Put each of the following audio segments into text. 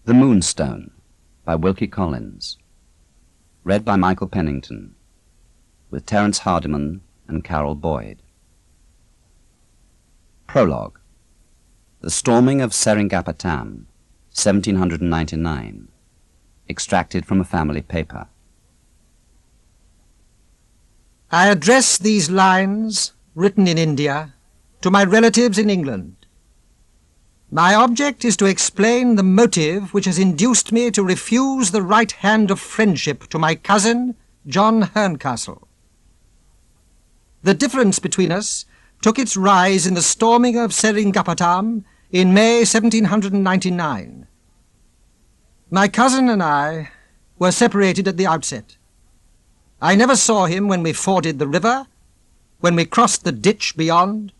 The Moonstone by Wilkie Collins. Read by Michael Pennington, with Terrence Hardiman and Carole Boyd. Prologue. The Storming of Seringapatam, 1799. Extracted from a family paper. I address these lines, written in India, to my relatives in England. My object is to explain the motive which has induced me to refuse the right hand of friendship to my cousin, John Herncastle. The difference between us took its rise in the storming of Seringapatam in May 1799. My cousin and I were separated at the outset. I never saw him when we forded the river, when we crossed the ditch beyond,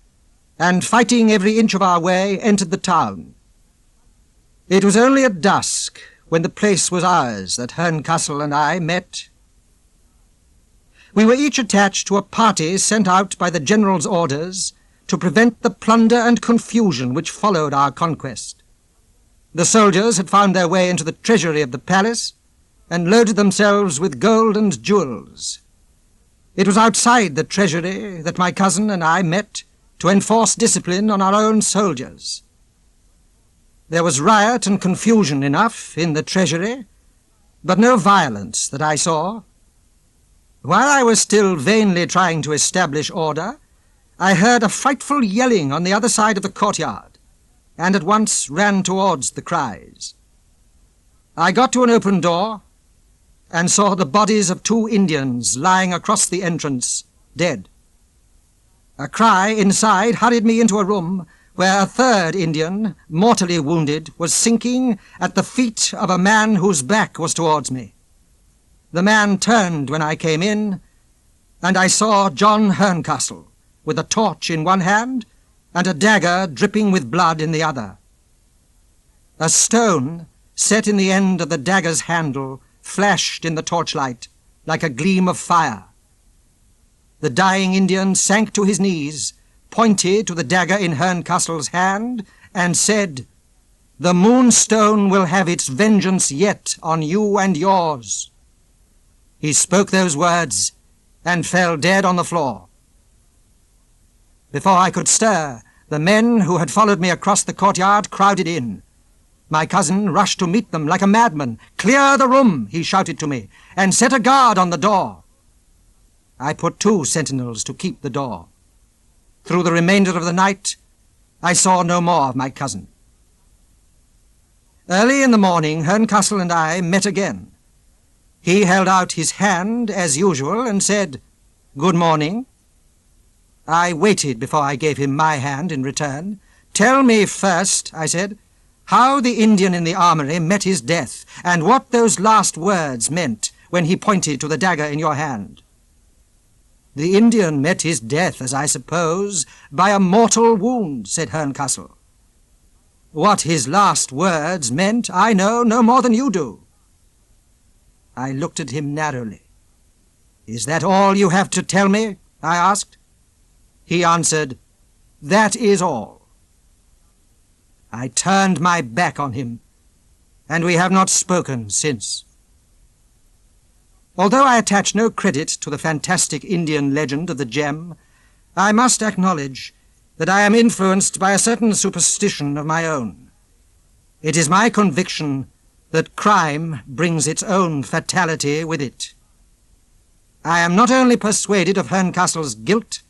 and fighting every inch of our way, entered the town. It was only at dusk, when the place was ours, that Herncastle and I met. We were each attached to a party sent out by the general's orders to prevent the plunder and confusion which followed our conquest. The soldiers had found their way into the treasury of the palace and loaded themselves with gold and jewels. It was outside the treasury that my cousin and I met to enforce discipline on our own soldiers. There was riot and confusion enough in the treasury, but no violence that I saw. While I was still vainly trying to establish order, I heard a frightful yelling on the other side of the courtyard, and at once ran towards the cries. I got to an open door, and saw the bodies of 2 Indians lying across the entrance, dead. A cry inside hurried me into a room where a 3rd Indian, mortally wounded, was sinking at the feet of a man whose back was towards me. The man turned when I came in, and I saw John Herncastle, with a torch in one hand and a dagger dripping with blood in the other. A stone, set in the end of the dagger's handle, flashed in the torchlight like a gleam of fire. The dying Indian sank to his knees, pointed to the dagger in Herncastle's hand, and said, "The Moonstone will have its vengeance yet on you and yours." He spoke those words and fell dead on the floor. Before I could stir, the men who had followed me across the courtyard crowded in. My cousin rushed to meet them like a madman. "Clear the room," he shouted to me, "and set a guard on the door." I put 2 sentinels to keep the door. Through the remainder of the night, I saw no more of my cousin. Early in the morning, Herncastle and I met again. He held out his hand, as usual, and said, "Good morning." I waited before I gave him my hand in return. "Tell me first," I said, "how the Indian in the armory met his death, and what those last words meant when he pointed to the dagger in your hand." "The Indian met his death, as I suppose, by a mortal wound," said Herncastle. "What his last words meant I know no more than you do." I looked at him narrowly. "Is that all you have to tell me?" I asked. He answered, "That is all." I turned my back on him, and we have not spoken since. Although I attach no credit to the fantastic Indian legend of the gem, I must acknowledge that I am influenced by a certain superstition of my own. It is my conviction that crime brings its own fatality with it. I am not only persuaded of Herncastle's guilt,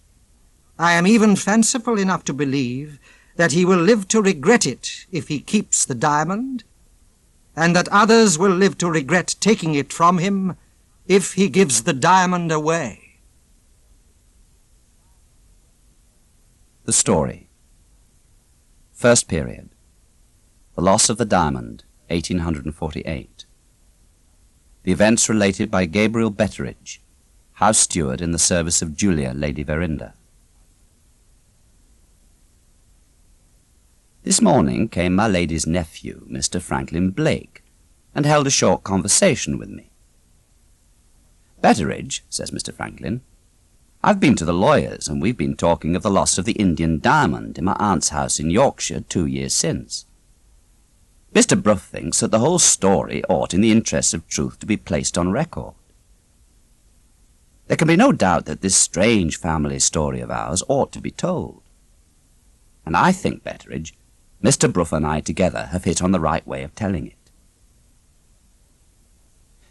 I am even fanciful enough to believe that he will live to regret it if he keeps the diamond, and that others will live to regret taking it from him if he gives the diamond away. The story. First period. The loss of the diamond, 1848. The events related by Gabriel Betteridge, house steward in the service of Julia, Lady Verinder. This morning came my lady's nephew, Mr. Franklin Blake, and held a short conversation with me. "Betteridge," says Mr. Franklin, "I've been to the lawyers, and we've been talking of the loss of the Indian diamond in my aunt's house in Yorkshire 2 years since. Mr. Bruff thinks that the whole story ought, in the interests of truth, to be placed on record. There can be no doubt that this strange family story of ours ought to be told. And I think, Betteridge, Mr. Bruff and I together have hit on the right way of telling it.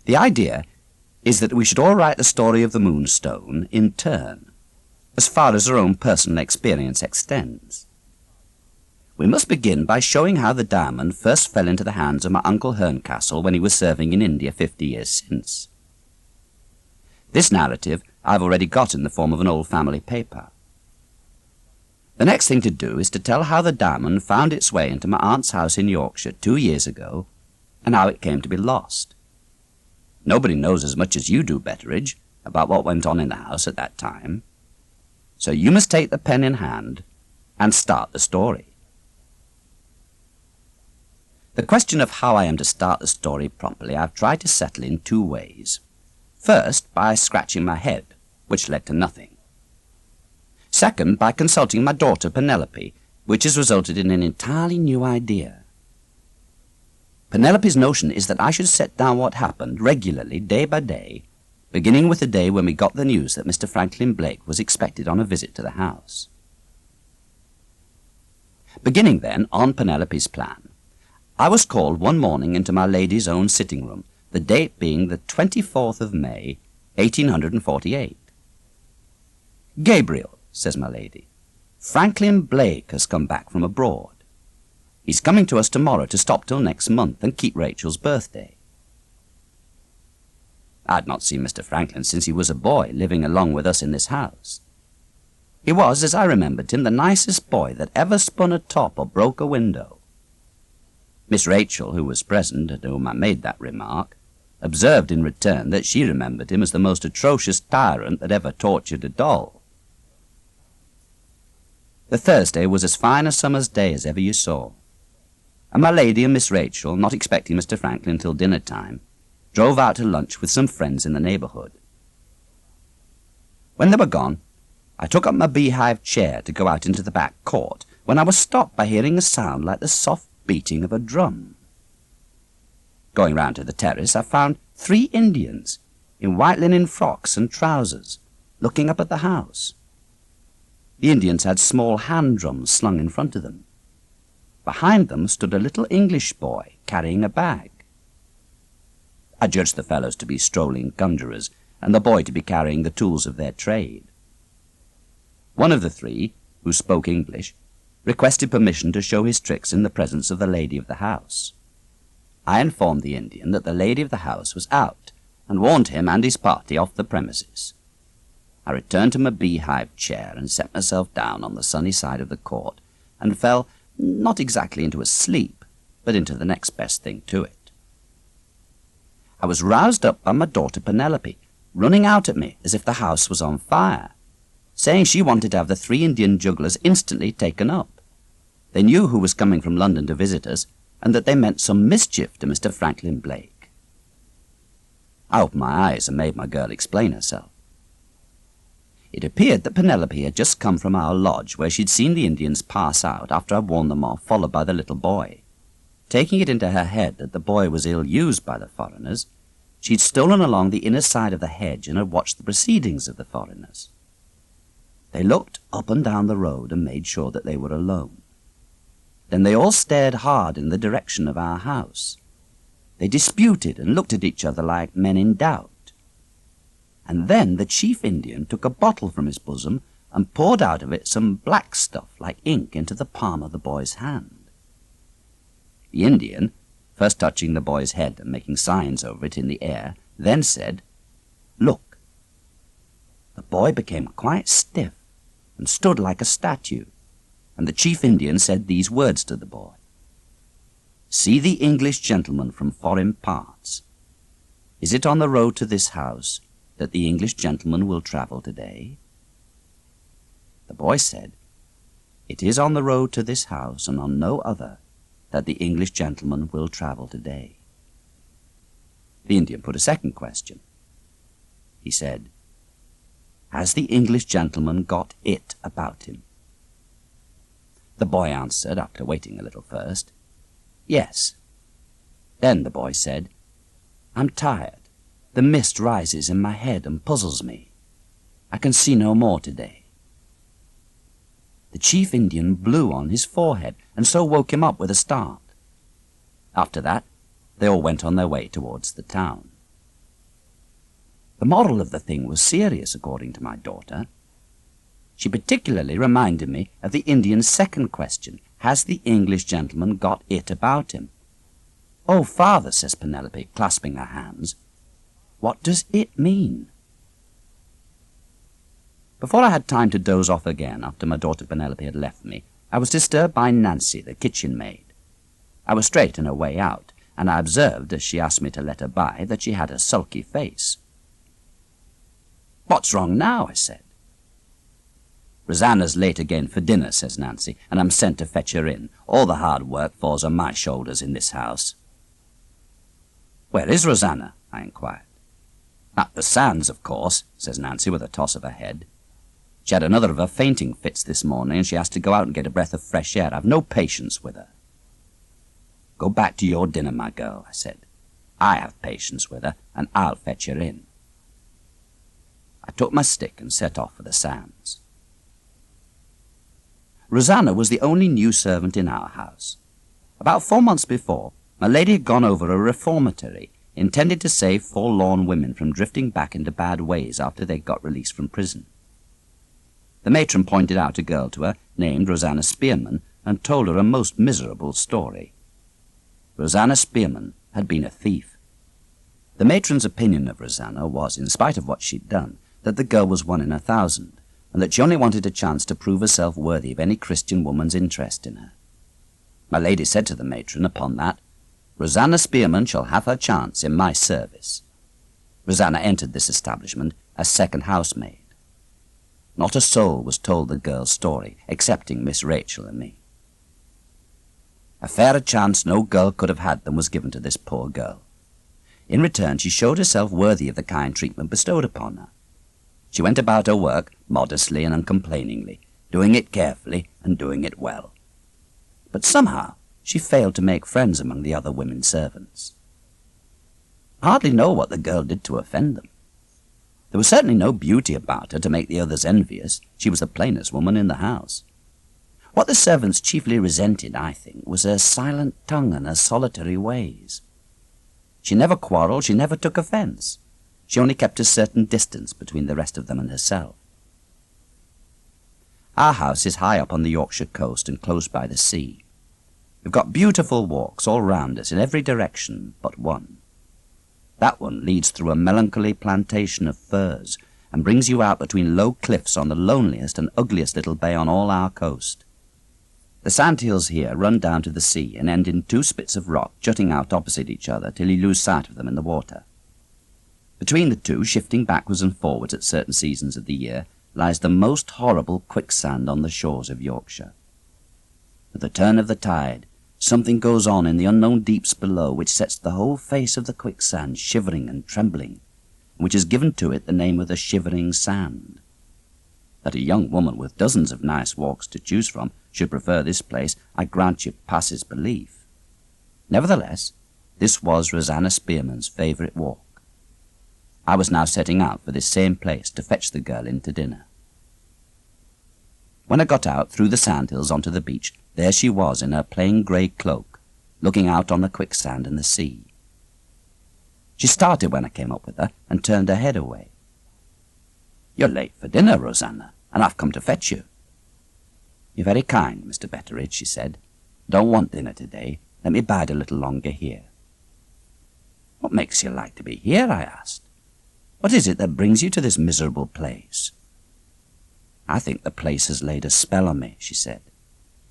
The idea is that we should all write the story of the Moonstone in turn, as far as our own personal experience extends. We must begin by showing how the diamond first fell into the hands of my Uncle Herncastle when he was serving in India 50 years since. This narrative I've already got in the form of an old family paper. The next thing to do is to tell how the diamond found its way into my aunt's house in Yorkshire 2 years ago, and how it came to be lost. Nobody knows as much as you do, Betteridge, about what went on in the house at that time. So you must take the pen in hand and start the story. The question of how I am to start the story properly I've tried to settle in 2 ways. First, by scratching my head, which led to nothing. Second, by consulting my daughter Penelope, which has resulted in an entirely new idea. Penelope's notion is that I should set down what happened regularly, day by day, beginning with the day when we got the news that Mr. Franklin Blake was expected on a visit to the house. Beginning then, on Penelope's plan, I was called one morning into my lady's own sitting room, the date being the 24th of May, 1848. "Gabriel," says my lady, "Franklin Blake has come back from abroad. He's coming to us tomorrow to stop till next month and keep Rachel's birthday." I'd not seen Mr. Franklin since he was a boy, living along with us in this house. He was, as I remembered him, the nicest boy that ever spun a top or broke a window. Miss Rachel, who was present, and to whom I made that remark, observed in return that she remembered him as the most atrocious tyrant that ever tortured a doll. The Thursday was as fine a summer's day as ever you saw, and my lady and Miss Rachel, not expecting Mr. Franklin till dinner time, drove out to lunch with some friends in the neighbourhood. When they were gone, I took up my beehive chair to go out into the back court, when I was stopped by hearing a sound like the soft beating of a drum. Going round to the terrace, I found 3 Indians in white linen frocks and trousers, looking up at the house. The Indians had small hand drums slung in front of them. Behind them stood a little English boy carrying a bag. I judged the fellows to be strolling conjurers, and the boy to be carrying the tools of their trade. One of the 3, who spoke English, requested permission to show his tricks in the presence of the lady of the house. I informed the Indian that the lady of the house was out, and warned him and his party off the premises. I returned to my beehive chair and set myself down on the sunny side of the court, and fell, not exactly into a sleep, but into the next best thing to it. I was roused up by my daughter Penelope, running out at me as if the house was on fire, saying she wanted to have the 3 Indian jugglers instantly taken up. They knew who was coming from London to visit us, and that they meant some mischief to Mr. Franklin Blake. I opened my eyes and made my girl explain herself. It appeared that Penelope had just come from our lodge, where she'd seen the Indians pass out after I'd warned them off, followed by the little boy. Taking it into her head that the boy was ill-used by the foreigners, she'd stolen along the inner side of the hedge and had watched the proceedings of the foreigners. They looked up and down the road and made sure that they were alone. Then they all stared hard in the direction of our house. They disputed and looked at each other like men in doubt. And then the chief Indian took a bottle from his bosom and poured out of it some black stuff like ink into the palm of the boy's hand. The Indian, first touching the boy's head and making signs over it in the air, then said, "Look." The boy became quite stiff and stood like a statue, and the chief Indian said these words to the boy: "See the English gentleman from foreign parts. Is it on the road to this house that the English gentleman will travel today?" The boy said, "It is on the road to this house and on no other that the English gentleman will travel today." The Indian put a second question. He said, "Has the English gentleman got it about him?" The boy answered, after waiting a little first, "Yes, Then the boy said, "I'm tired. The mist rises in my head and puzzles me. I can see no more today." The chief Indian blew on his forehead and so woke him up with a start. After that, they all went on their way towards the town. The moral of the thing was serious, according to my daughter. She particularly reminded me of the Indian's second question, "Has the English gentleman got it about him?" "Oh, father," says Penelope, clasping her hands, "what does it mean?" Before I had time to doze off again after my daughter Penelope had left me, I was disturbed by Nancy, the kitchen maid. I was straight in her way out, and I observed, as she asked me to let her by, that she had a sulky face. "What's wrong now?" I said. "Rosanna's late again for dinner," says Nancy, "and I'm sent to fetch her in. All the hard work falls on my shoulders in this house." "Where is Rosanna?" I inquired. "At the sands, of course," says Nancy with a toss of her head. "She had another of her fainting fits this morning, and she has to go out and get a breath of fresh air. I've no patience with her." "Go back to your dinner, my girl," I said. "I have patience with her, and I'll fetch her in." I took my stick and set off for the sands. Rosanna was the only new servant in our house. About 4 months before, my lady had gone over a reformatory intended to save forlorn women from drifting back into bad ways after they got released from prison. The matron pointed out a girl to her named Rosanna Spearman and told her a most miserable story. Rosanna Spearman had been a thief. The matron's opinion of Rosanna was, in spite of what she'd done, that the girl was 1 in 1,000, and that she only wanted a chance to prove herself worthy of any Christian woman's interest in her. My lady said to the matron upon that, "Rosanna Spearman shall have her chance in my service." Rosanna entered this establishment as second housemaid. Not a soul was told the girl's story, excepting Miss Rachel and me. A fairer chance no girl could have had than was given to this poor girl. In return, she showed herself worthy of the kind treatment bestowed upon her. She went about her work modestly and uncomplainingly, doing it carefully and doing it well. But somehow she failed to make friends among the other women servants. I hardly know what the girl did to offend them. There was certainly no beauty about her to make the others envious. She was the plainest woman in the house. What the servants chiefly resented, I think, was her silent tongue and her solitary ways. She never quarrelled, she never took offence. She only kept a certain distance between the rest of them and herself. Our house is high up on the Yorkshire coast and close by the sea. We've got beautiful walks all round us in every direction but one. That one leads through a melancholy plantation of firs and brings you out between low cliffs on the loneliest and ugliest little bay on all our coast. The sandhills here run down to the sea and end in 2 spits of rock jutting out opposite each other till you lose sight of them in the water. Between the two, shifting backwards and forwards at certain seasons of the year, lies the most horrible quicksand on the shores of Yorkshire. With the turn of the tide, something goes on in the unknown deeps below which sets the whole face of the quicksand shivering and trembling, and which has given to it the name of the Shivering Sand. That a young woman with dozens of nice walks to choose from should prefer this place, I grant you, passes belief. Nevertheless, this was Rosanna Spearman's favourite walk. I was now setting out for this same place to fetch the girl in to dinner. When I got out through the sandhills onto the beach, there she was in her plain grey cloak, looking out on the quicksand and the sea. She started when I came up with her and turned her head away. "You're late for dinner, Rosanna, and I've come to fetch you." "You're very kind, Mr. Betteridge," she said. "Don't want dinner today. Let me bide a little longer here." "What makes you like to be here?" I asked. "What is it that brings you to this miserable place?" "I think the place has laid a spell on me," she said.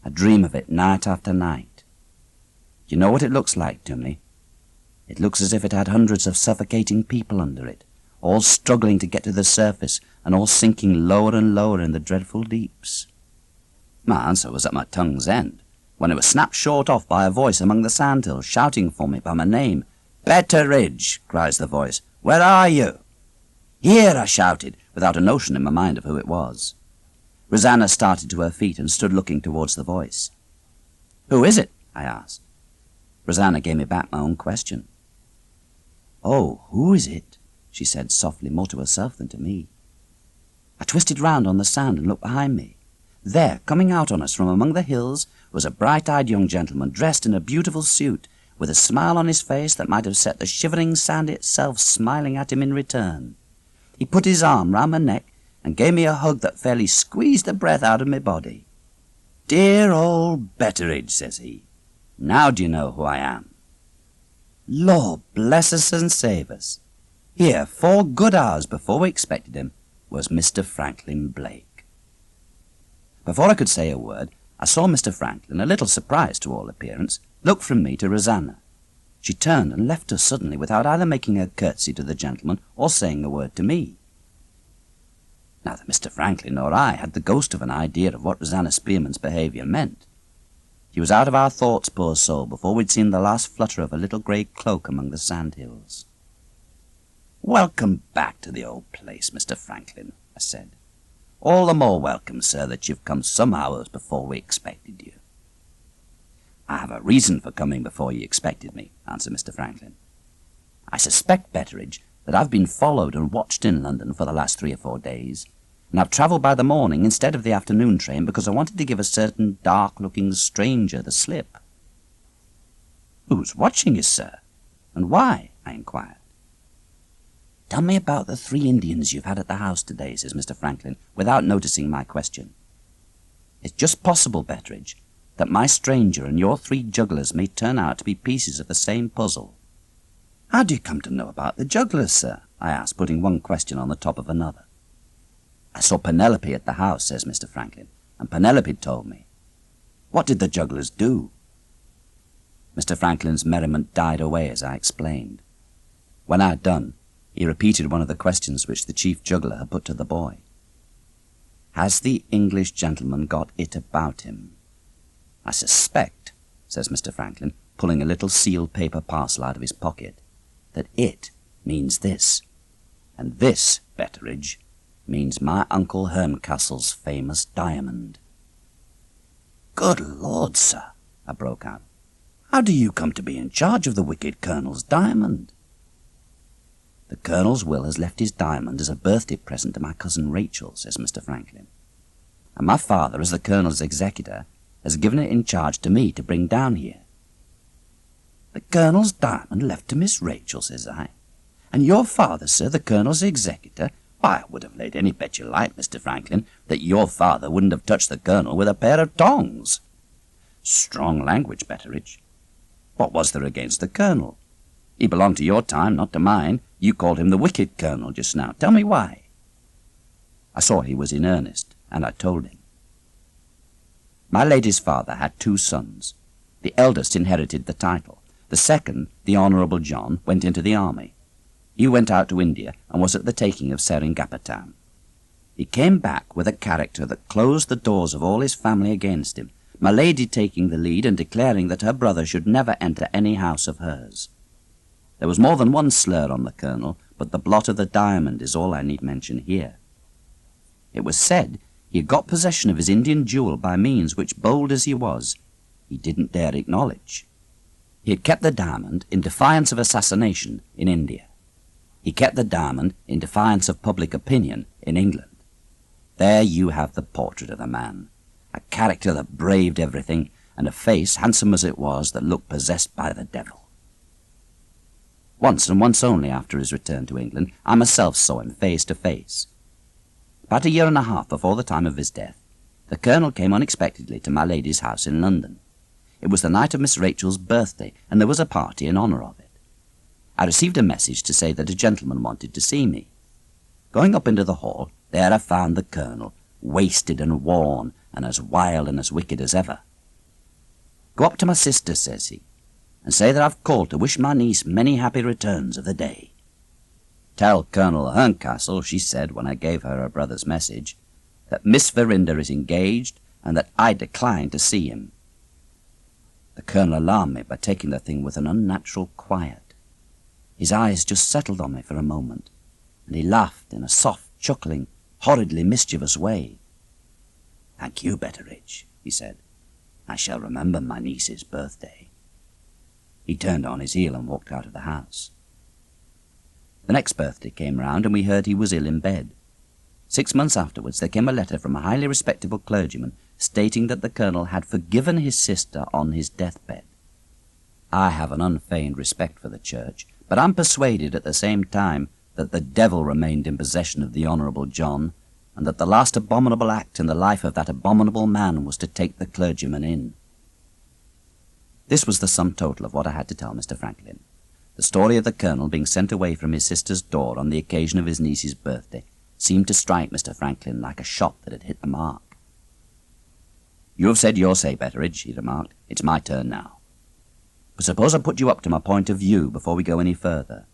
"I dream of it night after night. You know what it looks like to me? It looks as if it had hundreds of suffocating people under it, all struggling to get to the surface and all sinking lower and lower in the dreadful deeps." My answer was at my tongue's end, when it was snapped short off by a voice among the sandhills shouting for me by my name. "Betteridge!" cries the voice. "Where are you?" "Here!" I shouted, without a notion in my mind of who it was. Rosanna started to her feet and stood looking towards the voice. "Who is it?" I asked. Rosanna gave me back my own question. "Oh, who is it?" she said softly, more to herself than to me. I twisted round on the sand and looked behind me. There, coming out on us from among the hills, was a bright-eyed young gentleman dressed in a beautiful suit, with a smile on his face that might have set the shivering sand itself smiling at him in return. He put his arm round my neck and gave me a hug that fairly squeezed the breath out of my body. "Dear old Betteridge," says he, "now do you know who I am?" Lord bless us and save us. Here, 4 good hours before we expected him, was Mr. Franklin Blake. Before I could say a word, I saw Mr. Franklin, a little surprised to all appearance, look from me to Rosanna. She turned and left us suddenly without either making a curtsy to the gentleman or saying a word to me. Neither Mr. Franklin nor I had the ghost of an idea of what Rosanna Spearman's behaviour meant. She was out of our thoughts, poor soul, before we'd seen the last flutter of a little grey cloak among the sandhills. "Welcome back to the old place, Mr. Franklin," I said. "All the more welcome, sir, that you've come some hours before we expected you." "I have a reason for coming before you expected me," answered Mr. Franklin. "I suspect, Betteridge, that I've been followed and watched in London for the last 3 or 4 days, and I've travelled by the morning instead of the afternoon train because I wanted to give a certain dark-looking stranger the slip." "Who's watching you, sir? And why?" I inquired. "Tell me about the 3 Indians you've had at the house today," says Mr. Franklin, without noticing my question. "It's just possible, Betteridge, that my stranger and your 3 jugglers may turn out to be pieces of the same puzzle." "How do you come to know about the jugglers, sir?" I asked, putting one question on the top of another. "I saw Penelope at the house," says Mr. Franklin, "and Penelope told me." "What did the jugglers do?" Mr. Franklin's merriment died away as I explained. When I had done, he repeated one of the questions which the chief juggler had put to the boy. "Has the English gentleman got it about him?" "I suspect," says Mr. Franklin, pulling a little sealed paper parcel out of his pocket, "that it means this, and this, Betteridge, means my Uncle Hermcastle's famous diamond." "Good Lord, sir," I broke out, "how do you come to be in charge of the wicked Colonel's diamond?" "The Colonel's will has left his diamond as a birthday present to my cousin Rachel," says Mr. Franklin, "and my father, as the Colonel's executor, has given it in charge to me to bring down here." "The Colonel's diamond left to Miss Rachel," says I, "and your father, sir, the Colonel's executor? Why, I would have laid any bet you like, Mr. Franklin, that your father wouldn't have touched the Colonel with a pair of tongs." "Strong language, Betteridge. What was there against the Colonel? He belonged to your time, not to mine. You called him the wicked Colonel just now. Tell me why." I saw he was in earnest, and I told him. My lady's father had 2 sons. The eldest inherited the title. The second, the Honourable John, went into the army. He went out to India and was at the taking of Seringapatam. He came back with a character that closed the doors of all his family against him, my lady taking the lead and declaring that her brother should never enter any house of hers. There was more than one slur on the Colonel, but the blot of the diamond is all I need mention here. It was said he had got possession of his Indian jewel by means which, bold as he was, he didn't dare acknowledge. He had kept the diamond in defiance of assassination in India. He kept the diamond in defiance of public opinion in England. There you have the portrait of the man, a character that braved everything, and a face, handsome as it was, that looked possessed by the devil. Once, and once only, after his return to England, I myself saw him face to face. About 1.5 years before the time of his death, the Colonel came unexpectedly to my lady's house in London. It was the night of Miss Rachel's birthday, and there was a party in honour of it. I received a message to say that a gentleman wanted to see me. Going up into the hall, there I found the Colonel, wasted and worn, and as wild and as wicked as ever. "Go up to my sister," says he, "and say that I've called to wish my niece many happy returns of the day. Tell Colonel Hermcastle," she said when I gave her her brother's message, "that Miss Verinder is engaged, and that I decline to see him." The Colonel alarmed me by taking the thing with an unnatural quiet. His eyes just settled on me for a moment, and he laughed in a soft, chuckling, horridly mischievous way. "Thank you, Betteridge," he said. "I shall remember my niece's birthday." He turned on his heel and walked out of the house. The next birthday came round, and we heard he was ill in bed. 6 months afterwards there came a letter from a highly respectable clergyman stating that the Colonel had forgiven his sister on his deathbed. I have an unfeigned respect for the Church, but I'm persuaded at the same time that the devil remained in possession of the Honourable John, and that the last abominable act in the life of that abominable man was to take the clergyman in. This was the sum total of what I had to tell Mr. Franklin. The story of the Colonel being sent away from his sister's door on the occasion of his niece's birthday seemed to strike Mr. Franklin like a shot that had hit the mark. "You have said your say, Betteridge," he remarked. "It's my turn now. But suppose I put you up to my point of view before we go any further.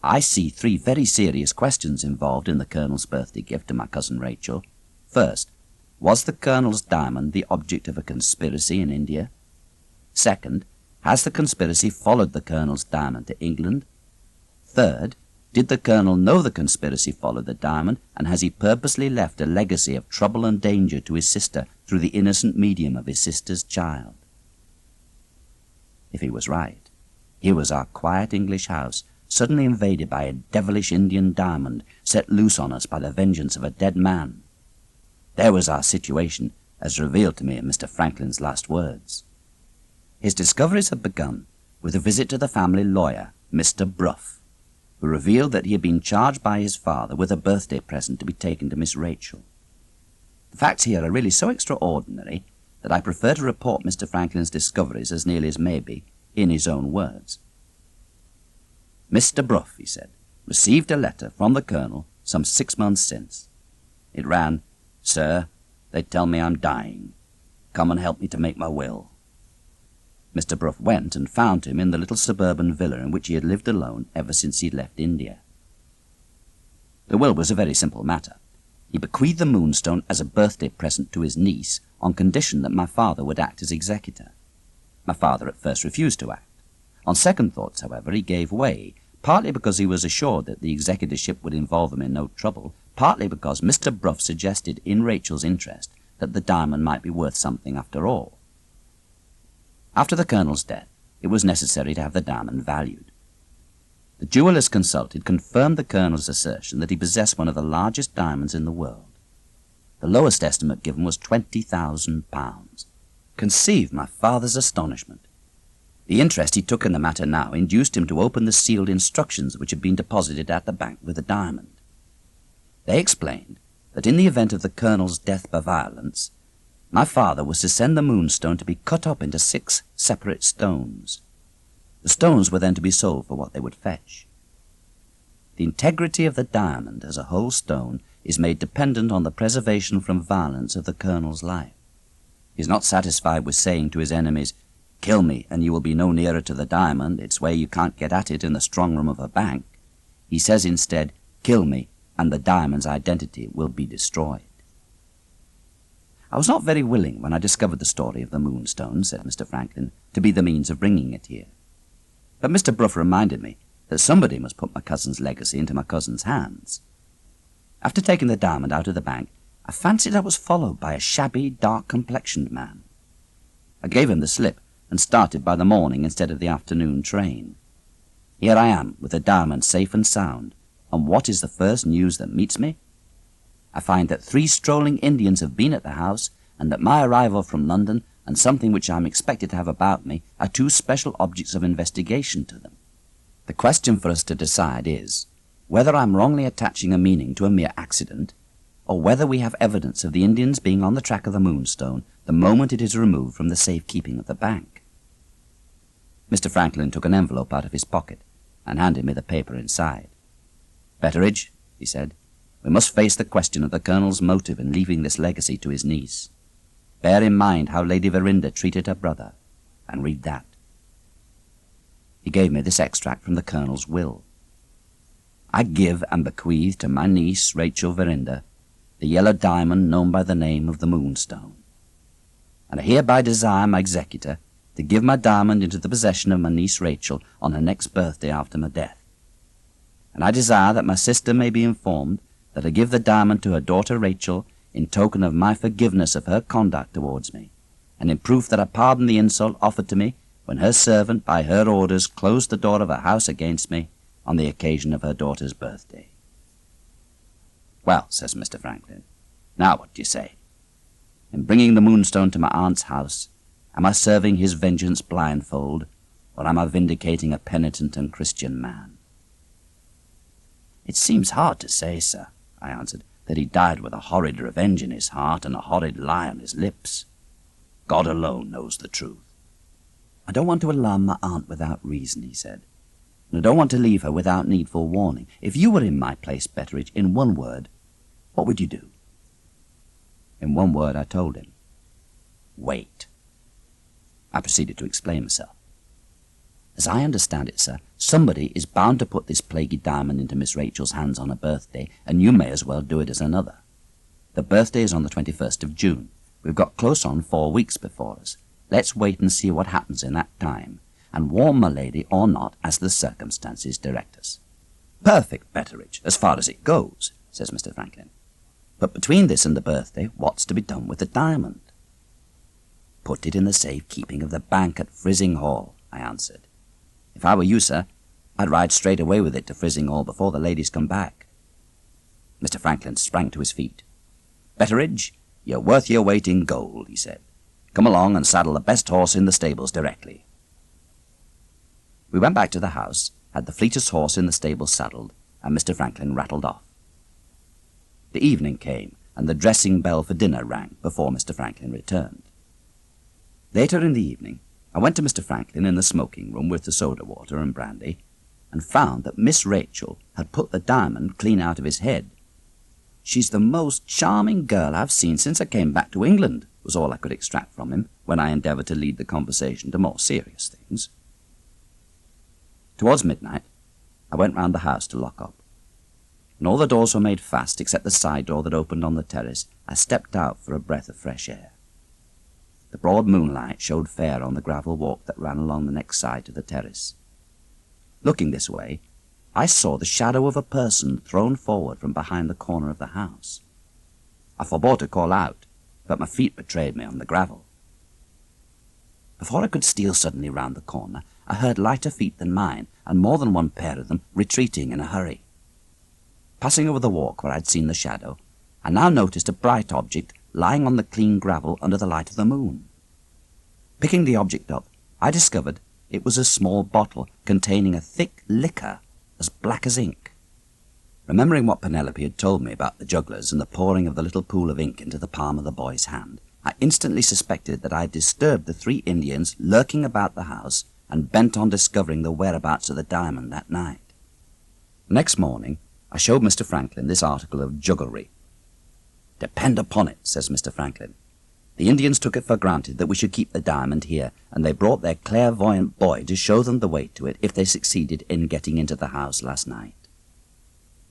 I see 3 very serious questions involved in the Colonel's birthday gift to my cousin Rachel. First, was the Colonel's diamond the object of a conspiracy in India? Second, has the conspiracy followed the Colonel's diamond to England? Third, did the Colonel know the conspiracy followed the diamond, and has he purposely left a legacy of trouble and danger to his sister through the innocent medium of his sister's child?" If he was right, here was our quiet English house suddenly invaded by a devilish Indian diamond set loose on us by the vengeance of a dead man. There was our situation, as revealed to me in Mr. Franklin's last words. His discoveries had begun with a visit to the family lawyer, Mr. Bruff, who revealed that he had been charged by his father with a birthday present to be taken to Miss Rachel. The facts here are really so extraordinary that I prefer to report Mr. Franklin's discoveries as nearly as may be in his own words. "Mr. Bruff," he said, "received a letter from the Colonel some 6 months since. It ran, 'Sir, they tell me I'm dying. Come and help me to make my will.' Mr. Bruff went and found him in the little suburban villa in which he had lived alone ever since he left India. The will was a very simple matter. He bequeathed the Moonstone as a birthday present to his niece on condition that my father would act as executor. My father at first refused to act. On second thoughts, however, he gave way, partly because he was assured that the executorship would involve him in no trouble, partly because Mr. Bruff suggested in Rachel's interest that the diamond might be worth something after all. After the Colonel's death, it was necessary to have the diamond valued. The jewellers consulted confirmed the Colonel's assertion that he possessed one of the largest diamonds in the world. The lowest estimate given was £20,000. Conceive my father's astonishment. The interest he took in the matter now induced him to open the sealed instructions which had been deposited at the bank with the diamond. They explained that in the event of the Colonel's death by violence, my father was to send the Moonstone to be cut up into 6 separate stones. The stones were then to be sold for what they would fetch. The integrity of the diamond as a whole stone is made dependent on the preservation from violence of the Colonel's life. He is not satisfied with saying to his enemies, "Kill me, and you will be no nearer to the diamond. It's where you can't get at it in the strong room of a bank." He says instead, "Kill me, and the diamond's identity will be destroyed." "I was not very willing, when I discovered the story of the Moonstone," said Mr. Franklin, "to be the means of bringing it here. But Mr. Bruff reminded me that somebody must put my cousin's legacy into my cousin's hands. After taking the diamond out of the bank, I fancied I was followed by a shabby, dark-complexioned man. I gave him the slip and started by the morning instead of the afternoon train. Here I am, with the diamond safe and sound, and what is the first news that meets me? I find that 3 strolling Indians have been at the house, and that my arrival from London and something which I am expected to have about me are 2 special objects of investigation to them. The question for us to decide is whether I am wrongly attaching a meaning to a mere accident, or whether we have evidence of the Indians being on the track of the Moonstone the moment it is removed from the safekeeping of the bank." Mr. Franklin took an envelope out of his pocket and handed me the paper inside. "Betteridge," he said, "we must face the question of the Colonel's motive in leaving this legacy to his niece. Bear in mind how Lady Verinder treated her brother, and read that." He gave me this extract from the Colonel's will. "I give and bequeath to my niece, Rachel Verinder, the yellow diamond known by the name of the Moonstone. And I hereby desire my executor to give my diamond into the possession of my niece Rachel on her next birthday after my death. And I desire that my sister may be informed that I give the diamond to her daughter Rachel in token of my forgiveness of her conduct towards me, and in proof that I pardon the insult offered to me when her servant, by her orders, closed the door of her house against me on the occasion of her daughter's birthday. Well, says Mr. Franklin, now what do you say? In bringing the Moonstone to my aunt's house, am I serving his vengeance blindfold, or am I vindicating a penitent and Christian man? It seems hard to say, sir, I answered, that he died with a horrid revenge in his heart and a horrid lie on his lips. God alone knows the truth. I don't want to alarm my aunt without reason, he said, and I don't want to leave her without needful warning. If you were in my place, Betteridge, in one word, what would you do? In one word, I told him, wait. I proceeded to explain myself. As I understand it, sir, somebody is bound to put this plaguey diamond into Miss Rachel's hands on her birthday, and you may as well do it as another. The birthday is on the 21st of June. We've got close on 4 weeks before us. Let's wait and see what happens in that time, and warn my lady or not as the circumstances direct us. Perfect, Betteridge, as far as it goes, says Mr. Franklin. But between this and the birthday, what's to be done with the diamond? Put it in the safe keeping of the bank at Frizzing Hall, I answered. If I were you, sir, I'd ride straight away with it to Frizzing Hall before the ladies come back. Mr. Franklin sprang to his feet. Betteridge, you're worth your weight in gold, he said. Come along and saddle the best horse in the stables directly. We went back to the house, had the fleetest horse in the stables saddled, and Mr. Franklin rattled off. The evening came, and the dressing bell for dinner rang before Mr. Franklin returned. Later in the evening, I went to Mr. Franklin in the smoking room with the soda water and brandy, and found that Miss Rachel had put the diamond clean out of his head. She's the most charming girl I've seen since I came back to England, was all I could extract from him when I endeavoured to lead the conversation to more serious things. Towards midnight, I went round the house to lock up. When all the doors were made fast except the side door that opened on the terrace, I stepped out for a breath of fresh air. The broad moonlight showed fair on the gravel walk that ran along the next side to the terrace. Looking this way, I saw the shadow of a person thrown forward from behind the corner of the house. I forbore to call out, but my feet betrayed me on the gravel. Before I could steal suddenly round the corner, I heard lighter feet than mine, and more than one pair of them retreating in a hurry. Passing over the walk where I'd seen the shadow, I now noticed a bright object lying on the clean gravel under the light of the moon. Picking the object up, I discovered it was a small bottle containing a thick liquor as black as ink. Remembering what Penelope had told me about the jugglers and the pouring of the little pool of ink into the palm of the boy's hand, I instantly suspected that I had disturbed the 3 Indians lurking about the house and bent on discovering the whereabouts of the diamond that night. Next morning, I showed Mr. Franklin this article of jugglery. Depend upon it, says Mr. Franklin, the Indians took it for granted that we should keep the diamond here, and they brought their clairvoyant boy to show them the way to it if they succeeded in getting into the house last night.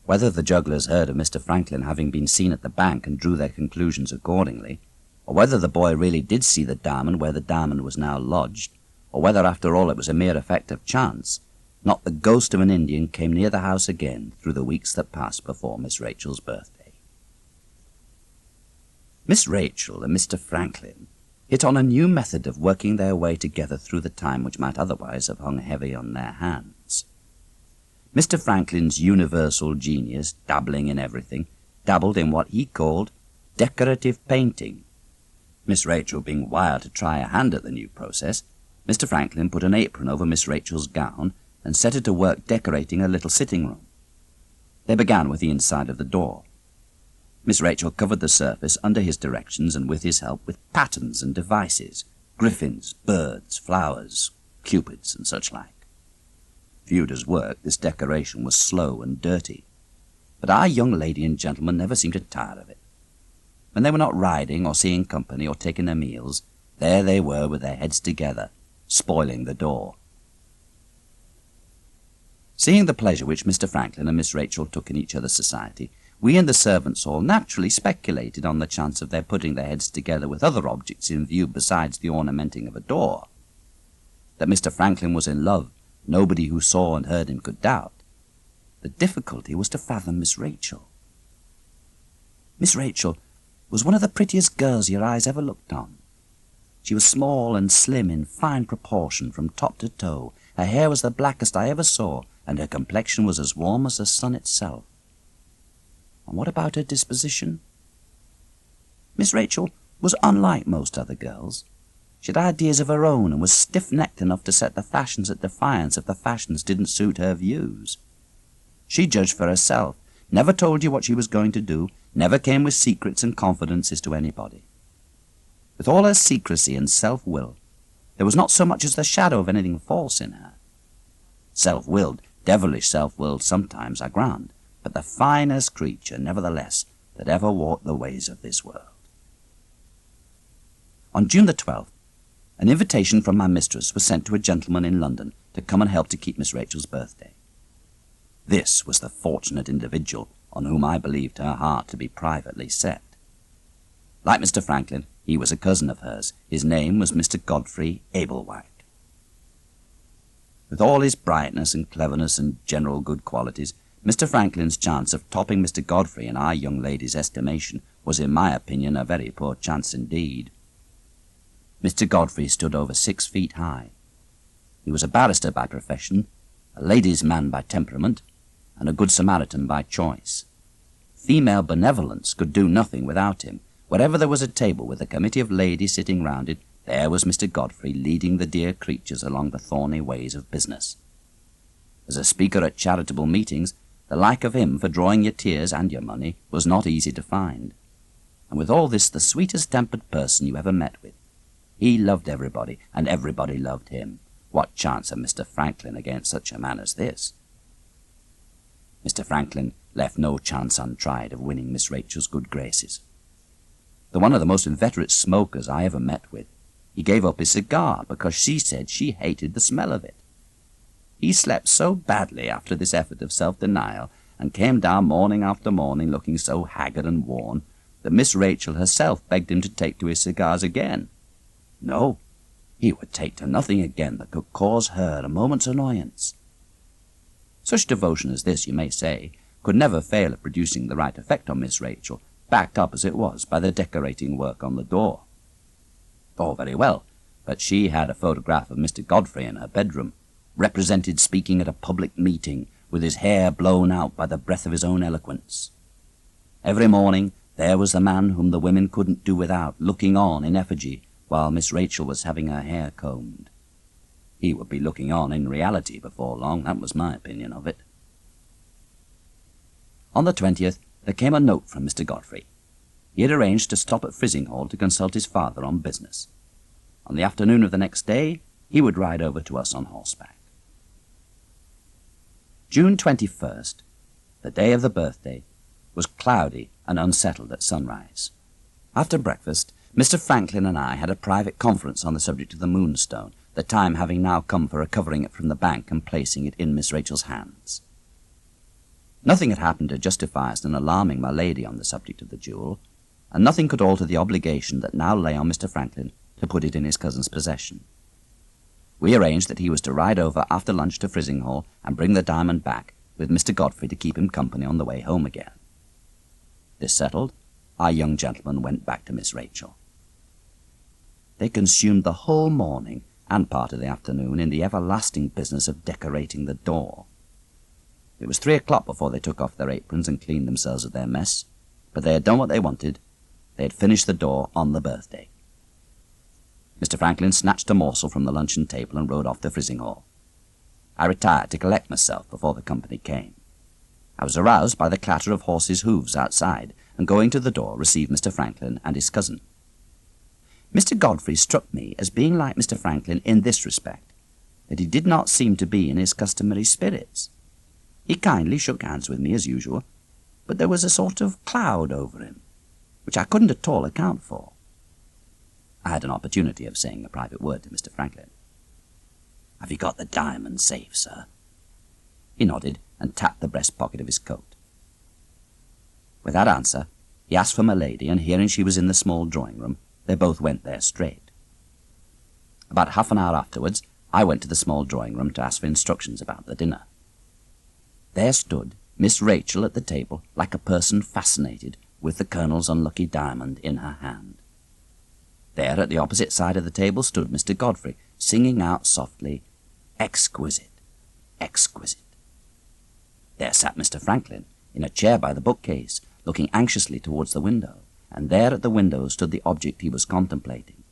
Whether the jugglers heard of Mr. Franklin having been seen at the bank and drew their conclusions accordingly, or whether the boy really did see the diamond where the diamond was now lodged, or whether after all it was a mere effect of chance, not the ghost of an Indian came near the house again through the weeks that passed before Miss Rachel's birthday. Miss Rachel and Mr. Franklin hit on a new method of working their way together through the time which might otherwise have hung heavy on their hands. Mr. Franklin's universal genius, dabbling in everything, dabbled in what he called decorative painting. Miss Rachel being wired to try a hand at the new process, Mr. Franklin put an apron over Miss Rachel's gown and set her to work decorating a little sitting room. They began with the inside of the door. Miss Rachel covered the surface under his directions and with his help with patterns and devices, griffins, birds, flowers, cupids, and such like. Viewed as work, this decoration was slow and dirty, but our young lady and gentleman never seemed to tire of it. When they were not riding or seeing company or taking their meals, there they were with their heads together, spoiling the door. Seeing the pleasure which Mr. Franklin and Miss Rachel took in each other's society, we in the servants' hall naturally speculated on the chance of their putting their heads together with other objects in view besides the ornamenting of a door. That Mr. Franklin was in love, nobody who saw and heard him could doubt. The difficulty was to fathom Miss Rachel. Miss Rachel was one of the prettiest girls your eyes ever looked on. She was small and slim in fine proportion from top to toe. Her hair was the blackest I ever saw, and her complexion was as warm as the sun itself. And what about her disposition? Miss Rachel was unlike most other girls. She had ideas of her own and was stiff-necked enough to set the fashions at defiance if the fashions didn't suit her views. She judged for herself, never told you what she was going to do, never came with secrets and confidences to anybody. With all her secrecy and self-will, there was not so much as the shadow of anything false in her. Self-willed, devilish self-willed sometimes, I grant, but the finest creature, nevertheless, that ever walked the ways of this world. On June the 12th, an invitation from my mistress was sent to a gentleman in London to come and help to keep Miss Rachel's birthday. This was the fortunate individual on whom I believed her heart to be privately set. Like Mr. Franklin, he was a cousin of hers. His name was Mr. Godfrey Abelwhite. With all his brightness and cleverness and general good qualities, Mr. Franklin's chance of topping Mr. Godfrey in our young lady's estimation was, in my opinion, a very poor chance indeed. Mr. Godfrey stood over 6 feet high. He was a barrister by profession, a ladies' man by temperament, and a good Samaritan by choice. Female benevolence could do nothing without him. Wherever there was a table with a committee of ladies sitting round it, there was Mr. Godfrey leading the dear creatures along the thorny ways of business. As a speaker at charitable meetings, the like of him for drawing your tears and your money was not easy to find. And with all this, the sweetest-tempered person you ever met with. He loved everybody, and everybody loved him. What chance had Mr. Franklin against such a man as this? Mr. Franklin left no chance untried of winning Miss Rachel's good graces. Though one of the most inveterate smokers I ever met with, he gave up his cigar because she said she hated the smell of it. He slept so badly after this effort of self-denial, and came down morning after morning looking so haggard and worn, that Miss Rachel herself begged him to take to his cigars again. No, he would take to nothing again that could cause her a moment's annoyance. Such devotion as this, you may say, could never fail of producing the right effect on Miss Rachel, backed up as it was by the decorating work on the door. All very well, but she had a photograph of Mr. Godfrey in her bedroom, represented speaking at a public meeting, with his hair blown out by the breath of his own eloquence. Every morning there was the man whom the women couldn't do without, looking on in effigy, while Miss Rachel was having her hair combed. He would be looking on in reality before long, that was my opinion of it. On the 20th, there came a note from Mr. Godfrey. He had arranged to stop at Frizinghall to consult his father on business. On the afternoon of the next day, he would ride over to us on horseback. June 21st, the day of the birthday, was cloudy and unsettled at sunrise. After breakfast, Mr. Franklin and I had a private conference on the subject of the Moonstone, the time having now come for recovering it from the bank and placing it in Miss Rachel's hands. Nothing had happened to justify us in alarming my lady on the subject of the jewel, and nothing could alter the obligation that now lay on Mr. Franklin to put it in his cousin's possession. We arranged that he was to ride over after lunch to Frizinghall and bring the diamond back, with Mr. Godfrey to keep him company on the way home again. This settled, our young gentleman went back to Miss Rachel. They consumed the whole morning and part of the afternoon in the everlasting business of decorating the door. It was 3 o'clock before they took off their aprons and cleaned themselves of their mess, but they had done what they wanted. They had finished the door on the birthday. Mr. Franklin snatched a morsel from the luncheon table and rode off to Frizinghall. I retired to collect myself before the company came. I was aroused by the clatter of horses' hoofs outside, and going to the door received Mr. Franklin and his cousin. Mr. Godfrey struck me as being like Mr. Franklin in this respect, that he did not seem to be in his customary spirits. He kindly shook hands with me as usual, but there was a sort of cloud over him, which I couldn't at all account for. I had an opportunity of saying a private word to Mr. Franklin. "Have you got the diamond safe, sir?" He nodded and tapped the breast pocket of his coat. Without answer, he asked for my lady, and hearing she was in the small drawing-room, they both went there straight. About half an hour afterwards, I went to the small drawing-room to ask for instructions about the dinner. There stood Miss Rachel at the table, like a person fascinated, with the Colonel's unlucky diamond in her hand. There at the opposite side of the table stood Mr. Godfrey, singing out softly, "Exquisite, exquisite." There sat Mr. Franklin, in a chair by the bookcase, looking anxiously towards the window, and there at the window stood the object he was contemplating,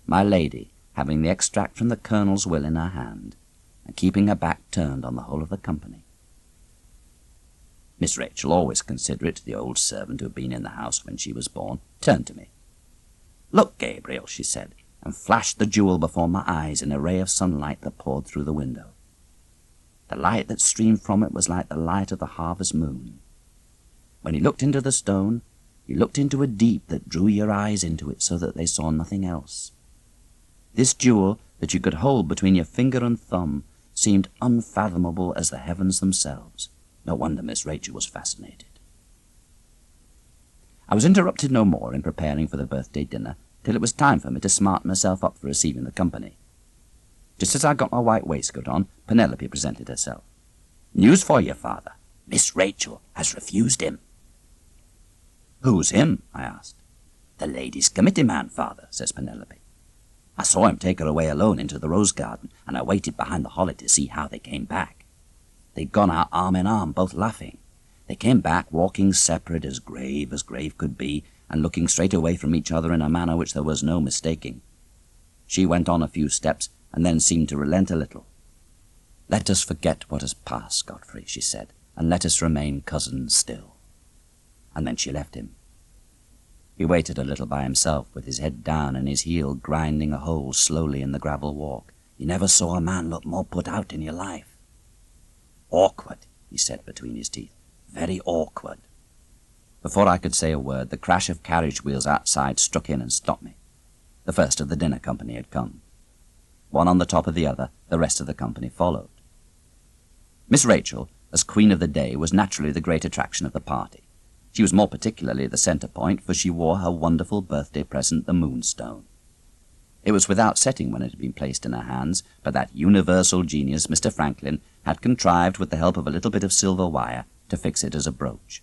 my lady, having the extract from the Colonel's will in her hand, and keeping her back turned on the whole of the company. Miss Rachel, always considerate, the old servant who had been in the house when she was born, turned to me. "Look, Gabriel," she said, and flashed the jewel before my eyes in a ray of sunlight that poured through the window. The light that streamed from it was like the light of the harvest moon. When he looked into the stone, he looked into a deep that drew your eyes into it so that they saw nothing else. This jewel that you could hold between your finger and thumb seemed unfathomable as the heavens themselves. No wonder Miss Rachel was fascinated. I was interrupted no more in preparing for the birthday dinner till it was time for me to smarten myself up for receiving the company. Just as I got my white waistcoat on, Penelope presented herself. "News for you, father. Miss Rachel has refused him." "Who's him?" I asked. "The ladies' committee man, father," says Penelope. "I saw him take her away alone into the rose garden, and I waited behind the holly to see how they came back. They'd gone out arm in arm, both laughing. They came back walking separate, as grave could be, and looking straight away from each other in a manner which there was no mistaking. She went on a few steps, and then seemed to relent a little. 'Let us forget what has passed, Godfrey,' she said, 'and let us remain cousins still.' And then she left him. He waited a little by himself, with his head down and his heel grinding a hole slowly in the gravel walk. You never saw a man look more put out in your life. 'Awkward,' he said between his teeth. 'Very awkward.' Before I could say a word, the crash of carriage wheels outside struck in and stopped me. The first of the dinner company had come. One on the top of the other, the rest of the company followed. Miss Rachel, as queen of the day, was naturally the great attraction of the party. She was more particularly the centre point, for she wore her wonderful birthday present, the Moonstone. It was without setting when it had been placed in her hands, but that universal genius, Mr. Franklin, had contrived, with the help of a little bit of silver wire, to fix it as a brooch.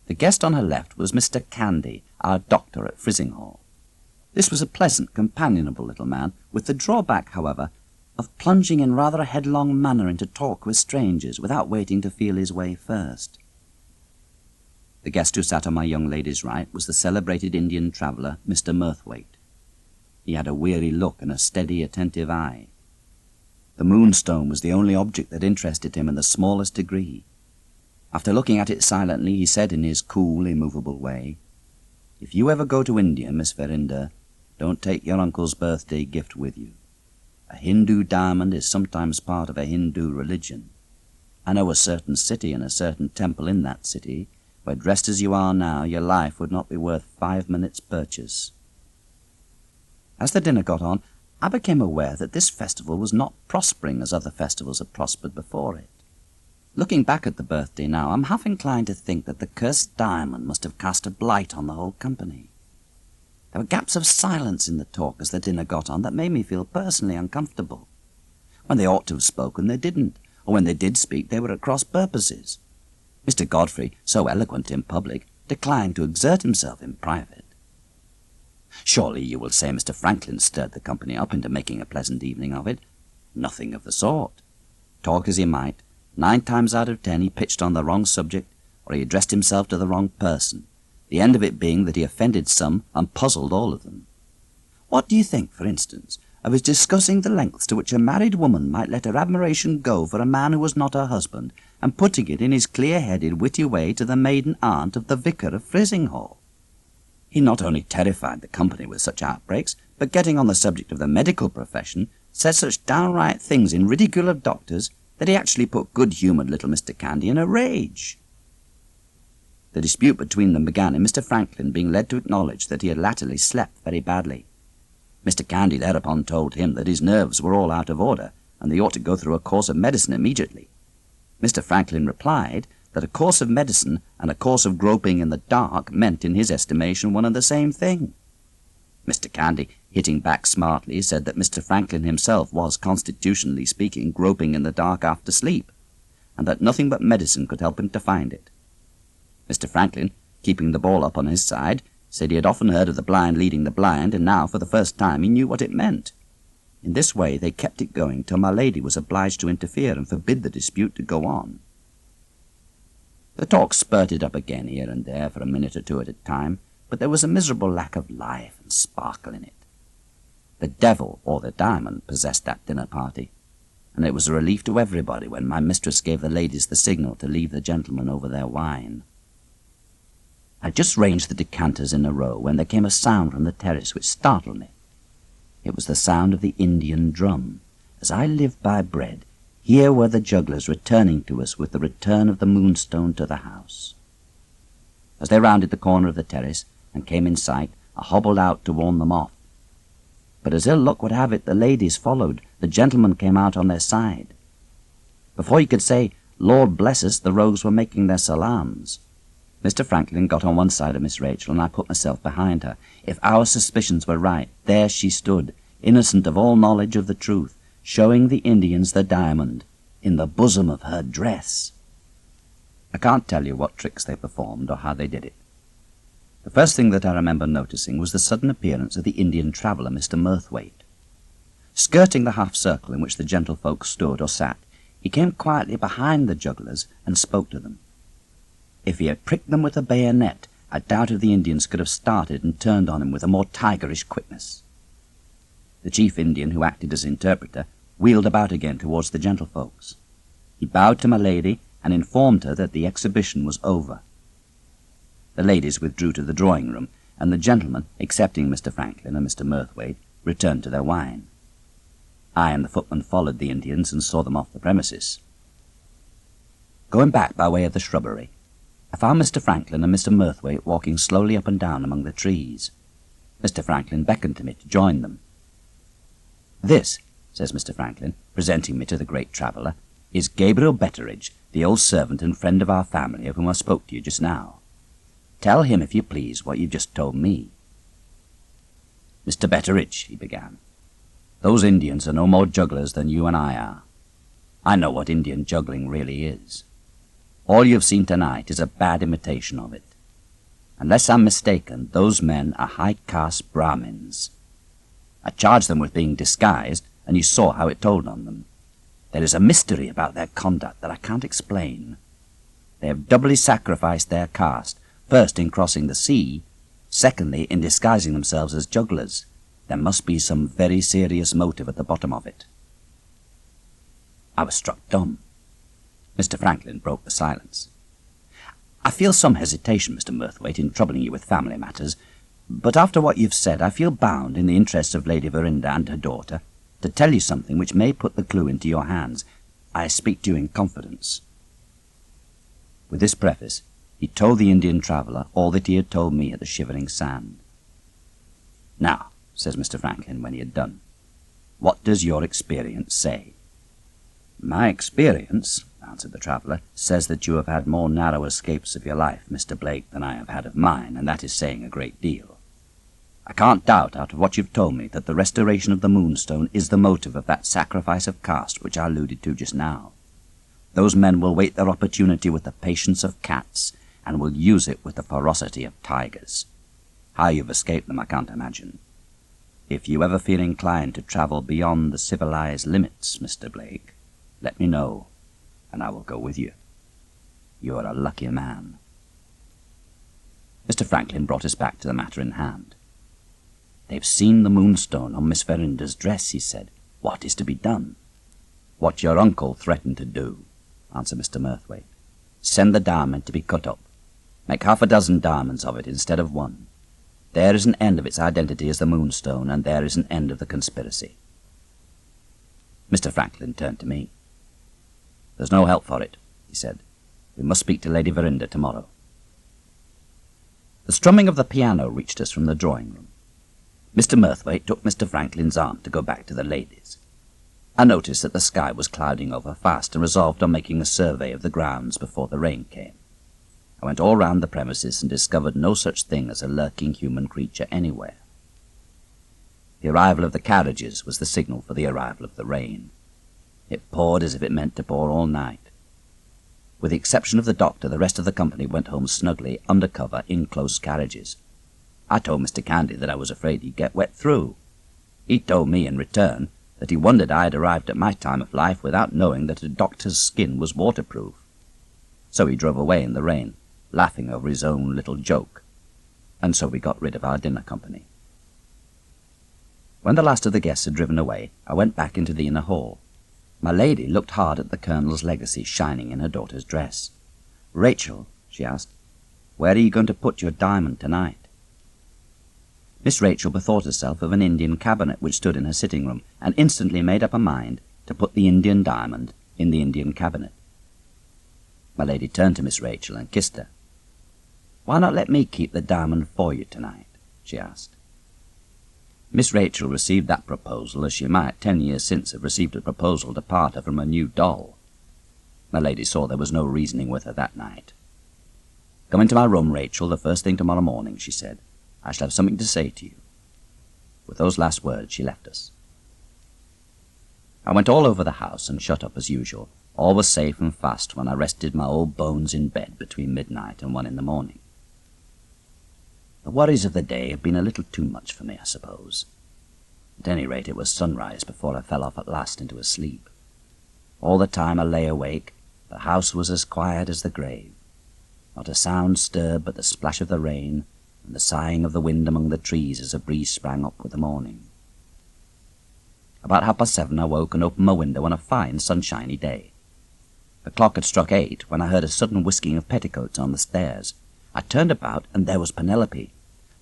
The guest on her left was Mr. Candy, our doctor at Frizinghall. This was a pleasant, companionable little man, with the drawback, however, of plunging in rather a headlong manner into talk with strangers, without waiting to feel his way first. The guest who sat on my young lady's right was the celebrated Indian traveller, Mr. Murthwaite. He had a weary look and a steady, attentive eye. The Moonstone was the only object that interested him in the smallest degree. After looking at it silently, he said in his cool, immovable way, "If you ever go to India, Miss Verinder, don't take your uncle's birthday gift with you. A Hindu diamond is sometimes part of a Hindu religion. I know a certain city and a certain temple in that city, where, dressed as you are now, your life would not be worth 5 minutes' purchase." As the dinner got on, I became aware that this festival was not prospering as other festivals had prospered before it. Looking back at the birthday now, I'm half inclined to think that the cursed diamond must have cast a blight on the whole company. There were gaps of silence in the talk as the dinner got on that made me feel personally uncomfortable. When they ought to have spoken, they didn't, or when they did speak, they were at cross purposes. Mr. Godfrey, so eloquent in public, declined to exert himself in private. Surely you will say Mr. Franklin stirred the company up into making a pleasant evening of it. Nothing of the sort. Talk as he might, 9 times out of 10 he pitched on the wrong subject, or he addressed himself to the wrong person, the end of it being that he offended some and puzzled all of them. What do you think, for instance, of his discussing the lengths to which a married woman might let her admiration go for a man who was not her husband, and putting it in his clear-headed, witty way to the maiden aunt of the vicar of Frizinghall? He not only terrified the company with such outbreaks, but getting on the subject of the medical profession, said such downright things in ridicule of doctors that he actually put good-humoured little Mr. Candy in a rage. The dispute between them began in Mr. Franklin being led to acknowledge that he had latterly slept very badly. Mr. Candy thereupon told him that his nerves were all out of order, and they ought to go through a course of medicine immediately. Mr. Franklin replied that a course of medicine and a course of groping in the dark meant, in his estimation, one and the same thing. Mr. Candy, hitting back smartly, said that Mr. Franklin himself was, constitutionally speaking, groping in the dark after sleep, and that nothing but medicine could help him to find it. Mr. Franklin, keeping the ball up on his side, Said he had often heard of the blind leading the blind, and now, for the first time, he knew what it meant. In this way they kept it going till my lady was obliged to interfere and forbid the dispute to go on. The talk spurted up again here and there for a minute or two at a time, but there was a miserable lack of life and sparkle in it. The devil, or the diamond, possessed that dinner party, and it was a relief to everybody when my mistress gave the ladies the signal to leave the gentlemen over their wine. I just ranged the decanters in a row when there came a sound from the terrace which startled me. It was the sound of the Indian drum. As I live by bread, here were the jugglers returning to us with the return of the Moonstone to the house. As they rounded the corner of the terrace and came in sight, I hobbled out to warn them off. But as ill luck would have it, the ladies followed. The gentlemen came out on their side. Before you could say, "Lord bless us," the rogues were making their salams. Mr. Franklin got on one side of Miss Rachel, and I put myself behind her. If our suspicions were right, there she stood, innocent of all knowledge of the truth, showing the Indians the diamond in the bosom of her dress. I can't tell you what tricks they performed or how they did it. The first thing that I remember noticing was the sudden appearance of the Indian traveller, Mr. Murthwaite. Skirting the half-circle in which the gentlefolk stood or sat, he came quietly behind the jugglers and spoke to them. If he had pricked them with a bayonet, I doubt if the Indians could have started and turned on him with a more tigerish quickness. The chief Indian, who acted as interpreter, wheeled about again towards the gentlefolks. He bowed to my lady and informed her that the exhibition was over. The ladies withdrew to the drawing-room, and the gentlemen, excepting Mr. Franklin and Mr. Murthwaite, returned to their wine. I and the footman followed the Indians and saw them off the premises. Going back by way of the shrubbery, I found Mr. Franklin and Mr. Murthwaite walking slowly up and down among the trees. Mr. Franklin beckoned to me to join them. "This," says Mr. Franklin, presenting me to the great traveller, "is Gabriel Betteridge, the old servant and friend of our family of whom I spoke to you just now. Tell him, if you please, what you've just told me." "Mr. Betteridge," he began, "those Indians are no more jugglers than you and I are. I know what Indian juggling really is. All you've seen tonight is a bad imitation of it. Unless I'm mistaken, those men are high-caste Brahmins. I charged them with being disguised, and you saw how it told on them. There is a mystery about their conduct that I can't explain. They have doubly sacrificed their caste, first in crossing the sea, secondly in disguising themselves as jugglers. There must be some very serious motive at the bottom of it." I was struck dumb. Mr. Franklin broke the silence. "I feel some hesitation, Mr. Murthwaite, in troubling you with family matters, but after what you've said, I feel bound, in the interests of Lady Verinder and her daughter, to tell you something which may put the clue into your hands. I speak to you in confidence." With this preface, he told the Indian traveller all that he had told me at the Shivering Sand. "Now," says Mr. Franklin when he had done, "what does your experience say?" "My experience," answered the traveller, "says that you have had more narrow escapes of your life, Mr. Blake, than I have had of mine, and that is saying a great deal. I can't doubt, out of what you've told me, that the restoration of the Moonstone is the motive of that sacrifice of caste which I alluded to just now. Those men will wait their opportunity with the patience of cats, and will use it with the ferocity of tigers. How you've escaped them I can't imagine. If you ever feel inclined to travel beyond the civilized limits, Mr. Blake, let me know, and I will go with you. You are a lucky man." Mr. Franklin brought us back to the matter in hand. "They've seen the Moonstone on Miss Verinder's dress," he said. "What is to be done?" "What your uncle threatened to do," answered Mr. Murthwaite. "Send the diamond to be cut up. Make 6 diamonds of it instead of one. There is an end of its identity as the Moonstone, and there is an end of the conspiracy." Mr. Franklin turned to me. "There's no help for it," he said. "We must speak to Lady Verinder tomorrow." The strumming of the piano reached us from the drawing-room. Mr. Murthwaite took Mr. Franklin's arm to go back to the ladies. I noticed that the sky was clouding over fast and resolved on making a survey of the grounds before the rain came. I went all round the premises and discovered no such thing as a lurking human creature anywhere. The arrival of the carriages was the signal for the arrival of the rain. It poured as if it meant to pour all night. With the exception of the doctor, the rest of the company went home snugly, under cover, in close carriages. I told Mr. Candy that I was afraid he'd get wet through. He told me in return that he wondered I had arrived at my time of life without knowing that a doctor's skin was waterproof. So he drove away in the rain, laughing over his own little joke, and so we got rid of our dinner company. When the last of the guests had driven away, I went back into the inner hall. My lady looked hard at the Colonel's legacy shining in her daughter's dress. "Rachel," she asked, "where are you going to put your diamond tonight?" Miss Rachel bethought herself of an Indian cabinet which stood in her sitting room, and instantly made up her mind to put the Indian diamond in the Indian cabinet. My lady turned to Miss Rachel and kissed her. "Why not let me keep the diamond for you tonight?" she asked. Miss Rachel received that proposal as she might 10 years since have received a proposal to part her from a new doll. My lady saw there was no reasoning with her that night. "Come into my room, Rachel, the first thing tomorrow morning," she said. "I shall have something to say to you." With those last words she left us. I went all over the house and shut up as usual. All was safe and fast when I rested my old bones in bed between midnight and 1 in the morning. The worries of the day had been a little too much for me, I suppose. At any rate, it was sunrise before I fell off at last into a sleep. All the time I lay awake, the house was as quiet as the grave. Not a sound stirred but the splash of the rain and the sighing of the wind among the trees as a breeze sprang up with the morning. About 7:30 I woke and opened my window on a fine sunshiny day. The clock had struck 8 when I heard a sudden whisking of petticoats on the stairs. I turned about and there was Penelope.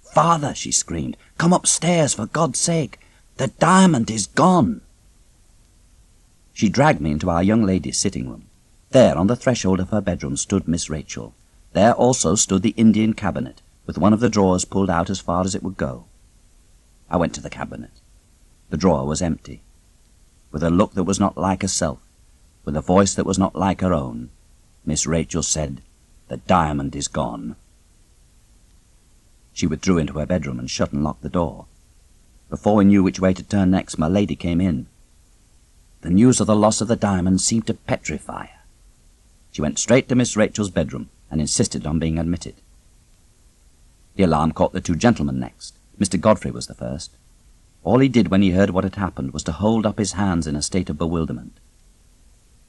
"Father," she screamed, "come upstairs, for God's sake! The diamond is gone!" She dragged me into our young lady's sitting room. There, on the threshold of her bedroom, stood Miss Rachel. There also stood the Indian cabinet, with one of the drawers pulled out as far as it would go. I went to the cabinet. The drawer was empty. With a look that was not like herself, with a voice that was not like her own, Miss Rachel said, "The diamond is gone." She withdrew into her bedroom and shut and locked the door. Before we knew which way to turn next, my lady came in. The news of the loss of the diamond seemed to petrify her. She went straight to Miss Rachel's bedroom and insisted on being admitted. The alarm caught the 2 gentlemen next. Mr. Godfrey was the first. All he did when he heard what had happened was to hold up his hands in a state of bewilderment.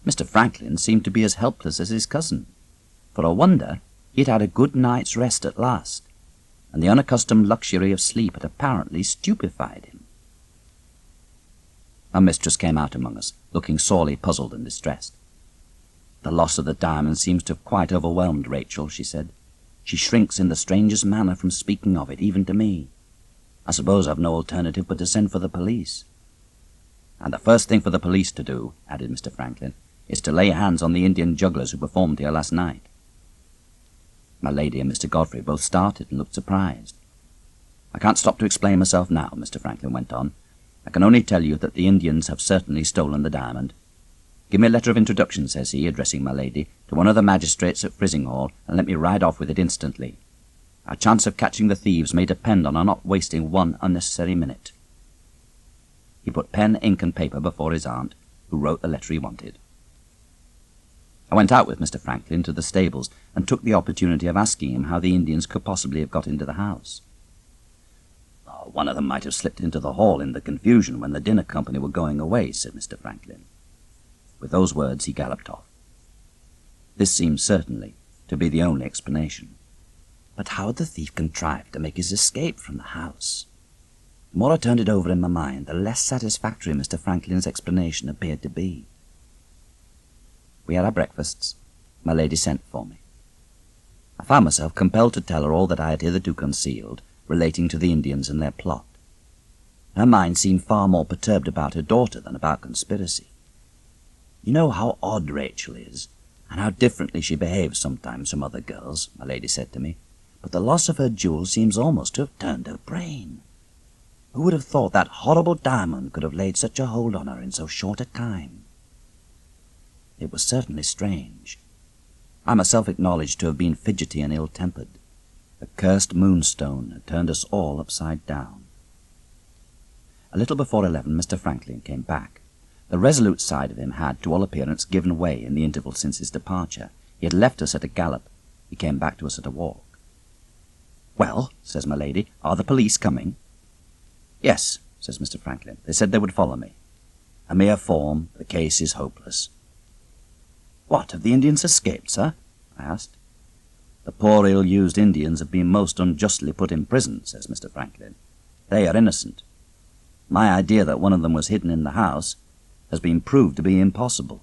Mr. Franklin seemed to be as helpless as his cousin. For a wonder, he had had a good night's rest at last, and the unaccustomed luxury of sleep had apparently stupefied him. Our mistress came out among us, looking sorely puzzled and distressed. "The loss of the diamond seems to have quite overwhelmed Rachel," she said. "She shrinks in the strangest manner from speaking of it, even to me. I suppose I've no alternative but to send for the police." "And the first thing for the police to do," added Mr. Franklin, "is to lay hands on the Indian jugglers who performed here last night." My lady and Mr. Godfrey both started and looked surprised. "I can't stop to explain myself now," Mr. Franklin went on. "I can only tell you that the Indians have certainly stolen the diamond. Give me a letter of introduction," says he, addressing my lady, "to one of the magistrates at Frizinghall, and let me ride off with it instantly. Our chance of catching the thieves may depend on our not wasting one unnecessary minute." He put pen, ink, and paper before his aunt, who wrote the letter he wanted. I went out with Mr. Franklin to the stables and took the opportunity of asking him how the Indians could possibly have got into the house. "One of them might have slipped into the hall in the confusion when the dinner company were going away," said Mr. Franklin. With those words he galloped off. This seemed certainly to be the only explanation. But how had the thief contrived to make his escape from the house? The more I turned it over in my mind, the less satisfactory Mr. Franklin's explanation appeared to be. We had our breakfasts. My lady sent for me. I found myself compelled to tell her all that I had hitherto concealed relating to the Indians and their plot. Her mind seemed far more perturbed about her daughter than about conspiracy. "You know how odd Rachel is, and how differently she behaves sometimes from other girls," my lady said to me, "but the loss of her jewels seems almost to have turned her brain. Who would have thought that horrible diamond could have laid such a hold on her in so short a time?" It was certainly strange. I myself acknowledged to have been fidgety and ill-tempered. The cursed Moonstone had turned us all upside down. A little before 11, Mr. Franklin came back. The resolute side of him had, to all appearance, given way in the interval since his departure. He had left us at a gallop. He came back to us at a walk. "Well," says my lady, "are the police coming?" "Yes," says Mr. Franklin. "They said they would follow me. A mere form. The case is hopeless." "What, have the Indians escaped, sir?" I asked. "The poor ill-used Indians have been most unjustly put in prison," says Mr. Franklin. "They are innocent. My idea that one of them was hidden in the house has been proved to be impossible."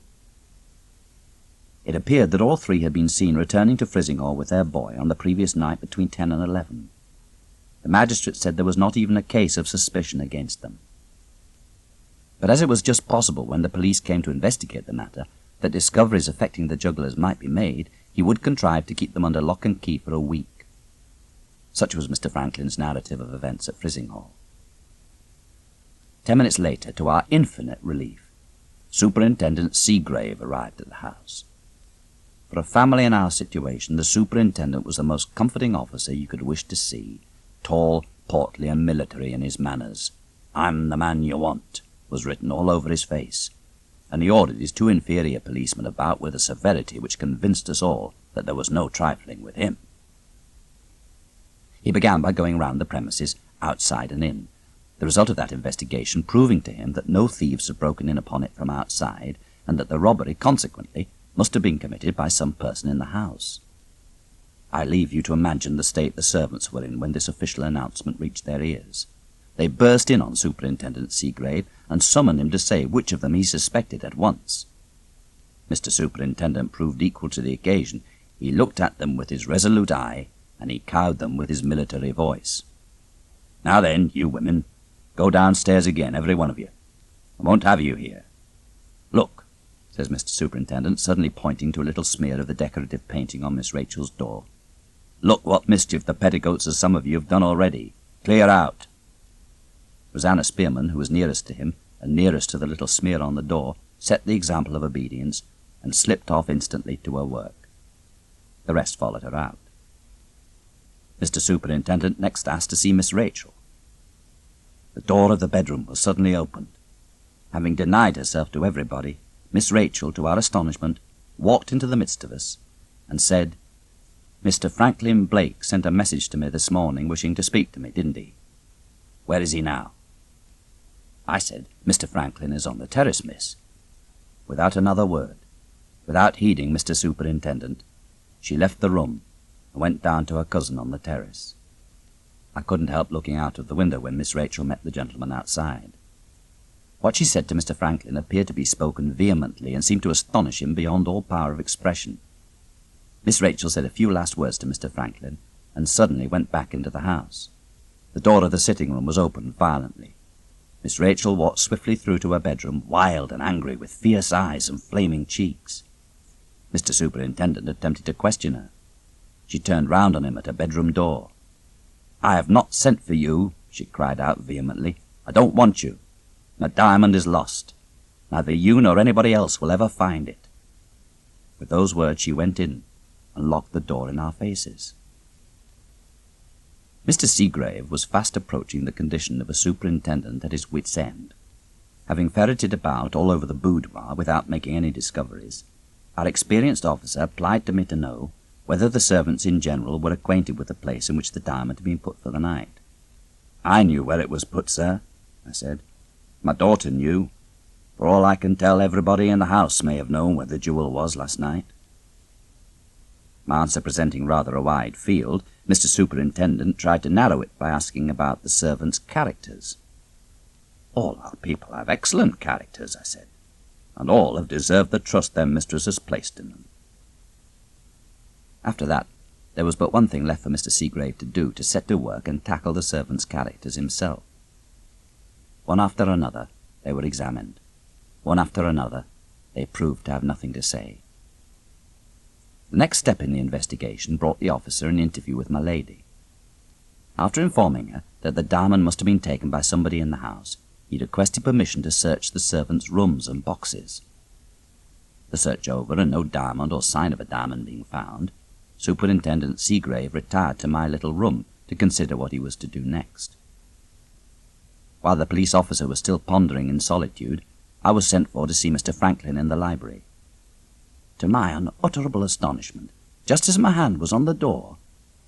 It appeared that all three had been seen returning to Frizinghall with their boy on the previous night between 10 and 11. The magistrate said there was not even a case of suspicion against them. But as it was just possible when the police came to investigate the matter that discoveries affecting the jugglers might be made, he would contrive to keep them under lock and key for a week. Such was Mr. Franklin's narrative of events at Frizinghall. 10 minutes later, to our infinite relief, Superintendent Seagrave arrived at the house. For a family in our situation, the superintendent was the most comforting officer you could wish to see, tall, portly, and military in his manners. "I'm the man you want," was written all over his face, and he ordered his two inferior policemen about with a severity which convinced us all that there was no trifling with him. He began by going round the premises, outside and in, the result of that investigation proving to him that no thieves had broken in upon it from outside, and that the robbery, consequently, must have been committed by some person in the house. I leave you to imagine the state the servants were in when this official announcement reached their ears. They burst in on Superintendent Seagrave and summoned him to say which of them he suspected at once. Mr. Superintendent proved equal to the occasion. He looked at them with his resolute eye, and he cowed them with his military voice. "Now then, you women, go downstairs again, every one of you. I won't have you here. Look," says Mr. Superintendent, suddenly pointing to a little smear of the decorative painting on Miss Rachel's door. "Look what mischief the petticoats of some of you have done already. Clear out." Rosanna Spearman, who was nearest to him and nearest to the little smear on the door, set the example of obedience and slipped off instantly to her work. The rest followed her out. Mr. Superintendent next asked to see Miss Rachel. The door of the bedroom was suddenly opened. Having denied herself to everybody, Miss Rachel, to our astonishment, walked into the midst of us and said, "Mr. Franklin Blake sent a message to me this morning wishing to speak to me, didn't he? Where is he now?" I said, "Mr. Franklin is on the terrace, miss." Without another word, without heeding Mr. Superintendent, she left the room and went down to her cousin on the terrace. I couldn't help looking out of the window when Miss Rachel met the gentleman outside. What she said to Mr. Franklin appeared to be spoken vehemently and seemed to astonish him beyond all power of expression. Miss Rachel said a few last words to Mr. Franklin and suddenly went back into the house. The door of the sitting room was opened violently. Miss Rachel walked swiftly through to her bedroom, wild and angry, with fierce eyes and flaming cheeks. Mr. Superintendent attempted to question her. She turned round on him at her bedroom door. "I have not sent for you," she cried out vehemently. "I don't want you. My diamond is lost. Neither you nor anybody else will ever find it." With those words she went in and locked the door in our faces. Mr. Seagrave was fast approaching the condition of a superintendent at his wits' end. Having ferreted about all over the boudoir without making any discoveries, our experienced officer applied to me to know whether the servants in general were acquainted with the place in which the diamond had been put for the night. "I knew where it was put, sir," I said. "My daughter knew. For all I can tell, everybody in the house may have known where the jewel was last night." My answer presenting rather a wide field, Mr. Superintendent tried to narrow it by asking about the servants' characters. "All our people have excellent characters," I said, "and all have deserved the trust their mistress has placed in them." After that, there was but one thing left for Mr. Seagrave to do, to set to work and tackle the servants' characters himself. One after another, they were examined. One after another, they proved to have nothing to say. The next step in the investigation brought the officer an interview with my lady. After informing her that the diamond must have been taken by somebody in the house, he requested permission to search the servants' rooms and boxes. The search over, and no diamond or sign of a diamond being found, Superintendent Seagrave retired to my little room to consider what he was to do next. While the police officer was still pondering in solitude, I was sent for to see Mr. Franklin in the library. To my unutterable astonishment, just as my hand was on the door,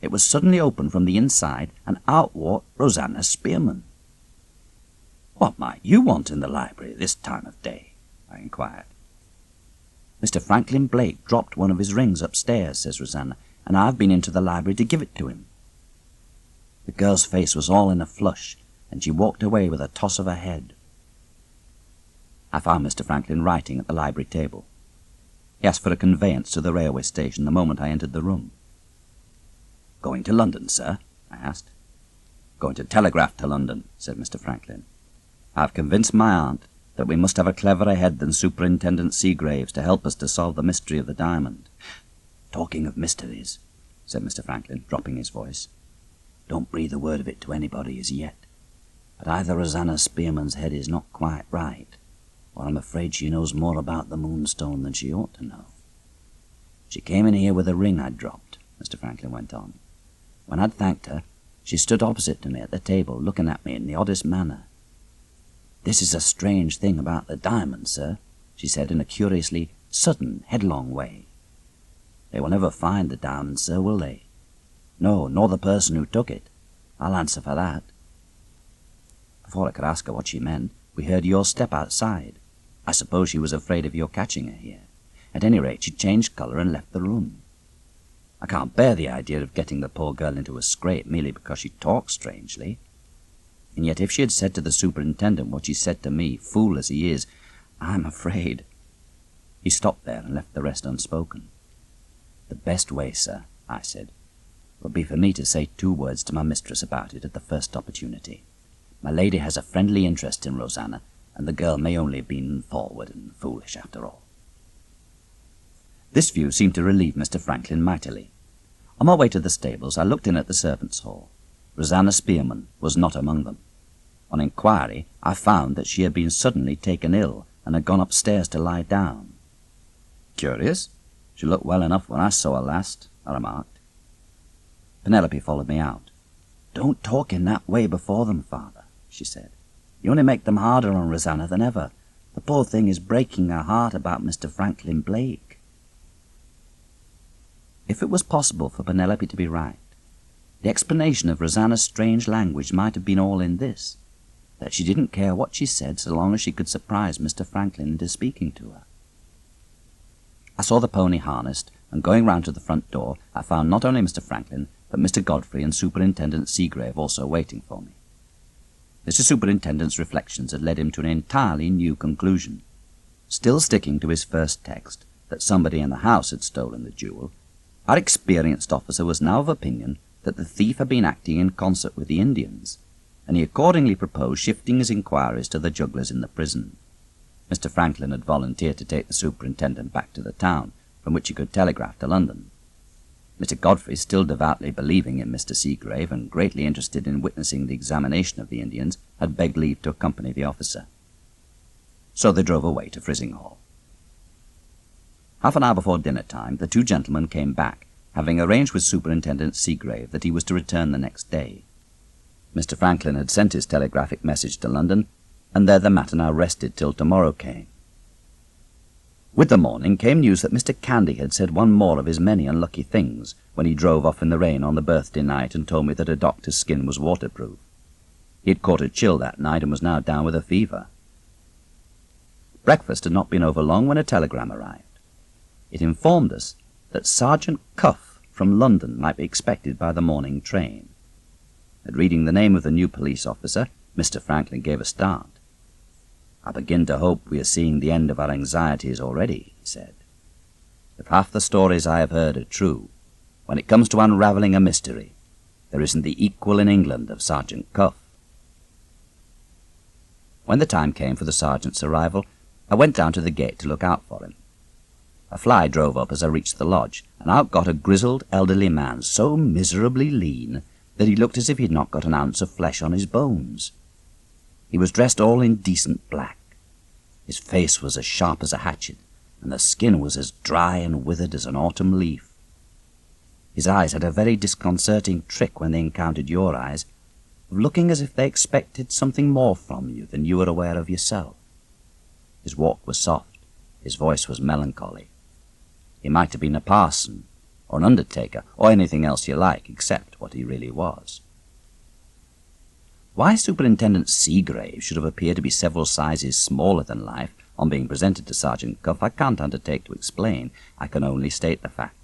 It was suddenly opened from the inside, and out walked Rosanna Spearman. "What might you want in the library at this time of day?" I inquired. "Mr. Franklin Blake dropped one of his rings upstairs," says Rosanna, "and I've been into the library to give it to him." The girl's face was all in a flush, and she walked away with a toss of her head. I found Mr. Franklin writing at the library table. He asked for a conveyance to the railway station the moment I entered the room. "Going to London, sir?" I asked. "Going to telegraph to London," said Mr. Franklin. "I've convinced my aunt that we must have a cleverer head than Superintendent Seagraves to help us to solve the mystery of the diamond." "Talking of mysteries," said Mr. Franklin, dropping his voice, "don't breathe a word of it to anybody as yet. But either Rosanna Spearman's head is not quite right, or I'm afraid she knows more about the Moonstone than she ought to know. She came in here with a ring I'd dropped," Mr. Franklin went on. "When I'd thanked her, she stood opposite to me at the table, looking at me in the oddest manner. 'This is a strange thing about the diamond, sir,' she said in a curiously sudden, headlong way. 'They will never find the diamond, sir, will they? No, nor the person who took it. I'll answer for that.' Before I could ask her what she meant, we heard your step outside. I suppose she was afraid of your catching her here. At any rate, she changed colour and left the room. I can't bear the idea of getting the poor girl into a scrape merely because she talks strangely. And yet if she had said to the superintendent what she said to me, fool as he is, I'm afraid—" He stopped there and left the rest unspoken. "The best way, sir," I said, "would be for me to say 2 words to my mistress about it at the first opportunity. My lady has a friendly interest in Rosanna, and the girl may only have been forward and foolish after all." This view seemed to relieve Mr. Franklin mightily. On my way to the stables, I looked in at the servants' hall. Rosanna Spearman was not among them. On inquiry, I found that she had been suddenly taken ill and had gone upstairs to lie down. "Curious. She looked well enough when I saw her last," I remarked. Penelope followed me out. "Don't talk in that way before them, father," she said. "You only make them harder on Rosanna than ever. The poor thing is breaking her heart about Mr. Franklin Blake." If it was possible for Penelope to be right, the explanation of Rosanna's strange language might have been all in this, that she didn't care what she said so long as she could surprise Mr. Franklin into speaking to her. I saw the pony harnessed, and going round to the front door, I found not only Mr. Franklin, but Mr. Godfrey and Superintendent Seagrave also waiting for me. Mr. Superintendent's reflections had led him to an entirely new conclusion. Still sticking to his first text, that somebody in the house had stolen the jewel, our experienced officer was now of opinion that the thief had been acting in concert with the Indians, and he accordingly proposed shifting his inquiries to the jugglers in the prison. Mr. Franklin had volunteered to take the superintendent back to the town, from which he could telegraph to London. Mr. Godfrey, still devoutly believing in Mr. Seagrave and greatly interested in witnessing the examination of the Indians, had begged leave to accompany the officer. So they drove away to Frizinghall. Half an hour before dinner time, the 2 gentlemen came back, having arranged with Superintendent Seagrave that he was to return the next day. Mr. Franklin had sent his telegraphic message to London, and there the matter now rested till tomorrow came. With the morning came news that Mr. Candy had said one more of his many unlucky things when he drove off in the rain on the birthday night and told me that a doctor's skin was waterproof. He had caught a chill that night and was now down with a fever. Breakfast had not been over long when a telegram arrived. It informed us that Sergeant Cuff from London might be expected by the morning train. At reading the name of the new police officer, Mr. Franklin gave a start. "I begin to hope we are seeing the end of our anxieties already," he said. "If half the stories I have heard are true, when it comes to unravelling a mystery, there isn't the equal in England of Sergeant Cuff." When the time came for the sergeant's arrival, I went down to the gate to look out for him. A fly drove up as I reached the lodge, and out got a grizzled, elderly man, so miserably lean that he looked as if he had not got an ounce of flesh on his bones. He was dressed all in decent black. His face was as sharp as a hatchet, and the skin was as dry and withered as an autumn leaf. His eyes had a very disconcerting trick when they encountered your eyes, of looking as if they expected something more from you than you were aware of yourself. His walk was soft, his voice was melancholy. He might have been a parson, or an undertaker, or anything else you like, except what he really was. Why Superintendent Seagrave should have appeared to be several sizes smaller than life on being presented to Sergeant Cuff I can't undertake to explain. I can only state the fact.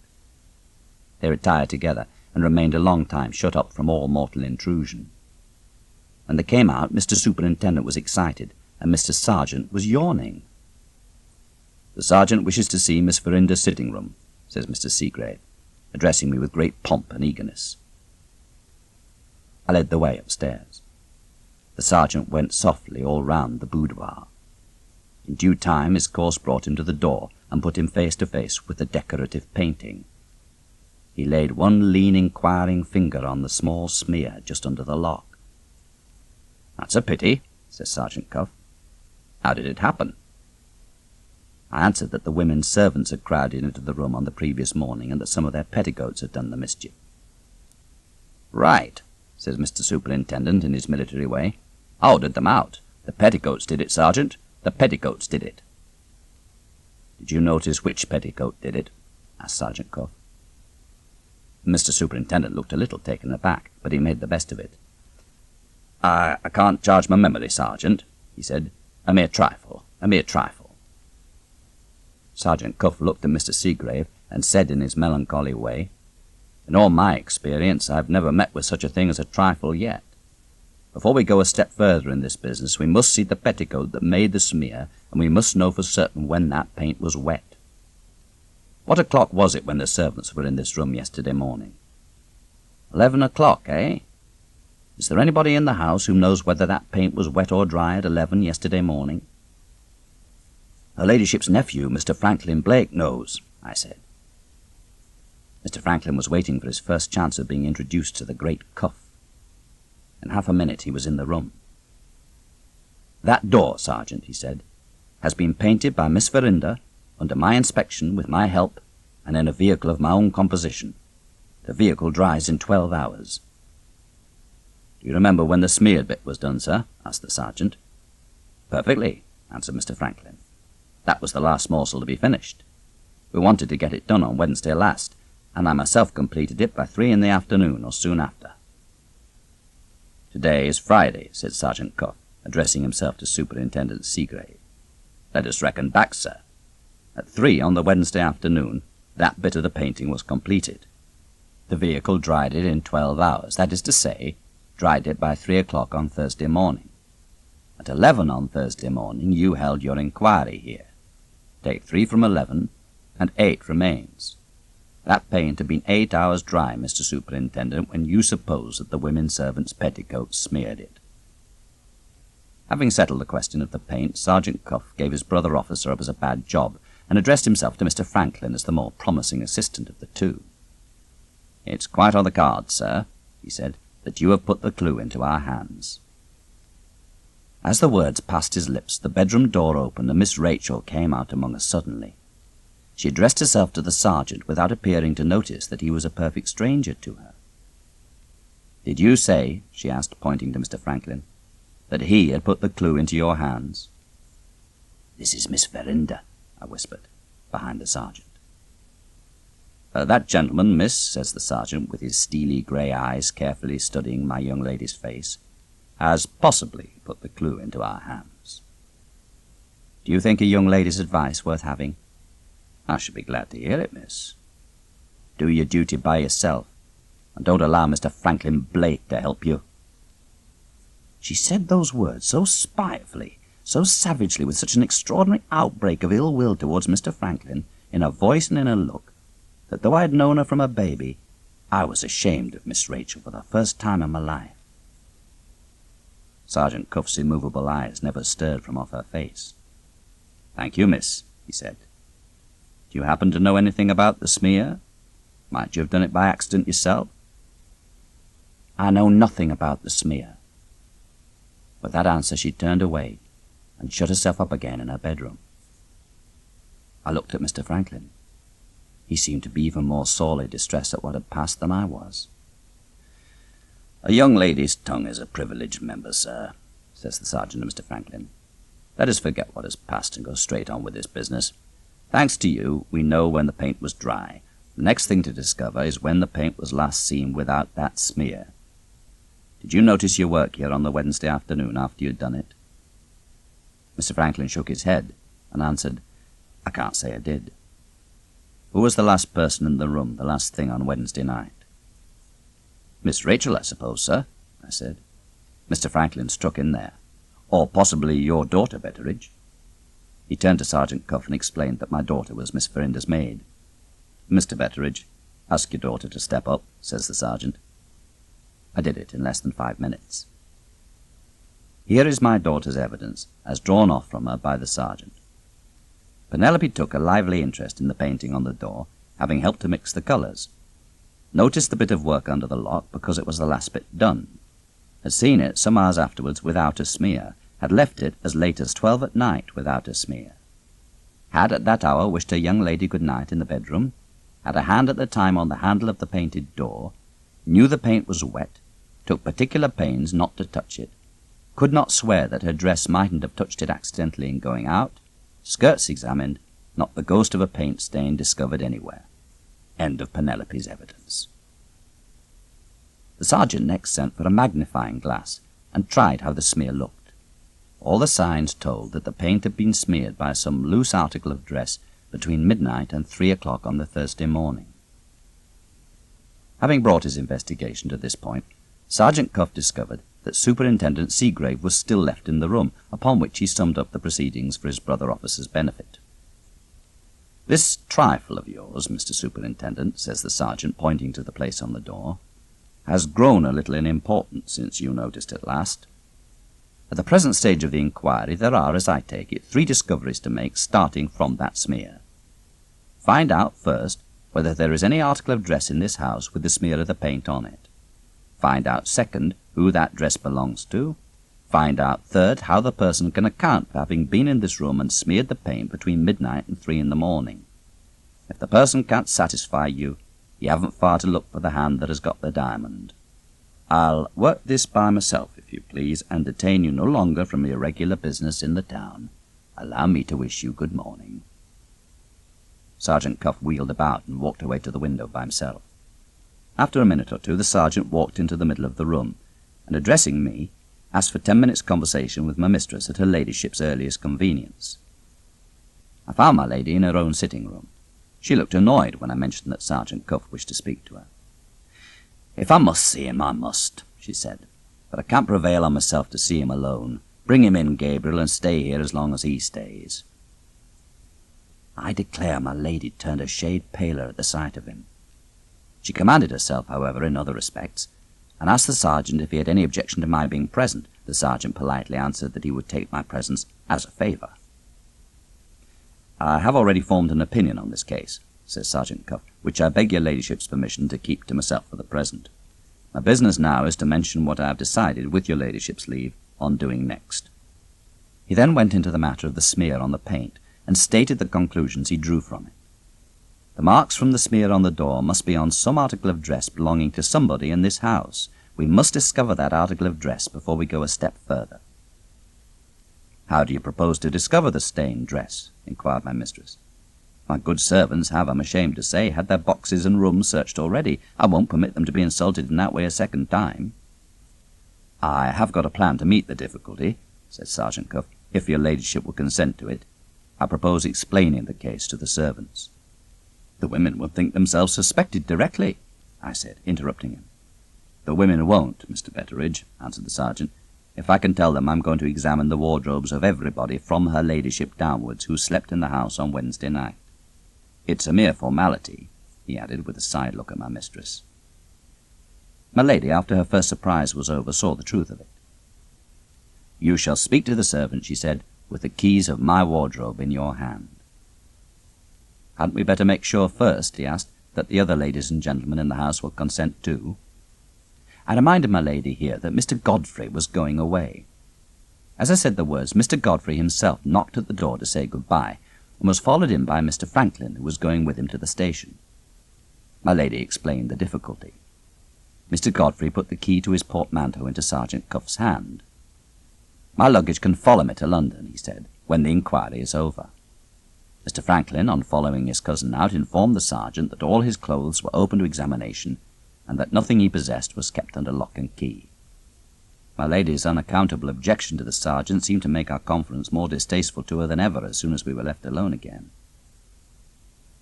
They retired together and remained a long time shut up from all mortal intrusion. When they came out, Mr. Superintendent was excited, and Mr. Sergeant was yawning. "The Sergeant wishes to see Miss Verinder's sitting room," says Mr. Seagrave, addressing me with great pomp and eagerness. I led the way upstairs. The Sergeant went softly all round the boudoir. In due time his course brought him to the door and put him face to face with the decorative painting. He laid one lean inquiring finger on the small smear just under the lock. "That's a pity," says Sergeant Cuff. "How did it happen?" I answered that the women's servants had crowded into the room on the previous morning and that some of their petticoats had done the mischief. "Right," says Mr. Superintendent in his military way. "I ordered them out. The petticoats did it, Sergeant. The petticoats did it." "Did you notice which petticoat did it?" asked Sergeant Cuff. Mr. Superintendent looked a little taken aback, but he made the best of it. I can't charge my memory, Sergeant," he said. A mere trifle. Sergeant Cuff looked at Mr. Seagrave and said in his melancholy way, "In all my experience, I've never met with such a thing as a trifle yet. Before we go a step further in this business, we must see the petticoat that made the smear, and we must know for certain when that paint was wet. What o'clock was it when the servants were in this room yesterday morning?" 11 o'clock, eh? Is there anybody in the house who knows whether that paint was wet or dry at 11 yesterday morning?" "Her ladyship's nephew, Mr. Franklin Blake, knows," I said. Mr. Franklin was waiting for his first chance of being introduced to the great Cuff. In half a minute he was in the room. "That door, Sergeant," he said, "has been painted by Miss Verinder, under my inspection, with my help, and in a vehicle of my own composition. The vehicle dries in 12 hours. "Do you remember when the smeared bit was done, sir?" asked the sergeant. "Perfectly," answered Mr. Franklin. "That was the last morsel to be finished. We wanted to get it done on Wednesday last, and I myself completed it by 3 in the afternoon or soon after." "Today is Friday," said Sergeant Cuff, addressing himself to Superintendent Seagrave. "Let us reckon back, sir. At 3 on the Wednesday afternoon, that bit of the painting was completed. The vehicle dried it in 12 hours, that is to say, dried it by 3 o'clock on Thursday morning. At 11 on Thursday morning you held your inquiry here. Take 3 from 11, and 8 remains. That paint had been 8 hours dry, Mr. Superintendent, when you suppose that the women servants' petticoats smeared it." Having settled the question of the paint, Sergeant Cuff gave his brother officer up as a bad job, and addressed himself to Mr. Franklin as the more promising assistant of the two. "It's quite on the cards, sir," he said, "that you have put the clue into our hands." As the words passed his lips, the bedroom door opened and Miss Rachel came out among us suddenly. She addressed herself to the sergeant without appearing to notice that he was a perfect stranger to her. "Did you say," she asked, pointing to Mr. Franklin, "that he had put the clue into your hands?" "This is Miss Verinder," I whispered, behind the sergeant. "That gentleman, miss," says the sergeant, with his steely grey eyes carefully studying my young lady's face, "has possibly put the clue into our hands. Do you think a young lady's advice worth having?" "I should be glad to hear it, miss." "Do your duty by yourself, and don't allow Mr. Franklin Blake to help you." She said those words so spitefully, so savagely, with such an extraordinary outbreak of ill will towards Mr. Franklin, in her voice and in her look, that though I had known her from a baby, I was ashamed of Miss Rachel for the first time in my life. Sergeant Cuff's immovable eyes never stirred from off her face. "Thank you, miss," he said. "Do you happen to know anything about the smear? Might you have done it by accident yourself?" "I know nothing about the smear." With that answer she turned away and shut herself up again in her bedroom. I looked at Mr. Franklin. He seemed to be even more sorely distressed at what had passed than I was. "A young lady's tongue is a privileged member, sir," says the sergeant to Mr. Franklin. "Let us forget what has passed and go straight on with this business. Thanks to you, we know when the paint was dry, The next thing to discover is when the paint was last seen without that smear. Did you notice your work here on the Wednesday afternoon after you'd done it?" Mr. Franklin shook his head and answered, "I can't say I did." "Who was the last person in the room the last thing on Wednesday night?" "Miss Rachel, I suppose, sir," I said. Mr. Franklin struck in there. "Or possibly your daughter, Betteridge." He turned to Sergeant Cuff and explained that my daughter was Miss Verinder's maid. "Mr. Betteridge, ask your daughter to step up," says the sergeant. I did it in less than 5 minutes. Here is my daughter's evidence, as drawn off from her by the sergeant. Penelope took a lively interest in the painting on the door, having helped to mix the colours. Noticed the bit of work under the lock because it was the last bit done. Had seen it some hours afterwards without a smear. Had left it as late as 12 at night without a smear. Had at that hour wished a young lady good night in the bedroom. Had a hand at the time on the handle of the painted door. Knew the paint was wet. Took particular pains not to touch it. Could not swear that her dress mightn't have touched it accidentally in going out. Skirts examined. Not the ghost of a paint stain discovered anywhere. End of Penelope's evidence. The sergeant next sent for a magnifying glass and tried how the smear looked. All the signs told that the paint had been smeared by some loose article of dress between midnight and 3 o'clock on the Thursday morning. Having brought his investigation to this point, Sergeant Cuff discovered that Superintendent Seagrave was still left in the room, upon which he summed up the proceedings for his brother officer's benefit. "This trifle of yours, Mr. Superintendent," says the sergeant, pointing to the place on the door, "has grown a little in importance since you noticed it last. At the present stage of the inquiry there are, as I take it, 3 discoveries to make starting from that smear. Find out, first, whether there is any article of dress in this house with the smear of the paint on it. Find out, second, who that dress belongs to. Find out, third, how the person can account for having been in this room and smeared the paint between midnight and 3 in the morning. If the person can't satisfy you, you haven't far to look for the hand that has got the diamond. I'll work this by myself, if you please, and detain you no longer from your regular business in the town. Allow me to wish you good morning." Sergeant Cuff wheeled about and walked away to the window by himself. After a minute or two, the sergeant walked into the middle of the room, and addressing me, asked for 10 minutes' conversation with my mistress at her ladyship's earliest convenience. I found my lady in her own sitting-room. She looked annoyed when I mentioned that Sergeant Cuff wished to speak to her. "If I must see him, I must," she said, "but I can't prevail on myself to see him alone. Bring him in, Gabriel, and stay here as long as he stays." I declare my lady turned a shade paler at the sight of him. She commanded herself, however, in other respects, and asked the sergeant if he had any objection to my being present. The sergeant politely answered that he would take my presence as a favour. "I have already formed an opinion on this case," says Sergeant Cuff, "which I beg your ladyship's permission to keep to myself for the present. My business now is to mention what I have decided, with your ladyship's leave, on doing next." He then went into the matter of the smear on the paint, and stated the conclusions he drew from it. "The marks from the smear on the door must be on some article of dress belonging to somebody in this house. We must discover that article of dress before we go a step further." "How do you propose to discover the stained dress?" inquired my mistress. "My good servants have, I'm ashamed to say, had their boxes and rooms searched already. I won't permit them to be insulted in that way a second time." "I have got a plan to meet the difficulty," said Sergeant Cuff, "if your ladyship will consent to it. I propose explaining the case to the servants." "The women will think themselves suspected directly," I said, interrupting him. "The women won't, Mr. Betteridge," answered the sergeant, "if I can tell them I'm going to examine the wardrobes of everybody from her ladyship downwards who slept in the house on Wednesday night. It's a mere formality," he added, with a side look at my mistress. My lady, after her first surprise was over, saw the truth of it. "You shall speak to the servant," she said, "with the keys of my wardrobe in your hand." "Hadn't we better make sure first," he asked, "that the other ladies and gentlemen in the house will consent too?" I reminded my lady here that Mr. Godfrey was going away. As I said the words, Mr. Godfrey himself knocked at the door to say good-bye, and was followed in by Mr. Franklin, who was going with him to the station. My lady explained the difficulty. Mr. Godfrey put the key to his portmanteau into Sergeant Cuff's hand. "My luggage can follow me to London," he said, "when the inquiry is over." Mr. Franklin, on following his cousin out, informed the sergeant that all his clothes were open to examination, and that nothing he possessed was kept under lock and key. My lady's unaccountable objection to the sergeant seemed to make our conference more distasteful to her than ever as soon as we were left alone again.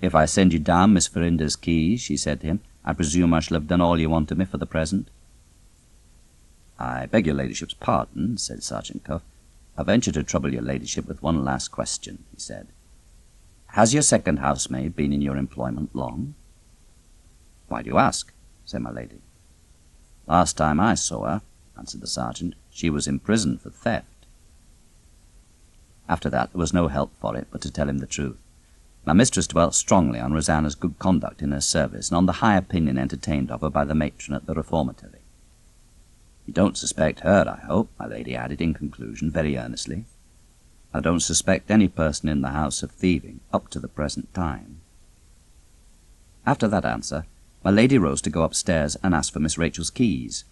"If I send you down Miss Verinder's keys," she said to him, "I presume I shall have done all you want of me for the present." "I beg your ladyship's pardon," said Sergeant Cuff. "I venture to trouble your ladyship with one last question," he said. "Has your second housemaid been in your employment long?" "Why do you ask?" said my lady. "Last time I saw her," answered the sergeant, "she was in prison for theft." After that there was no help for it but to tell him the truth. My mistress dwelt strongly on Rosanna's good conduct in her service, and on the high opinion entertained of her by the matron at the reformatory. "You don't suspect her, I hope," my lady added in conclusion, very earnestly. "I don't suspect any person in the house of thieving, up to the present time." After that answer, my lady rose to go upstairs and ask for Miss Rachel's keys.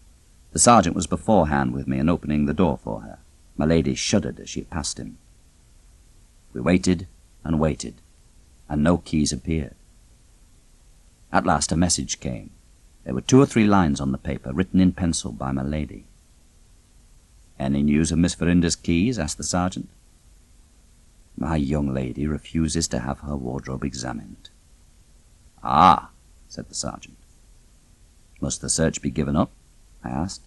The sergeant was beforehand with me in opening the door for her. My lady shuddered as she passed him. We waited and waited, and no keys appeared. At last a message came. There were 2 or 3 lines on the paper, written in pencil by my lady. "Any news of Miss Verinder's keys?" asked the sergeant. "My young lady refuses to have her wardrobe examined." "Ah," said the sergeant. "Must the search be given up?" I asked.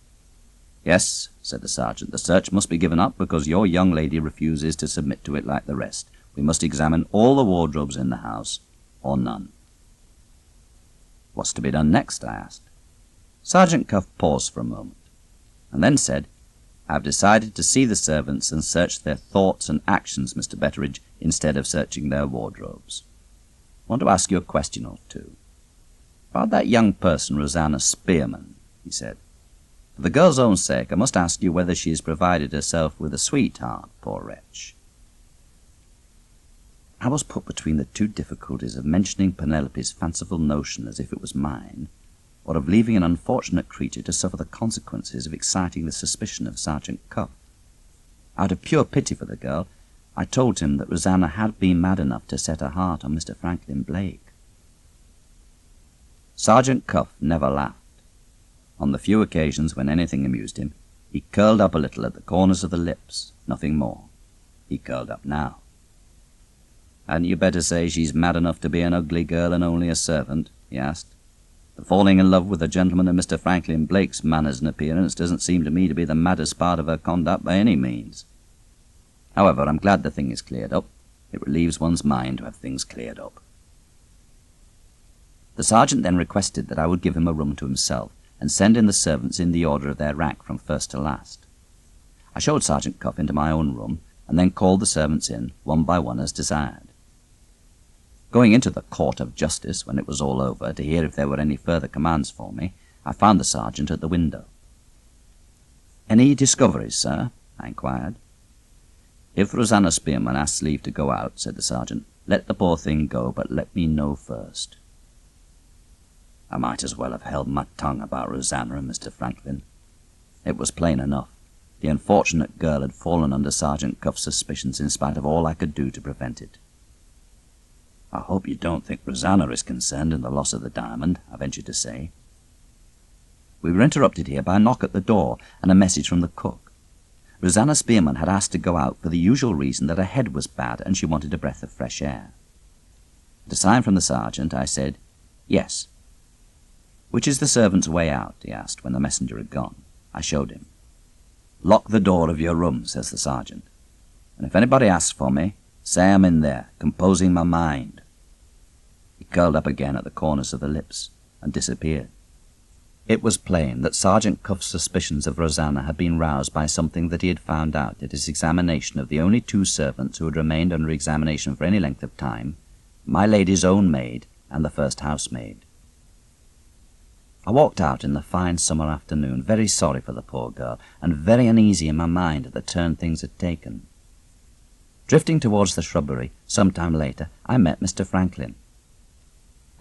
"Yes," said the sergeant, "the search must be given up because your young lady refuses to submit to it like the rest. We must examine all the wardrobes in the house, or none." "What's to be done next?" I asked. Sergeant Cuff paused for a moment, and then said, "I have decided to see the servants and search their thoughts and actions, Mr. Betteridge, instead of searching their wardrobes. I want to ask you a question or two. About that young person, Rosanna Spearman," he said. "For the girl's own sake, I must ask you whether she has provided herself with a sweetheart, poor wretch." I was put between the 2 difficulties of mentioning Penelope's fanciful notion as if it was mine, or of leaving an unfortunate creature to suffer the consequences of exciting the suspicion of Sergeant Cuff. Out of pure pity for the girl, I told him that Rosanna had been mad enough to set her heart on Mr. Franklin Blake. Sergeant Cuff never laughed. On the few occasions when anything amused him, he curled up a little at the corners of the lips, nothing more. He curled up now. "Hadn't you better say she's mad enough to be an ugly girl and only a servant?" he asked. "The falling in love with a gentleman of Mr. Franklin Blake's manners and appearance doesn't seem to me to be the maddest part of her conduct by any means. However, I'm glad the thing is cleared up. It relieves one's mind to have things cleared up." The sergeant then requested that I would give him a room to himself, and send in the servants in the order of their rank from first to last. I showed Sergeant Cuff into my own room, and then called the servants in, one by one as desired. Going into the Court of Justice, when it was all over, to hear if there were any further commands for me, I found the sergeant at the window. "Any discoveries, sir?" I inquired. "If Rosanna Spearman asks leave to go out," said the sergeant, "let the poor thing go, but let me know first." I might as well have held my tongue about Rosanna and Mr. Franklin. It was plain enough. The unfortunate girl had fallen under Sergeant Cuff's suspicions in spite of all I could do to prevent it. "I hope you don't think Rosanna is concerned in the loss of the diamond," I ventured to say. We were interrupted here by a knock at the door and a message from the cook. Rosanna Spearman had asked to go out for the usual reason that her head was bad and she wanted a breath of fresh air. At a sign from the sergeant, I said, "Yes." "Which is the servant's way out?" he asked when the messenger had gone. I showed him. "Lock the door of your room," says the sergeant, "and if anybody asks for me, say I'm in there, composing my mind." He curled up again at the corners of the lips and disappeared. It was plain that Sergeant Cuff's suspicions of Rosanna had been roused by something that he had found out at his examination of the only 2 servants who had remained under examination for any length of time, my lady's own maid and the first housemaid. I walked out in the fine summer afternoon, very sorry for the poor girl, and very uneasy in my mind at the turn things had taken. Drifting towards the shrubbery, some time later, I met Mr. Franklin.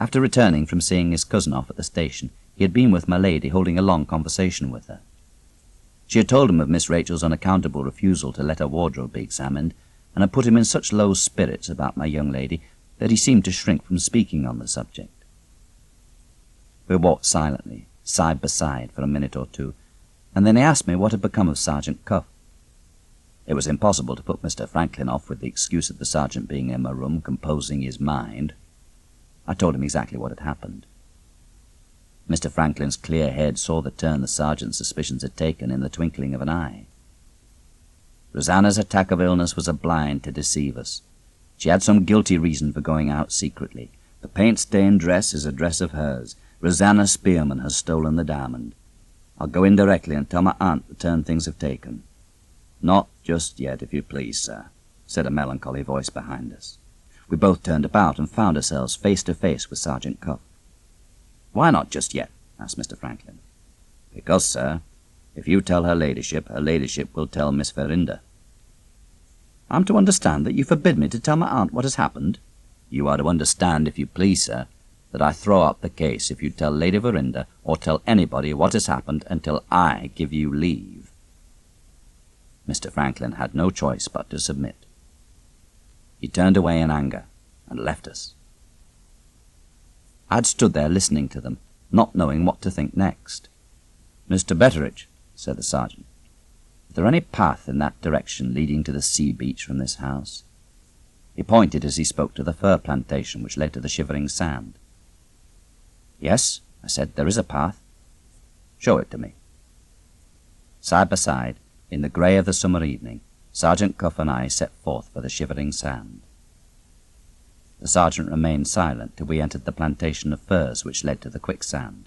After returning from seeing his cousin off at the station, he had been with my lady, holding a long conversation with her. She had told him of Miss Rachel's unaccountable refusal to let her wardrobe be examined, and had put him in such low spirits about my young lady that he seemed to shrink from speaking on the subject. We walked silently, side by side, for a minute or two, and then he asked me what had become of Sergeant Cuff. It was impossible to put Mr. Franklin off with the excuse of the sergeant being in my room composing his mind. I told him exactly what had happened. Mr. Franklin's clear head saw the turn the sergeant's suspicions had taken in the twinkling of an eye. Rosanna's attack of illness was a blind to deceive us. She had some guilty reason for going out secretly. The paint-stained dress is a dress of hers. Rosanna Spearman has stolen the diamond. I'll go in directly and tell my aunt the turn things have taken. Not just yet, if you please, sir, said a melancholy voice behind us. We both turned about and found ourselves face to face with Sergeant Cuff. Why not just yet? Asked Mr. Franklin. Because, sir, if you tell her ladyship will tell Miss Verinder. I'm to understand that you forbid me to tell my aunt what has happened? You are to understand, if you please, sir, that I throw up the case if you tell Lady Verinder or tell anybody what has happened until I give you leave. Mr. Franklin had no choice but to submit. He turned away in anger and left us. I had stood there listening to them, not knowing what to think next. Mr. Betteridge, said the sergeant, is there any path in that direction leading to the sea beach from this house? He pointed as he spoke to the fir plantation which led to the shivering sand. Yes, I said, there is a path. Show it to me. Side by side, in the grey of the summer evening, Sergeant Cuff and I set forth for the shivering sand. The sergeant remained silent till we entered the plantation of firs which led to the quicksand.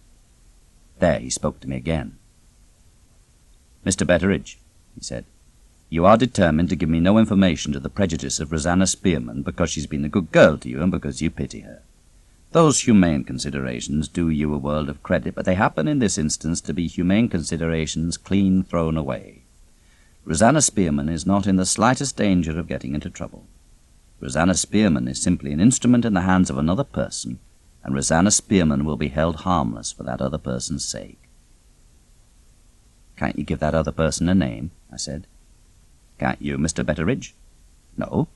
There he spoke to me again. Mr. Betteridge, he said, you are determined to give me no information to the prejudice of Rosanna Spearman because she's been a good girl to you and because you pity her. Those humane considerations do you a world of credit, but they happen in this instance to be humane considerations clean thrown away. Rosanna Spearman is not in the slightest danger of getting into trouble. Rosanna Spearman is simply an instrument in the hands of another person, and Rosanna Spearman will be held harmless for that other person's sake. Can't you give that other person a name? I said. Can't you, Mr. Betteridge? No.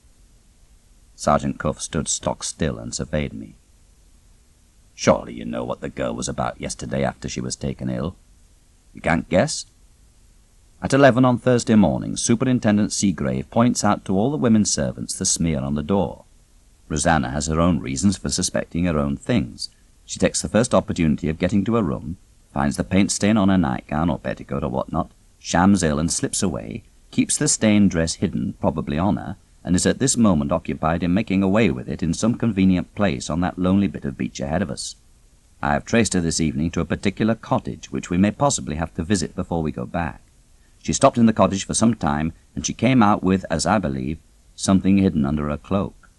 Sergeant Cuff stood stock still and surveyed me. Surely you know what the girl was about yesterday after she was taken ill. You can't guess? At 11 on Thursday morning, Superintendent Seagrave points out to all the women servants the smear on the door. Rosanna has her own reasons for suspecting her own things. She takes the first opportunity of getting to her room, finds the paint stain on her nightgown or petticoat or what-not, shams ill and slips away, keeps the stained dress hidden, probably on her, and is at this moment occupied in making away with it in some convenient place on that lonely bit of beach ahead of us. I have traced her this evening to a particular cottage which we may possibly have to visit before we go back. She stopped in the cottage for some time, and she came out with, as I believe, something hidden under her cloak.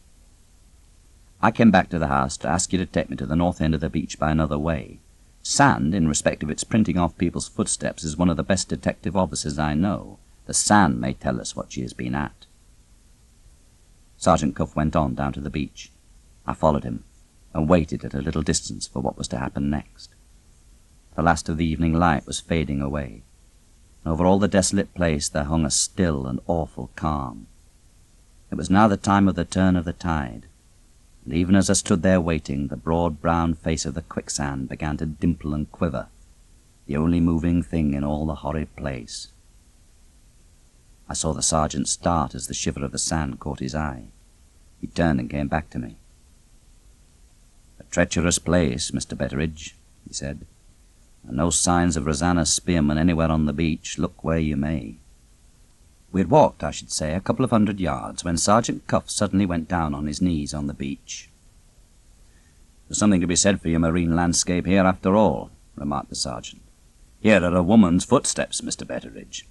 I came back to the house to ask you to take me to the north end of the beach by another way. Sand, in respect of its printing off people's footsteps, is one of the best detective officers I know. The sand may tell us what she has been at. Sergeant Cuff went on down to the beach. I followed him, and waited at a little distance for what was to happen next. The last of the evening light was fading away. Over all the desolate place there hung a still and awful calm. It was now the time of the turn of the tide, and even as I stood there waiting, the broad brown face of the quicksand began to dimple and quiver, the only moving thing in all the horrid place. I saw the sergeant start as the shiver of the sand caught his eye. He turned and came back to me. A treacherous place, Mr. Betteridge, he said, and no signs of Rosanna Spearman anywhere on the beach, look where you may. We had walked, I should say, a couple of 100 yards when Sergeant Cuff suddenly went down on his knees on the beach. There's something to be said for your marine landscape here after all, remarked the sergeant. Here are a woman's footsteps, Mr. Betteridge.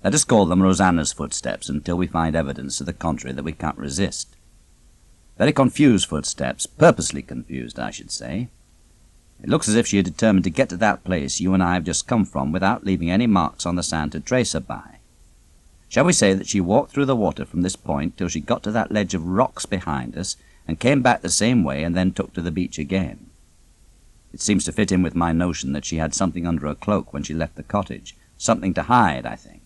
Let us call them Rosanna's footsteps until we find evidence to the contrary that we can't resist. Very confused footsteps, purposely confused, I should say. It looks as if she had determined to get to that place you and I have just come from without leaving any marks on the sand to trace her by. Shall we say that she walked through the water from this point till she got to that ledge of rocks behind us and came back the same way and then took to the beach again? It seems to fit in with my notion that she had something under her cloak when she left the cottage, something to hide, I think.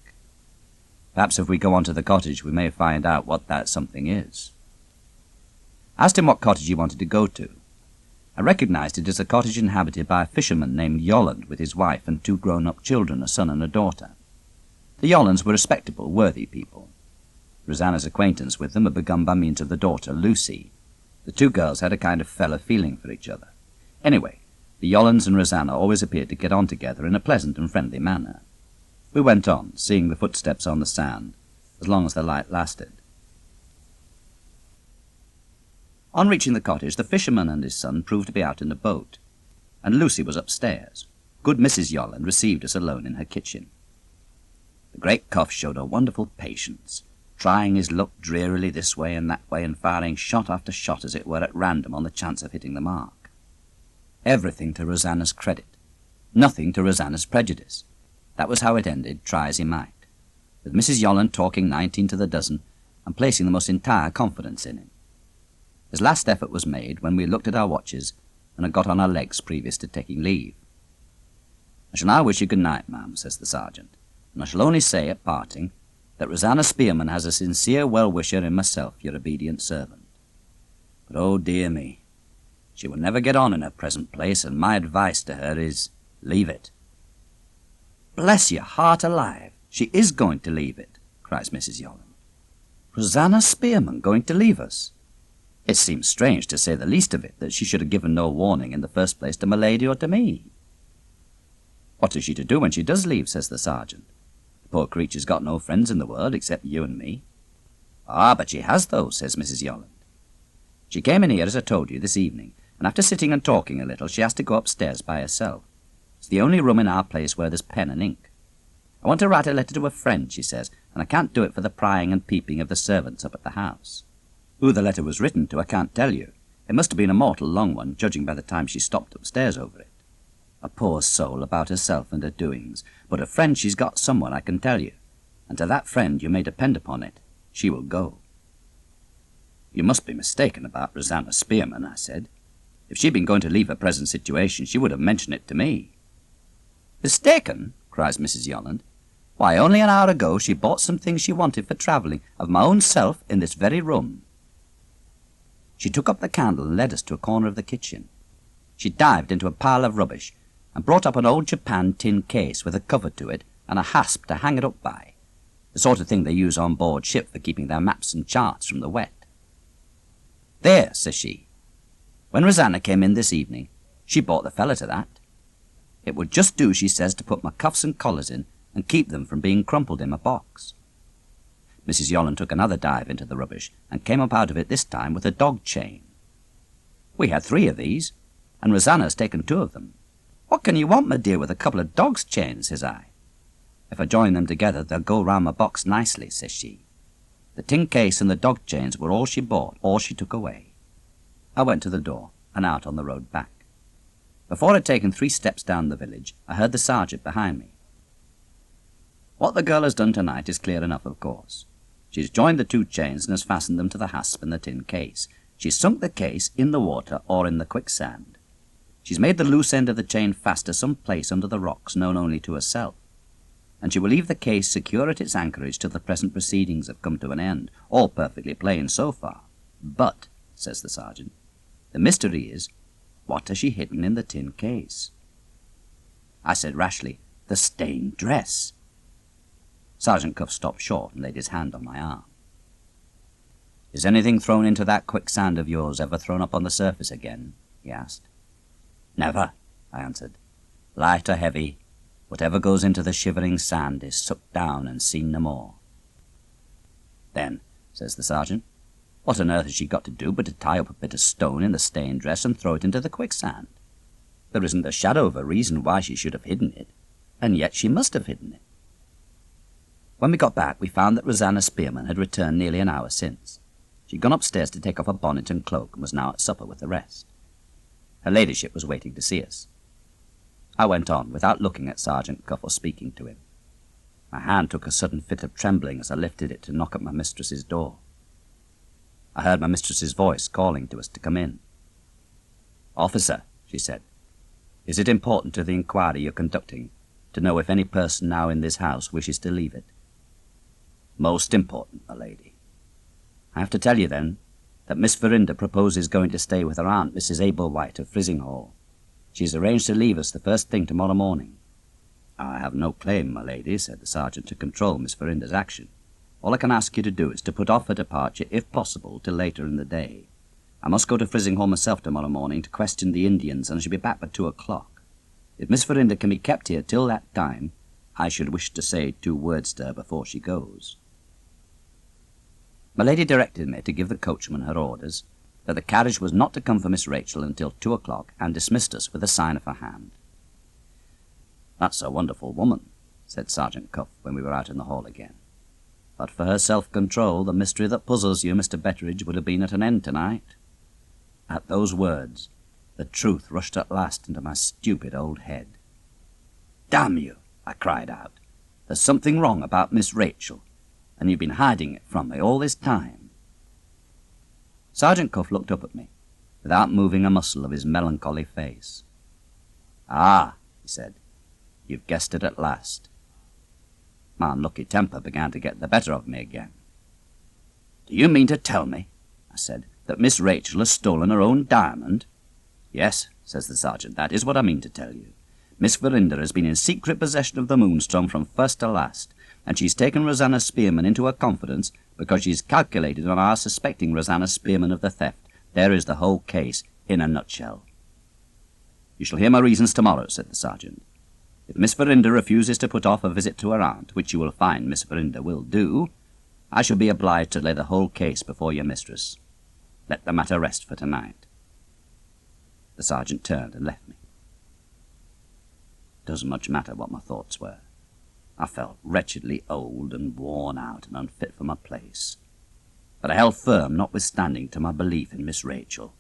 Perhaps if we go on to the cottage we may find out what that something is. I asked him what cottage he wanted to go to. I recognized it as a cottage inhabited by a fisherman named Yolland with his wife and 2 grown-up children, a son and a daughter. The Yollands were respectable, worthy people. Rosanna's acquaintance with them had begun by means of the daughter, Lucy. The 2 girls had a kind of fellow feeling for each other. Anyway, the Yollands and Rosanna always appeared to get on together in a pleasant and friendly manner. We went on, seeing the footsteps on the sand, as long as the light lasted. On reaching the cottage, the fisherman and his son proved to be out in the boat, and Lucy was upstairs. Good Mrs. Yolland received us alone in her kitchen. The great Cuff showed a wonderful patience, trying his luck drearily this way and that way and firing shot after shot as it were at random on the chance of hitting the mark. Everything to Rosanna's credit, nothing to Rosanna's prejudice. That was how it ended, try as he might, with Mrs. Yolland talking 19 to the dozen and placing the most entire confidence in him. His last effort was made when we looked at our watches and had got on our legs previous to taking leave. "I shall now wish you good night, ma'am," says the sergeant, "and I shall only say at parting that Rosanna Spearman has a sincere well-wisher in myself, your obedient servant. But oh dear me, she will never get on in her present place, and my advice to her is, leave it." "Bless your heart alive, she is going to leave it," cries Mrs. Yolland. "Rosanna Spearman going to leave us? It seems strange, to say the least of it, that she should have given no warning in the first place to my lady or to me." "What is she to do when she does leave?" says the sergeant. "The poor creature's got no friends in the world except you and me." "Ah, but she has, though," says Mrs. Yolland. "She came in here, as I told you, this evening, and after sitting and talking a little, she has to go upstairs by herself. It's the only room in our place where there's pen and ink. 'I want to write a letter to a friend,' she says, 'and I can't do it for the prying and peeping of the servants up at the house.' Who the letter was written to I can't tell you. It must have been a mortal long one, judging by the time she stopped upstairs over it. A poor soul about herself and her doings, but a friend she's got somewhere, I can tell you, and to that friend you may depend upon it, she will go." "You must be mistaken about Rosanna Spearman," I said. "If she'd been going to leave her present situation, she would have mentioned it to me." "Mistaken?" cries Mrs. Yolland. "Why, only an hour ago she bought some things she wanted for travelling of my own self in this very room." She took up the candle and led us to a corner of the kitchen. She dived into a pile of rubbish and brought up an old Japan tin case with a cover to it and a hasp to hang it up by, the sort of thing they use on board ship for keeping their maps and charts from the wet. "There," says she. "When Rosanna came in this evening, she bought the fella to that. It would just do," she says, "to put my cuffs and collars in and keep them from being crumpled in my box." Mrs. Yolland took another dive into the rubbish and came up out of it this time with a dog chain. "We had 3 of these, and Rosanna's taken 2 of them. What can you want, my dear, with a couple of dogs' chains?" says I. "If I join them together, they'll go round my box nicely," says she. The tin case and the dog chains were all she bought, all she took away. I went to the door and out on the road back. Before I'd taken 3 steps down the village, I heard the sergeant behind me. "What the girl has done tonight is clear enough, of course. She's joined the 2 chains and has fastened them to the hasp in the tin case. She's sunk the case in the water or in the quicksand. She's made the loose end of the chain fast to some place under the rocks known only to herself. And she will leave the case secure at its anchorage till the present proceedings have come to an end. All perfectly plain so far. But," says the sergeant, "the mystery is, what has she hidden in the tin case?" I said rashly, "The stained dress." Sergeant Cuff stopped short and laid his hand on my arm. "Is anything thrown into that quicksand of yours ever thrown up on the surface again?" he asked. "Never," I answered. "Light or heavy, whatever goes into the shivering sand is sucked down and seen no more." "Then," says the sergeant, "what on earth has she got to do but to tie up a bit of stone in the stained dress and throw it into the quicksand? There isn't a shadow of a reason why she should have hidden it, and yet she must have hidden it." When we got back, we found that Rosanna Spearman had returned nearly an hour since. She'd gone upstairs to take off her bonnet and cloak and was now at supper with the rest. Her ladyship was waiting to see us. I went on, without looking at Sergeant Cuff or speaking to him. My hand took a sudden fit of trembling as I lifted it to knock at my mistress's door. I heard my mistress's voice calling to us to come in. "Officer," she said, "is it important to the inquiry you're conducting to know if any person now in this house wishes to leave it?" Most important, my lady. I have to tell you, then, that Miss Verinder proposes going to stay with her aunt, Mrs. Abel White of Frizinghall. She's arranged to leave us the first thing tomorrow morning. I have no claim, my lady, said the sergeant, to control Miss Verinder's action. All I can ask you to do is to put off her departure, if possible, till later in the day. I must go to Frizinghall myself tomorrow morning to question the Indians, and I shall be back by 2 o'clock. If Miss Verinder can be kept here till that time, I should wish to say 2 words to her before she goes. My lady directed me to give the coachman her orders, that the carriage was not to come for Miss Rachel until 2 o'clock, and dismissed us with a sign of her hand. That's a wonderful woman, said Sergeant Cuff when we were out in the hall again. But for her self-control, the mystery that puzzles you, Mr. Betteridge, would have been at an end tonight. At those words, the truth rushed at last into my stupid old head. Damn you, I cried out. There's something wrong about Miss Rachel, and you've been hiding it from me all this time. Sergeant Cuff looked up at me, without moving a muscle of his melancholy face. Ah, he said, you've guessed it at last. My unlucky temper began to get the better of me again. Do you mean to tell me, I said, that Miss Rachel has stolen her own diamond? Yes, says the sergeant, that is what I mean to tell you. Miss Verinder has been in secret possession of the Moonstone from first to last, and she's taken Rosanna Spearman into her confidence because she's calculated on our suspecting Rosanna Spearman of the theft. There is the whole case in a nutshell. You shall hear my reasons tomorrow, said the sergeant. If Miss Verinder refuses to put off a visit to her aunt, which you will find Miss Verinder will do, I shall be obliged to lay the whole case before your mistress. Let the matter rest for tonight. The sergeant turned and left me. It doesn't much matter what my thoughts were. I felt wretchedly old and worn out and unfit for my place. But I held firm, notwithstanding, to my belief in Miss Rachel.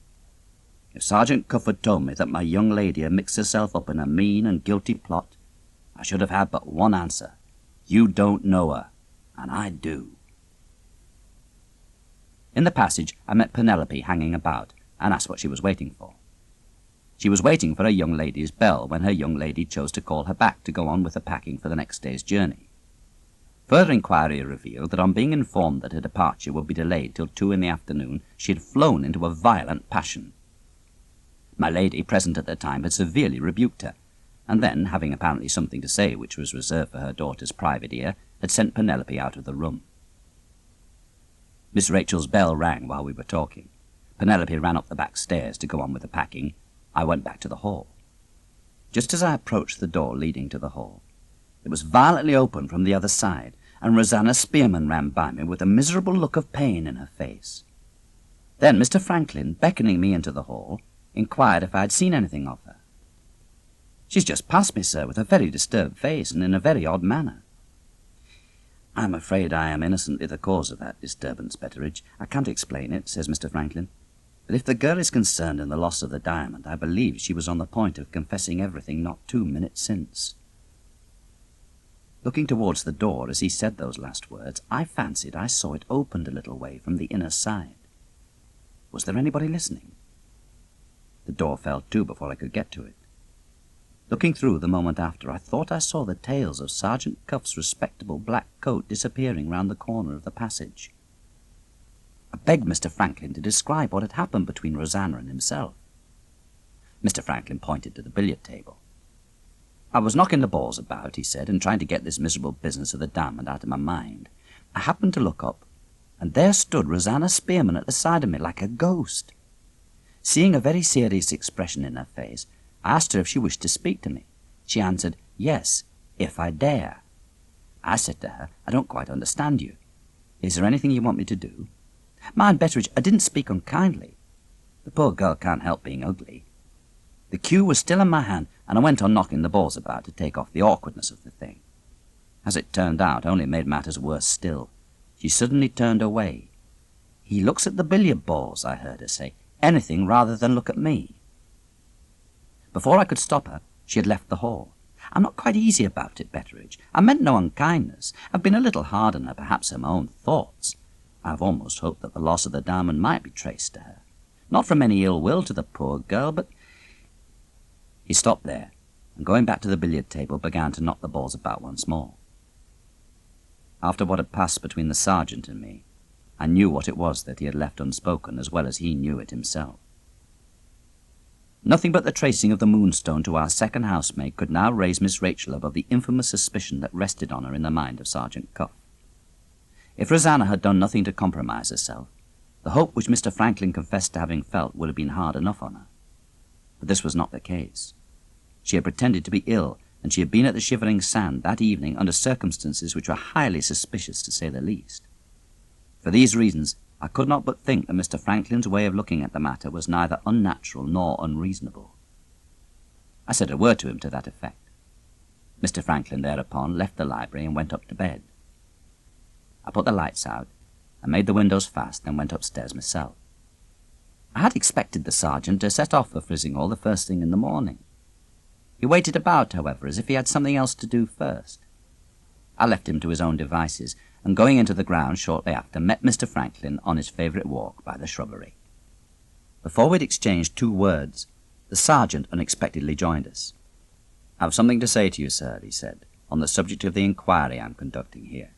If Sergeant Cuff had told me that my young lady had mixed herself up in a mean and guilty plot, I should have had but one answer. You don't know her, and I do. In the passage, I met Penelope hanging about, and asked what she was waiting for. She was waiting for her young lady's bell when her young lady chose to call her back to go on with the packing for the next day's journey. Further inquiry revealed that on being informed that her departure would be delayed till 2 in the afternoon, she had flown into a violent passion. My lady, present at the time, had severely rebuked her, and then, having apparently something to say which was reserved for her daughter's private ear, had sent Penelope out of the room. Miss Rachel's bell rang while we were talking. Penelope ran up the back stairs to go on with the packing. I went back to the hall. Just as I approached the door leading to the hall, it was violently opened from the other side, and Rosanna Spearman ran by me with a miserable look of pain in her face. Then Mr. Franklin, beckoning me into the hall, inquired if I had seen anything of her. She's just passed me, sir, with a very disturbed face and in a very odd manner. I'm afraid I am innocently the cause of that disturbance, Betteridge. I can't explain it, says Mr. Franklin. But if the girl is concerned in the loss of the diamond, I believe she was on the point of confessing everything not 2 minutes since. Looking towards the door as he said those last words, I fancied I saw it opened a little way from the inner side. Was there anybody listening? The door fell to before I could get to it. Looking through the moment after, I thought I saw the tails of Sergeant Cuff's respectable black coat disappearing round the corner of the passage. I begged Mr. Franklin to describe what had happened between Rosanna and himself. Mr. Franklin pointed to the billiard table. I was knocking the balls about, he said, and trying to get this miserable business of the diamond out of my mind. I happened to look up, and there stood Rosanna Spearman at the side of me like a ghost. Seeing a very serious expression in her face, I asked her if she wished to speak to me. She answered, yes, if I dare. I said to her, I don't quite understand you. Is there anything you want me to do? Mind, Betteridge, I didn't speak unkindly. The poor girl can't help being ugly. The cue was still in my hand, and I went on knocking the balls about to take off the awkwardness of the thing. As it turned out, only made matters worse still. She suddenly turned away. He looks at the billiard balls, I heard her say, anything rather than look at me. Before I could stop her, she had left the hall. I'm not quite easy about it, Betteridge. I meant no unkindness. I've been a little hard on her, perhaps in my own thoughts. I've almost hoped that the loss of the diamond might be traced to her. Not from any ill will to the poor girl, but... He stopped there, and going back to the billiard table, began to knock the balls about once more. After what had passed between the sergeant and me, I knew what it was that he had left unspoken as well as he knew it himself. Nothing but the tracing of the Moonstone to our second housemaid could now raise Miss Rachel above the infamous suspicion that rested on her in the mind of Sergeant Cuff. If Rosanna had done nothing to compromise herself, the hope which Mr. Franklin confessed to having felt would have been hard enough on her. But this was not the case. She had pretended to be ill, and she had been at the Shivering Sand that evening under circumstances which were highly suspicious, to say the least. For these reasons, I could not but think that Mr. Franklin's way of looking at the matter was neither unnatural nor unreasonable. I said a word to him to that effect. Mr. Franklin thereupon left the library and went up to bed. I put the lights out and made the windows fast and went upstairs myself. I had expected the sergeant to set off for Frizinghall the first thing in the morning. He waited about, however, as if he had something else to do first. I left him to his own devices, and going into the grounds shortly after, met Mr. Franklin on his favourite walk by the shrubbery. Before we'd exchanged 2 words, the sergeant unexpectedly joined us. "I have something to say to you, sir," he said, "on the subject of the inquiry I am conducting here.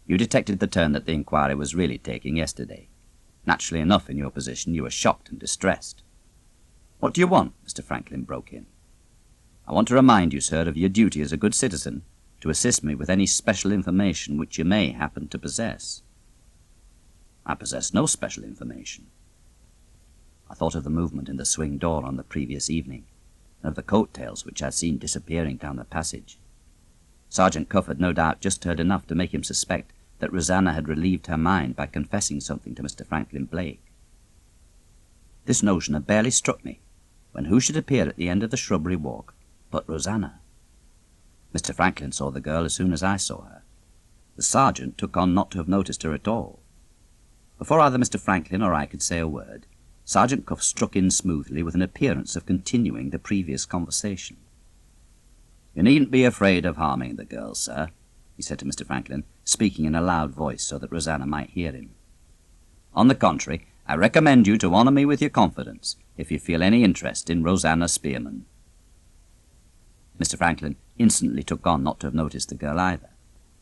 You detected the turn that the inquiry was really taking yesterday. Naturally enough, in your position, you were shocked and distressed." "What do you want?" Mr. Franklin broke in. "I want to remind you, sir, of your duty as a good citizen to assist me with any special information which you may happen to possess." "I possess no special information." I thought of the movement in the swing door on the previous evening, and of the coat-tails which I had seen disappearing down the passage. Sergeant Cuff had no doubt just heard enough to make him suspect that Rosanna had relieved her mind by confessing something to Mr. Franklin Blake. This notion had barely struck me, when who should appear at the end of the shrubbery walk but Rosanna. Mr. Franklin saw the girl as soon as I saw her. The sergeant took on not to have noticed her at all. Before either Mr. Franklin or I could say a word, Sergeant Cuff struck in smoothly with an appearance of continuing the previous conversation. "You needn't be afraid of harming the girl, sir," he said to Mr. Franklin, speaking in a loud voice so that Rosanna might hear him. "On the contrary, I recommend you to honour me with your confidence if you feel any interest in Rosanna Spearman." Mr. Franklin instantly took on not to have noticed the girl either.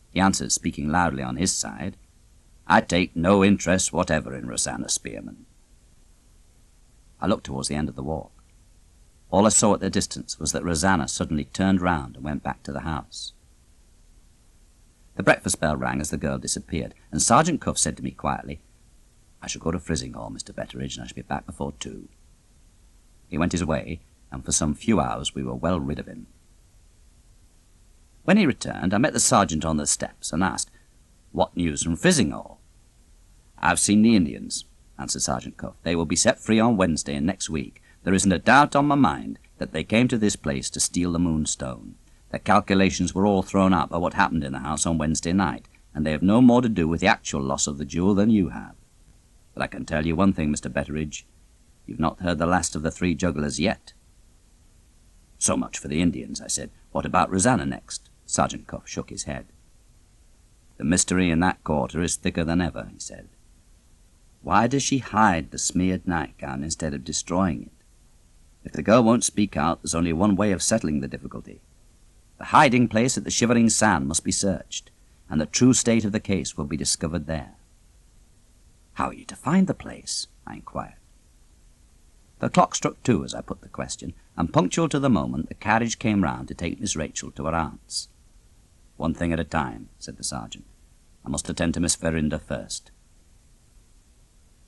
He answered, speaking loudly on his side, "I take no interest whatever in Rosanna Spearman." I looked towards the end of the walk. All I saw at the distance was that Rosanna suddenly turned round and went back to the house. The breakfast bell rang as the girl disappeared, and Sergeant Cuff said to me quietly, "I shall go to Frizinghall, Mr. Betteridge, and I shall be back before 2. He went his way, and for some few hours we were well rid of him. When he returned, I met the sergeant on the steps and asked, "What news from Frizinghall?" "I've seen the Indians," answered Sergeant Cuff. "They will be set free on Wednesday and next week. There isn't a doubt on my mind that they came to this place to steal the Moonstone. Their calculations were all thrown out by what happened in the house on Wednesday night, and they have no more to do with the actual loss of the jewel than you have. But I can tell you one thing, Mr. Betteridge. You've not heard the last of the 3 jugglers yet." "So much for the Indians," I said. "What about Rosanna next?" Sergeant Cuff shook his head. "The mystery in that quarter is thicker than ever," he said. "Why does she hide the smeared nightgown instead of destroying it? If the girl won't speak out, there's only one way of settling the difficulty. The hiding place at the Shivering Sand must be searched, and the true state of the case will be discovered there." "How are you to find the place?" I inquired. The clock struck 2 as I put the question, and punctual to the moment the carriage came round to take Miss Rachel to her aunt's. "One thing at a time," said the sergeant. "I must attend to Miss Verinder first."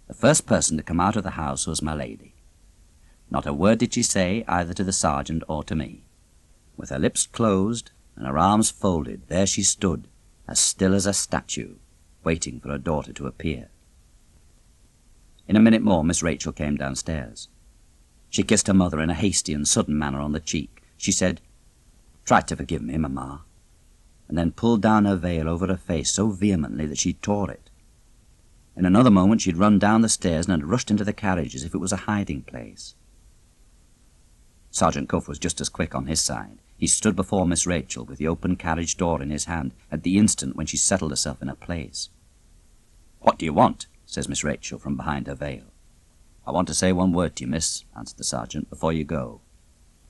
The first person to come out of the house was my lady. Not a word did she say either to the sergeant or to me. With her lips closed and her arms folded, there she stood, as still as a statue, waiting for her daughter to appear. In a minute more Miss Rachel came downstairs. She kissed her mother in a hasty and sudden manner on the cheek. She said, "Try to forgive me, Mamma," and then pulled down her veil over her face so vehemently that she tore it. In another moment she had run down the stairs and had rushed into the carriage as if it was a hiding place. Sergeant Cuff was just as quick on his side. He stood before Miss Rachel with the open carriage door in his hand at the instant when she settled herself in her place. "What do you want?" says Miss Rachel from behind her veil. "I want to say one word to you, miss," answered the sergeant, "before you go.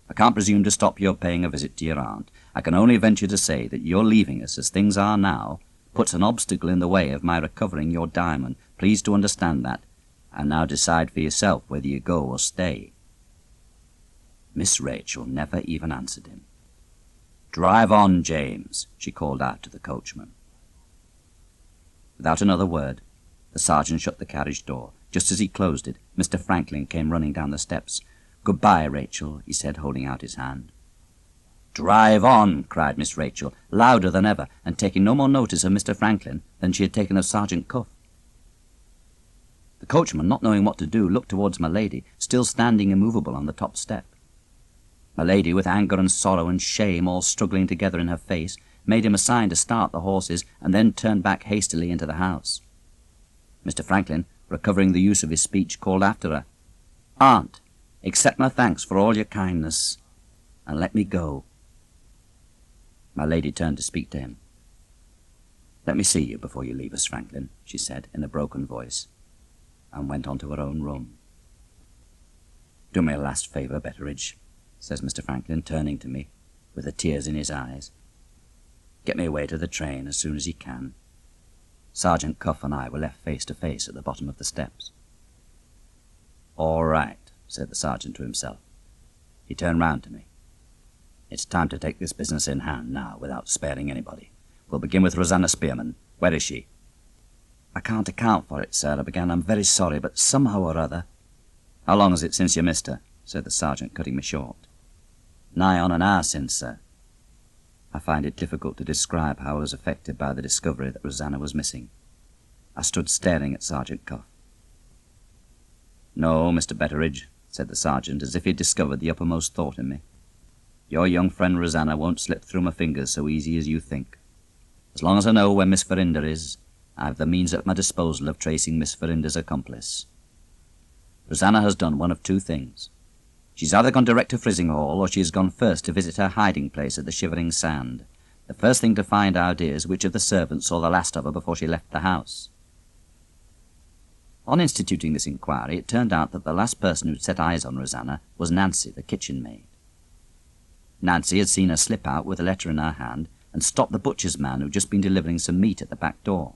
I can't presume to stop your paying a visit to your aunt. I can only venture to say that your leaving us as things are now puts an obstacle in the way of my recovering your diamond. Please to understand that, and now decide for yourself whether you go or stay." Miss Rachel never even answered him. "Drive on, James," she called out to the coachman. Without another word, the sergeant shut the carriage door. Just as he closed it, Mr. Franklin came running down the steps. "Goodbye, Rachel," he said, holding out his hand. "Drive on," cried Miss Rachel, louder than ever, and taking no more notice of Mr. Franklin than she had taken of Sergeant Cuff. The coachman, not knowing what to do, looked towards my lady, still standing immovable on the top step. My lady, with anger and sorrow and shame all struggling together in her face, made him a sign to start the horses, and then turned back hastily into the house. Mr. Franklin, recovering the use of his speech, called after her, "Aunt, accept my thanks for all your kindness, and let me go." My lady turned to speak to him. "Let me see you before you leave us, Franklin," she said in a broken voice, and went on to her own room. "Do me a last favour, Betteridge," says Mr. Franklin, turning to me, with the tears in his eyes. "Get me away to the train as soon as you can." Sergeant Cuff and I were left face to face at the bottom of the steps. "All right," said the sergeant to himself. He turned round to me. "It's time to take this business in hand now, without sparing anybody. We'll begin with Rosanna Spearman. Where is she?" "I can't account for it, sir," I began. "I'm very sorry, but somehow or other—" "How long is it since you missed her?" said the sergeant, cutting me short. "Nigh on an hour since, sir." I find it difficult to describe how I was affected by the discovery that Rosanna was missing. I stood staring at Sergeant Cuff. "No, Mr. Betteridge," said the sergeant, as if he had discovered the uppermost thought in me. "Your young friend Rosanna won't slip through my fingers so easy as you think. As long as I know where Miss Verinder is, I have the means at my disposal of tracing Miss Verinder's accomplice. Rosanna has done one of two things. She's either gone direct to Frizinghall, or she has gone first to visit her hiding place at the Shivering Sand. The first thing to find out is which of the servants saw the last of her before she left the house." On instituting this inquiry, it turned out that the last person who'd set eyes on Rosanna was Nancy, the kitchen maid. Nancy had seen her slip out with a letter in her hand and stop the butcher's man who'd just been delivering some meat at the back door.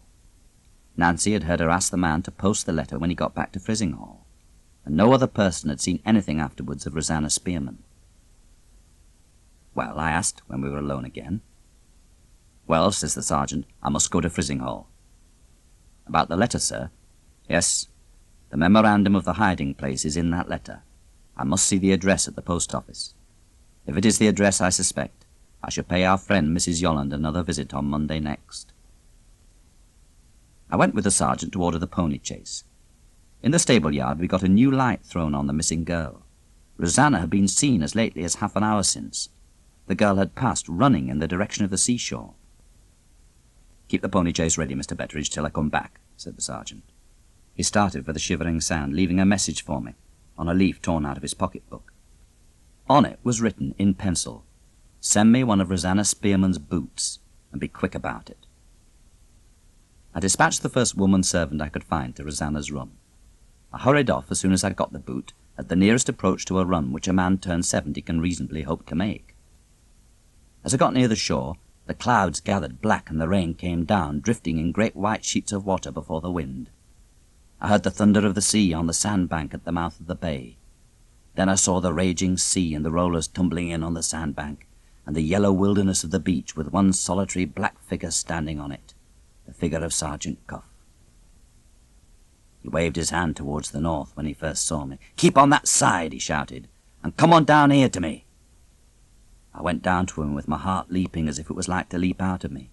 Nancy had heard her ask the man to post the letter when he got back to Frizinghall, and no other person had seen anything afterwards of Rosanna Spearman. "Well?" I asked, when we were alone again. "Well," says the sergeant, "I must go to Frizinghall." "About the letter, sir?" "Yes. The memorandum of the hiding place is in that letter. I must see the address at the post office. If it is the address I suspect, I shall pay our friend Mrs. Yolland another visit on Monday next." I went with the sergeant to order the pony chaise. In the stable yard we got a new light thrown on the missing girl. Rosanna had been seen as lately as half an hour since. The girl had passed, running in the direction of the seashore. "Keep the pony chaise ready, Mr. Betteridge, till I come back," said the sergeant. He started for the Shivering Sand, leaving a message for me on a leaf torn out of his pocket-book. On it was written in pencil, "Send me one of Rosanna Spearman's boots, and be quick about it." I dispatched the first woman servant I could find to Rosanna's room. I hurried off as soon as I got the boot, at the nearest approach to a run which a man turned 70 can reasonably hope to make. As I got near the shore, the clouds gathered black and the rain came down, drifting in great white sheets of water before the wind. I heard the thunder of the sea on the sandbank at the mouth of the bay. Then I saw the raging sea and the rollers tumbling in on the sandbank, and the yellow wilderness of the beach with one solitary black figure standing on it, the figure of Sergeant Cuff. He waved his hand towards the north when he first saw me. "Keep on that side," he shouted, "and come on down here to me." I went down to him with my heart leaping as if it was like to leap out of me.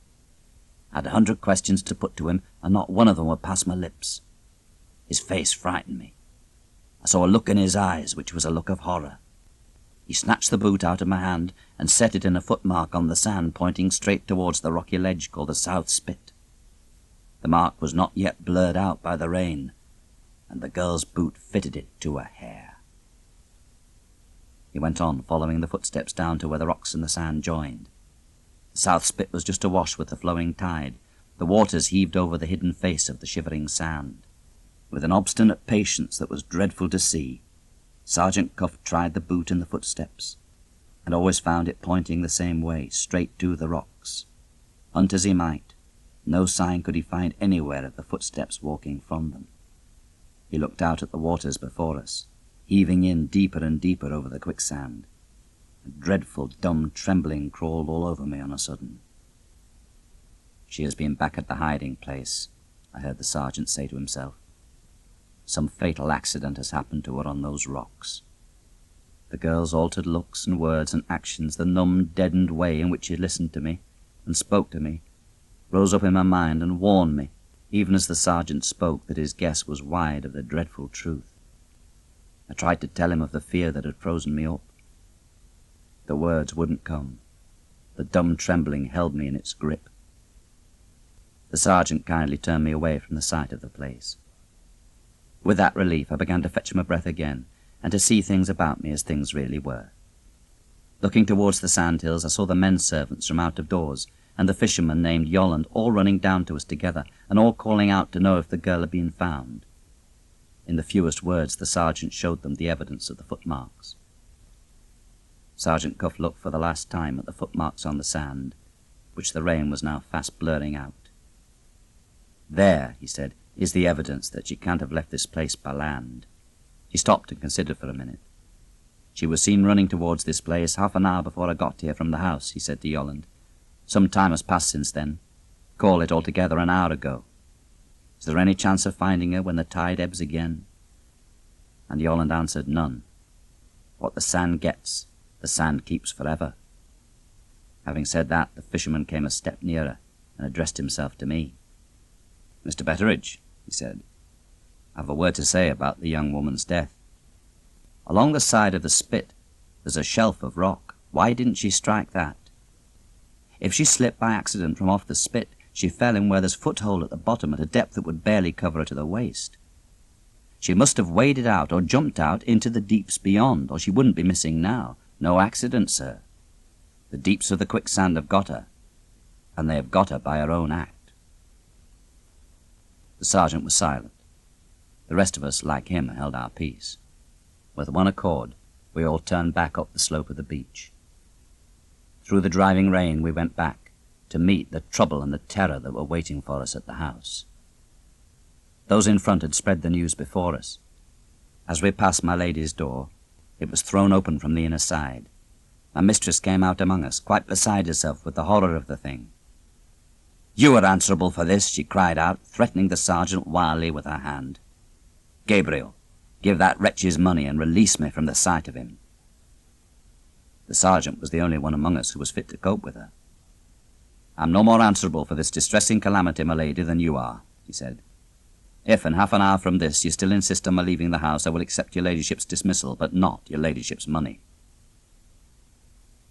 I had 100 questions to put to him, and not one of them would pass my lips. His face frightened me. I saw a look in his eyes which was a look of horror. He snatched the boot out of my hand and set it in a footmark on the sand, pointing straight towards the rocky ledge called the South Spit. The mark was not yet blurred out by the rain, and the girl's boot fitted it to a hair. He went on, following the footsteps down to where the rocks and the sand joined. The South Spit was just awash with the flowing tide. The waters heaved over the hidden face of the Shivering Sand. With an obstinate patience that was dreadful to see, Sergeant Cuff tried the boot in the footsteps, and always found it pointing the same way, straight to the rocks. Hunt as he might, No sign could he find anywhere of the footsteps walking from them. He looked out at the waters before us, heaving in deeper and deeper over the quicksand. A dreadful, dumb trembling crawled all over me on a sudden. "She has been back at the hiding place," I heard the sergeant say to himself. "Some fatal accident has happened to her on those rocks." The girl's altered looks and words and actions, the numb, deadened way in which she listened to me and spoke to me, rose up in my mind and warned me, even as the sergeant spoke, that his guess was wide of the dreadful truth. I tried to tell him of the fear that had frozen me up. The words wouldn't come. The dumb trembling held me in its grip. The sergeant kindly turned me away from the sight of the place. With that relief, I began to fetch my breath again, and to see things about me as things really were. Looking towards the sandhills, I saw the men servants from out of doors, and the fisherman named Yolland, all running down to us together, and all calling out to know if the girl had been found. In the fewest words, the sergeant showed them the evidence of the footmarks. Sergeant Cuff looked for the last time at the footmarks on the sand, which the rain was now fast blurring out. "There," he said, "is the evidence that she can't have left this place by land." He stopped and considered for a minute. "She was seen running towards this place half an hour before I got here from the house," he said to Yolland. "Some time has passed since then. Call it altogether an hour ago. Is there any chance of finding her when the tide ebbs again?" And Yolland answered, "None. What the sand gets, the sand keeps forever." Having said that, the fisherman came a step nearer and addressed himself to me. "Mr. Betteridge," he said, "I have a word to say about the young woman's death. Along the side of the spit there's a shelf of rock. Why didn't she strike that? If she slipped by accident from off the spit, she fell in where there's foothold at the bottom at a depth that would barely cover her to the waist. She must have waded out or jumped out into the deeps beyond, or she wouldn't be missing now. No accident, sir. The deeps of the quicksand have got her, and they have got her by her own act." The sergeant was silent. The rest of us, like him, held our peace. With one accord, we all turned back up the slope of the beach. Through the driving rain we went back to meet the trouble and the terror that were waiting for us at the house. Those in front had spread the news before us. As we passed my lady's door, it was thrown open from the inner side. My mistress came out among us, quite beside herself with the horror of the thing. "You are answerable for this," she cried out, threatening the sergeant wildly with her hand. "Gabriel, give that wretch his money and release me from the sight of him." The sergeant was the only one among us who was fit to cope with her. "I'm no more answerable for this distressing calamity, my lady, than you are," he said. "If in half an hour from this you still insist on my leaving the house, I will accept your ladyship's dismissal, but not your ladyship's money."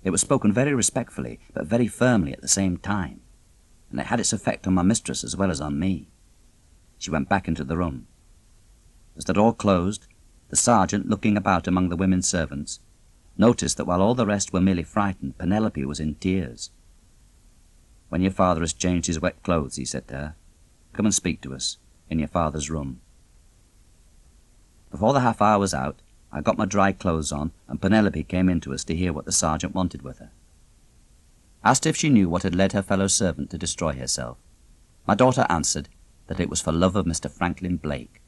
It was spoken very respectfully, but very firmly at the same time, and it had its effect on my mistress as well as on me. She went back into the room. As the door closed, the sergeant, looking about among the women servants, noticed that while all the rest were merely frightened, Penelope was in tears. "When your father has changed his wet clothes," he said to her, "come and speak to us in your father's room." Before the half hour was out, I got my dry clothes on, and Penelope came in to us to hear what the sergeant wanted with her. Asked if she knew what had led her fellow servant to destroy herself, my daughter answered that it was for love of Mr. Franklin Blake.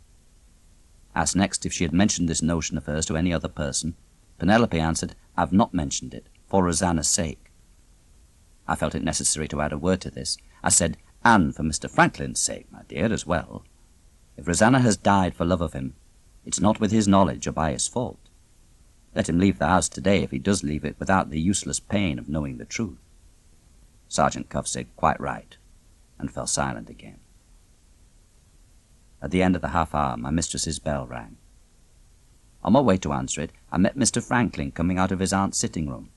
Asked next if she had mentioned this notion of hers to any other person, Penelope answered, "I've not mentioned it, for Rosanna's sake." I felt it necessary to add a word to this. I said, "And for Mr. Franklin's sake, my dear, as well. If Rosanna has died for love of him, it's not with his knowledge or by his fault. Let him leave the house today if he does leave it without the useless pain of knowing the truth." Sergeant Cuff said, "Quite right," and fell silent again. At the end of the half hour, my mistress's bell rang. On my way to answer it, I met Mr. Franklin coming out of his aunt's sitting room.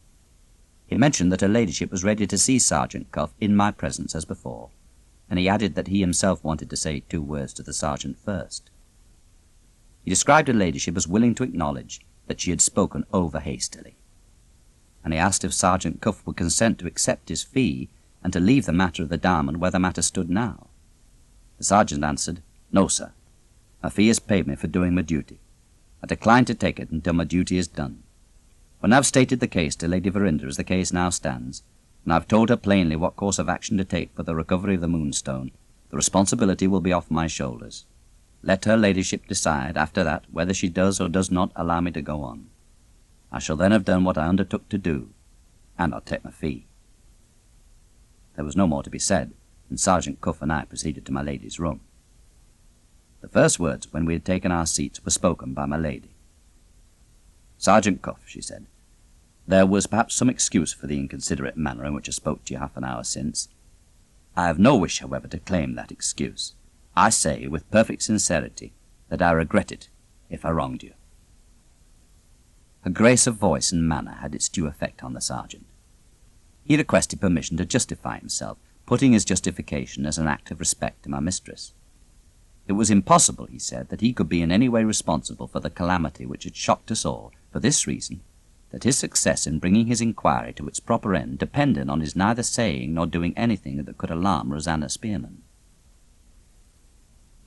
He mentioned that her ladyship was ready to see Sergeant Cuff in my presence as before, and he added that he himself wanted to say 2 words to the sergeant first. He described her ladyship as willing to acknowledge that she had spoken over hastily, and he asked if Sergeant Cuff would consent to accept his fee and to leave the matter of the diamond where the matter stood now. The sergeant answered, "No, sir. My fee has paid me for doing my duty. I decline to take it until my duty is done. When I have stated the case to Lady Verinder as the case now stands, and I've told her plainly what course of action to take for the recovery of the Moonstone. The responsibility will be off my shoulders. Let her ladyship decide after that whether she does or does not allow me to go on. I shall then have done what I undertook to do, and I'll take my fee." There was no more to be said, and Sergeant Cuff and I proceeded to my lady's room. The first words, when we had taken our seats, were spoken by my lady. "Sergeant Cuff," she said, "there was perhaps some excuse for the inconsiderate manner in which I spoke to you half an hour since. I have no wish, however, to claim that excuse. I say, with perfect sincerity, that I regret it if I wronged you." Her grace of voice and manner had its due effect on the sergeant. He requested permission to justify himself, putting his justification as an act of respect to my mistress. It was impossible, he said, that he could be in any way responsible for the calamity which had shocked us all, for this reason, that his success in bringing his inquiry to its proper end depended on his neither saying nor doing anything that could alarm Rosanna Spearman.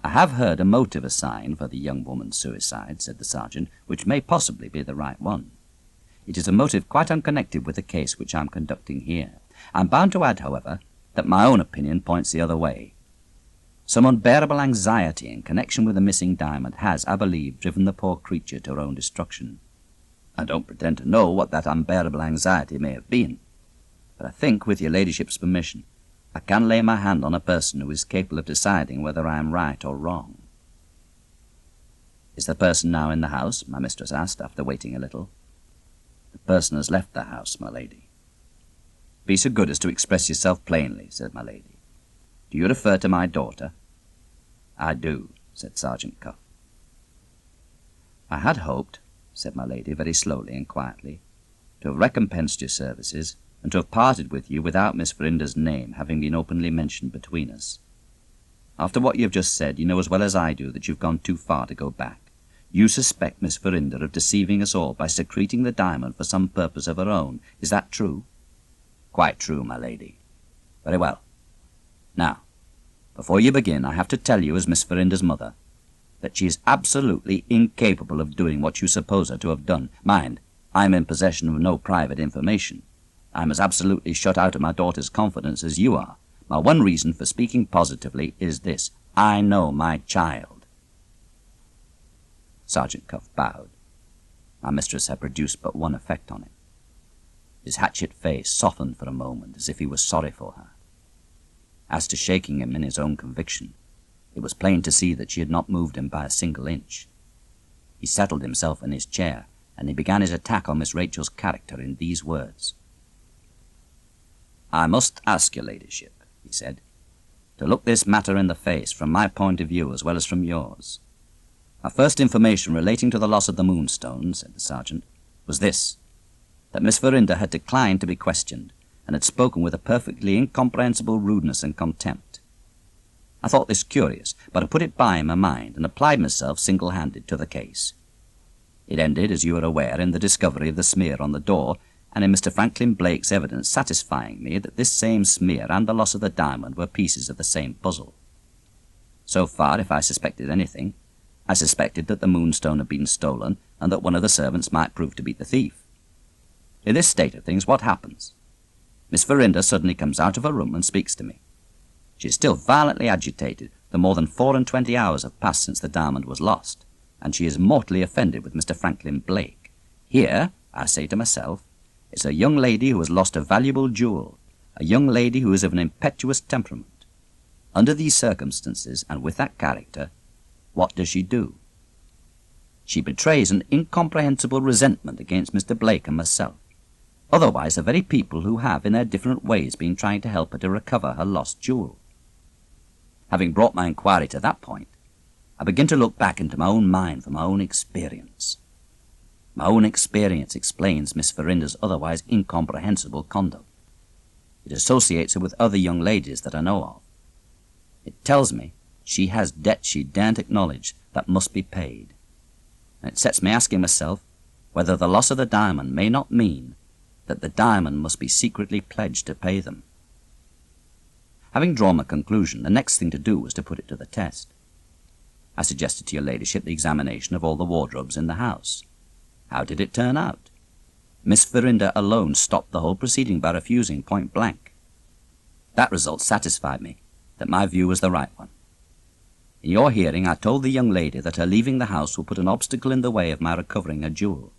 "I have heard a motive assigned for the young woman's suicide," said the sergeant, "which may possibly be the right one. It is a motive quite unconnected with the case which I am conducting here. I am bound to add, however, that my own opinion points the other way. Some unbearable anxiety in connection with the missing diamond has, I believe, driven the poor creature to her own destruction. I don't pretend to know what that unbearable anxiety may have been, but I think, with your ladyship's permission, I can lay my hand on a person who is capable of deciding whether I am right or wrong." "Is the person now in the house?" my mistress asked, after waiting a little. "The person has left the house, my lady." "Be so good as to express yourself plainly," said my lady. "Do you refer to my daughter?" "I do," said Sergeant Cuff. "I had hoped," said my lady very slowly and quietly, "to have recompensed your services, and to have parted with you without Miss Verinder's name having been openly mentioned between us. After what you have just said, you know as well as I do that you've gone too far to go back. You suspect Miss Verinder of deceiving us all by secreting the diamond for some purpose of her own. Is that true?" "Quite true, my lady." "Very well. Now, before you begin, I have to tell you, as Miss Verinder's mother, that she is absolutely incapable of doing what you suppose her to have done. Mind, I am in possession of no private information. I am as absolutely shut out of my daughter's confidence as you are. My one reason for speaking positively is this: I know my child." Sergeant Cuff bowed. My mistress had produced but one effect on him. His hatchet face softened for a moment, as if he was sorry for her. As to shaking him in his own conviction, it was plain to see that she had not moved him by a single inch. He settled himself in his chair, and he began his attack on Miss Rachel's character in these words: "I must ask your ladyship," he said, "to look this matter in the face from my point of view as well as from yours. My first information relating to the loss of the Moonstone," said the sergeant, "was this: that Miss Verinder had declined to be questioned, and had spoken with a perfectly incomprehensible rudeness and contempt. I thought this curious, but I put it by in my mind and applied myself single-handed to the case. It ended, as you are aware, in the discovery of the smear on the door, and in Mr. Franklin Blake's evidence satisfying me that this same smear and the loss of the diamond were pieces of the same puzzle. So far, if I suspected anything, I suspected that the Moonstone had been stolen, and that one of the servants might prove to be the thief. In this state of things, what happens? Miss Verinder suddenly comes out of her room and speaks to me. She is still violently agitated, though more than 24 hours have passed since the diamond was lost, and she is mortally offended with Mr. Franklin Blake. Here, I say to myself, is a young lady who has lost a valuable jewel, a young lady who is of an impetuous temperament. Under these circumstances, and with that character, what does she do? She betrays an incomprehensible resentment against Mr. Blake and myself, otherwise the very people who have, in their different ways, been trying to help her to recover her lost jewel. Having brought my inquiry to that point, I begin to look back into my own mind for my own experience. My own experience explains Miss Verinder's otherwise incomprehensible conduct. It associates her with other young ladies that I know of. It tells me she has debts she daren't acknowledge that must be paid. And it sets me asking myself whether the loss of the diamond may not mean that the diamond must be secretly pledged to pay them. Having drawn my conclusion, the next thing to do was to put it to the test. I suggested to your ladyship the examination of all the wardrobes in the house. How did it turn out? Miss Verinder alone stopped the whole proceeding by refusing point blank. That result satisfied me that my view was the right one. In your hearing, I told the young lady that her leaving the house would put an obstacle in the way of my recovering a jewel.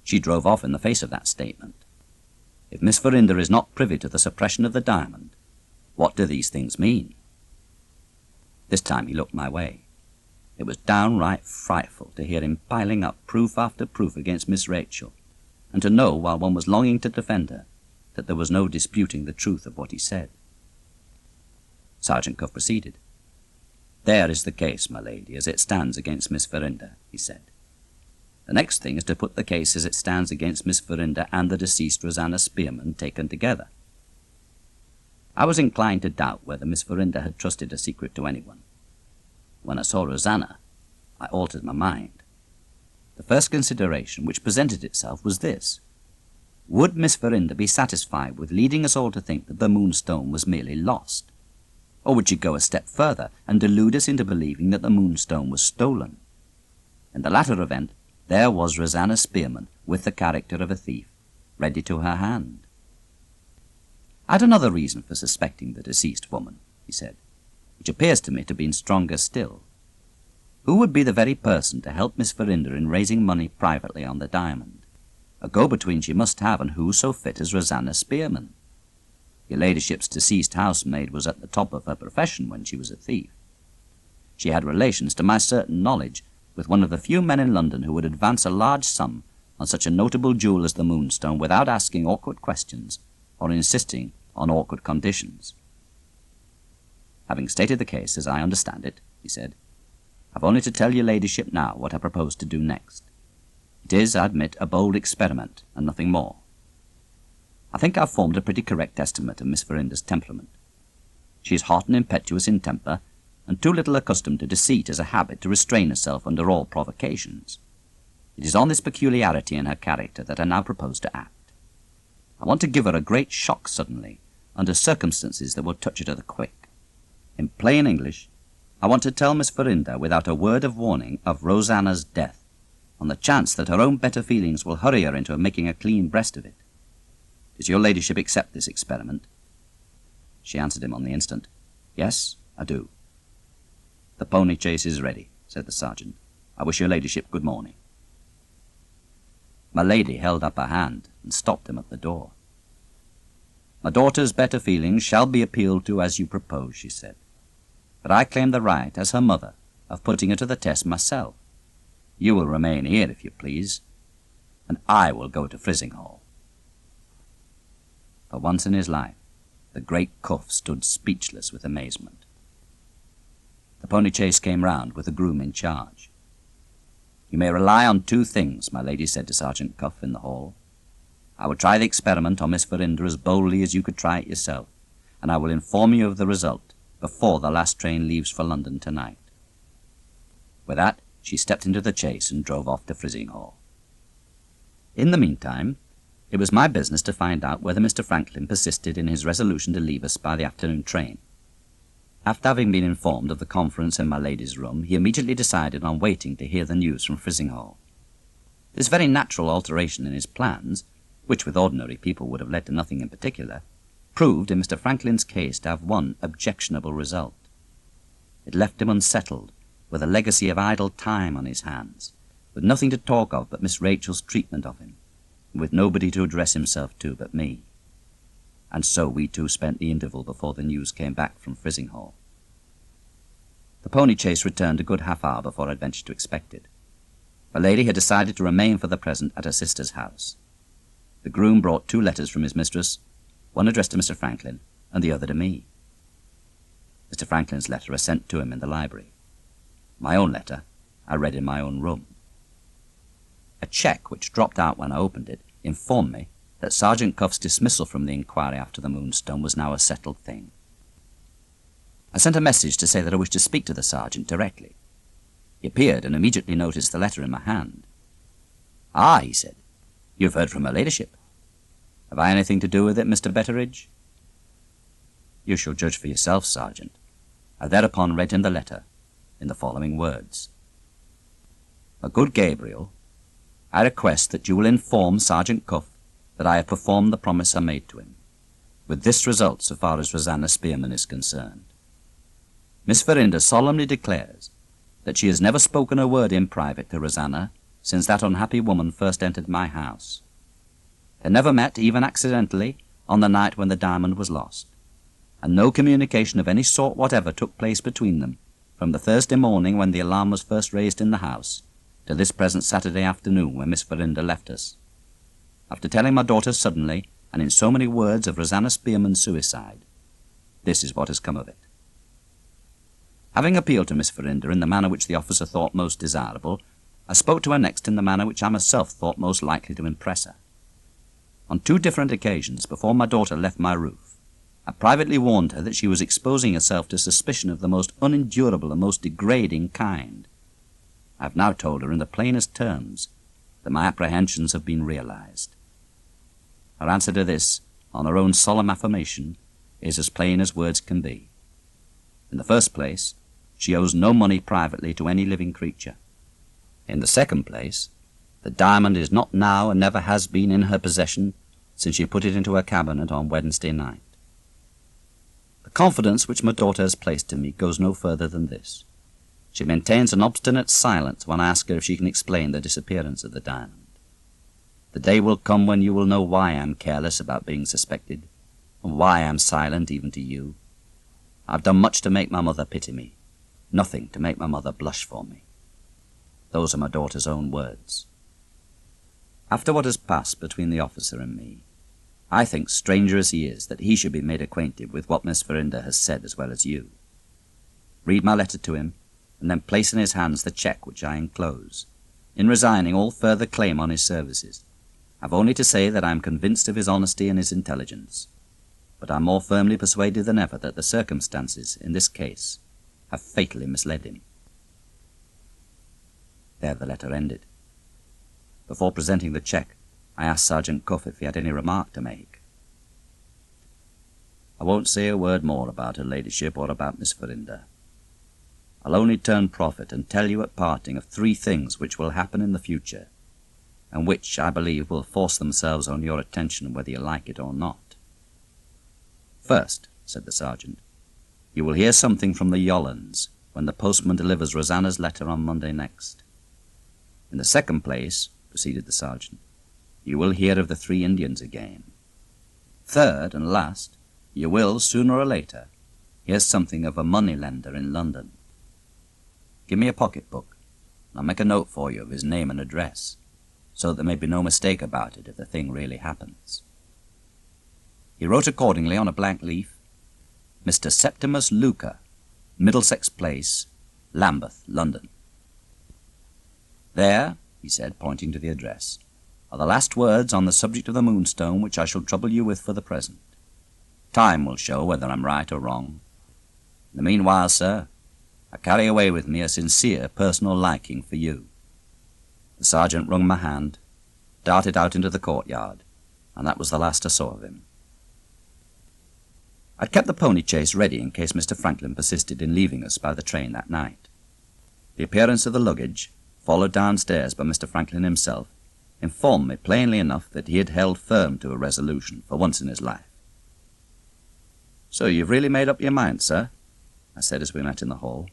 She drove off in the face of that statement. If Miss Verinder is not privy to the suppression of the diamond, what do these things mean? This time he looked my way. It was downright frightful to hear him piling up proof after proof against Miss Rachel, and to know, while one was longing to defend her, that there was no disputing the truth of what he said. Sergeant Cuff proceeded. "There is the case, my lady, as it stands against Miss Verinder," he said. "The next thing is to put the case as it stands against Miss Verinder and the deceased Rosanna Spearman taken together." I was inclined to doubt whether Miss Verinder had trusted a secret to anyone. When I saw Rosanna, I altered my mind. The first consideration which presented itself was this: would Miss Verinder be satisfied with leading us all to think that the Moonstone was merely lost? Or would she go a step further and delude us into believing that the Moonstone was stolen? In the latter event, there was Rosanna Spearman, with the character of a thief, ready to her hand. "I had another reason for suspecting the deceased woman," he said, "which appears to me to have been stronger still. Who would be the very person to help Miss Verinder in raising money privately on the diamond? A go-between she must have, and who so fit as Rosanna Spearman? Your ladyship's deceased housemaid was at the top of her profession when she was a thief. She had relations, to my certain knowledge, with one of the few men in London who would advance a large sum on such a notable jewel as the Moonstone without asking awkward questions or insisting on awkward conditions. Having stated the case as I understand it," he said, "I've only to tell your ladyship now what I propose to do next. It is, I admit, a bold experiment, and nothing more. I think I've formed a pretty correct estimate of Miss Verinder's temperament. She is hot and impetuous in temper, and too little accustomed to deceit as a habit to restrain herself under all provocations. It is on this peculiarity in her character that I now propose to act. I want to give her a great shock suddenly, under circumstances that will touch her to the quick. In plain English, I want to tell Miss Verinder, without a word of warning, of Rosanna's death, on the chance that her own better feelings will hurry her into making a clean breast of it. Does your ladyship accept this experiment?" She answered him on the instant. "Yes, I do." "The pony chaise is ready," said the sergeant. "I wish your ladyship good morning." My lady held up her hand and stopped him at the door. "My daughter's better feelings shall be appealed to as you propose," she said. "But I claim the right, as her mother, of putting her to the test myself. You will remain here, if you please, and I will go to Frizinghall." For once in his life, the great Cuff stood speechless with amazement. The pony chaise came round with a groom in charge. "You may rely on two things," my lady said to Sergeant Cuff in the hall. "I will try the experiment on Miss Verinder as boldly as you could try it yourself, and I will inform you of the result before the last train leaves for London tonight." With that, she stepped into the chaise and drove off to Frizinghall. In the meantime, it was my business to find out whether Mr. Franklin persisted in his resolution to leave us by the afternoon train. After having been informed of the conference in my lady's room, he immediately decided on waiting to hear the news from Frizinghall. This very natural alteration in his plans, which with ordinary people would have led to nothing in particular, proved in Mr. Franklin's case to have one objectionable result. It left him unsettled, with a legacy of idle time on his hands, with nothing to talk of but Miss Rachel's treatment of him, and with nobody to address himself to but me. And so we two spent the interval before the news came back from Frizinghall. The pony chaise returned a good half-hour before I ventured to expect it. My lady had decided to remain for the present at her sister's house. The groom brought 2 letters from his mistress, one addressed to Mr. Franklin, and the other to me. Mr. Franklin's letter I sent to him in the library. My own letter I read in my own room. A cheque which dropped out when I opened it informed me that Sergeant Cuff's dismissal from the inquiry after the Moonstone was now a settled thing. I sent a message to say that I wished to speak to the sergeant directly. He appeared and immediately noticed the letter in my hand. "Ah," he said, "you've heard from her ladyship. Have I anything to do with it, Mr. Betteridge?" "You shall judge for yourself, Sergeant." I thereupon read him the letter in the following words: "My good Gabriel, I request that you will inform Sergeant Cuff that I have performed the promise I made to him, with this result so far as Rosanna Spearman is concerned. Miss Verinder solemnly declares that she has never spoken a word in private to Rosanna since that unhappy woman first entered my house. They never met, even accidentally, on the night when the diamond was lost, and no communication of any sort whatever took place between them from the Thursday morning when the alarm was first raised in the house to this present Saturday afternoon when Miss Verinder left us. After telling my daughter suddenly and in so many words of Rosanna Spearman's suicide, this is what has come of it. Having appealed to Miss Verinder in the manner which the officer thought most desirable, I spoke to her next in the manner which I myself thought most likely to impress her. On 2 different occasions before my daughter left my roof, I privately warned her that she was exposing herself to suspicion of the most unendurable and most degrading kind. I have now told her in the plainest terms that my apprehensions have been realized. Her answer to this, on her own solemn affirmation, is as plain as words can be. In the first place, she owes no money privately to any living creature. In the second place, the diamond is not now and never has been in her possession since she put it into her cabinet on Wednesday night. The confidence which my daughter has placed in me goes no further than this. She maintains an obstinate silence when I ask her if she can explain the disappearance of the diamond. The day will come when you will know why I am careless about being suspected, and why I am silent even to you. I have done much to make my mother pity me, nothing to make my mother blush for me. Those are my daughter's own words. After what has passed between the officer and me, I think, stranger as he is, that he should be made acquainted with what Miss Verinder has said as well as you. Read my letter to him, and then place in his hands the cheque which I enclose. In resigning all further claim on his services, I have only to say that I am convinced of his honesty and his intelligence, but I am more firmly persuaded than ever that the circumstances, in this case, have fatally misled him. There the letter ended. Before presenting the cheque, I asked Sergeant Cuff if he had any remark to make. I won't say a word more about her ladyship or about Miss Verinder. I'll only turn prophet and tell you at parting of 3 things which will happen in the future, and which, I believe, will force themselves on your attention whether you like it or not. First, said the sergeant, you will hear something from the Yollands when the postman delivers Rosanna's letter on Monday next. In the second place, proceeded the sergeant, you will hear of the 3 Indians again. Third and last, you will, sooner or later, hear something of a money-lender in London. Give me a pocket-book, and I'll make a note for you of his name and address, so that there may be no mistake about it if the thing really happens. He wrote accordingly on a blank leaf, Mr. Septimus Luca, Middlesex Place, Lambeth, London. There, he said, pointing to the address, are the last words on the subject of the Moonstone which I shall trouble you with for the present. Time will show whether I'm right or wrong. In the meanwhile, sir, I carry away with me a sincere personal liking for you. The sergeant wrung my hand, darted out into the courtyard, and that was the last I saw of him. I'd kept the pony chaise ready in case Mr. Franklin persisted in leaving us by the train that night. The appearance of the luggage, followed downstairs by Mr. Franklin himself, informed me plainly enough that he had held firm to a resolution for once in his life. "So you've really made up your mind, sir?" I said as we met in the hall.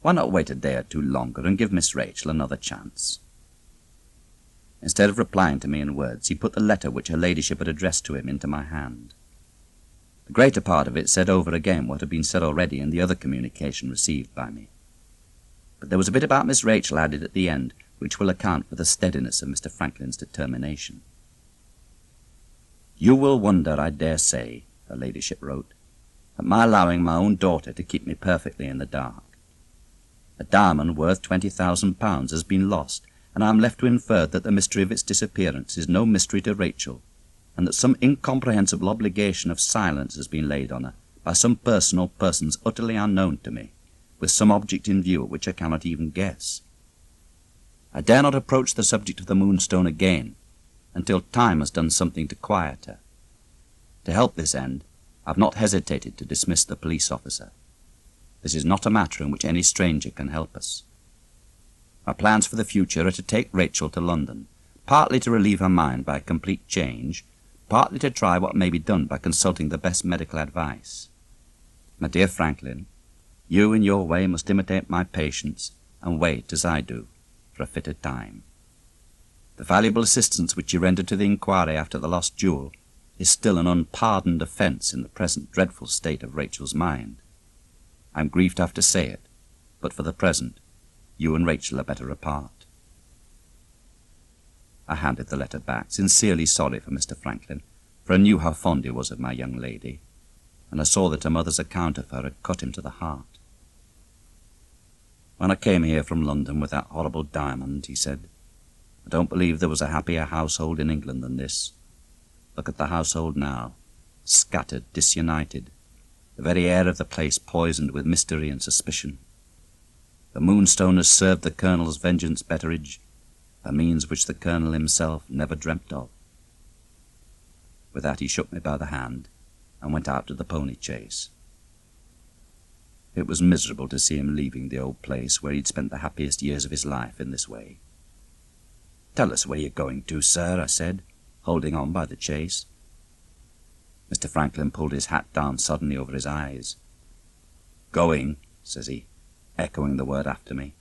"Why not wait a day or 2 longer and give Miss Rachel another chance?" Instead of replying to me in words, he put the letter which her ladyship had addressed to him into my hand. The greater part of it said over again what had been said already in the other communication received by me. But there was a bit about Miss Rachel added at the end which will account for the steadiness of Mr. Franklin's determination. "You will wonder, I dare say," her ladyship wrote, "at my allowing my own daughter to keep me perfectly in the dark. A diamond worth £20,000 has been lost, and I am left to infer that the mystery of its disappearance is no mystery to Rachel, and that some incomprehensible obligation of silence has been laid on her by some person or persons utterly unknown to me, with some object in view at which I cannot even guess. I dare not approach the subject of the Moonstone again until time has done something to quiet her. To help this end, I have not hesitated to dismiss the police officer. This is not a matter in which any stranger can help us. Our plans for the future are to take Rachel to London, partly to relieve her mind by a complete change, partly to try what may be done by consulting the best medical advice. My dear Franklin, you in your way must imitate my patience and wait, as I do, for a fitter time. The valuable assistance which you rendered to the inquiry after the lost jewel is still an unpardoned offence in the present dreadful state of Rachel's mind. I am grieved to have to say it, but for the present, you and Rachel are better apart. I handed the letter back, sincerely sorry for Mr. Franklin, for I knew how fond he was of my young lady, and I saw that her mother's account of her had cut him to the heart. When I came here from London with that horrible diamond, he said, I don't believe there was a happier household in England than this. Look at the household now, scattered, disunited, the very air of the place poisoned with mystery and suspicion. The Moonstone has served the Colonel's vengeance, Betteridge, a means which the Colonel himself never dreamt of. With that he shook me by the hand and went out to the pony chase. It was miserable to see him leaving the old place where he'd spent the happiest years of his life in this way. Tell us where you're going to, sir, I said, holding on by the chase. Mr. Franklin pulled his hat down suddenly over his eyes. Going, says he, echoing the word after me.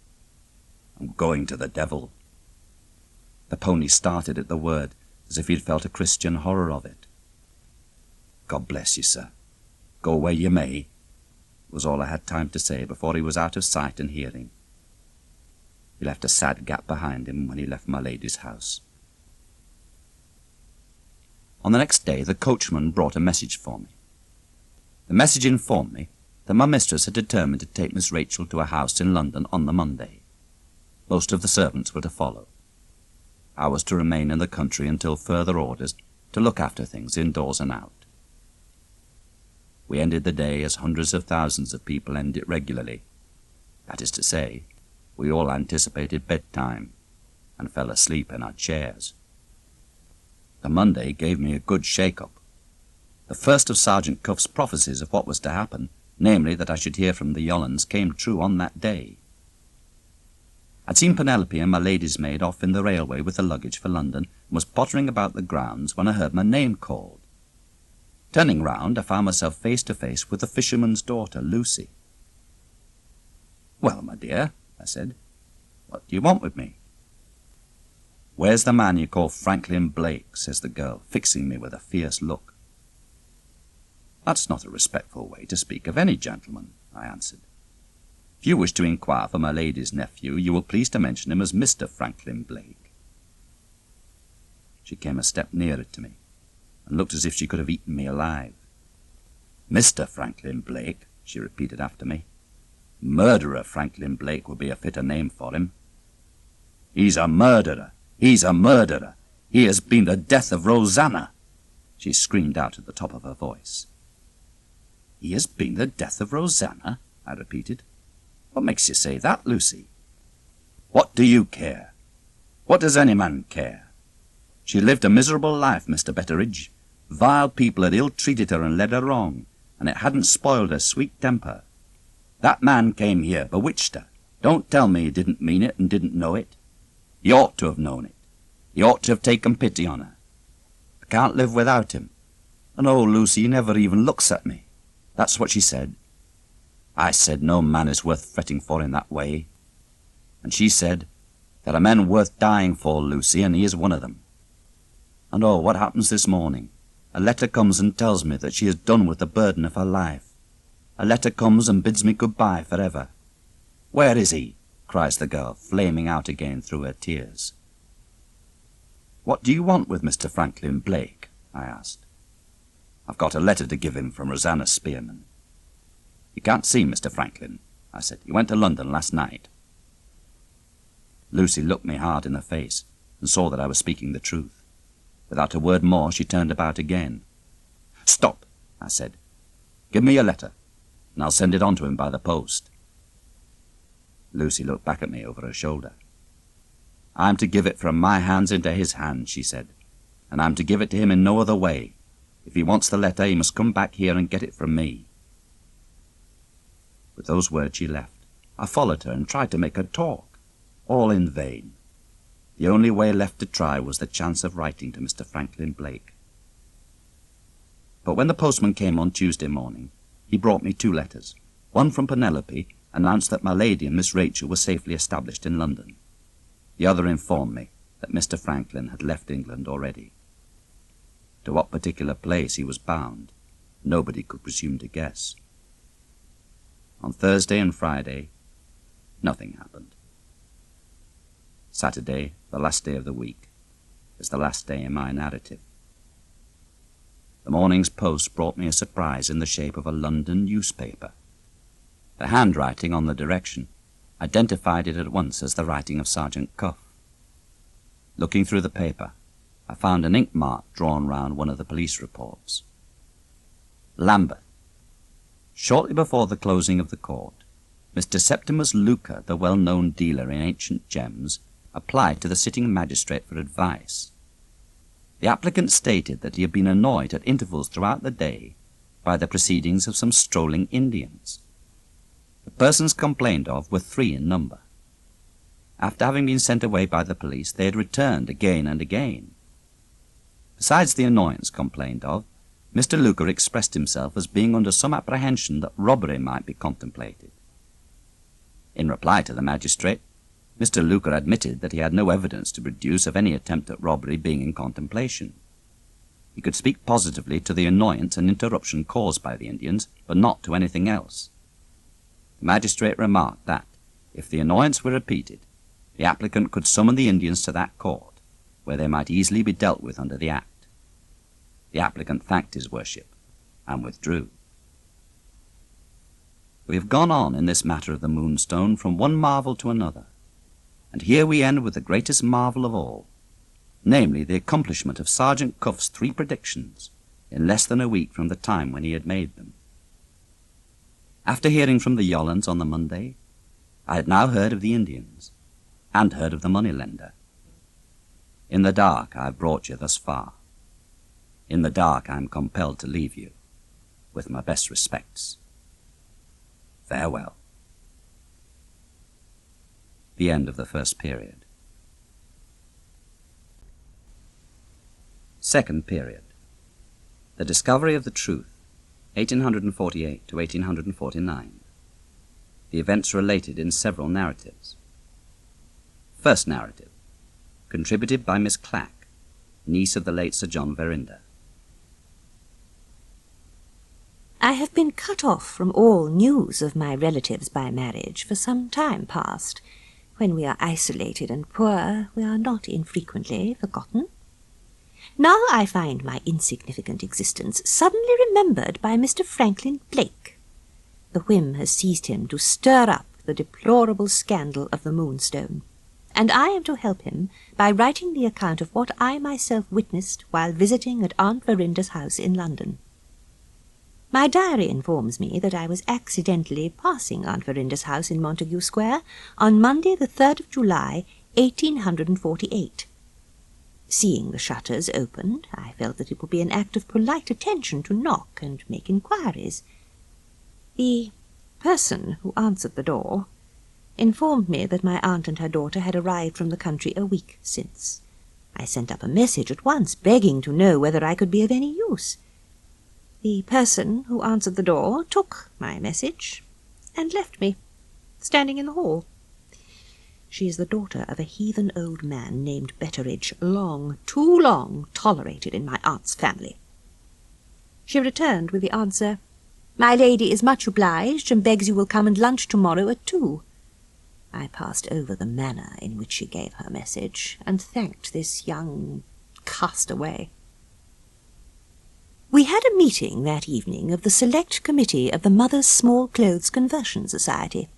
I'm going to the devil. The pony started at the word, as if he'd felt a Christian horror of it. God bless you, sir. Go where you may, was all I had time to say before he was out of sight and hearing. He left a sad gap behind him when he left my lady's house. On the next day, the coachman brought a message for me. The message informed me that my mistress had determined to take Miss Rachel to a house in London on the Monday. Most of the servants were to follow. I was to remain in the country until further orders to look after things indoors and out. We ended the day as hundreds of thousands of people end it regularly. That is to say, we all anticipated bedtime and fell asleep in our chairs. The Monday gave me a good shake-up. The first of Sergeant Cuff's prophecies of what was to happen, namely that I should hear from the Yollans, came true on that day. I'd seen Penelope and my lady's maid off in the railway with the luggage for London and was pottering about the grounds when I heard my name called. Turning round, I found myself face to face with the fisherman's daughter, Lucy. Well, my dear, I said, what do you want with me? Where's the man you call Franklin Blake, says the girl, fixing me with a fierce look. That's not a respectful way to speak of any gentleman, I answered. If you wish to inquire for my lady's nephew, you will please to mention him as Mr. Franklin Blake. She came a step nearer to me, and looked as if she could have eaten me alive. Mr. Franklin Blake, she repeated after me. Murderer Franklin Blake would be a fitter name for him. He's a murderer! He's a murderer! He has been the death of Rosanna! She screamed out at the top of her voice. He has been the death of Rosanna? I repeated. What makes you say that, Lucy? What do you care? What does any man care? She lived a miserable life, Mr. Betteridge. Vile people had ill-treated her and led her wrong, and it hadn't spoiled her sweet temper. That man came here, bewitched her. Don't tell me he didn't mean it and didn't know it. He ought to have known it. He ought to have taken pity on her. I can't live without him. And oh, Lucy, he never even looks at me. That's what she said. I said no man is worth fretting for in that way. And she said, there are men worth dying for, Lucy, and he is one of them. And oh, what happens this morning? A letter comes and tells me that she is done with the burden of her life. A letter comes and bids me goodbye forever. Where is he? Cries the girl, flaming out again through her tears. What do you want with Mr. Franklin Blake? I asked. I've got a letter to give him from Rosanna Spearman. You can't see Mr. Franklin, I said. He went to London last night. Lucy looked me hard in the face and saw that I was speaking the truth. Without a word more, she turned about again. Stop, I said. Give me your letter, and I'll send it on to him by the post. Lucy looked back at me over her shoulder. I'm to give it from my hands into his hands, she said, and I'm to give it to him in no other way. If he wants the letter, he must come back here and get it from me. With those words she left. I followed her and tried to make her talk. All in vain. The only way left to try was the chance of writing to Mr. Franklin Blake. But when the postman came on Tuesday morning, he brought me 2 letters. One from Penelope announced that my lady and Miss Rachel were safely established in London. The other informed me that Mr. Franklin had left England already. To what particular place he was bound, nobody could presume to guess. On Thursday and Friday, nothing happened. Saturday, the last day of the week, is the last day in my narrative. The morning's post brought me a surprise in the shape of a London newspaper. The handwriting on the direction identified it at once as the writing of Sergeant Cuff. Looking through the paper, I found an ink mark drawn round one of the police reports. Lambeth. Shortly before the closing of the court, Mr. Septimus Luca, the well-known dealer in ancient gems, applied to the sitting magistrate for advice. The applicant stated that he had been annoyed at intervals throughout the day by the proceedings of some strolling Indians. The persons complained of were 3 in number. After having been sent away by the police, they had returned again and again. Besides the annoyance complained of, Mr. Luca expressed himself as being under some apprehension that robbery might be contemplated. In reply to the magistrate, Mr. Luca admitted that he had no evidence to produce of any attempt at robbery being in contemplation. He could speak positively to the annoyance and interruption caused by the Indians, but not to anything else. The magistrate remarked that, if the annoyance were repeated, the applicant could summon the Indians to that court, where they might easily be dealt with under the Act. The applicant thanked his worship, and withdrew. We have gone on in this matter of the Moonstone from one marvel to another, and here we end with the greatest marvel of all, namely the accomplishment of Sergeant Cuff's 3 predictions in less than a week from the time when he had made them. After hearing from the Yollands on the Monday, I had now heard of the Indians, and heard of the moneylender. In the dark I have brought you thus far. In the dark I am compelled to leave you, with my best respects. Farewell. The end of the first period. Second period. The discovery of the truth, 1848 to 1849. The events related in several narratives. First narrative, contributed by Miss Clack, niece of the late Sir John Verinder. I have been cut off from all news of my relatives by marriage for some time past. When we are isolated and poor, we are not infrequently forgotten. Now I find my insignificant existence suddenly remembered by Mr. Franklin Blake. The whim has seized him to stir up the deplorable scandal of the Moonstone, and I am to help him by writing the account of what I myself witnessed while visiting at Aunt Verinder's house in London. My diary informs me that I was accidentally passing Aunt Verinder's house in Montague Square on Monday the 3rd of July, 1848. Seeing the shutters opened, I felt that it would be an act of polite attention to knock and make inquiries. The person who answered the door informed me that my aunt and her daughter had arrived from the country a week since. I sent up a message at once, begging to know whether I could be of any use. The person who answered the door took my message and left me, standing in the hall. She is the daughter of a heathen old man named Betteridge, too long tolerated in my aunt's family. She returned with the answer, "My lady is much obliged, and begs you will come and lunch tomorrow at 2. I passed over the manner in which she gave her message, and thanked this young castaway. We had a meeting that evening of the Select Committee of the Mothers' Small Clothes Conversion Society.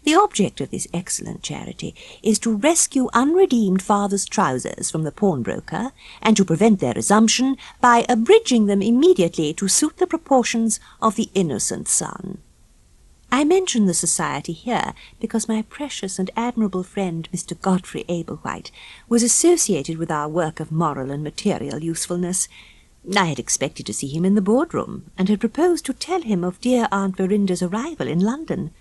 The object of this excellent charity is to rescue unredeemed fathers' trousers from the pawnbroker, and to prevent their resumption by abridging them immediately to suit the proportions of the innocent son. I mention the society here because my precious and admirable friend Mr. Godfrey Ablewhite was associated with our work of moral and material usefulness. I had expected to see him in the boardroom, and had proposed to tell him of dear Aunt Verinder's arrival in London.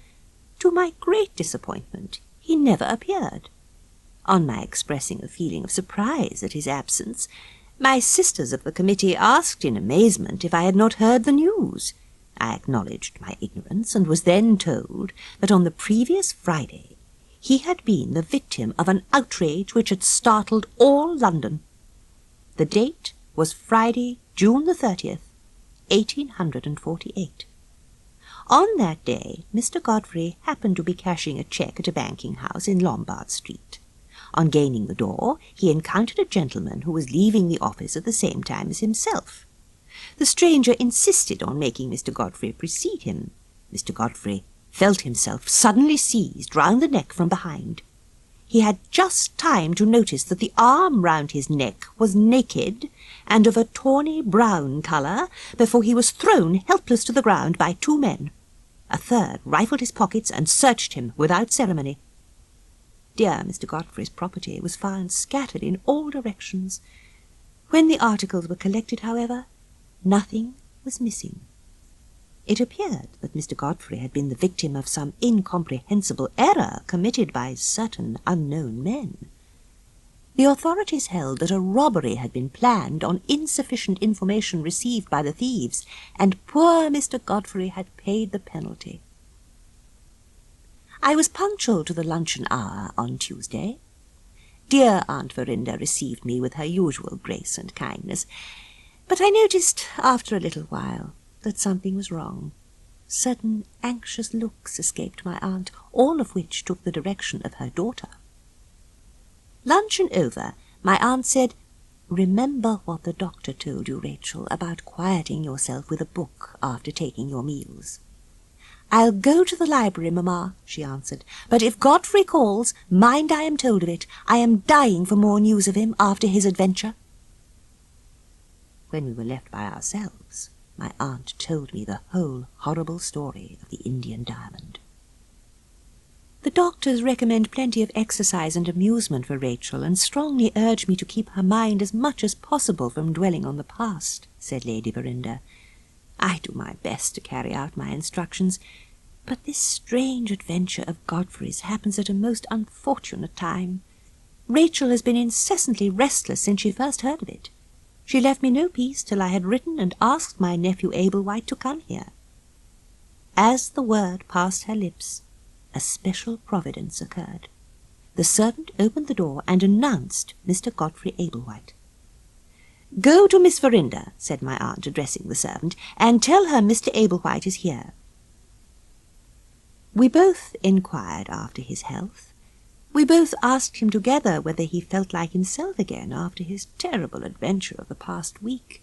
To my great disappointment, he never appeared. On my expressing a feeling of surprise at his absence, my sisters of the committee asked in amazement if I had not heard the news. I acknowledged my ignorance, and was then told that on the previous Friday he had been the victim of an outrage which had startled all London. The date was Friday, June the 30th, 1848. On that day, Mr. Godfrey happened to be cashing a cheque at a banking house in Lombard Street. On gaining the door, he encountered a gentleman who was leaving the office at the same time as himself. The stranger insisted on making Mr. Godfrey precede him. Mr. Godfrey felt himself suddenly seized round the neck from behind. He had just time to notice that the arm round his neck was naked and of a tawny brown colour before he was thrown helpless to the ground by two men. A third rifled his pockets and searched him without ceremony. Dear Mr. Godfrey's property was found scattered in all directions. When the articles were collected, however, nothing was missing. It appeared that Mr. Godfrey had been the victim of some incomprehensible error committed by certain unknown men. The authorities held that a robbery had been planned on insufficient information received by the thieves, and poor Mr. Godfrey had paid the penalty. I was punctual to the luncheon hour on Tuesday. Dear Aunt Verinder received me with her usual grace and kindness, but I noticed after a little while that something was wrong. Certain anxious looks escaped my aunt, all of which took the direction of her daughter. Luncheon over, my aunt said, "Remember what the doctor told you, Rachel, about quieting yourself with a book after taking your meals." "I'll go to the library, Mamma," she answered, "but if Godfrey calls, mind I am told of it. I am dying for more news of him after his adventure." When we were left by ourselves, my aunt told me the whole horrible story of the Indian diamond. "The doctors recommend plenty of exercise and amusement for Rachel, and strongly urge me to keep her mind as much as possible from dwelling on the past," said Lady Verinder. "I do my best to carry out my instructions, but this strange adventure of Godfrey's happens at a most unfortunate time. Rachel has been incessantly restless since she first heard of it. She left me no peace till I had written and asked my nephew Ablewhite to come here." As the word passed her lips, a special providence occurred. The servant opened the door and announced Mr. Godfrey Ablewhite. "Go to Miss Verinder," said my aunt, addressing the servant, "and tell her Mr. Ablewhite is here." We both inquired after his health. We both asked him together whether he felt like himself again after his terrible adventure of the past week.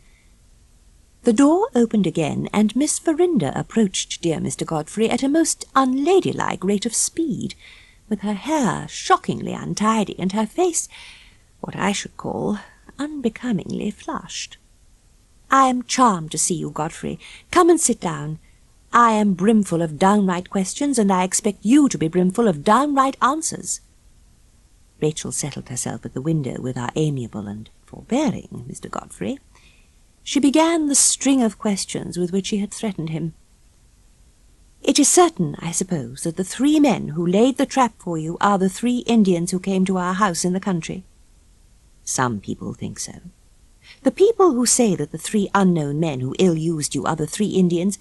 The door opened again, and Miss Verinder approached dear Mr. Godfrey at a most unladylike rate of speed, with her hair shockingly untidy and her face, what I should call, unbecomingly flushed. "I am charmed to see you, Godfrey. Come and sit down. I am brimful of downright questions, and I expect you to be brimful of downright answers." Rachel settled herself at the window with our amiable and forbearing Mr. Godfrey. She began the string of questions with which she had threatened him. "It is certain, I suppose, that the three men who laid the trap for you are the three Indians who came to our house in the country?" "Some people think so." "The people who say that the three unknown men who ill-used you are the three Indians—"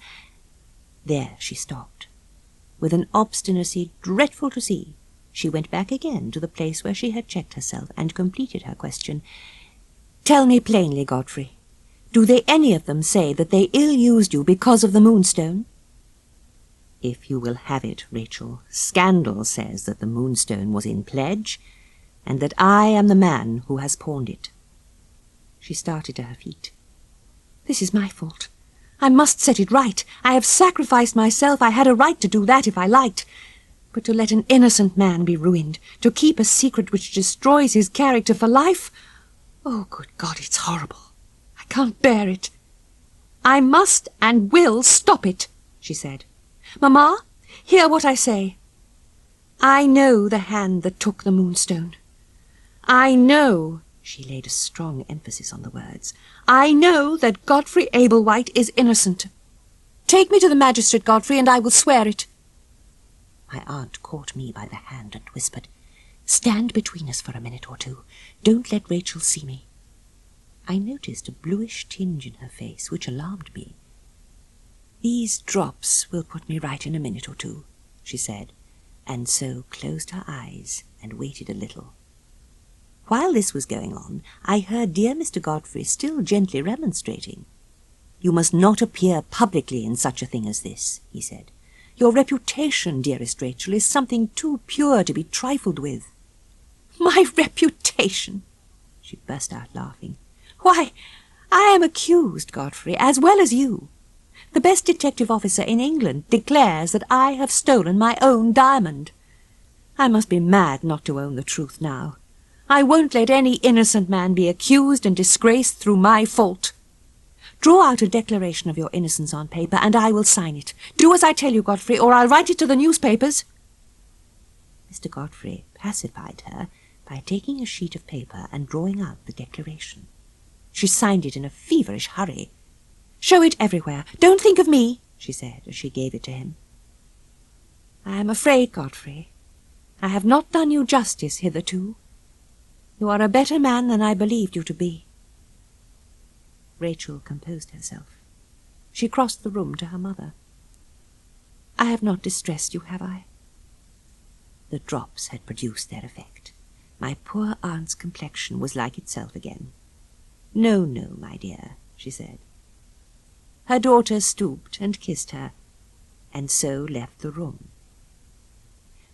There she stopped. With an obstinacy dreadful to see, she went back again to the place where she had checked herself and completed her question. "Tell me plainly, Godfrey, do they any of them say that they ill-used you because of the Moonstone?" "If you will have it, Rachel, scandal says that the Moonstone was in pledge, and that I am the man who has pawned it." She started to her feet. "This is my fault. I must set it right. I have sacrificed myself. I had a right to do that if I liked. But to let an innocent man be ruined, to keep a secret which destroys his character for life, oh, good God, it's horrible. I can't bear it. I must and will stop it," she said. "Mamma, hear what I say. I know the hand that took the Moonstone. I know," she laid a strong emphasis on the words, "I know that Godfrey Ablewhite is innocent. Take me to the magistrate, Godfrey, and I will swear it." My aunt caught me by the hand and whispered, "Stand between us for a minute or two. Don't let Rachel see me." I noticed a bluish tinge in her face, which alarmed me. "These drops will put me right in a minute or two," she said, and so closed her eyes and waited a little. While this was going on, I heard dear Mr. Godfrey still gently remonstrating. "You must not appear publicly in such a thing as this," he said. "Your reputation, dearest Rachel, is something too pure to be trifled with." "My reputation!" She burst out laughing. "Why, I am accused, Godfrey, as well as you. The best detective officer in England declares that I have stolen my own diamond. I must be mad not to own the truth now. I won't let any innocent man be accused and disgraced through my fault. Draw out a declaration of your innocence on paper, and I will sign it. Do as I tell you, Godfrey, or I'll write it to the newspapers." Mr. Godfrey pacified her by taking a sheet of paper and drawing out the declaration. She signed it in a feverish hurry. "Show it everywhere. Don't think of me," she said as she gave it to him. "I am afraid, Godfrey, I have not done you justice hitherto. You are a better man than I believed you to be." Rachel composed herself. She crossed the room to her mother. "I have not distressed you, have I?" The drops had produced their effect. My poor aunt's complexion was like itself again. "No, no, my dear," she said. Her daughter stooped and kissed her, and so left the room.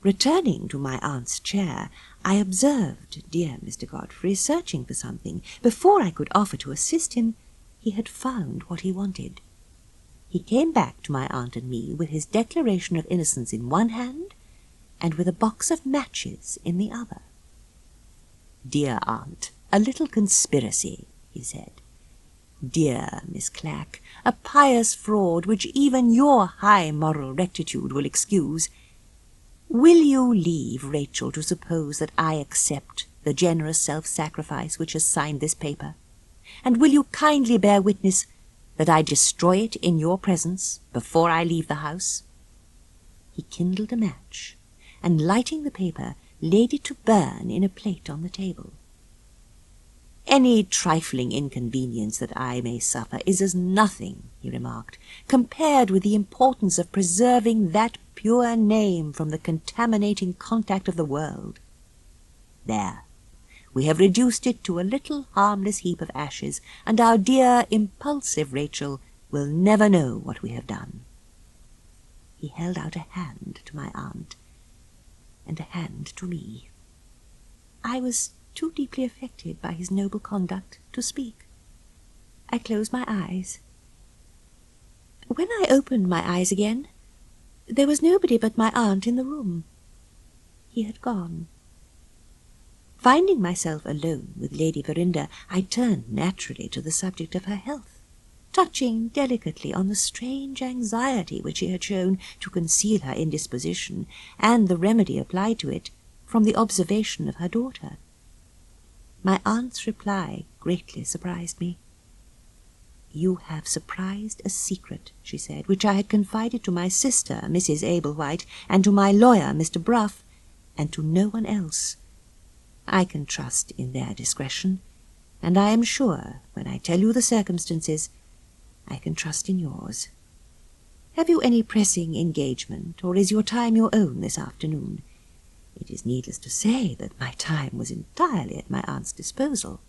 Returning to my aunt's chair, I observed dear Mr. Godfrey searching for something. Before I could offer to assist him, he had found what he wanted. He came back to my aunt and me with his declaration of innocence in one hand and with a box of matches in the other. "Dear aunt, a little conspiracy," he said. "Dear Miss Clack, a pious fraud which even your high moral rectitude will excuse. Will you leave Rachel to suppose that I accept the generous self-sacrifice which has signed this paper? And will you kindly bear witness that I destroy it in your presence before I leave the house?" He kindled a match, and lighting the paper, laid it to burn in a plate on the table. "Any trifling inconvenience that I may suffer is as nothing," he remarked, "compared with the importance of preserving that pure name from the contaminating contact of the world. There, we have reduced it to a little harmless heap of ashes, and our dear, impulsive Rachel will never know what we have done." He held out a hand to my aunt, and a hand to me. I was too deeply affected by his noble conduct to speak. I closed my eyes. When I opened my eyes again, there was nobody but my aunt in the room. He had gone. Finding myself alone with Lady Verinder, I turned naturally to the subject of her health, touching delicately on the strange anxiety which she had shown to conceal her indisposition, and the remedy applied to it from the observation of her daughter. My aunt's reply greatly surprised me. "You have surprised a secret," she said, "which I had confided to my sister, Mrs. Ablewhite, and to my lawyer, Mr. Bruff, and to no one else. I can trust in their discretion, and I am sure, when I tell you the circumstances, I can trust in yours. Have you any pressing engagement, or is your time your own this afternoon? It is needless to say that my time was entirely at my aunt's disposal."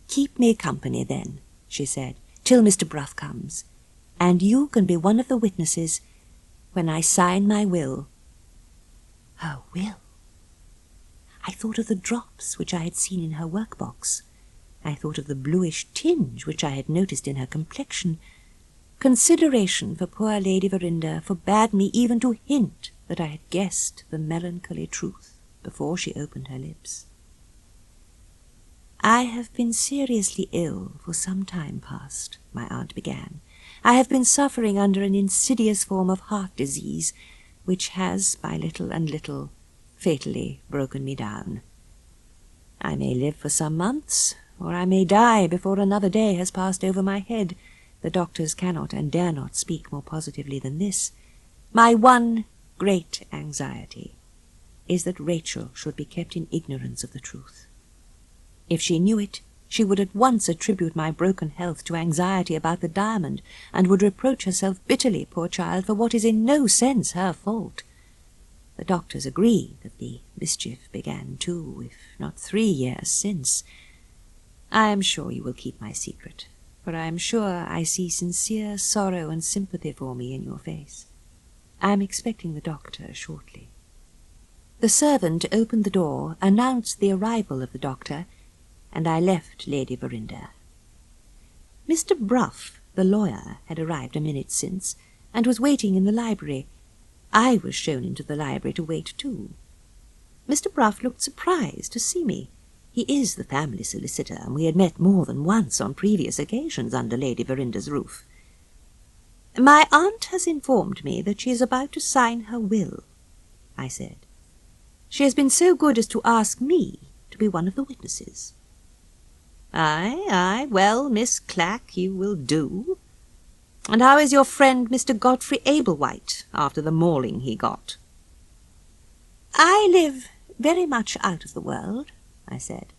"Keep me company, then," she said, "till Mr. Bruff comes, and you can be one of the witnesses when I sign my will." Her will! I thought of the drops which I had seen in her work-box. I thought of the bluish tinge which I had noticed in her complexion. Consideration for poor Lady Verinder forbade me even to hint that I had guessed the melancholy truth before she opened her lips. "I have been seriously ill for some time past," my aunt began. "I have been suffering under an insidious form of heart disease, which has, by little and little, fatally broken me down. I may live for some months, or I may die before another day has passed over my head. The doctors cannot and dare not speak more positively than this. My one great anxiety is that Rachel should be kept in ignorance of the truth. If she knew it, she would at once attribute my broken health to anxiety about the diamond, and would reproach herself bitterly, poor child, for what is in no sense her fault. The doctors agree that the mischief began 2, if not 3 years since. I am sure you will keep my secret, for I am sure I see sincere sorrow and sympathy for me in your face. I am expecting the doctor shortly." The servant opened the door, announced the arrival of the doctor, and I left Lady Verinder. Mr. Bruff, the lawyer, had arrived a minute since, and was waiting in the library. I was shown into the library to wait too. Mr. Bruff looked surprised to see me. He is the family solicitor, and we had met more than once on previous occasions under Lady Verinder's roof. "My aunt has informed me that she is about to sign her will," I said. "She has been so good as to ask me to be one of the witnesses." Aye, well, Miss Clack, you will do. And how is your friend Mr. Godfrey Ablewhite, after the mauling he got?" "I live very much out of the world," I said,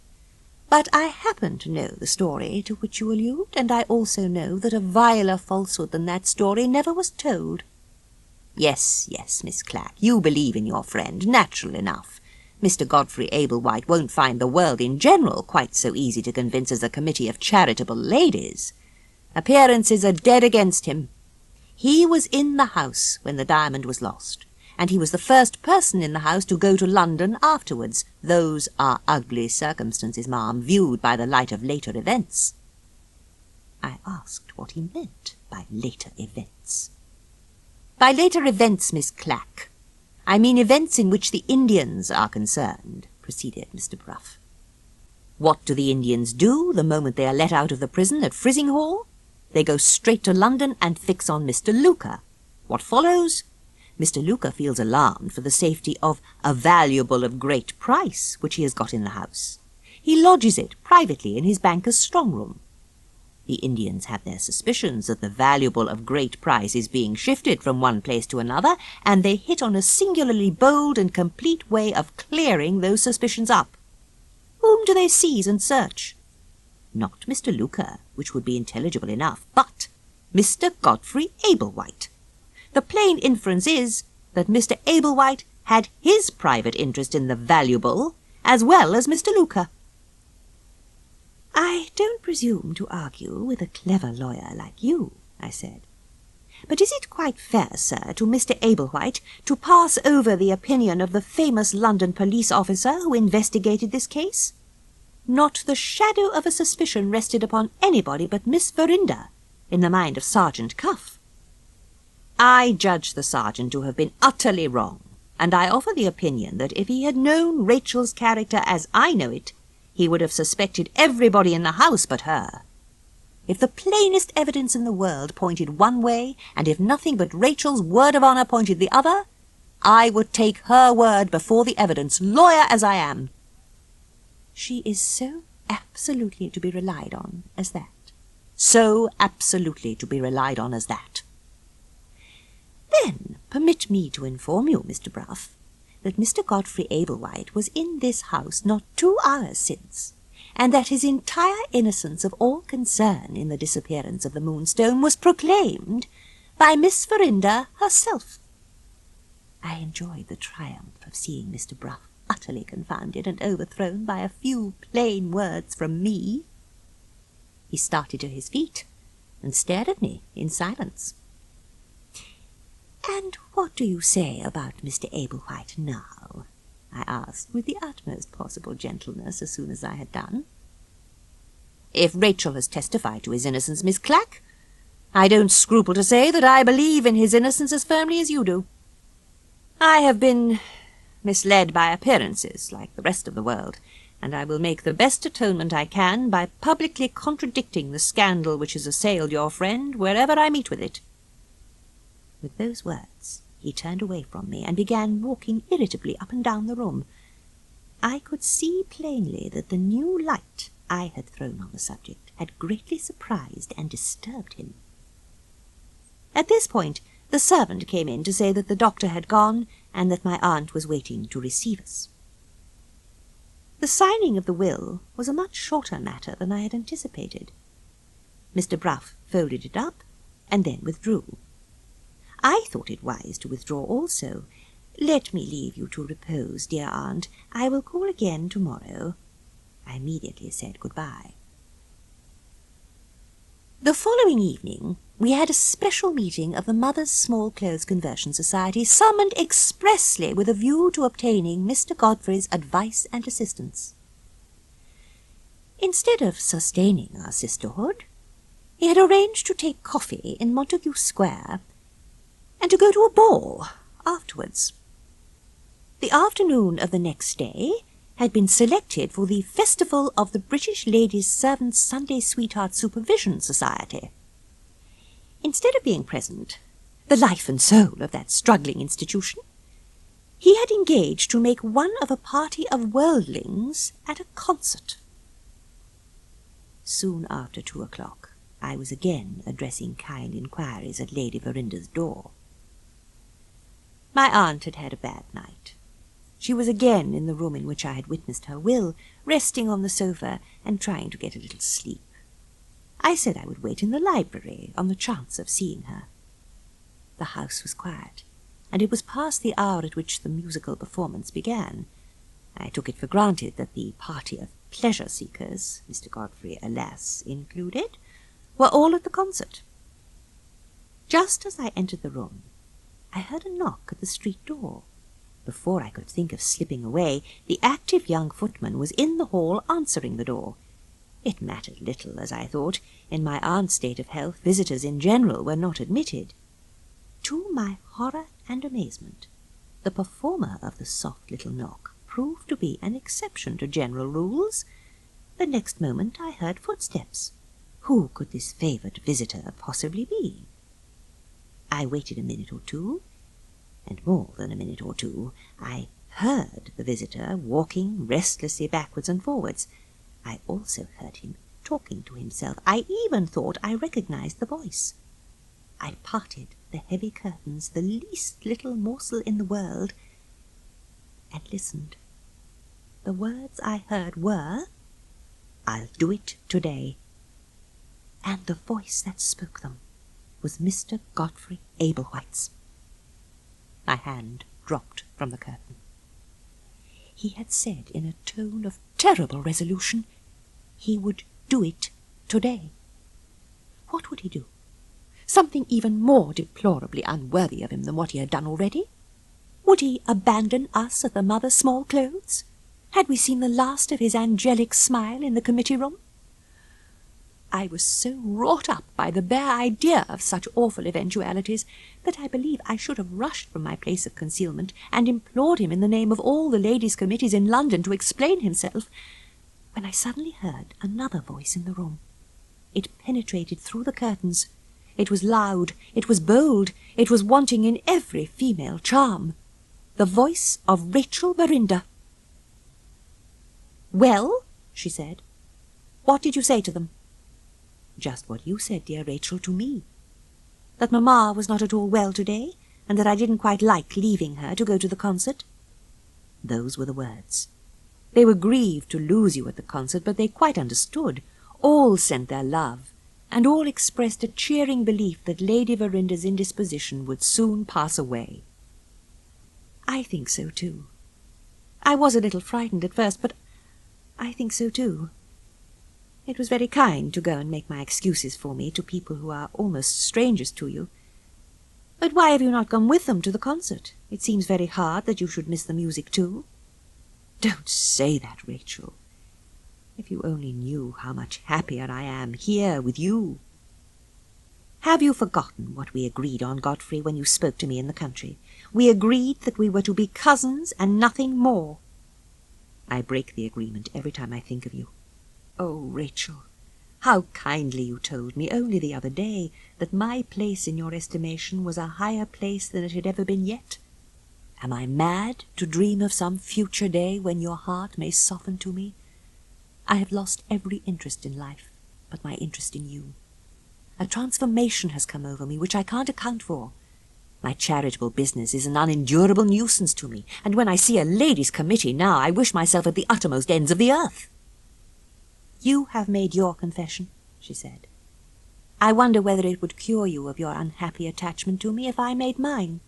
"but I happen to know the story to which you allude, and I also know that a viler falsehood than that story never was told." Yes, Miss Clack, you believe in your friend, natural enough. Mr. Godfrey Ablewhite won't find the world in general quite so easy to convince as a committee of charitable ladies. Appearances are dead against him. He was in the house when the diamond was lost, and he was the first person in the house to go to London afterwards. Those are ugly circumstances, ma'am, viewed by the light of later events." I asked what he meant by later events. "By later events, Miss Clack, I mean events in which the Indians are concerned," proceeded Mr. Bruff. "What do the Indians do the moment they are let out of the prison at Frizinghall? They go straight to London and fix on Mr. Luca. What follows? Mr. Luca feels alarmed for the safety of a valuable of great price which he has got in the house. He lodges it privately in his banker's strong-room. The Indians have their suspicions that the valuable of great price is being shifted from one place to another, and they hit on a singularly bold and complete way of clearing those suspicions up. Whom do they seize and search? Not Mr. Luca, which would be intelligible enough, but Mr. Godfrey Ablewhite. The plain inference is that Mr. Ablewhite had his private interest in the valuable, as well as Mr. Luca." "I don't presume to argue with a clever lawyer like you," I said. "But is it quite fair, sir, to Mr. Ablewhite to pass over the opinion of the famous London police officer who investigated this case? Not the shadow of a suspicion rested upon anybody but Miss Verinder in the mind of Sergeant Cuff. I judge the sergeant to have been utterly wrong, and I offer the opinion that if he had known Rachel's character as I know it, he would have suspected everybody in the house but her. If the plainest evidence in the world pointed one way, and if nothing but Rachel's word of honour pointed the other, I would take her word before the evidence, lawyer as I am." "She is so absolutely to be relied on as that?" "So absolutely to be relied on as that." "Then permit me to inform you, Mr. Bruff, that Mr. Godfrey Ablewhite was in this house not 2 hours since, and that his entire innocence of all concern in the disappearance of the Moonstone was proclaimed by Miss Verinder herself." I enjoyed the triumph of seeing Mr. Bruff utterly confounded and overthrown by a few plain words from me. He started to his feet and stared at me in silence. "And what do you say about Mr. Ablewhite now?" I asked with the utmost possible gentleness as soon as I had done. "If Rachel has testified to his innocence, Miss Clack, I don't scruple to say that I believe in his innocence as firmly as you do. I have been misled by appearances, like the rest of the world, and I will make the best atonement I can by publicly contradicting the scandal which has assailed your friend wherever I meet with it." With those words he turned away from me and began walking irritably up and down the room. I could see plainly that the new light I had thrown on the subject had greatly surprised and disturbed him. At this point The servant came in to say that the doctor had gone and that my aunt was waiting to receive us. The signing of the will was a much shorter matter than I had anticipated. Mr. Bruff folded it up and then withdrew. I thought it wise to withdraw also. "Let me leave you to repose, dear aunt. I will call again tomorrow." I immediately said good-bye. The following evening we had a special meeting of the Mothers' Small Clothes Conversion Society, summoned expressly with a view to obtaining Mr. Godfrey's advice and assistance. Instead of sustaining our sisterhood, he had arranged to take coffee in Montague Square and to go to a ball afterwards. The afternoon of the next day had been selected for the Festival of the British Ladies' Servants' Sunday Sweetheart Supervision Society. Instead of being present, the life and soul of that struggling institution, he had engaged to make one of a party of worldlings at a concert. Soon after 2:00, I was again addressing kind inquiries at Lady Verinder's door. My aunt had had a bad night. She was again in the room in which I had witnessed her will, resting on the sofa and trying to get a little sleep. I said I would wait in the library on the chance of seeing her. The house was quiet, and it was past the hour at which the musical performance began. I took it for granted that the party of pleasure-seekers, Mr. Godfrey, alas, included, were all at the concert. Just as I entered the room, I heard a knock at the street door. Before I could think of slipping away, the active young footman was in the hall answering the door. It mattered little, as I thought. In my aunt's state of health, visitors in general were not admitted. To my horror and amazement, the performer of the soft little knock proved to be an exception to general rules. The next moment I heard footsteps. Who could this favoured visitor possibly be? I waited a minute or two, and more than a minute or two. I heard the visitor walking restlessly backwards and forwards. I also heard him talking to himself. I even thought I recognized the voice. I parted the heavy curtains, the least little morsel in the world, and listened. The words I heard were, "I'll do it today." And the voice that spoke them was Mr. Godfrey Ablewhite's. My hand dropped from the curtain. He had said in a tone of terrible resolution he would do it today. What would he do? Something even more deplorably unworthy of him than what he had done already? Would he abandon us at the Mother's Small Clothes? Had we seen the last of his angelic smile in the committee room? I was so wrought up by the bare idea of such awful eventualities that I believe I should have rushed from my place of concealment and implored him in the name of all the ladies' committees in London to explain himself, when I suddenly heard another voice in the room. It penetrated through the curtains. It was loud, it was bold, it was wanting in every female charm. The voice of Rachel Verinder. "Well," she said, "what did you say to them?" "Just what you said, dear Rachel, to me. That Mamma was not at all well today, and that I didn't quite like leaving her to go to the concert." Those were the words. They were grieved to lose you at the concert, but they quite understood. All sent their love, and all expressed a cheering belief that Lady Verinder's indisposition would soon pass away. I think so too. I was a little frightened at first, but I think so too. It was very kind to go and make my excuses for me to people who are almost strangers to you. But why have you not gone with them to the concert? It seems very hard that you should miss the music too." "Don't say that, Rachel. If you only knew how much happier I am here with you." "Have you forgotten what we agreed on, Godfrey, when you spoke to me in the country? We agreed that we were to be cousins and nothing more." "I break the agreement every time I think of you. Oh, Rachel, how kindly you told me only the other day that my place in your estimation was a higher place than it had ever been yet. Am I mad to dream of some future day when your heart may soften to me? I have lost every interest in life but my interest in you. A transformation has come over me which I can't account for. My charitable business is an unendurable nuisance to me, and when I see a ladies' committee now, I wish myself at the uttermost ends of the earth." "You have made your confession," she said. "I wonder whether it would cure you of your unhappy attachment to me if I made mine.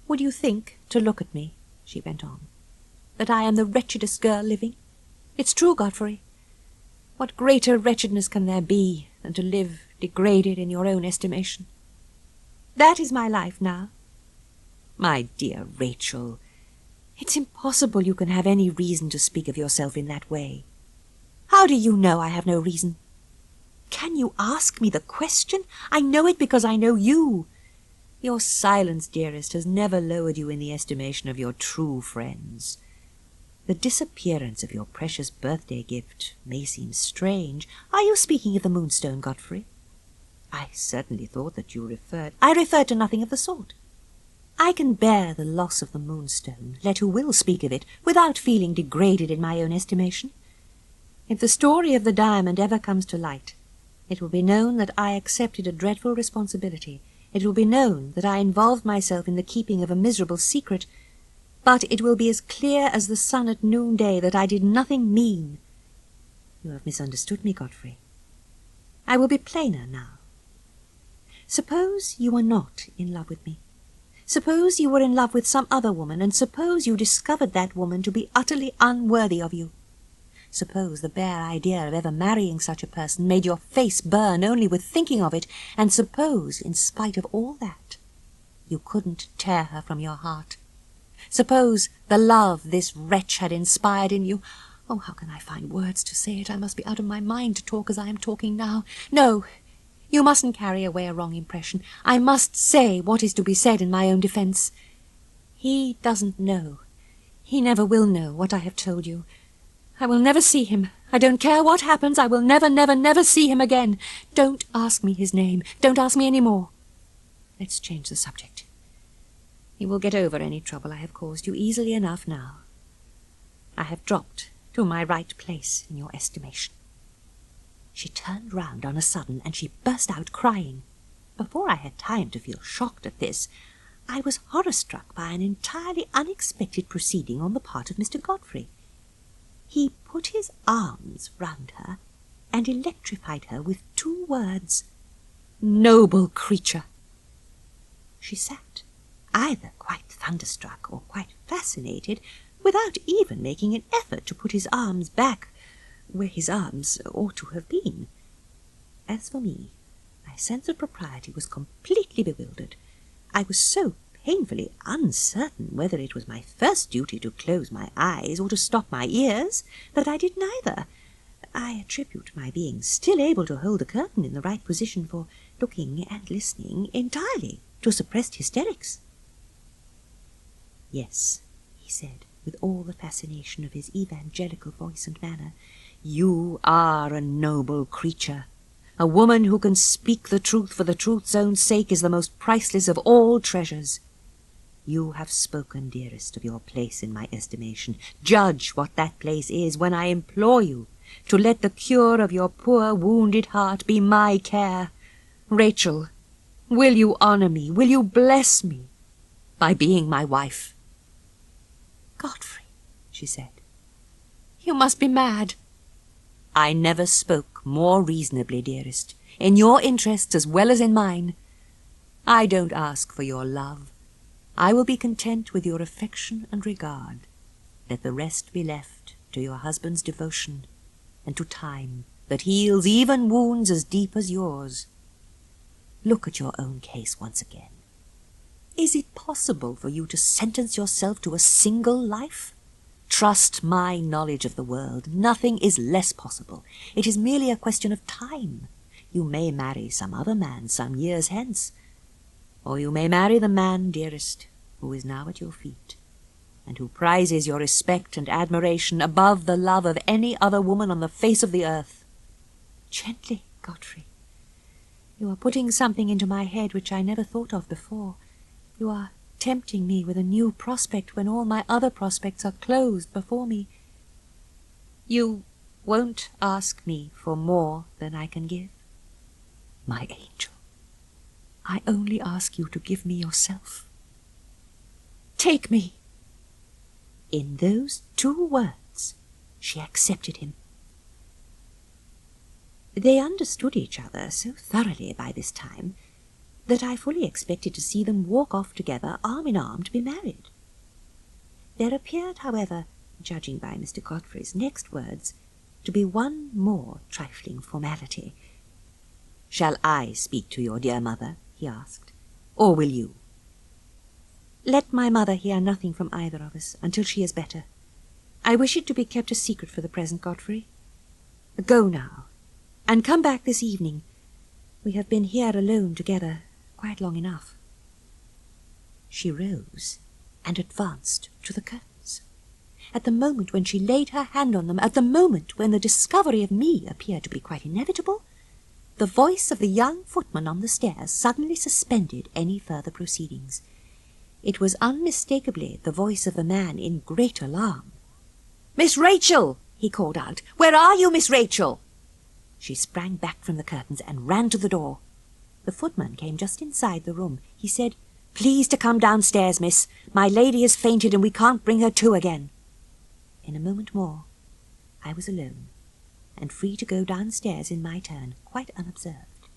Would you think, to look at me," she went on, "that I am the wretchedest girl living? It's true, Godfrey. What greater wretchedness can there be than to live degraded in your own estimation? That is my life now. My dear Rachel, it's impossible you can have any reason to speak of yourself in that way. How do you know I have no reason? Can you ask me the question? I know it because I know you. Your silence, dearest, has never lowered you in the estimation of your true friends. The disappearance of your precious birthday gift may seem strange. Are you speaking of the Moonstone, Godfrey? I certainly thought that you referred— I referred to nothing of the sort. I can bear the loss of the Moonstone, let who will speak of it, without feeling degraded in my own estimation. If the story of the diamond ever comes to light, it will be known that I accepted a dreadful responsibility. It will be known that I involved myself in the keeping of a miserable secret, but it will be as clear as the sun at noonday that I did nothing mean. You have misunderstood me, Godfrey. I will be plainer now. Suppose you were not in love with me. Suppose you were in love with some other woman, and suppose you discovered that woman to be utterly unworthy of you. Suppose the bare idea of ever marrying such a person made your face burn only with thinking of it, and suppose, in spite of all that, you couldn't tear her from your heart. Suppose the love this wretch had inspired in you— oh, how can I find words to say it? I must be out of my mind to talk as I am talking now. No, you mustn't carry away a wrong impression. I must say what is to be said in my own defence. He doesn't know. He never will know what I have told you. I will never see him. I don't care what happens. I will never, never, never see him again. Don't ask me his name. Don't ask me any more. Let's change the subject. You will get over any trouble I have caused you easily enough now. I have dropped to my right place in your estimation." She turned round on a sudden, and she burst out crying. Before I had time to feel shocked at this, I was horror-struck by an entirely unexpected proceeding on the part of Mr. Godfrey. He put his arms round her and electrified her with 2 words: "Noble creature!" She sat, either quite thunderstruck or quite fascinated, without even making an effort to put his arms back where his arms ought to have been. As for me, my sense of propriety was completely bewildered. I was so painfully uncertain whether it was my first duty to close my eyes or to stop my ears that I did neither. I attribute my being still able to hold the curtain in the right position for looking and listening entirely to suppressed hysterics. "Yes," he said, with all the fascination of his evangelical voice and manner, "you are a noble creature. A woman who can speak the truth for the truth's own sake is the most priceless of all treasures. You have spoken, dearest, of your place in my estimation. Judge what that place is when I implore you to let the cure of your poor wounded heart be my care. Rachel, will you honour me, will you bless me by being my wife?" "Godfrey," she said, "you must be mad." "I never spoke more reasonably, dearest, in your interests as well as in mine. I don't ask for your love. I will be content with your affection and regard. Let the rest be left to your husband's devotion and to time that heals even wounds as deep as yours. Look at your own case once again. Is it possible for you to sentence yourself to a single life? Trust my knowledge of the world. Nothing is less possible. It is merely a question of time. You may marry some other man some years hence, or you may marry the man, dearest, who is now at your feet, and who prizes your respect and admiration above the love of any other woman on the face of the earth. Gently, Godfrey. You are putting something into my head which I never thought of before. You are tempting me with a new prospect when all my other prospects are closed before me. You won't ask me for more than I can give? My angel, I only ask you to give me yourself. Take me." In those 2 words, she accepted him. They understood each other so thoroughly by this time that I fully expected to see them walk off together, arm in arm, to be married. There appeared, however, judging by Mr. Godfrey's next words, to be one more trifling formality. "Shall I speak to your dear mother?" he asked, "or will you?" "Let my mother hear nothing from either of us until she is better. I wish it to be kept a secret for the present, Godfrey. Go now, and come back this evening. We have been here alone together quite long enough." She rose and advanced to the curtains. At the moment when she laid her hand on them, at the moment when the discovery of me appeared to be quite inevitable, the voice of the young footman on the stairs suddenly suspended any further proceedings. It was unmistakably the voice of a man in great alarm. "Miss Rachel!" he called out. "Where are you, Miss Rachel?" She sprang back from the curtains and ran to the door. The footman came just inside the room. He said, "Please to come downstairs, miss. My lady has fainted and we can't bring her to again." In a moment more, I was alone, and free to go downstairs in my turn, quite unobserved.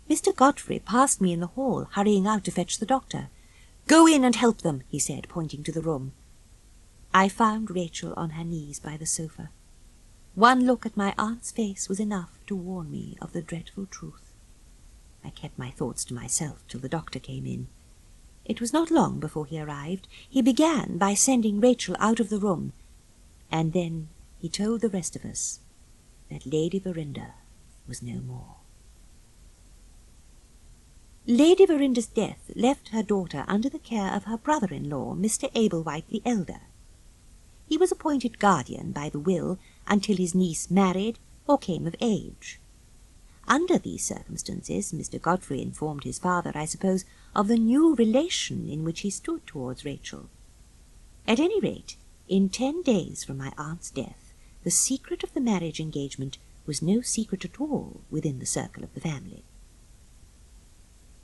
Mr. Godfrey passed me in the hall, hurrying out to fetch the doctor. "Go in and help them," he said, pointing to the room. I found Rachel on her knees by the sofa. One look at my aunt's face was enough to warn me of the dreadful truth. I kept my thoughts to myself till the doctor came in. It was not long before he arrived. He began by sending Rachel out of the room, and then he told the rest of us that Lady Verinder was no more. Lady Verinder's death left her daughter under the care of her brother-in-law, Mr. Ablewhite the elder. He was appointed guardian by the will until his niece married or came of age. Under these circumstances, Mr. Godfrey informed his father, I suppose, of the new relation in which he stood towards Rachel. At any rate, in 10 days from my aunt's death, the secret of the marriage engagement was no secret at all within the circle of the family.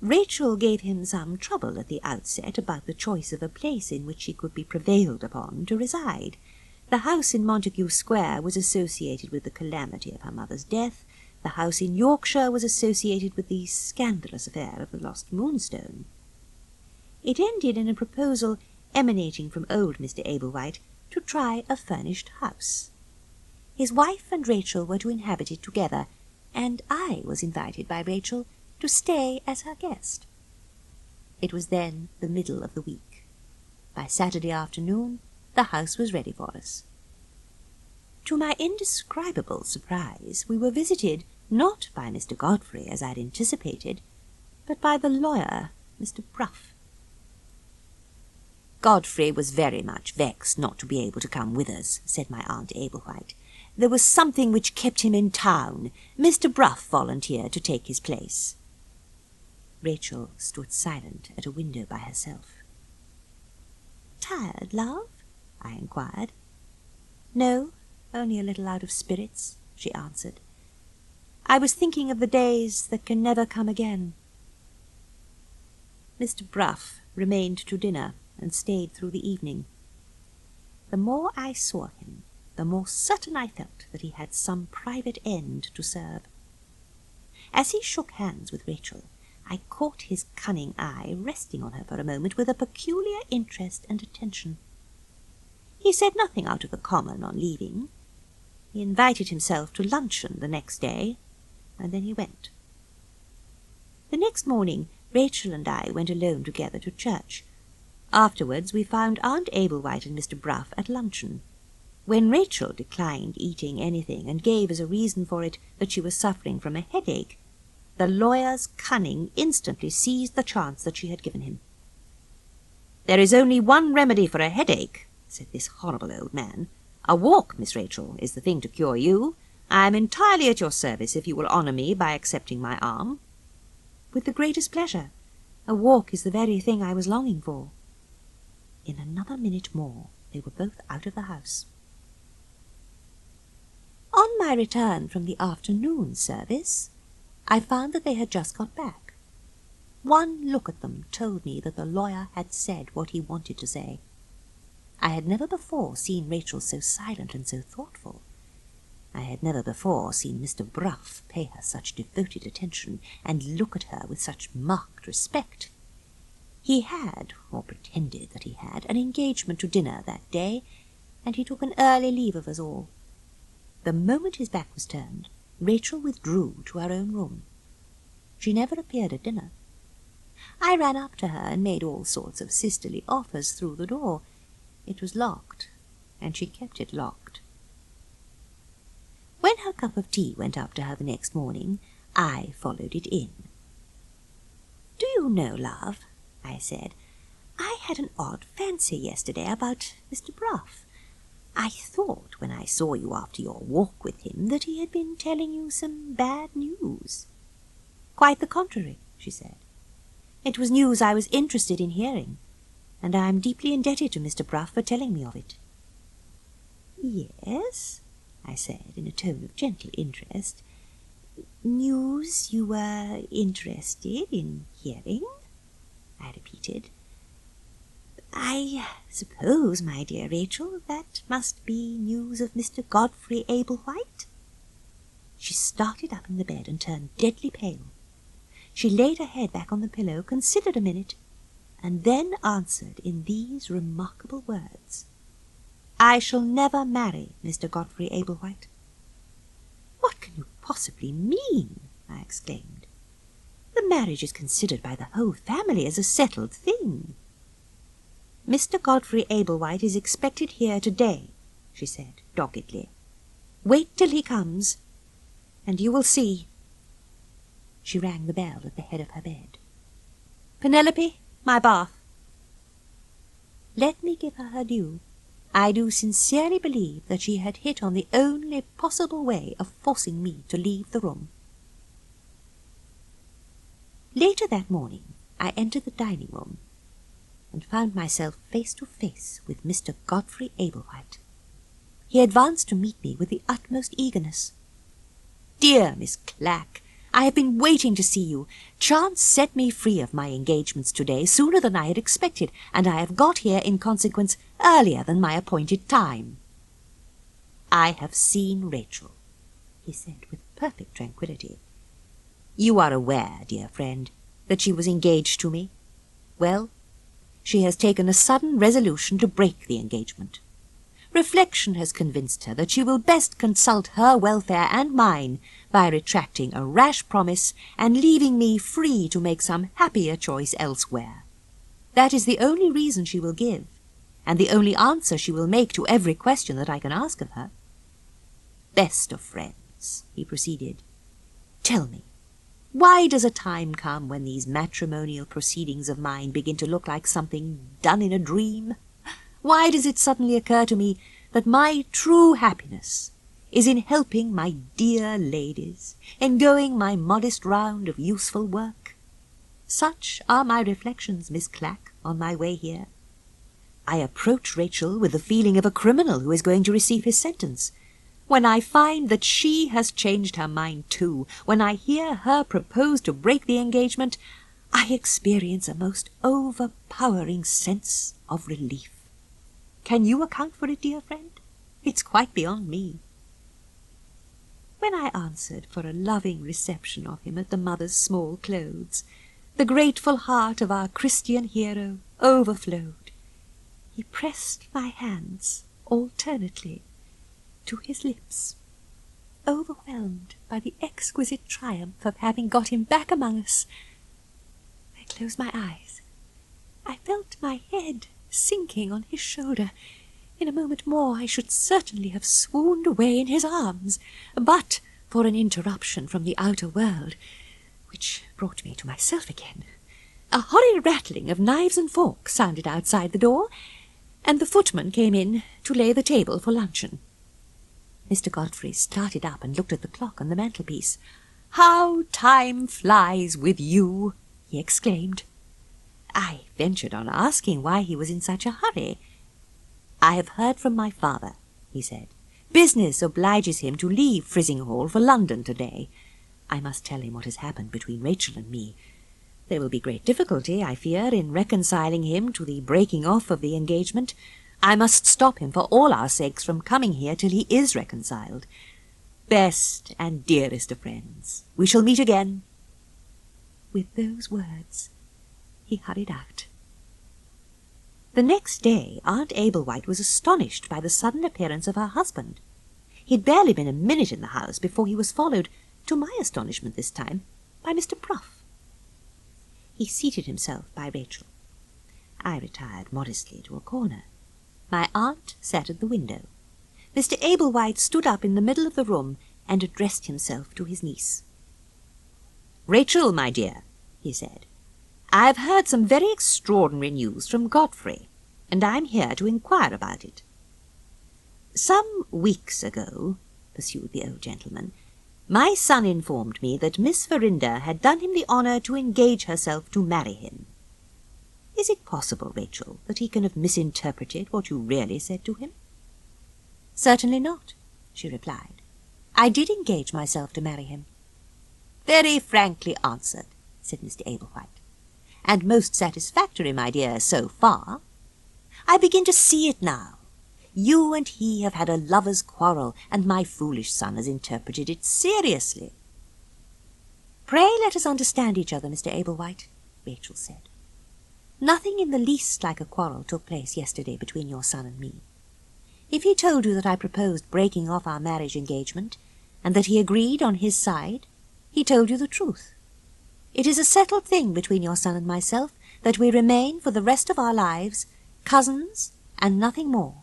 Rachel gave him some trouble at the outset about the choice of a place in which she could be prevailed upon to reside. The house in Montague Square was associated with the calamity of her mother's death. The house in Yorkshire was associated with the scandalous affair of the lost Moonstone. It ended in a proposal emanating from old Mr. Ablewhite to try a furnished house. His wife and Rachel were to inhabit it together, and I was invited by Rachel to stay as her guest. It was then the middle of the week. By Saturday afternoon the house was ready for us. To my indescribable surprise, we were visited not by Mr. Godfrey, as I had anticipated, but by the lawyer, Mr. Bruff. "Godfrey was very much vexed not to be able to come with us," said my Aunt Ablewhite. "There was something which kept him in town. Mr. Bruff volunteered to take his place." Rachel stood silent at a window by herself. "Tired, love?" I inquired. "No, only a little out of spirits," she answered. "I was thinking of the days that can never come again." Mr. Bruff remained to dinner and stayed through the evening. The more I saw him, the more certain I felt that he had some private end to serve. As he shook hands with Rachel, I caught his cunning eye resting on her for a moment with a peculiar interest and attention. He said nothing out of the common on leaving. He invited himself to luncheon the next day, and then he went. The next morning Rachel and I went alone together to church. Afterwards we found Aunt Ablewhite and Mr. Bruff at luncheon. When Rachel declined eating anything and gave as a reason for it that she was suffering from a headache, the lawyer's cunning instantly seized the chance that she had given him. "There is only one remedy for a headache," said this horrible old man. "A walk, Miss Rachel, is the thing to cure you. I am entirely at your service if you will honour me by accepting my arm." "With the greatest pleasure. A walk is the very thing I was longing for." In another minute more they were both out of the house. On my return from the afternoon service, I found that they had just got back. One look at them told me that the lawyer had said what he wanted to say. I had never before seen Rachel so silent and so thoughtful. I had never before seen Mr. Bruff pay her such devoted attention and look at her with such marked respect. He had, or pretended that he had, an engagement to dinner that day, and he took an early leave of us all. The moment his back was turned, Rachel withdrew to her own room. She never appeared at dinner. I ran up to her and made all sorts of sisterly offers through the door. It was locked, and she kept it locked. When her cup of tea went up to her the next morning, I followed it in. "Do you know, love," I said, "I had an odd fancy yesterday about Mr. Bruff. I thought when I saw you after your walk with him that he had been telling you some bad news." "Quite the contrary," she said. "It was news I was interested in hearing, and I am deeply indebted to Mr. Bruff for telling me of it." "Yes," I said, in a tone of gentle interest. "News you were interested in hearing?" I repeated. "I suppose, my dear Rachel, that must be news of Mr. Godfrey Ablewhite?" She started up in the bed and turned deadly pale. She laid her head back on the pillow, considered a minute, and then answered in these remarkable words: "I shall never marry Mr. Godfrey Ablewhite." "What can you possibly mean?" I exclaimed. "The marriage is considered by the whole family as a settled thing." "Mr. Godfrey Ablewhite is expected here today," she said doggedly. "Wait till he comes, and you will see." She rang the bell at the head of her bed. "Penelope, my bath." Let me give her her due. I do sincerely believe that she had hit on the only possible way of forcing me to leave the room. Later that morning I entered the dining-room and found myself face to face with Mr. Godfrey Ablewhite. He advanced to meet me with the utmost eagerness. "Dear Miss Clack, I have been waiting to see you. Chance set me free of my engagements today sooner than I had expected, and I have got here in consequence earlier than my appointed time." "I have seen Rachel," he said with perfect tranquillity. "You are aware, dear friend, that she was engaged to me? Well, she has taken a sudden resolution to break the engagement. Reflection has convinced her that she will best consult her welfare and mine by retracting a rash promise and leaving me free to make some happier choice elsewhere. That is the only reason she will give, and the only answer she will make to every question that I can ask of her. Best of friends," he proceeded, "tell me, why does a time come when these matrimonial proceedings of mine begin to look like something done in a dream? Why does it suddenly occur to me that my true happiness is in helping my dear ladies, in going my modest round of useful work? Such are my reflections, Miss Clack, on my way here. I approach Rachel with the feeling of a criminal who is going to receive his sentence. When I find that she has changed her mind too, when I hear her propose to break the engagement, I experience a most overpowering sense of relief. Can you account for it, dear friend? It's quite beyond me." When I answered for a loving reception of him at the Mother's Small Clothes, the grateful heart of our Christian hero overflowed. He pressed my hands alternately to his lips, overwhelmed by the exquisite triumph of having got him back among us. I closed my eyes. I felt my head sinking on his shoulder. In a moment more I should certainly have swooned away in his arms, but for an interruption from the outer world, which brought me to myself again. A horrid rattling of knives and forks sounded outside the door, and the footman came in to lay the table for luncheon. Mr. Godfrey started up and looked at the clock on the mantelpiece. "How time flies with you!" he exclaimed. I ventured on asking why he was in such a hurry. "I have heard from my father," he said. "Business obliges him to leave Frizinghall for London today. I must tell him what has happened between Rachel and me. There will be great difficulty, I fear, in reconciling him to the breaking off of the engagement. I must stop him for all our sakes from coming here till he is reconciled. Best and dearest of friends, we shall meet again." With those words, he hurried out. The next day, Aunt Ablewhite was astonished by the sudden appearance of her husband. He had barely been a minute in the house before he was followed, to my astonishment this time, by Mr. Bruff. He seated himself by Rachel. I retired modestly to a corner. My aunt sat at the window. Mr. Ablewhite stood up in the middle of the room and addressed himself to his niece. "Rachel, my dear," he said, "I have heard some very extraordinary news from Godfrey, and I am here to inquire about it." "Some weeks ago," pursued the old gentleman, "my son informed me that Miss Verinder had done him the honour to engage herself to marry him. Is it possible, Rachel, that he can have misinterpreted what you really said to him?" "Certainly not," she replied. "I did engage myself to marry him." "Very frankly answered," said Mr. Ablewhite, "and most satisfactory, my dear, so far. I begin to see it now. You and he have had a lover's quarrel, and my foolish son has interpreted it seriously." "Pray let us understand each other, Mr. Ablewhite," Rachel said. "Nothing in the least like a quarrel took place yesterday between your son and me. If he told you that I proposed breaking off our marriage engagement, and that he agreed on his side, he told you the truth. It is a settled thing between your son and myself that we remain for the rest of our lives cousins and nothing more.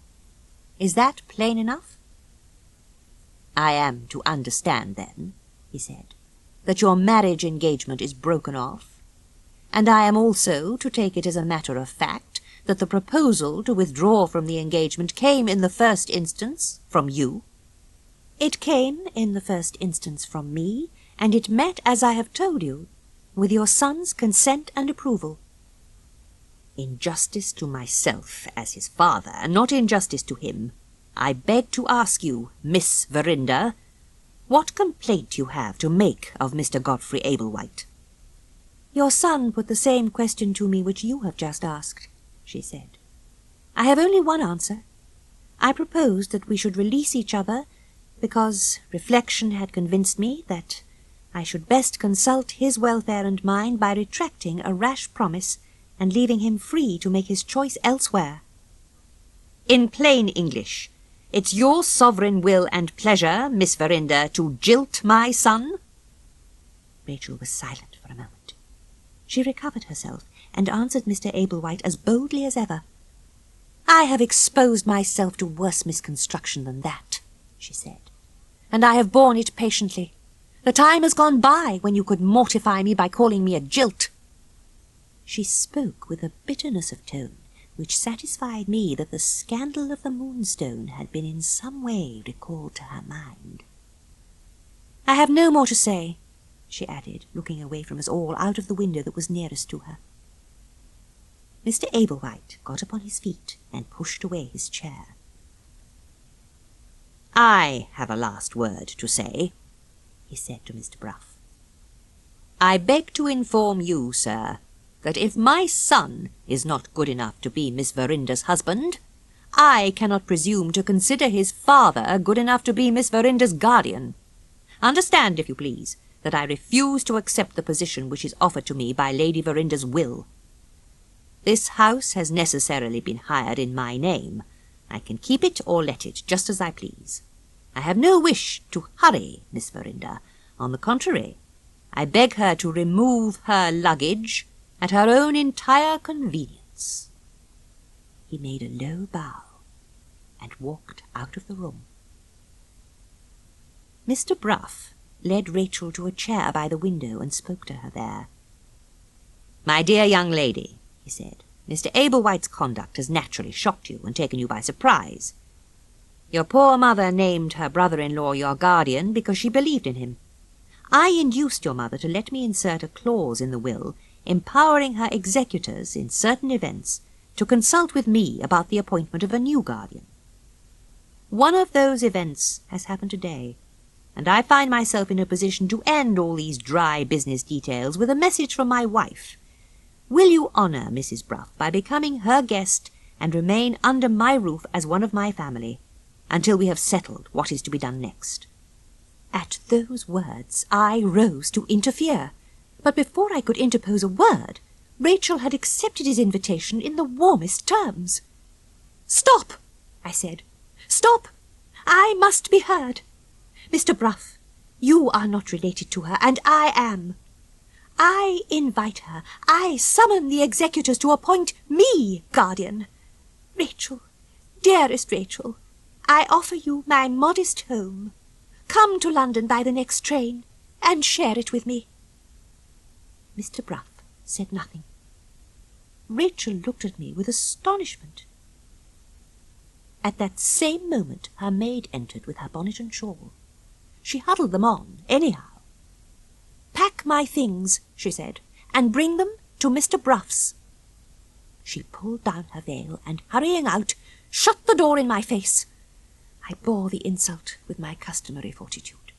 Is that plain enough?" "I am to understand, then," he said, "that your marriage engagement is broken off, and I am also to take it as a matter of fact that the proposal to withdraw from the engagement came in the first instance from you?" "It came in the first instance from me, and it met, as I have told you, with your son's consent and approval." "In justice to myself as his father, and not in justice to him, I beg to ask you, Miss Verinder, what complaint you have to make of Mr. Godfrey Ablewhite?" "Your son put the same question to me which you have just asked," she said. "I have only one answer. I proposed that we should release each other because reflection had convinced me that I should best consult his welfare and mine by retracting a rash promise and leaving him free to make his choice elsewhere." "In plain English, it's your sovereign will and pleasure, Miss Verinder, to jilt my son?" Rachel was silent for a moment. She recovered herself and answered Mr. Ablewhite as boldly as ever. "I have exposed myself to worse misconstruction than that," she said, "and I have borne it patiently. The time has gone by when you could mortify me by calling me a jilt." She spoke with a bitterness of tone which satisfied me that the scandal of the Moonstone had been in some way recalled to her mind. "I have no more to say," she added, looking away from us all out of the window that was nearest to her. Mr. Ablewhite got upon his feet and pushed away his chair. "I have a last word to say," he said to Mr. Bruff. "I beg to inform you, sir, that if my son is not good enough to be Miss Verinder's husband, I cannot presume to consider his father good enough to be Miss Verinder's guardian. Understand, if you please, that I refuse to accept the position which is offered to me by Lady Verinder's will. This house has necessarily been hired in my name. I can keep it or let it, just as I please. I have no wish to hurry Miss Verinder. On the contrary, I beg her to remove her luggage at her own entire convenience." He made a low bow and walked out of the room. Mr. Bruff led Rachel to a chair by the window and spoke to her there. "My dear young lady," he said, "Mr. Ablewhite's conduct has naturally shocked you and taken you by surprise. Your poor mother named her brother-in-law your guardian because she believed in him. I induced your mother to let me insert a clause in the will empowering her executors in certain events to consult with me about the appointment of a new guardian. One of those events has happened today, and I find myself in a position to end all these dry business details with a message from my wife. Will you honour Mrs. Bruff by becoming her guest and remain under my roof as one of my family, until we have settled what is to be done next?" At those words I rose to interfere, but before I could interpose a word, Rachel had accepted his invitation in the warmest terms. "Stop!" I said. "Stop! I must be heard. Mr. Bruff, you are not related to her, and I am. I invite her. I summon the executors to appoint me guardian. Rachel, dearest Rachel, I offer you my modest home. Come to London by the next train, and share it with me." Mr. Bruff said nothing. Rachel looked at me with astonishment. At that same moment her maid entered with her bonnet and shawl. She huddled them on, anyhow. "Pack my things," she said, "and bring them to Mr. Bruff's." She pulled down her veil, and, hurrying out, shut the door in my face. I bore the insult with my customary fortitude.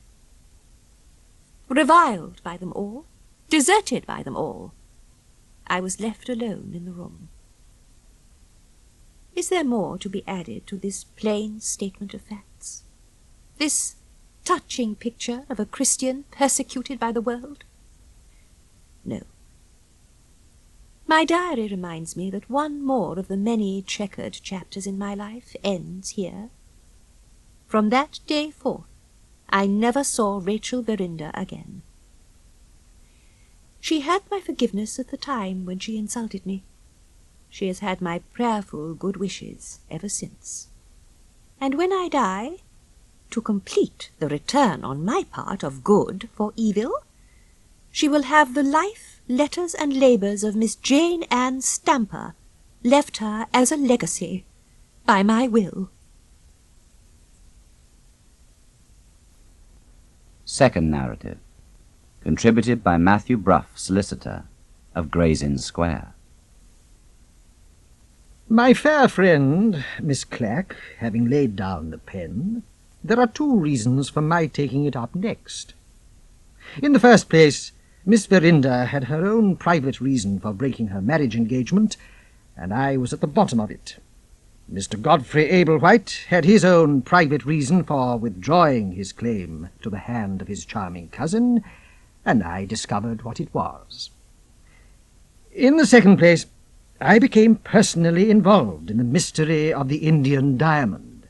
Reviled by them all, deserted by them all, I was left alone in the room. Is there more to be added to this plain statement of facts? This touching picture of a Christian persecuted by the world? No. My diary reminds me that one more of the many checkered chapters in my life ends here. From that day forth, I never saw Rachel Verinder again. She had my forgiveness at the time when she insulted me. She has had my prayerful good wishes ever since. And when I die, to complete the return on my part of good for evil, she will have the life, letters, and labours of Miss Jane Ann Stamper left her as a legacy by my will. Second narrative, contributed by Matthew Bruff, solicitor, of Gray's Inn Square. My fair friend, Miss Clack, having laid down the pen, there are two reasons for my taking it up next. In the first place, Miss Verinder had her own private reason for breaking her marriage engagement, and I was at the bottom of it. Mr. Godfrey Ablewhite had his own private reason for withdrawing his claim to the hand of his charming cousin, and I discovered what it was. In the second place, I became personally involved in the mystery of the Indian diamond.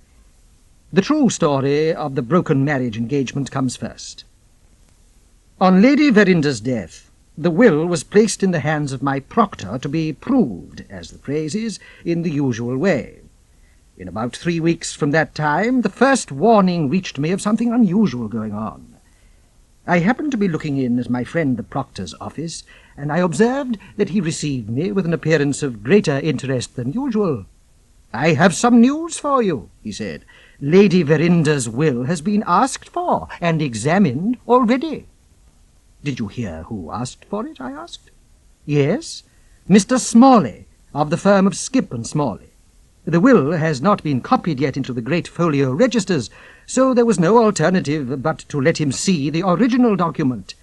The true story of the broken marriage engagement comes first. On Lady Verinder's death, the will was placed in the hands of my proctor to be proved, as the phrase is, in the usual way. In about 3 weeks from that time, the first warning reached me of something unusual going on. I happened to be looking in at my friend the proctor's office, and I observed that he received me with an appearance of greater interest than usual. "I have some news for you," he said. "Lady Verinder's will has been asked for and examined already." "Did you hear who asked for it?" I asked. "Yes, Mr. Smalley, of the firm of Skip and Smalley. The will has not been copied yet into the great folio registers, so there was no alternative but to let him see the original document.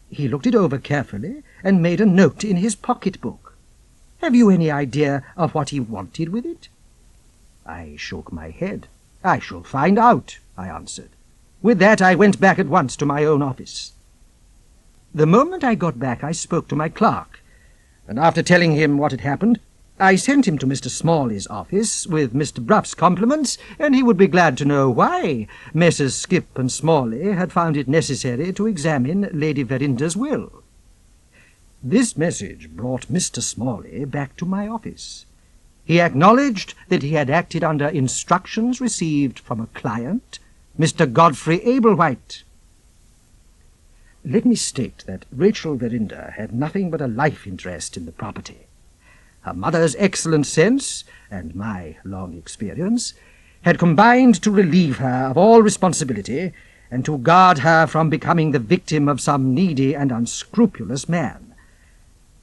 He looked it over carefully and made a note in his pocket-book. Have you any idea of what he wanted with it?" I shook my head. "I shall find out," I answered. With that I went back at once to my own office. The moment I got back I spoke to my clerk, and after telling him what had happened, I sent him to Mr. Smalley's office with Mr. Bruff's compliments, and he would be glad to know why Messrs. Skip and Smalley had found it necessary to examine Lady Verinder's will. This message brought Mr. Smalley back to my office. He acknowledged that he had acted under instructions received from a client, Mr. Godfrey Ablewhite. Let me state that Rachel Verinder had nothing but a life interest in the property. Her mother's excellent sense, and my long experience, had combined to relieve her of all responsibility and to guard her from becoming the victim of some needy and unscrupulous man.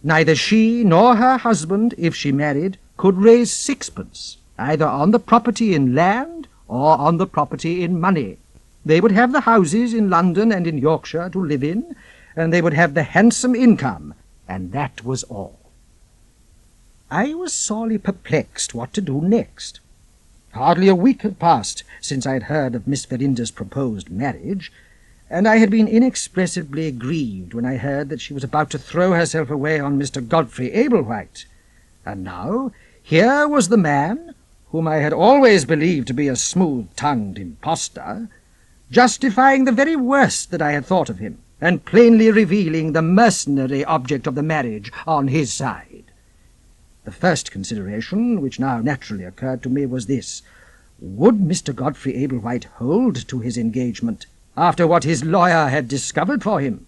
Neither she nor her husband, if she married, could raise sixpence, either on the property in land or on the property in money. They would have the houses in London and in Yorkshire to live in, and they would have the handsome income, and that was all. I was sorely perplexed what to do next. Hardly a week had passed since I had heard of Miss Verinder's proposed marriage, and I had been inexpressibly grieved when I heard that she was about to throw herself away on Mr. Godfrey Ablewhite. And now here was the man, whom I had always believed to be a smooth-tongued impostor, justifying the very worst that I had thought of him, and plainly revealing the mercenary object of the marriage on his side. The first consideration which now naturally occurred to me was this: would Mr. Godfrey Ablewhite hold to his engagement after what his lawyer had discovered for him?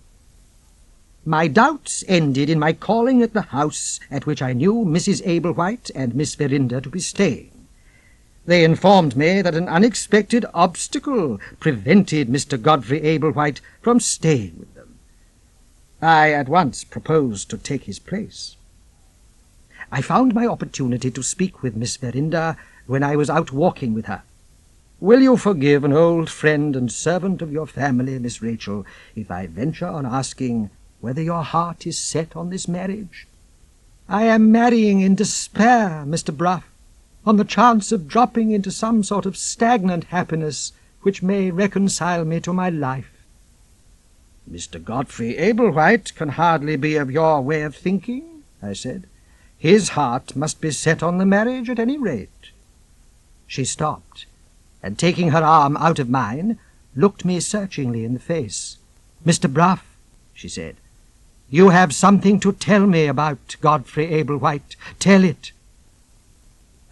My doubts ended in my calling at the house at which I knew Mrs. Ablewhite and Miss Verinder to be staying. They informed me that an unexpected obstacle prevented Mr. Godfrey Ablewhite from staying with them. I at once proposed to take his place. I found my opportunity to speak with Miss Verinder when I was out walking with her. "Will you forgive an old friend and servant of your family, Miss Rachel, if I venture on asking whether your heart is set on this marriage?" "I am marrying in despair, Mr. Bruff, on the chance of dropping into some sort of stagnant happiness which may reconcile me to my life." "Mr. Godfrey Ablewhite can hardly be of your way of thinking," I said. "His heart must be set on the marriage at any rate." She stopped, and taking her arm out of mine, looked me searchingly in the face. "Mr. Bruff," she said, "you have something to tell me about Godfrey Ablewhite. Tell it."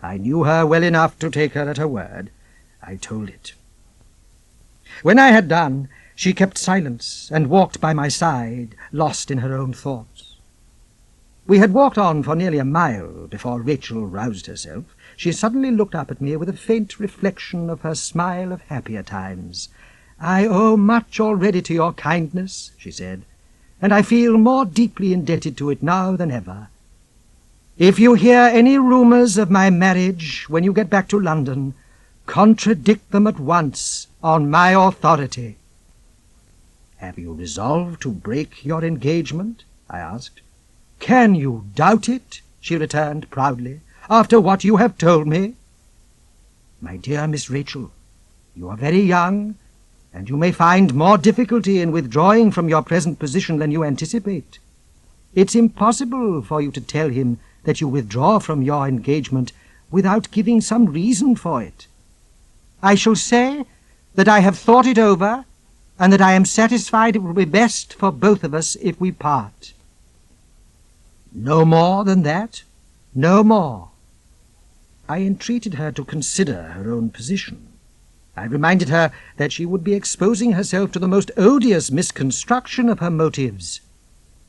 I knew her well enough to take her at her word. I told it. When I had done, she kept silence and walked by my side, lost in her own thoughts. We had walked on for nearly a mile before Rachel roused herself. She suddenly looked up at me with a faint reflection of her smile of happier times. "I owe much already to your kindness," she said, "and I feel more deeply indebted to it now than ever. If you hear any rumours of my marriage when you get back to London, contradict them at once on my authority." "Have you resolved to break your engagement?" I asked. "Can you doubt it?" she returned proudly, "after what you have told me?" "My dear Miss Rachel, you are very young, and you may find more difficulty in withdrawing from your present position than you anticipate. It's impossible for you to tell him that you withdraw from your engagement without giving some reason for it. I shall say that I have thought it over, and that I am satisfied it will be best for both of us if we part." "No more than that?" "No more." I entreated her to consider her own position. I reminded her that she would be exposing herself to the most odious misconstruction of her motives,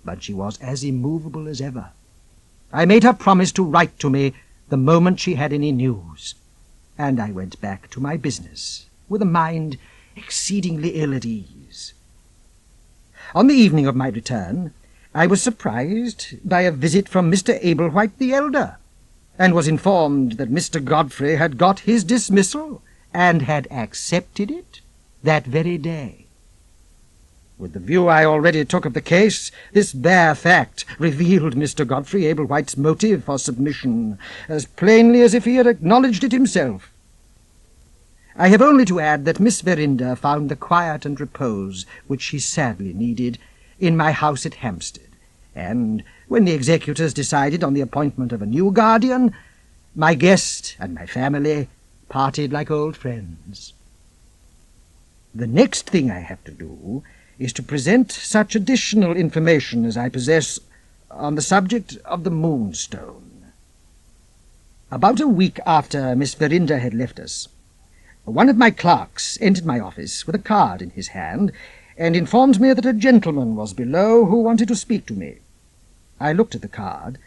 but she was as immovable as ever. I made her promise to write to me the moment she had any news, and I went back to my business with a mind exceedingly ill at ease. On the evening of my return, I was surprised by a visit from Mr. Ablewhite the elder, and was informed that Mr. Godfrey had got his dismissal, and had accepted it that very day. With the view I already took of the case, this bare fact revealed Mr. Godfrey Ablewhite's motive for submission as plainly as if he had acknowledged it himself. I have only to add that Miss Verinder found the quiet and repose which she sadly needed in my house at Hampstead, and when the executors decided on the appointment of a new guardian, my guest and my family parted like old friends. The next thing I have to do is to present such additional information as I possess on the subject of the Moonstone. About a week after Miss Verinder had left us, one of my clerks entered my office with a card in his hand, and informed me that a gentleman was below who wanted to speak to me. I looked at the card.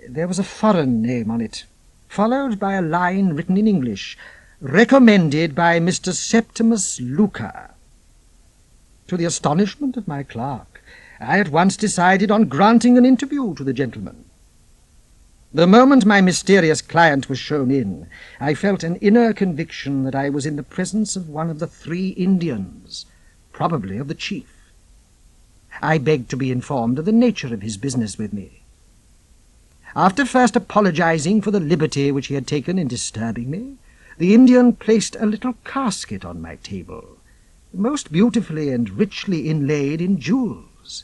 There was a foreign name on it, followed by a line written in English, "Recommended by Mr. Septimus Luca." To the astonishment of my clerk, I at once decided on granting an interview to the gentleman. The moment my mysterious client was shown in, I felt an inner conviction that I was in the presence of one of the 3 Indians, probably of the chief. I begged to be informed of the nature of his business with me. After first apologizing for the liberty which he had taken in disturbing me, the Indian placed a little casket on my table, most beautifully and richly inlaid in jewels.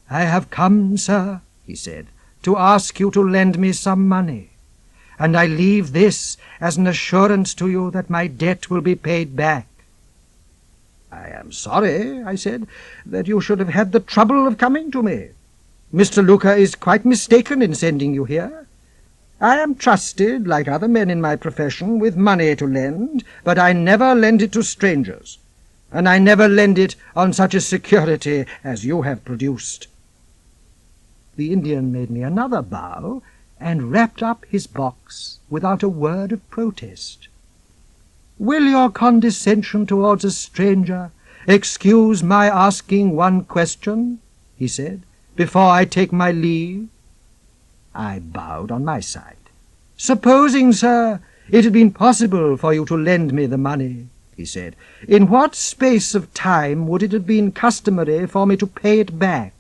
"I have come, sir," he said, "to ask you to lend me some money, and I leave this as an assurance to you that my debt will be paid back." "I am sorry," I said, "that you should have had the trouble of coming to me. Mr. Luca is quite mistaken in sending you here. I am trusted, like other men in my profession, with money to lend, but I never lend it to strangers, and I never lend it on such a security as you have produced." The Indian made me another bow, and wrapped up his box without a word of protest. "Will your condescension towards a stranger excuse my asking one question," he said, "before I take my leave?" I bowed on my side. "Supposing, sir, it had been possible for you to lend me the money," he said, "in what space of time would it have been customary for me to pay it back?"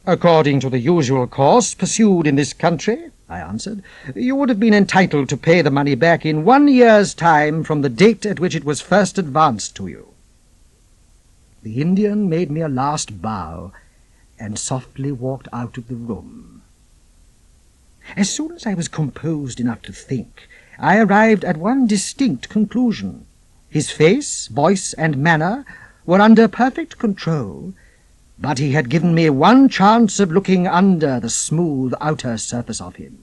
"According to the usual course pursued in this country," I answered, "you would have been entitled to pay the money back in 1 year's time from the date at which it was first advanced to you." The Indian made me a last bow, and softly walked out of the room. As soon as I was composed enough to think, I arrived at one distinct conclusion. His face, voice, and manner were under perfect control, but he had given me one chance of looking under the smooth outer surface of him.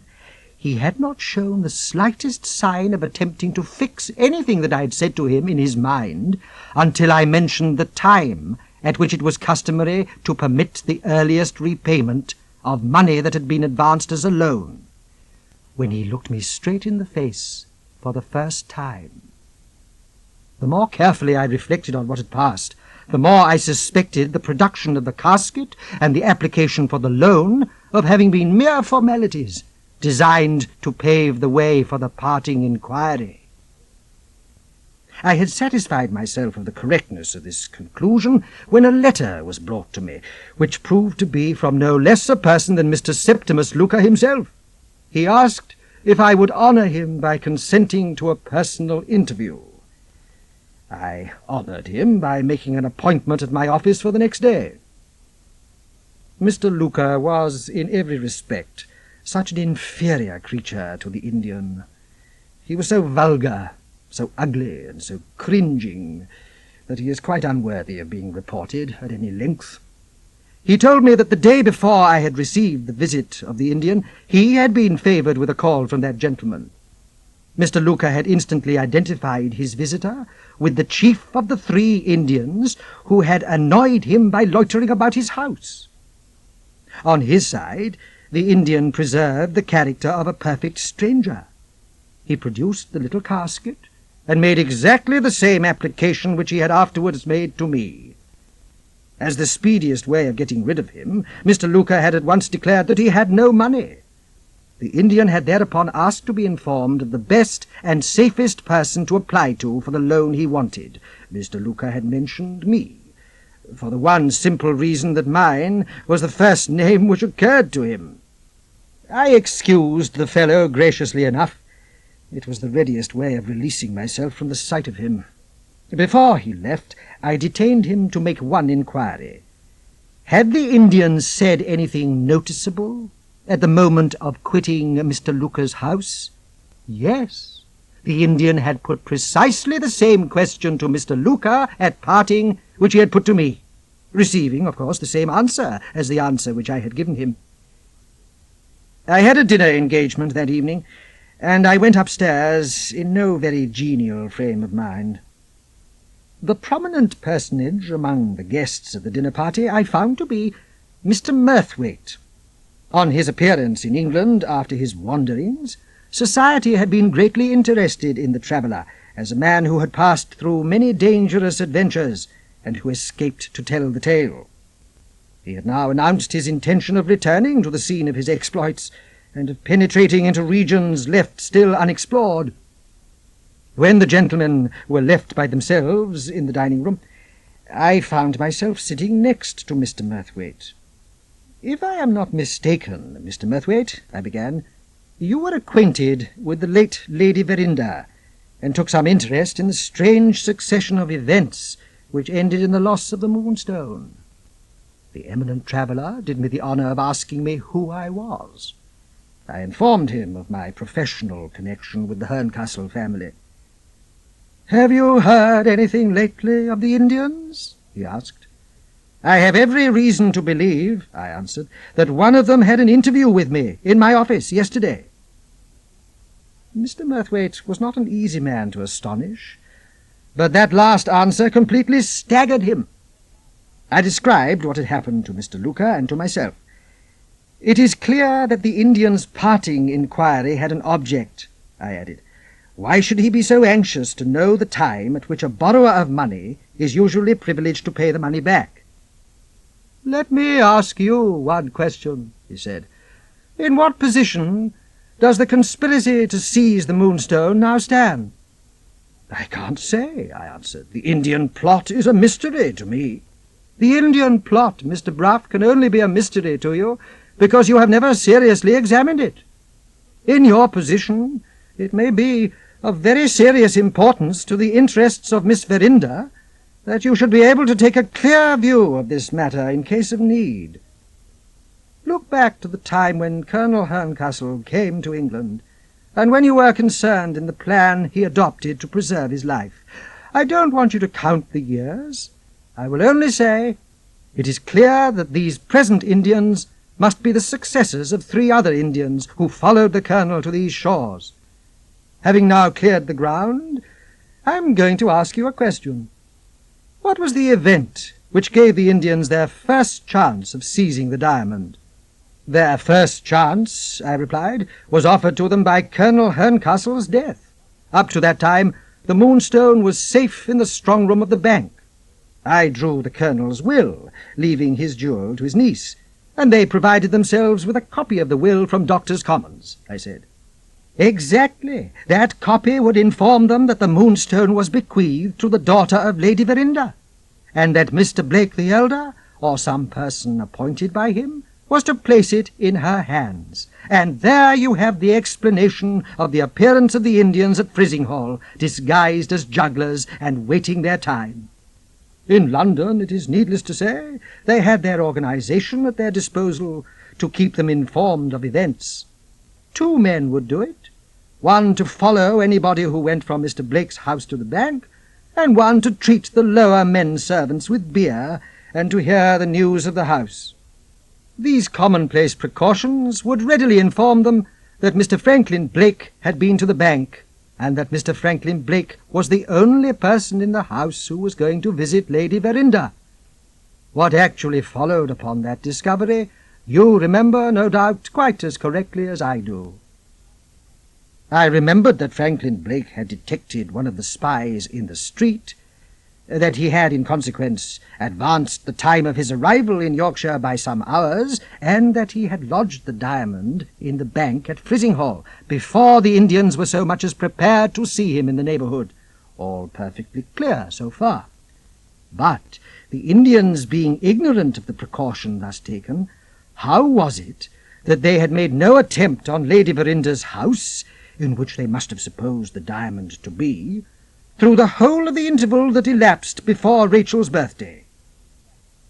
He had not shown the slightest sign of attempting to fix anything that I had said to him in his mind until I mentioned the time at which it was customary to permit the earliest repayment of money that had been advanced as a loan, when he looked me straight in the face for the first time. The more carefully I reflected on what had passed, the more I suspected the production of the casket and the application for the loan of having been mere formalities designed to pave the way for the parting inquiry. I had satisfied myself of the correctness of this conclusion when a letter was brought to me, which proved to be from no less a person than Mr. Septimus Luca himself. He asked if I would honour him by consenting to a personal interview. I honoured him by making an appointment at my office for the next day. Mr. Luca was, in every respect, such an inferior creature to the Indian. He was so vulgar, so ugly, and so cringing, that he is quite unworthy of being reported at any length. He told me that the day before I had received the visit of the Indian, he had been favoured with a call from that gentleman. Mr. Luca had instantly identified his visitor with the chief of the 3 Indians who had annoyed him by loitering about his house. On his side, the Indian preserved the character of a perfect stranger. He produced the little casket, and made exactly the same application which he had afterwards made to me. As the speediest way of getting rid of him, Mr. Luca had at once declared that he had no money. The Indian had thereupon asked to be informed of the best and safest person to apply to for the loan he wanted. Mr. Luca had mentioned me, for the one simple reason that mine was the first name which occurred to him. I excused the fellow graciously enough. It was the readiest way of releasing myself from the sight of him. Before he left, I detained him to make one inquiry. Had the Indian said anything noticeable at the moment of quitting Mr. Luca's house? Yes. The Indian had put precisely the same question to Mr. Luca at parting which he had put to me, receiving, of course, the same answer as the answer which I had given him. I had a dinner engagement that evening, and I went upstairs in no very genial frame of mind. The prominent personage among the guests of the dinner party I found to be Mr. Murthwaite. On his appearance in England after his wanderings, society had been greatly interested in the traveller as a man who had passed through many dangerous adventures and who escaped to tell the tale. He had now announced his intention of returning to the scene of his exploits, and of penetrating into regions left still unexplored. When the gentlemen were left by themselves in the dining-room, I found myself sitting next to Mr. Murthwaite. "If I am not mistaken, Mr. Murthwaite," I began, "you were acquainted with the late Lady Verinder, and took some interest in the strange succession of events which ended in the loss of the Moonstone." The eminent traveller did me the honour of asking me who I was. I informed him of my professional connection with the Herncastle family. "Have you heard anything lately of the Indians?" he asked. "I have every reason to believe," I answered, "that one of them had an interview with me in my office yesterday." Mr. Murthwaite was not an easy man to astonish, but that last answer completely staggered him. I described what had happened to Mr. Luca and to myself. "It is clear that the Indian's parting inquiry had an object," I added. "Why should he be so anxious to know the time at which a borrower of money is usually privileged to pay the money back?" "Let me ask you one question," he said. "In what position does the conspiracy to seize the Moonstone now stand?" "I can't say," I answered. "The Indian plot is a mystery to me." "The Indian plot, Mr. Bruff, can only be a mystery to you because you have never seriously examined it. In your position, it may be of very serious importance to the interests of Miss Verinder that you should be able to take a clear view of this matter in case of need. Look back to the time when Colonel Herncastle came to England, and when you were concerned in the plan he adopted to preserve his life. I don't want you to count the years. I will only say it is clear that these present Indians must be the successors of 3 other Indians who followed the Colonel to these shores. Having now cleared the ground, I am going to ask you a question. What was the event which gave the Indians their first chance of seizing the diamond?" "Their first chance," I replied, "was offered to them by Colonel Herncastle's death. Up to that time, the Moonstone was safe in the strong-room of the bank. I drew the Colonel's will, leaving his jewel to his niece, and they provided themselves with a copy of the will from Doctors' Commons," I said. "Exactly. That copy would inform them that the Moonstone was bequeathed to the daughter of Lady Verinder, and that Mr. Blake the elder, or some person appointed by him, was to place it in her hands. And there you have the explanation of the appearance of the Indians at Frizinghall, disguised as jugglers and waiting their time. In London, it is needless to say, they had their organization at their disposal to keep them informed of events. 2 men would do it, one to follow anybody who went from Mr. Blake's house to the bank, and one to treat the lower men-servants with beer and to hear the news of the house. These commonplace precautions would readily inform them that Mr. Franklin Blake had been to the bank, and that Mr. Franklin Blake was the only person in the house who was going to visit Lady Verinder. What actually followed upon that discovery you remember, no doubt, quite as correctly as I do." I remembered that Franklin Blake had detected one of the spies in the street, that he had, in consequence, advanced the time of his arrival in Yorkshire by some hours, and that he had lodged the diamond in the bank at Frizinghall before the Indians were so much as prepared to see him in the neighbourhood. All perfectly clear so far. But the Indians being ignorant of the precaution thus taken, how was it that they had made no attempt on Lady Verinder's house, in which they must have supposed the diamond to be, through the whole of the interval that elapsed before Rachel's birthday?"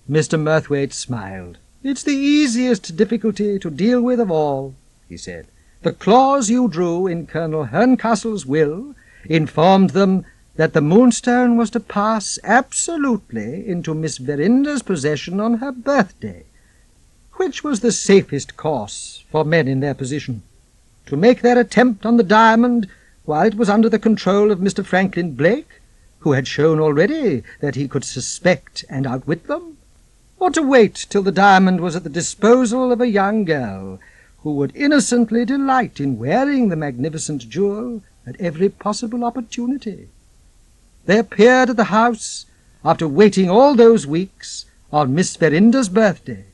Mr. Murthwaite smiled. "It's the easiest difficulty to deal with of all," he said. "The clause you drew in Colonel Herncastle's will informed them that the Moonstone was to pass absolutely into Miss Verinder's possession on her birthday. Which was the safest course for men in their position? To make their attempt on the diamond while it was under the control of Mr. Franklin Blake, who had shown already that he could suspect and outwit them? Or to wait till the diamond was at the disposal of a young girl, who would innocently delight in wearing the magnificent jewel at every possible opportunity? They appeared at the house, after waiting all those weeks, on Miss Verinder's birthday,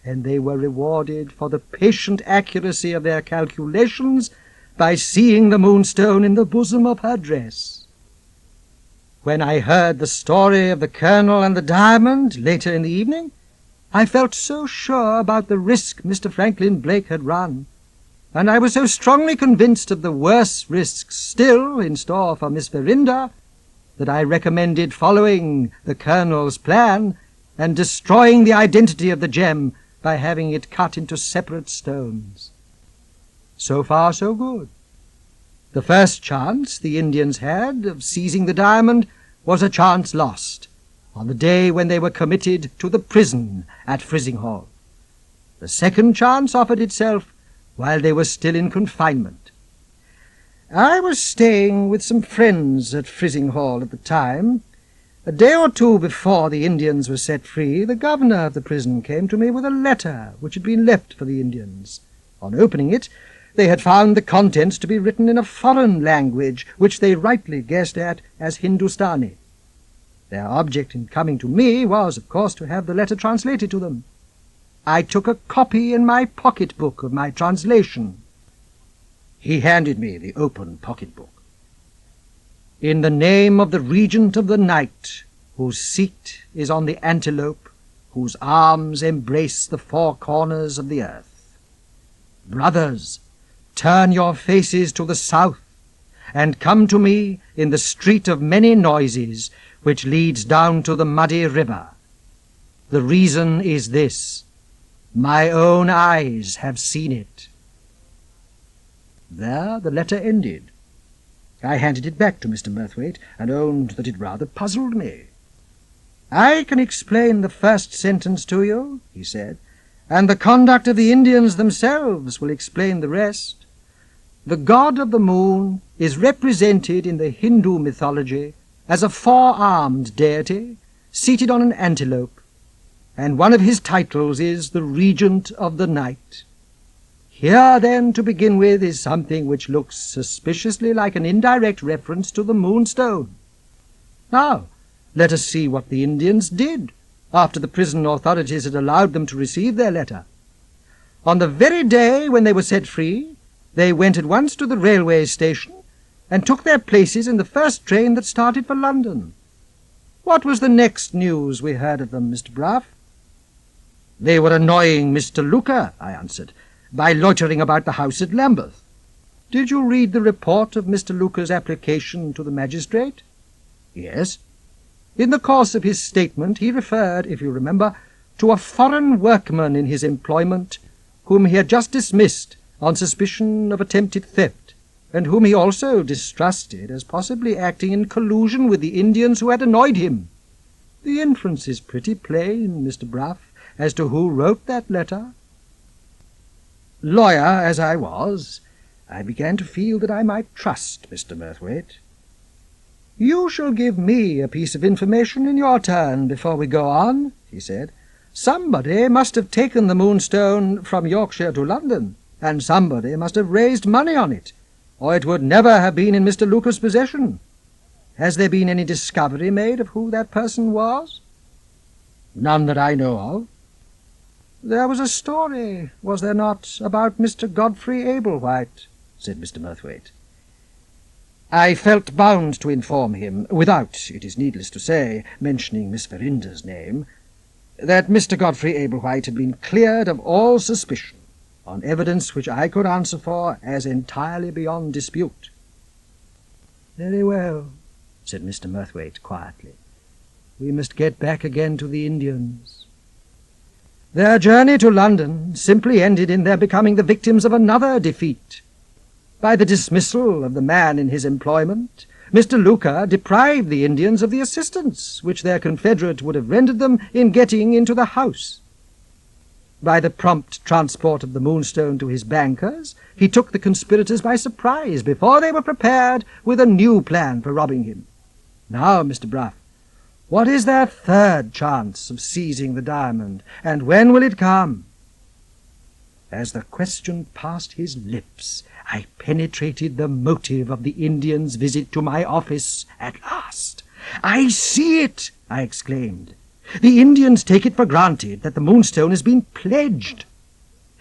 and they were rewarded for the patient accuracy of their calculations by seeing the Moonstone in the bosom of her dress. When I heard the story of the Colonel and the diamond later in the evening, I felt so sure about the risk Mr. Franklin Blake had run, and I was so strongly convinced of the worse risks still in store for Miss Verinder, that I recommended following the Colonel's plan and destroying the identity of the gem by having it cut into separate stones. So far, so good. The first chance the Indians had of seizing the diamond was a chance lost on the day when they were committed to the prison at Frizinghall. The second chance offered itself while they were still in confinement. I was staying with some friends at Frizinghall at the time. A day or two before the Indians were set free, the governor of the prison came to me with a letter which had been left for the Indians. On opening it, they had found the contents to be written in a foreign language, which they rightly guessed at as Hindustani. Their object in coming to me was, of course, to have the letter translated to them. I took a copy in my pocket-book of my translation. He handed me the open pocket-book. In the name of the Regent of the Night, whose seat is on the antelope, whose arms embrace the four corners of the earth. Brothers, turn your faces to the south, and come to me in the street of many noises, which leads down to the muddy river. The reason is this: my own eyes have seen it. There the letter ended. I handed it back to Mr. Murthwaite, and owned that it rather puzzled me. "I can explain the first sentence to you," he said, "and the conduct of the Indians themselves will explain the rest. The god of the moon is represented in the Hindu mythology as a four-armed deity seated on an antelope, and one of his titles is the Regent of the Night. Here, then, to begin with, is something which looks suspiciously like an indirect reference to the Moonstone. Now, let us see what the Indians did after the prison authorities had allowed them to receive their letter. On the very day when they were set free, they went at once to the railway station and took their places in the first train that started for London. What was the next news we heard of them, Mr. Bruff?" "They were annoying Mr. Luca," I answered, "by loitering about the house at Lambeth." "Did you read the report of Mr. Luca's application to the magistrate?" "Yes." "In the course of his statement he referred, if you remember, to a foreign workman in his employment whom he had just dismissed on suspicion of attempted theft, and whom he also distrusted as possibly acting in collusion with the Indians who had annoyed him. The inference is pretty plain, Mr. Bruff, as to who wrote that letter." Lawyer as I was, I began to feel that I might trust Mr. Murthwaite. "You shall give me a piece of information in your turn before we go on," he said. "Somebody must have taken the Moonstone from Yorkshire to London, and somebody must have raised money on it, or it would never have been in Mr. Luca's possession. Has there been any discovery made of who that person was?" "None that I know of." "There was a story, was there not, about Mr. Godfrey Ablewhite?" said Mr. Murthwaite. I felt bound to inform him, without, it is needless to say, mentioning Miss Verinder's name, that Mr. Godfrey Ablewhite had been cleared of all suspicion, on evidence which I could answer for as entirely beyond dispute. "Very well," said Mr. Murthwaite quietly. "We must get back again to the Indians." Their journey to London simply ended in their becoming the victims of another defeat. By the dismissal of the man in his employment, Mr. Luca deprived the Indians of the assistance which their confederate would have rendered them in getting into the house. By the prompt transport of the Moonstone to his bankers, he took the conspirators by surprise before they were prepared with a new plan for robbing him. Now, Mr. Bruff, what is their third chance of seizing the diamond, and when will it come?" As the question passed his lips, I penetrated the motive of the Indians' visit to my office at last. "I see it!" I exclaimed. The Indians take it for granted that the Moonstone has been pledged,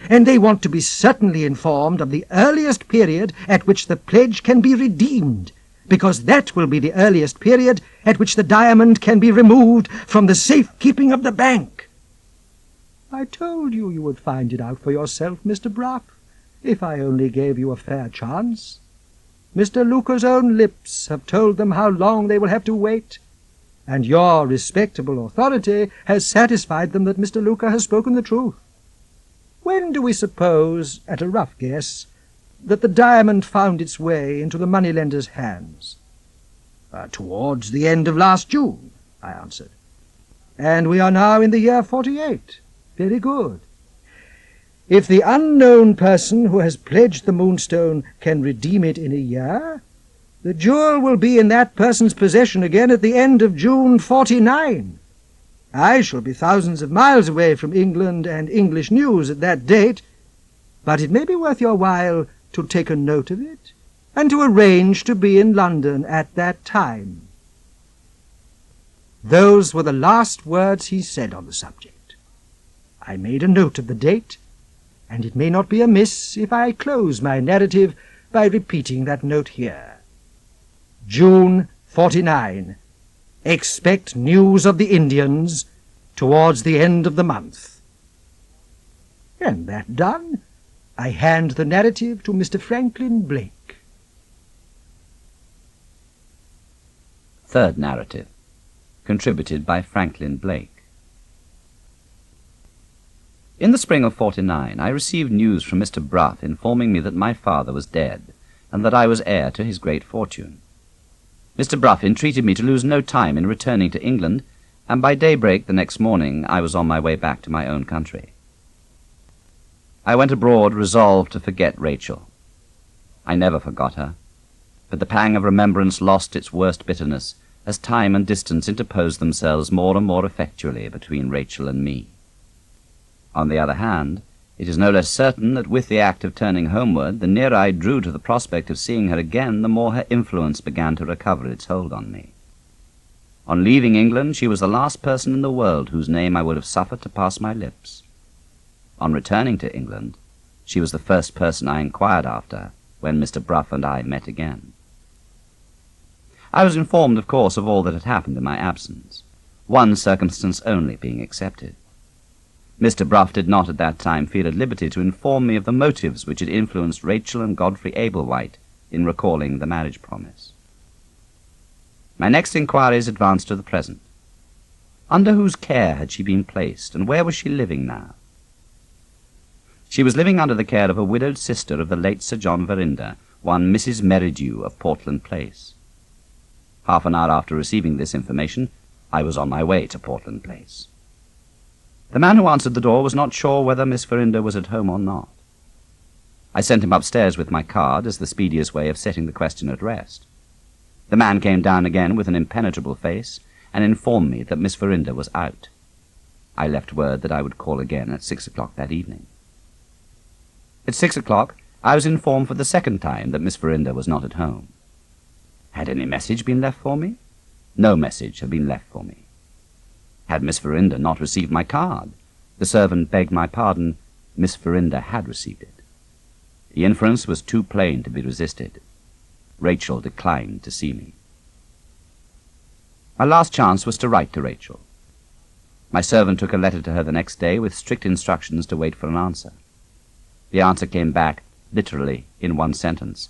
and they want to be certainly informed of the earliest period at which the pledge can be redeemed, because that will be the earliest period at which the diamond can be removed from the safekeeping of the bank. I told you you would find it out for yourself, Mr. Bruff, if I only gave you a fair chance. Mr. Luca's own lips have told them how long they will have to wait, and your respectable authority has satisfied them that Mr. Luca has spoken the truth. When do we suppose, at a rough guess, that the diamond found its way into the moneylender's hands? Towards the end of last June, I answered. And we are now in the year 48. Very good. If the unknown person who has pledged the Moonstone can redeem it in a year, the jewel will be in that person's possession again at the end of June 49. I shall be thousands of miles away from England and English news at that date, but it may be worth your while to take a note of it, and to arrange to be in London at that time. Those were the last words he said on the subject. I made a note of the date, and it may not be amiss if I close my narrative by repeating that note here. June 49. Expect news of the Indians towards the end of the month. And that done, I hand the narrative to Mr. Franklin Blake. Third narrative, contributed by Franklin Blake. In the spring of '49, I received news from Mr. Bruff informing me that my father was dead, and that I was heir to his great fortune. Mr. Bruff entreated me to lose no time in returning to England, and by daybreak the next morning I was on my way back to my own country. I went abroad resolved to forget Rachel. I never forgot her, but the pang of remembrance lost its worst bitterness as time and distance interposed themselves more and more effectually between Rachel and me. On the other hand, it is no less certain that with the act of turning homeward, the nearer I drew to the prospect of seeing her again, the more her influence began to recover its hold on me. On leaving England, she was the last person in the world whose name I would have suffered to pass my lips. On returning to England, she was the first person I inquired after when Mr. Bruff and I met again. I was informed, of course, of all that had happened in my absence, one circumstance only being excepted. Mr. Bruff did not at that time feel at liberty to inform me of the motives which had influenced Rachel and Godfrey Ablewhite in recalling the marriage promise. My next inquiries advanced to the present. Under whose care had she been placed, and where was she living now? She was living under the care of a widowed sister of the late Sir John Verinder, one Mrs. Merridew of Portland Place. Half an hour after receiving this information, I was on my way to Portland Place. The man who answered the door was not sure whether Miss Verinder was at home or not. I sent him upstairs with my card as the speediest way of setting the question at rest. The man came down again with an impenetrable face and informed me that Miss Verinder was out. I left word that I would call again at 6 o'clock that evening. At 6 o'clock, I was informed for the second time that Miss Verinder was not at home. Had any message been left for me? No message had been left for me. Had Miss Verinder not received my card? The servant begged my pardon. Miss Verinder had received it. The inference was too plain to be resisted. Rachel declined to see me. My last chance was to write to Rachel. My servant took a letter to her the next day with strict instructions to wait for an answer. The answer came back, literally, in one sentence.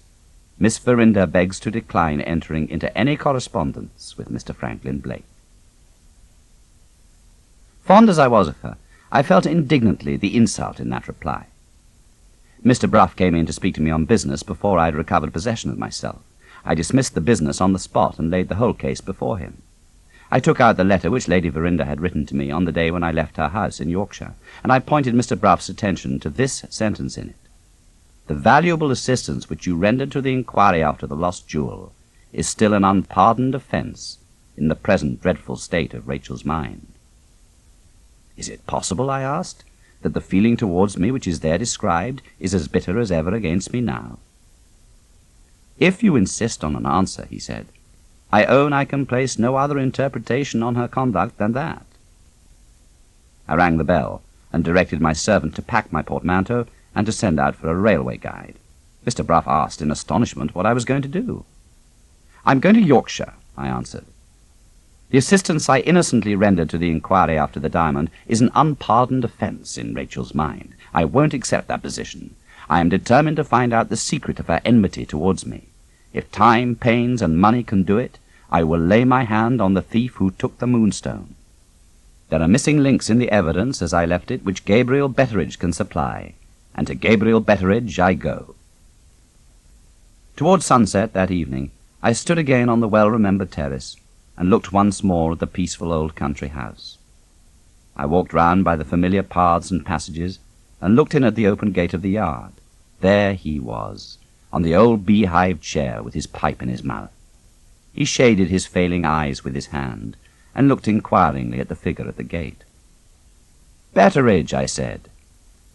Miss Verinder begs to decline entering into any correspondence with Mr. Franklin Blake. Fond as I was of her, I felt indignantly the insult in that reply. Mr. Bruff came in to speak to me on business before I had recovered possession of myself. I dismissed the business on the spot and laid the whole case before him. I took out the letter which Lady Verinder had written to me on the day when I left her house in Yorkshire, and I pointed Mr. Bruff's attention to this sentence in it. The valuable assistance which you rendered to the inquiry after the lost jewel is still an unpardoned offence in the present dreadful state of Rachel's mind. Is it possible, I asked, that the feeling towards me which is there described is as bitter as ever against me now? If you insist on an answer, he said, I own I can place no other interpretation on her conduct than that. I rang the bell and directed my servant to pack my portmanteau and to send out for a railway guide. Mr. Bruff asked in astonishment what I was going to do. "I'm going to Yorkshire," I answered. "The assistance I innocently rendered to the inquiry after the diamond is an unpardoned offence in Rachel's mind. I won't accept that position. I am determined to find out the secret of her enmity towards me. If time, pains, and money can do it, I will lay my hand on the thief who took the Moonstone. There are missing links in the evidence as I left it which Gabriel Betteridge can supply, and to Gabriel Betteridge I go." Towards sunset that evening, I stood again on the well-remembered terrace and looked once more at the peaceful old country house. I walked round by the familiar paths and passages and looked in at the open gate of the yard. There he was, on the old beehive chair with his pipe in his mouth. He shaded his failing eyes with his hand and looked inquiringly at the figure at the gate. "Betteridge," I said.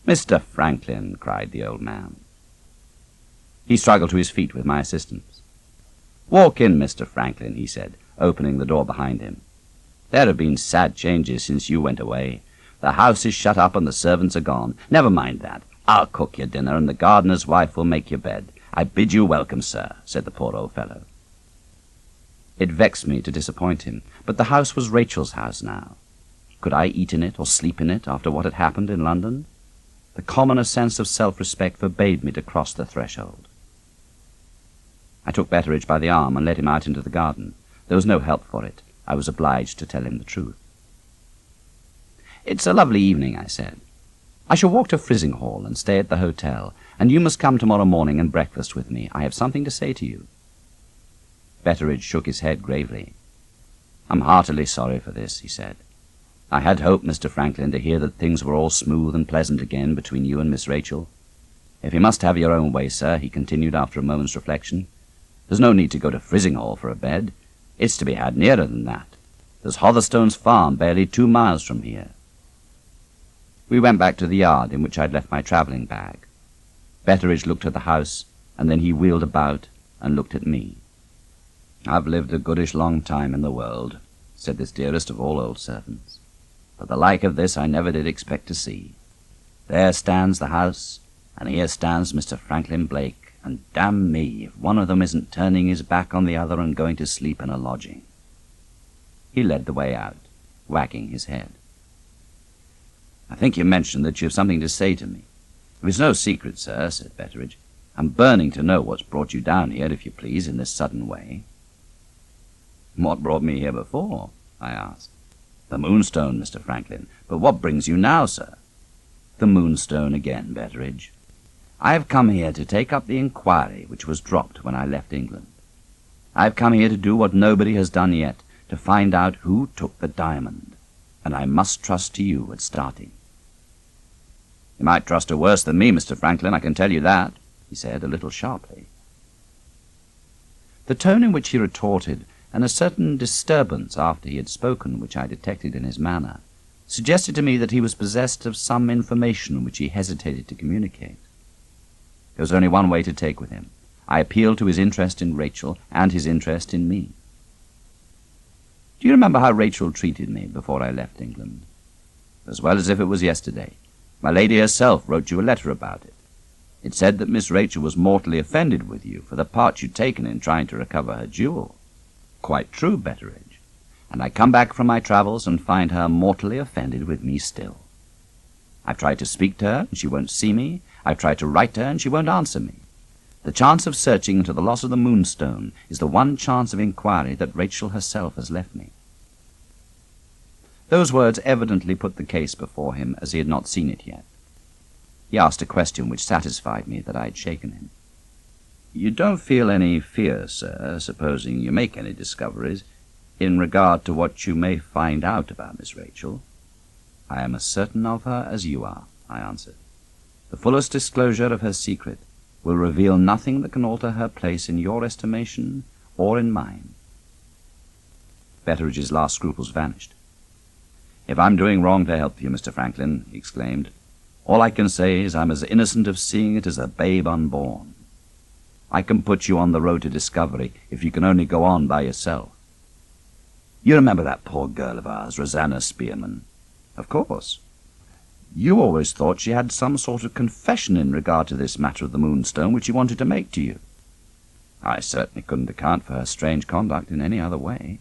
"Mr. Franklin," cried the old man. He struggled to his feet with my assistance. "Walk in, Mr. Franklin," he said, opening the door behind him. "There have been sad changes since you went away. The house is shut up and the servants are gone. Never mind that. I'll cook your dinner and the gardener's wife will make your bed. I bid you welcome, sir," said the poor old fellow. It vexed me to disappoint him, but the house was Rachel's house now. Could I eat in it or sleep in it after what had happened in London? The commoner sense of self-respect forbade me to cross the threshold. I took Betteridge by the arm and led him out into the garden. There was no help for it. I was obliged to tell him the truth. "It's a lovely evening," I said. "I shall walk to Frizinghall and stay at the hotel, and you must come tomorrow morning and breakfast with me. I have something to say to you." Betteridge shook his head gravely. "I'm heartily sorry for this," he said. "I had hoped, Mr. Franklin, to hear that things were all smooth and pleasant again between you and Miss Rachel. If you must have your own way, sir," he continued after a moment's reflection, "there's no need to go to Frizinghall for a bed. It's to be had nearer than that. There's Hotherstone's farm barely 2 miles from here." We went back to the yard in which I'd left my travelling bag. Betteridge looked at the house, and then he wheeled about and looked at me. "I've lived a goodish long time in the world," said this dearest of all old servants, "but the like of this I never did expect to see. There stands the house, and here stands Mr. Franklin Blake, and damn me if one of them isn't turning his back on the other and going to sleep in a lodging." He led the way out, wagging his head. "I think you mentioned that you have something to say to me. If it's no secret, sir," said Betteridge, "I'm burning to know what's brought you down here, if you please, in this sudden way." "What brought me here before?" I asked. "The Moonstone, Mr. Franklin. But what brings you now, sir?" "The Moonstone again, Betteridge. I have come here to take up the inquiry which was dropped when I left England. I have come here to do what nobody has done yet, to find out who took the diamond, and I must trust to you at starting." "You might trust her worse than me, Mr. Franklin, I can tell you that," he said, a little sharply. The tone in which he retorted, and a certain disturbance after he had spoken which I detected in his manner, suggested to me that he was possessed of some information which he hesitated to communicate. There was only one way to take with him. I appealed to his interest in Rachel and his interest in me. "Do you remember how Rachel treated me before I left England?" "As well as if it was yesterday. My lady herself wrote you a letter about it. It said that Miss Rachel was mortally offended with you for the part you'd taken in trying to recover her jewel." "Quite true, Betteridge. And I come back from my travels and find her mortally offended with me still. I've tried to speak to her, and she won't see me. I've tried to write to her, and she won't answer me. The chance of searching into the loss of the Moonstone is the one chance of inquiry that Rachel herself has left me." Those words evidently put the case before him as he had not seen it yet. He asked a question which satisfied me that I had shaken him. "You don't feel any fear, sir, supposing you make any discoveries, in regard to what you may find out about Miss Rachel?" "I am as certain of her as you are," I answered. "The fullest disclosure of her secret will reveal nothing that can alter her place in your estimation or in mine." Betteridge's last scruples vanished. "If I'm doing wrong to help you, Mr. Franklin," he exclaimed, "all I can say is I'm as innocent of seeing it as a babe unborn. I can put you on the road to discovery if you can only go on by yourself. You remember that poor girl of ours, Rosanna Spearman? Of course. You always thought she had some sort of confession in regard to this matter of the Moonstone which she wanted to make to you. I certainly couldn't account for her strange conduct in any other way.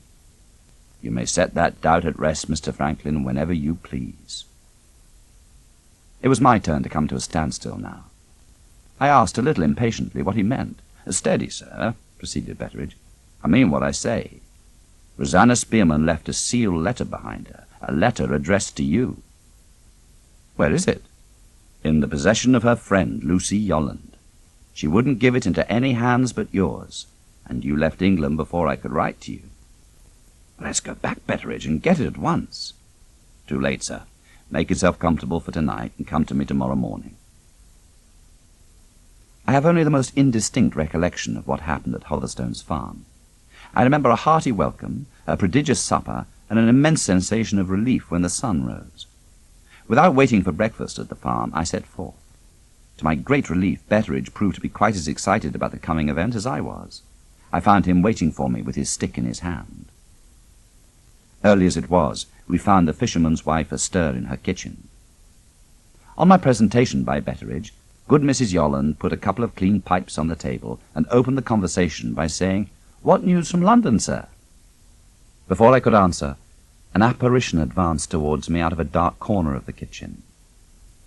You may set that doubt at rest, Mr. Franklin, whenever you please. It was my turn to come to a standstill now. I asked a little impatiently what he meant. "Steady, sir," proceeded Betteridge. "I mean what I say. Rosanna Spearman left a sealed letter behind her, a letter addressed to you." "Where is it?" "In the possession of her friend, Lucy Yolland. She wouldn't give it into any hands but yours, and you left England before I could write to you." "Let's go back, Betteridge, and get it at once." "Too late, sir. Make yourself comfortable for tonight, and come to me tomorrow morning." I have only the most indistinct recollection of what happened at Hotherstone's farm. I remember a hearty welcome, a prodigious supper, and an immense sensation of relief when the sun rose. Without waiting for breakfast at the farm, I set forth. To my great relief, Betteridge proved to be quite as excited about the coming event as I was. I found him waiting for me with his stick in his hand. Early as it was, we found the fisherman's wife astir in her kitchen. On my presentation by Betteridge, good Mrs. Yolland put a couple of clean pipes on the table and opened the conversation by saying, "What news from London, sir?" Before I could answer, an apparition advanced towards me out of a dark corner of the kitchen.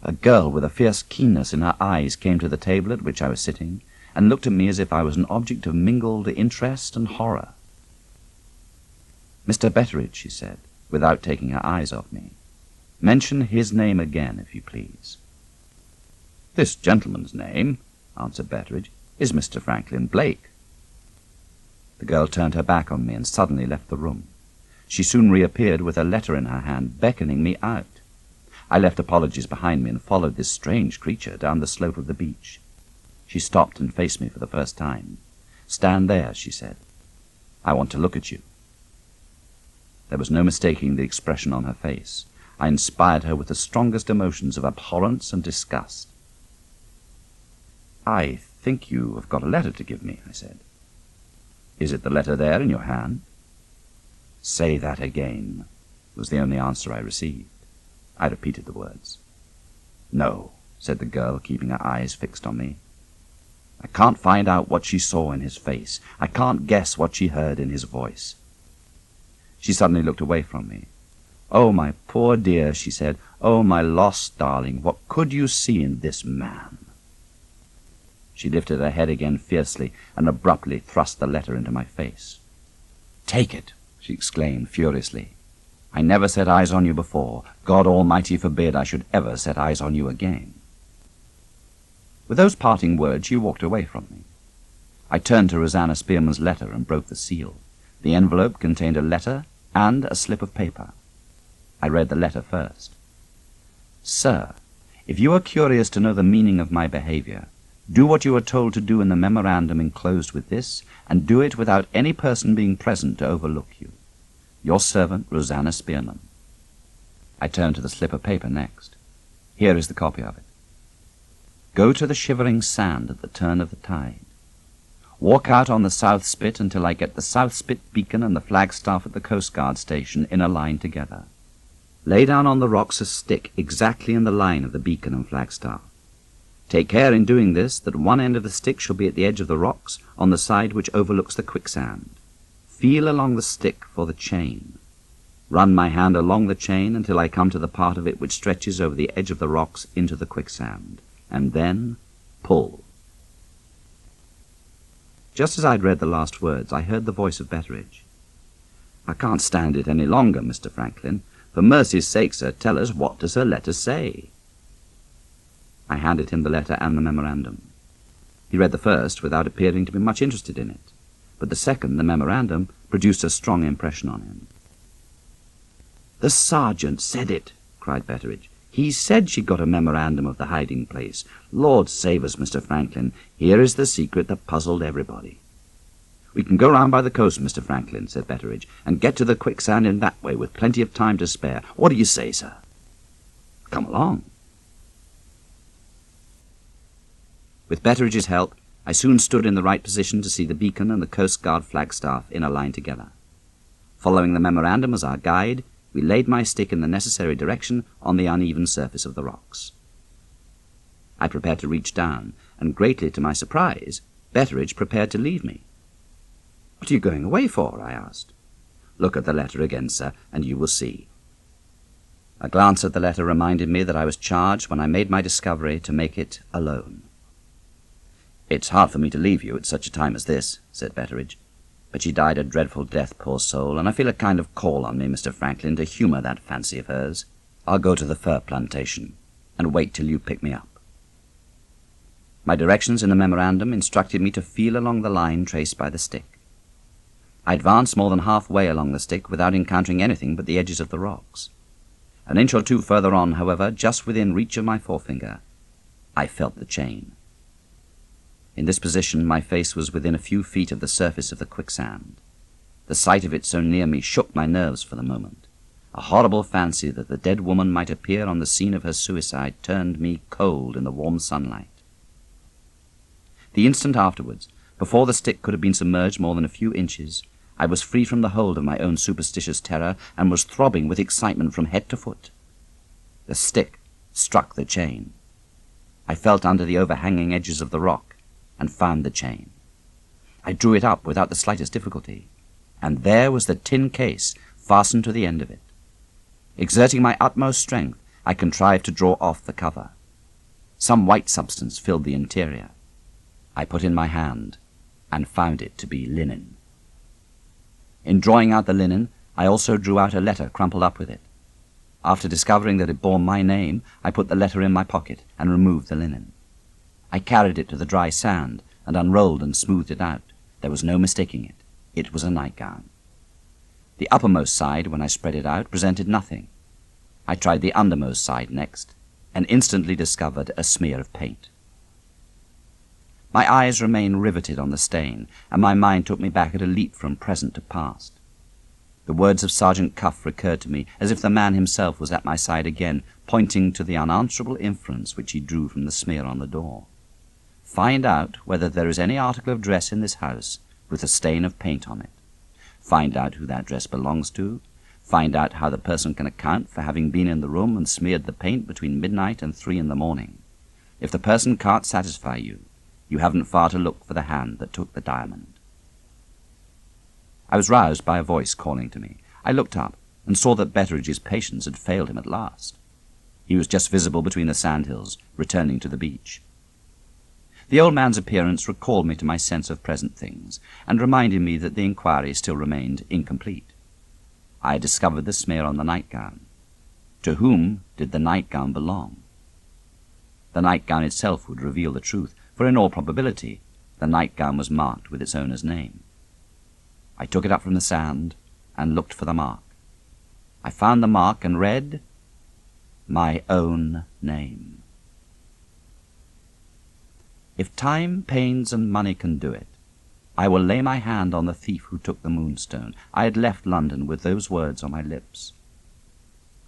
A girl with a fierce keenness in her eyes came to the table at which I was sitting and looked at me as if I was an object of mingled interest and horror. "Mr. Betteridge," she said, without taking her eyes off me, "mention his name again, if you please." "This gentleman's name," answered Betteridge, "is Mr. Franklin Blake." The girl turned her back on me and suddenly left the room. She soon reappeared with a letter in her hand, beckoning me out. I left apologies behind me and followed this strange creature down the slope of the beach. She stopped and faced me for the first time. "Stand there," she said. "I want to look at you." There was no mistaking the expression on her face. I inspired her with the strongest emotions of abhorrence and disgust. "I think you have got a letter to give me," I said. "Is it the letter there in your hand?" "Say that again," was the only answer I received. I repeated the words. "No," said the girl, keeping her eyes fixed on me. "I can't find out what she saw in his face. I can't guess what she heard in his voice." She suddenly looked away from me. "Oh, my poor dear," she said. "Oh, my lost darling, what could you see in this man?" She lifted her head again fiercely and abruptly thrust the letter into my face. "Take it," she exclaimed furiously. "I never set eyes on you before. God Almighty forbid I should ever set eyes on you again." With those parting words she walked away from me. I turned to Rosanna Spearman's letter and broke the seal. The envelope contained a letter and a slip of paper. I read the letter first. "Sir, if you are curious to know the meaning of my behavior, do what you are told to do in the memorandum enclosed with this, and do it without any person being present to overlook you. Your servant, Rosanna Spearman." I turned to the slip of paper next. Here is the copy of it. "Go to the shivering sand at the turn of the tide. Walk out on the South Spit until I get the South Spit beacon and the flagstaff at the Coast Guard station in a line together. Lay down on the rocks a stick exactly in the line of the beacon and flagstaff. Take care in doing this that one end of the stick shall be at the edge of the rocks on the side which overlooks the quicksand. Feel along the stick for the chain. Run my hand along the chain until I come to the part of it which stretches over the edge of the rocks into the quicksand, and then pull." Just as I'd read the last words, I heard the voice of Betteridge. "I can't stand it any longer, Mr. Franklin. For mercy's sake, sir, tell us, what does her letter say?" I handed him the letter and the memorandum. He read the first without appearing to be much interested in it, but the second, the memorandum, produced a strong impression on him. "The sergeant said it," cried Betteridge. "He said she got a memorandum of the hiding place. Lord save us, Mr. Franklin, here is the secret that puzzled everybody." "We can go round by the coast, Mr. Franklin," said Betteridge, "and get to the quicksand in that way with plenty of time to spare. What do you say, sir?" "Come along." With Betteridge's help, I soon stood in the right position to see the beacon and the Coast Guard flagstaff in a line together. Following the memorandum as our guide, We laid my stick in the necessary direction on the uneven surface of the rocks. I prepared to reach down, and greatly to my surprise, Betteridge prepared to leave me. "What are you going away for?" I asked. "Look at the letter again, sir, and you will see." A glance at the letter reminded me that I was charged, when I made my discovery, to make it alone. "It's hard for me to leave you at such a time as this," said Betteridge. "But she died a dreadful death, poor soul, and I feel a kind of call on me, Mr. Franklin, to humour that fancy of hers. I'll go to the fir plantation, and wait till you pick me up." My directions in the memorandum instructed me to feel along the line traced by the stick. I advanced more than halfway along the stick without encountering anything but the edges of the rocks. An inch or two further on, however, just within reach of my forefinger, I felt the chain. In this position, my face was within a few feet of the surface of the quicksand. The sight of it so near me shook my nerves for the moment. A horrible fancy that the dead woman might appear on the scene of her suicide turned me cold in the warm sunlight. The instant afterwards, before the stick could have been submerged more than a few inches, I was free from the hold of my own superstitious terror, and was throbbing with excitement from head to foot. The stick struck the chain. I felt under the overhanging edges of the rock, and found the chain. I drew it up without the slightest difficulty, and there was the tin case fastened to the end of it. Exerting my utmost strength, I contrived to draw off the cover. Some white substance filled the interior. I put in my hand, and found it to be linen. In drawing out the linen, I also drew out a letter crumpled up with it. After discovering that it bore my name, I put the letter in my pocket and removed the linen. I carried it to the dry sand and unrolled and smoothed it out. There was no mistaking it. It was a nightgown. The uppermost side, when I spread it out, presented nothing. I tried the undermost side next, and instantly discovered a smear of paint. My eyes remained riveted on the stain, and my mind took me back at a leap from present to past. The words of Sergeant Cuff recurred to me, as if the man himself was at my side again, pointing to the unanswerable inference which he drew from the smear on the door. Find out whether there is any article of dress in this house with a stain of paint on it. Find out who that dress belongs to. Find out how the person can account for having been in the room and smeared the paint between midnight and 3 in the morning. If the person can't satisfy you, you haven't far to look for the hand that took the diamond. I was roused by a voice calling to me. I looked up and saw that Betteridge's patience had failed him at last. He was just visible between the sandhills, returning to the beach. The old man's appearance recalled me to my sense of present things, and reminded me that the inquiry still remained incomplete. I had discovered the smear on the nightgown. To whom did the nightgown belong? The nightgown itself would reveal the truth, for in all probability the nightgown was marked with its owner's name. I took it up from the sand and looked for the mark. I found the mark and read, "My own name." If time, pains, and money can do it, I will lay my hand on the thief who took the Moonstone. I had left London with those words on my lips.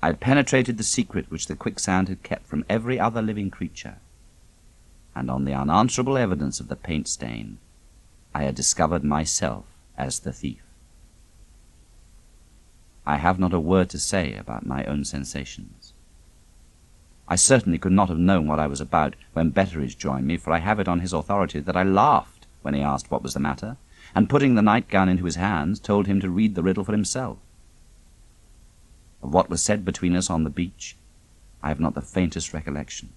I had penetrated the secret which the quicksand had kept from every other living creature, and on the unanswerable evidence of the paint stain, I had discovered myself as the thief. I have not a word to say about my own sensations. I certainly could not have known what I was about when Betteridge joined me, for I have it on his authority that I laughed when he asked what was the matter, and putting the nightgown into his hands, told him to read the riddle for himself. Of what was said between us on the beach, I have not the faintest recollection.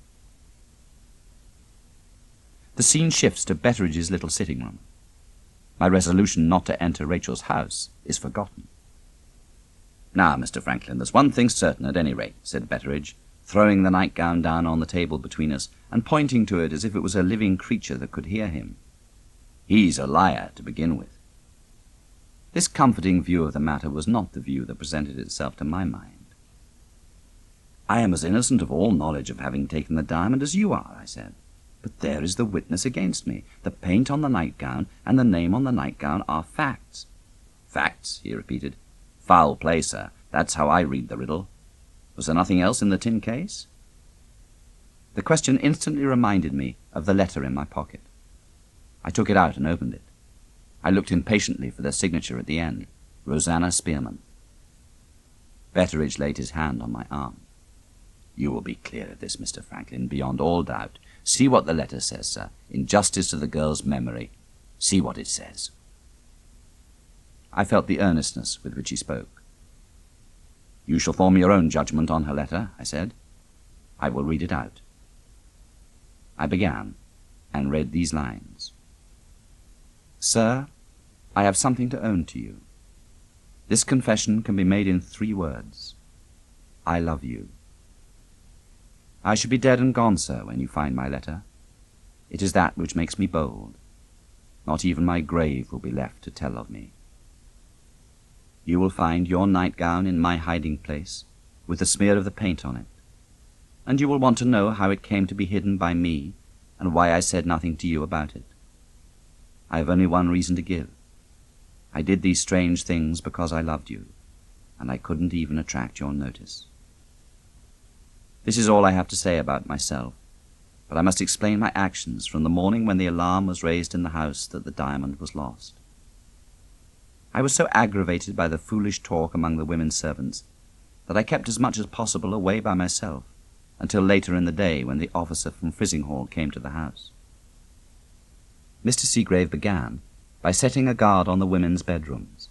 The scene shifts to Betteridge's little sitting-room. My resolution not to enter Rachel's house is forgotten. "Now, Mr. Franklin, there's one thing certain at any rate," said Betteridge, throwing the nightgown down on the table between us, and pointing to it as if it was a living creature that could hear him. "He's a liar, to begin with." This comforting view of the matter was not the view that presented itself to my mind. "I am as innocent of all knowledge of having taken the diamond as you are," I said. "But there is the witness against me. The paint on the nightgown and the name on the nightgown are facts." "Facts," he repeated. "Foul play, sir. That's how I read the riddle. Was there nothing else in the tin case?" The question instantly reminded me of the letter in my pocket. I took it out and opened it. I looked impatiently for the signature at the end, Rosanna Spearman. Betteridge laid his hand on my arm. "You will be clear of this, Mr. Franklin, beyond all doubt. See what the letter says, sir. In justice to the girl's memory, see what it says." I felt the earnestness with which he spoke. "You shall form your own judgment on her letter," I said. "I will read it out." I began, and read these lines. "Sir, I have something to own to you. This confession can be made in 3 words. I love you. I should be dead and gone, sir, when you find my letter. It is that which makes me bold. Not even my grave will be left to tell of me. You will find your nightgown in my hiding place, with the smear of the paint on it, and you will want to know how it came to be hidden by me, and why I said nothing to you about it. I have only one reason to give. I did these strange things because I loved you, and I couldn't even attract your notice. This is all I have to say about myself, but I must explain my actions from the morning when the alarm was raised in the house that the diamond was lost. I was so aggravated by the foolish talk among the women servants that I kept as much as possible away by myself until later in the day when the officer from Frizinghall came to the house. Mr. Seagrave began by setting a guard on the women's bedrooms,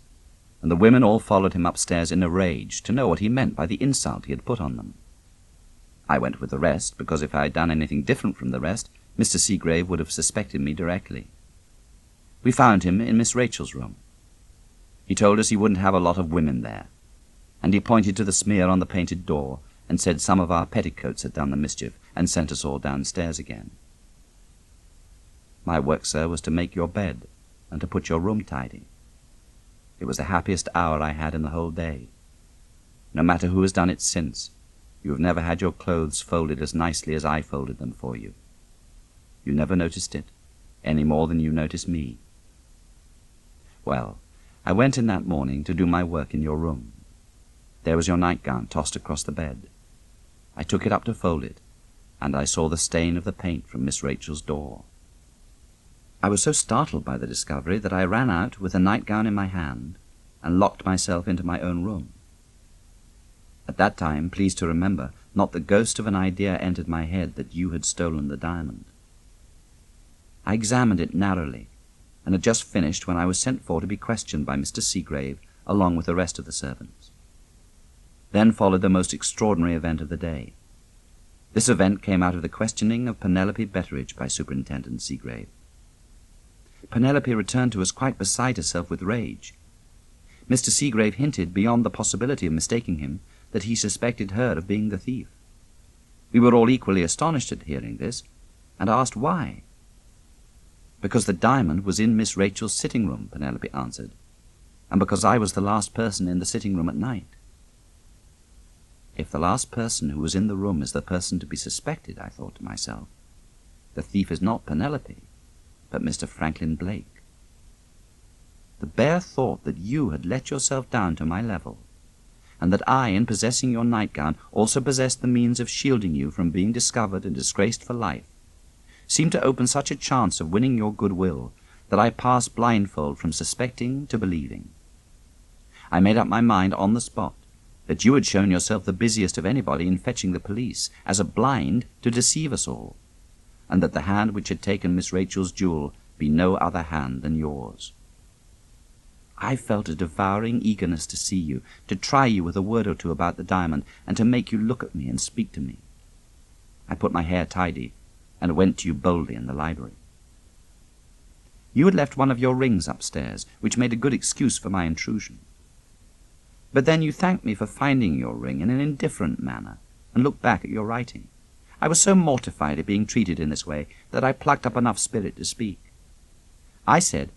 and the women all followed him upstairs in a rage to know what he meant by the insult he had put on them. I went with the rest, because if I had done anything different from the rest, Mr. Seagrave would have suspected me directly. We found him in Miss Rachel's room. He told us he wouldn't have a lot of women there, and he pointed to the smear on the painted door and said some of our petticoats had done the mischief and sent us all downstairs again. My work, sir, was to make your bed and to put your room tidy. It was the happiest hour I had in the whole day. No matter who has done it since, you have never had your clothes folded as nicely as I folded them for you. You never noticed it, any more than you noticed me. Well, I went in that morning to do my work in your room. There was your nightgown tossed across the bed. I took it up to fold it, and I saw the stain of the paint from Miss Rachel's door. I was so startled by the discovery that I ran out with the nightgown in my hand and locked myself into my own room. At that time, please to remember, not the ghost of an idea entered my head that you had stolen the diamond. I examined it narrowly, and had just finished when I was sent for to be questioned by Mr. Seagrave along with the rest of the servants. Then followed the most extraordinary event of the day. This event came out of the questioning of Penelope Betteridge by Superintendent Seagrave. Penelope returned to us quite beside herself with rage. Mr. Seagrave hinted, beyond the possibility of mistaking him, that he suspected her of being the thief. We were all equally astonished at hearing this, and asked why. "Because the diamond was in Miss Rachel's sitting room," Penelope answered, "and because I was the last person in the sitting room at night." If the last person who was in the room is the person to be suspected, I thought to myself, the thief is not Penelope, but Mr. Franklin Blake. The bare thought that you had let yourself down to my level, and that I, in possessing your nightgown, also possessed the means of shielding you from being discovered and disgraced for life, seemed to open such a chance of winning your goodwill that I passed blindfold from suspecting to believing. I made up my mind on the spot that you had shown yourself the busiest of anybody in fetching the police, as a blind to deceive us all, and that the hand which had taken Miss Rachel's jewel be no other hand than yours. I felt a devouring eagerness to see you, to try you with a word or two about the diamond, and to make you look at me and speak to me. I put my hair tidy, and went to you boldly in the library. You had left one of your rings upstairs, which made a good excuse for my intrusion. But then you thanked me for finding your ring in an indifferent manner, and looked back at your writing. I was so mortified at being treated in this way that I plucked up enough spirit to speak. I said,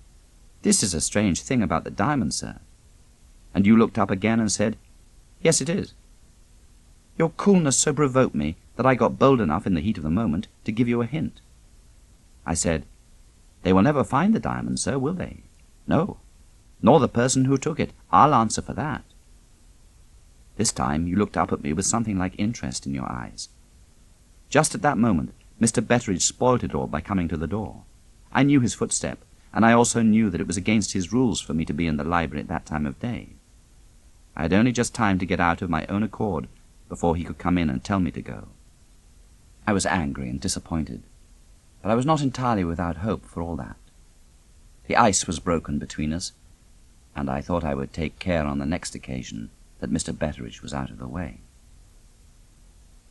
"This is a strange thing about the diamond, sir." And you looked up again and said, "Yes, it is." Your coolness so provoked me that I got bold enough in the heat of the moment to give you a hint. I said, "They will never find the diamond, sir, will they?" "No, nor the person who took it. I'll answer for that." This time you looked up at me with something like interest in your eyes. Just at that moment, Mr. Betteridge spoiled it all by coming to the door. I knew his footstep, and I also knew that it was against his rules for me to be in the library at that time of day. I had only just time to get out of my own accord before he could come in and tell me to go. I was angry and disappointed, but I was not entirely without hope for all that. The ice was broken between us, and I thought I would take care on the next occasion that Mr. Betteridge was out of the way.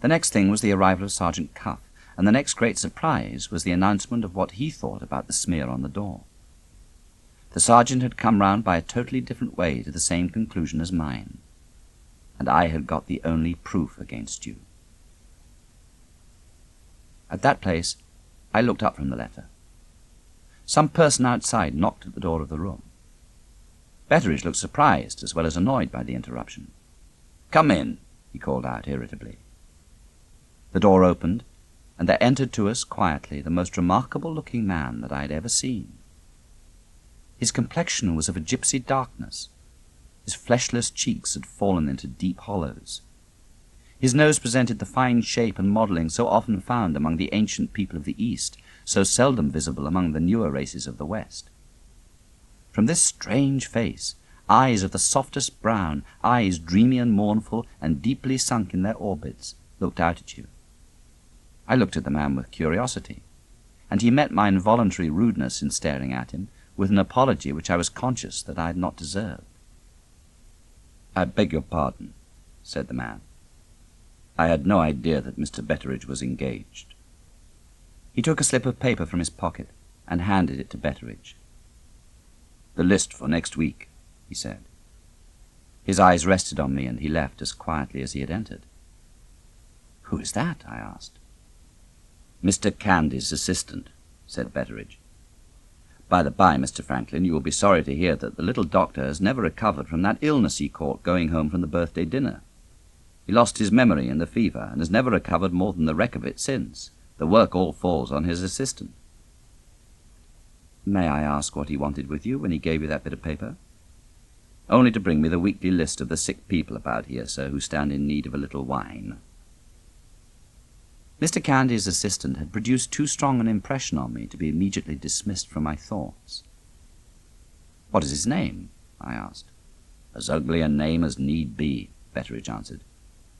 The next thing was the arrival of Sergeant Cuff, and the next great surprise was the announcement of what he thought about the smear on the door. The sergeant had come round by a totally different way to the same conclusion as mine, and I had got the only proof against you. At that place, I looked up from the letter. Some person outside knocked at the door of the room. Betteridge looked surprised as well as annoyed by the interruption. "Come in," he called out irritably. The door opened, and there entered to us quietly the most remarkable-looking man that I had ever seen. His complexion was of a gypsy darkness. His fleshless cheeks had fallen into deep hollows. His nose presented the fine shape and modelling so often found among the ancient people of the East, so seldom visible among the newer races of the West. From this strange face, eyes of the softest brown, eyes dreamy and mournful and deeply sunk in their orbits, looked out at you. I looked at the man with curiosity, and he met my involuntary rudeness in staring at him with an apology which I was conscious that I had not deserved. "I beg your pardon," said the man. "I had no idea that Mr. Betteridge was engaged." He took a slip of paper from his pocket and handed it to Betteridge. "The list for next week," he said. His eyes rested on me, and he left as quietly as he had entered. "Who is that?" I asked. "Mr. Candy's assistant," said Betteridge. "By the by, Mr. Franklin, you will be sorry to hear that the little doctor has never recovered from that illness he caught going home from the birthday dinner. He lost his memory in the fever, and has never recovered more than the wreck of it since. The work all falls on his assistant." "May I ask what he wanted with you when he gave you that bit of paper?" "Only to bring me the weekly list of the sick people about here, sir, who stand in need of a little wine." Mr. Candy's assistant had produced too strong an impression on me to be immediately dismissed from my thoughts. "What is his name?" I asked. "As ugly a name as need be," Betteridge answered.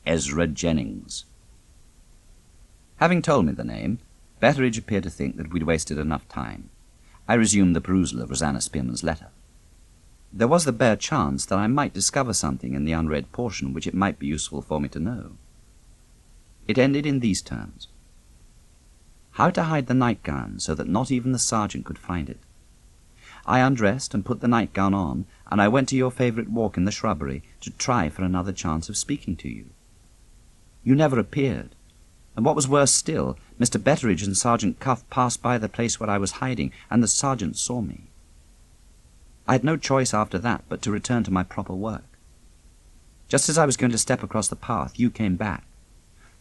"Ezra Jennings." Having told me the name, Betteridge appeared to think that we'd wasted enough time. I resumed the perusal of Rosanna Spearman's letter. There was the bare chance that I might discover something in the unread portion which it might be useful for me to know. It ended in these terms: "How to hide the nightgown so that not even the sergeant could find it. I undressed and put the nightgown on, and I went to your favourite walk in the shrubbery to try for another chance of speaking to you. You never appeared, and what was worse still, Mr. Betteridge and Sergeant Cuff passed by the place where I was hiding, and the sergeant saw me. I had no choice after that but to return to my proper work. Just as I was going to step across the path, you came back.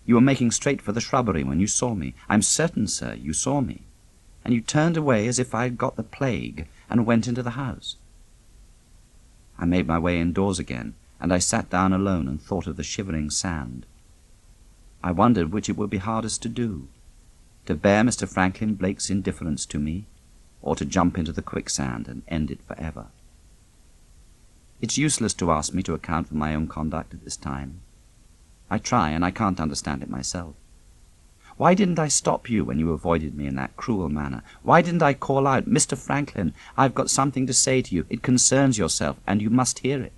You were making straight for the shrubbery when you saw me. I'm certain, sir, you saw me. And you turned away as if I had got the plague, and went into the house. I made my way indoors again, and I sat down alone and thought of the shivering sand. I wondered which it would be hardest to do, to bear Mr. Franklin Blake's indifference to me, or to jump into the quicksand and end it forever. It's useless to ask me to account for my own conduct at this time. I try, and I can't understand it myself. Why didn't I stop you when you avoided me in that cruel manner? Why didn't I call out, 'Mr. Franklin, I've got something to say to you. It concerns yourself, and you must hear it'?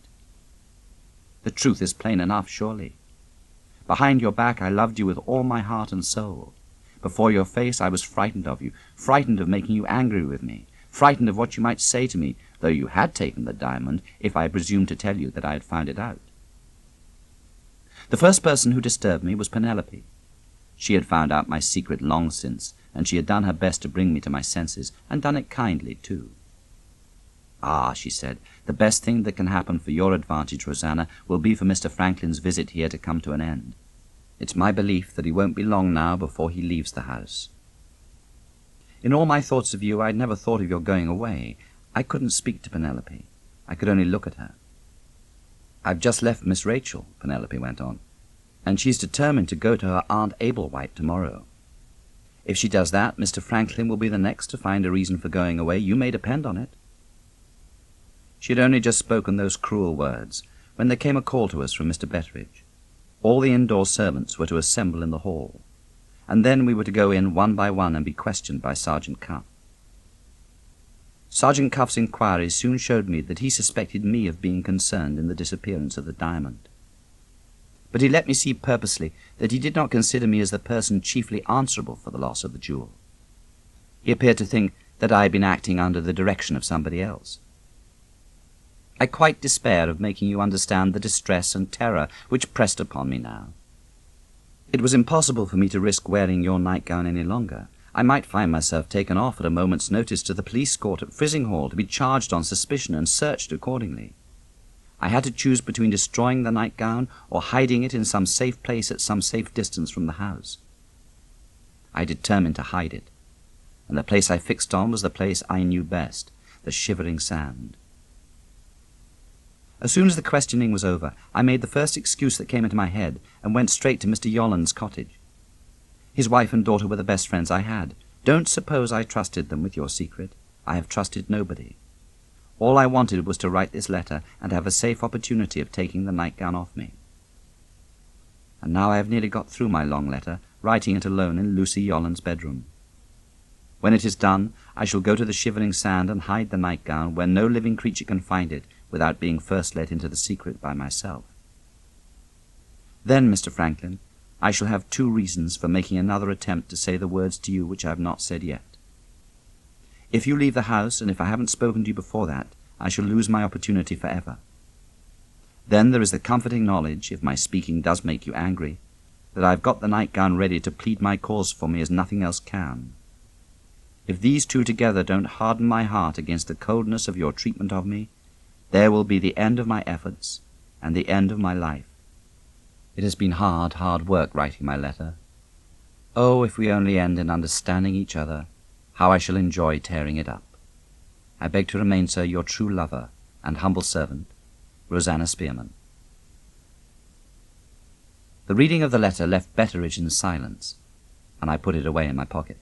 The truth is plain enough, surely. Behind your back I loved you with all my heart and soul. Before your face I was frightened of you, frightened of making you angry with me, frightened of what you might say to me, though you had taken the diamond, if I presumed to tell you that I had found it out. The first person who disturbed me was Penelope. She had found out my secret long since, and she had done her best to bring me to my senses, and done it kindly, too. "Ah," she said, "the best thing that can happen for your advantage, Rosanna, will be for Mr. Franklin's visit here to come to an end. It's my belief that he won't be long now before he leaves the house. In all my thoughts of you, I'd never thought of your going away. I couldn't speak to Penelope. I could only look at her. I've just left Miss Rachel," Penelope went on, "and she's determined to go to her Aunt Ablewhite tomorrow. If she does that, Mr. Franklin will be the next to find a reason for going away, you may depend on it." She had only just spoken those cruel words when there came a call to us from Mr. Betteridge. All the indoor servants were to assemble in the hall, and then we were to go in one by one and be questioned by Sergeant Cuff. Sergeant Cuff's inquiries soon showed me that he suspected me of being concerned in the disappearance of the diamond. But he let me see purposely that he did not consider me as the person chiefly answerable for the loss of the jewel. He appeared to think that I had been acting under the direction of somebody else. I quite despair of making you understand the distress and terror which pressed upon me now. It was impossible for me to risk wearing your nightgown any longer. I might find myself taken off at a moment's notice to the police court at Frizinghall to be charged on suspicion and searched accordingly. I had to choose between destroying the nightgown or hiding it in some safe place at some safe distance from the house. I determined to hide it, and the place I fixed on was the place I knew best, the Shivering Sand. As soon as the questioning was over, I made the first excuse that came into my head and went straight to Mr. Yolland's cottage. His wife and daughter were the best friends I had. Don't suppose I trusted them with your secret. I have trusted nobody. All I wanted was to write this letter and have a safe opportunity of taking the nightgown off me. And now I have nearly got through my long letter, writing it alone in Lucy Yolland's bedroom. When it is done, I shall go to the Shivering Sand and hide the nightgown where no living creature can find it without being first let into the secret by myself. Then, Mr. Franklin, I shall have 2 reasons for making another attempt to say the words to you which I have not said yet. If you leave the house, and if I haven't spoken to you before that, I shall lose my opportunity forever. Then there is the comforting knowledge, if my speaking does make you angry, that I have got the nightgown ready to plead my cause for me as nothing else can. If these 2 together don't harden my heart against the coldness of your treatment of me, there will be the end of my efforts and the end of my life. It has been hard, hard work writing my letter. Oh, if we only end in understanding each other, how I shall enjoy tearing it up. I beg to remain, sir, your true lover and humble servant, Rosanna Spearman. The reading of the letter left Betteridge in silence, and I put it away in my pocket.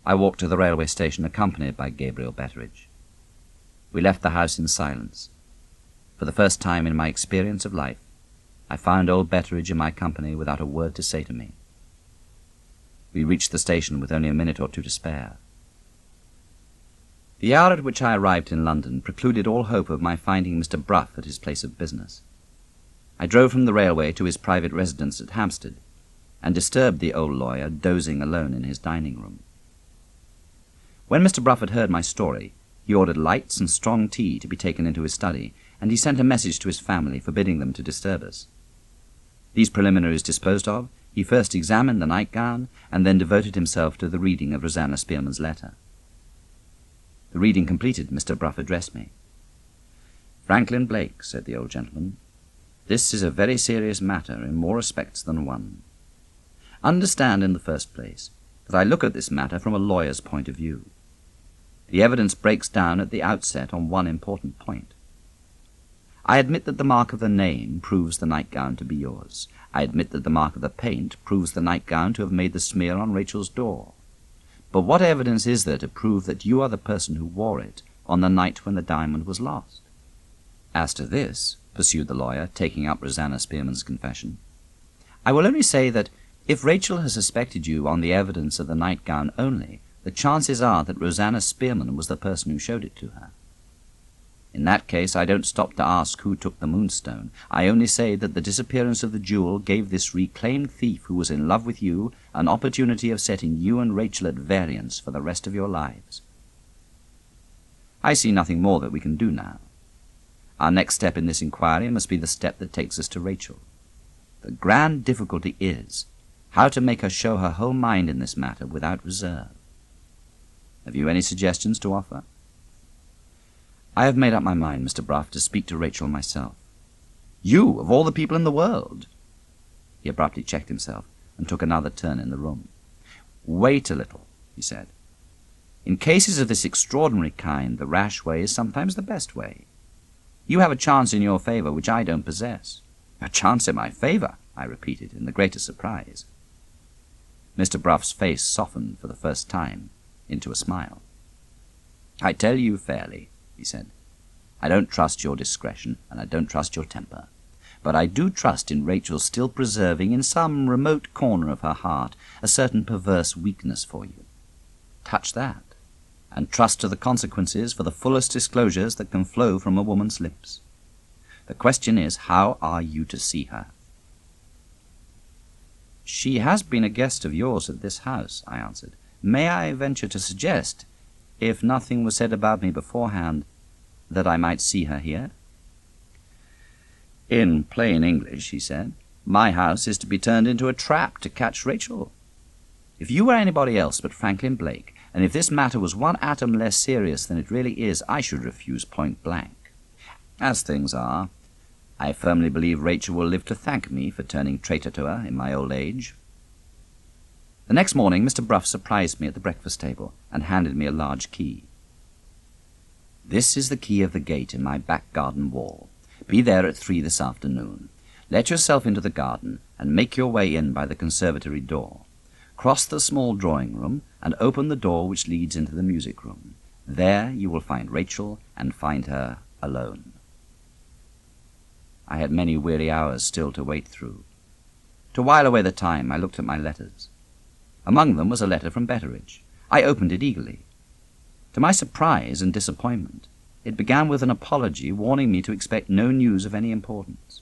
I walked to the railway station accompanied by Gabriel Betteridge. We left the house in silence. For the first time in my experience of life, I found old Betteridge in my company without a word to say to me. We reached the station with only a minute or 2 to spare. The hour at which I arrived in London precluded all hope of my finding Mr. Brough at his place of business. I drove from the railway to his private residence at Hampstead, and disturbed the old lawyer dozing alone in his dining-room. When Mr. Brough had heard my story, he ordered lights and strong tea to be taken into his study, and he sent a message to his family forbidding them to disturb us. These preliminaries disposed of, he first examined the nightgown, and then devoted himself to the reading of Rosanna Spearman's letter. The reading completed, Mr. Brough addressed me. "Franklin Blake," said the old gentleman, "this is a very serious matter in more respects than one. Understand, in the first place, that I look at this matter from a lawyer's point of view. The evidence breaks down at the outset on one important point. I admit that the mark of the name proves the nightgown to be yours. I admit that the mark of the paint proves the nightgown to have made the smear on Rachel's door. But what evidence is there to prove that you are the person who wore it on the night when the diamond was lost? As to this," pursued the lawyer, taking up Rosanna Spearman's confession, "I will only say that if Rachel has suspected you on the evidence of the nightgown only, the chances are that Rosanna Spearman was the person who showed it to her. In that case, I don't stop to ask who took the Moonstone. I only say that the disappearance of the jewel gave this reclaimed thief who was in love with you an opportunity of setting you and Rachel at variance for the rest of your lives. I see nothing more that we can do now. Our next step in this inquiry must be the step that takes us to Rachel. The grand difficulty is how to make her show her whole mind in this matter without reserve. Have you any suggestions to offer?" "I have made up my mind, Mr. Brough, to speak to Rachel myself." "You, of all the people in the world!" He abruptly checked himself and took another turn in the room. "Wait a little," he said. "In cases of this extraordinary kind, the rash way is sometimes the best way. You have a chance in your favor which I don't possess." "A chance in my favor?" I repeated, in the greatest surprise. Mr. Brough's face softened for the first time into a smile. "I tell you fairly," he said, I don't trust your discretion, and I don't trust your temper. But I do trust in Rachel still preserving in some remote corner of her heart a certain perverse weakness for you. Touch that, and trust to the consequences for the fullest disclosures that can flow from a woman's lips. The question is, how are you to see her? She has been a guest of yours at this house, I answered. May I venture to suggest, if nothing was said about me beforehand, that I might see her here? In plain English, he said, my house is to be turned into a trap to catch Rachel. If you were anybody else but Franklin Blake, and if this matter was one atom less serious than it really is, I should refuse point blank. As things are, I firmly believe Rachel will live to thank me for turning traitor to her in my old age. The next morning, Mr. Bruff surprised me at the breakfast table and handed me a large key. This is the key of the gate in my back garden wall. Be there at 3 this afternoon. Let yourself into the garden and make your way in by the conservatory door. Cross the small drawing room and open the door which leads into the music room. There you will find Rachel and find her alone. I had many weary hours still to wait through. To while away the time, I looked at my letters. Among them was a letter from Betteridge. I opened it eagerly. To my surprise and disappointment, it began with an apology warning me to expect no news of any importance.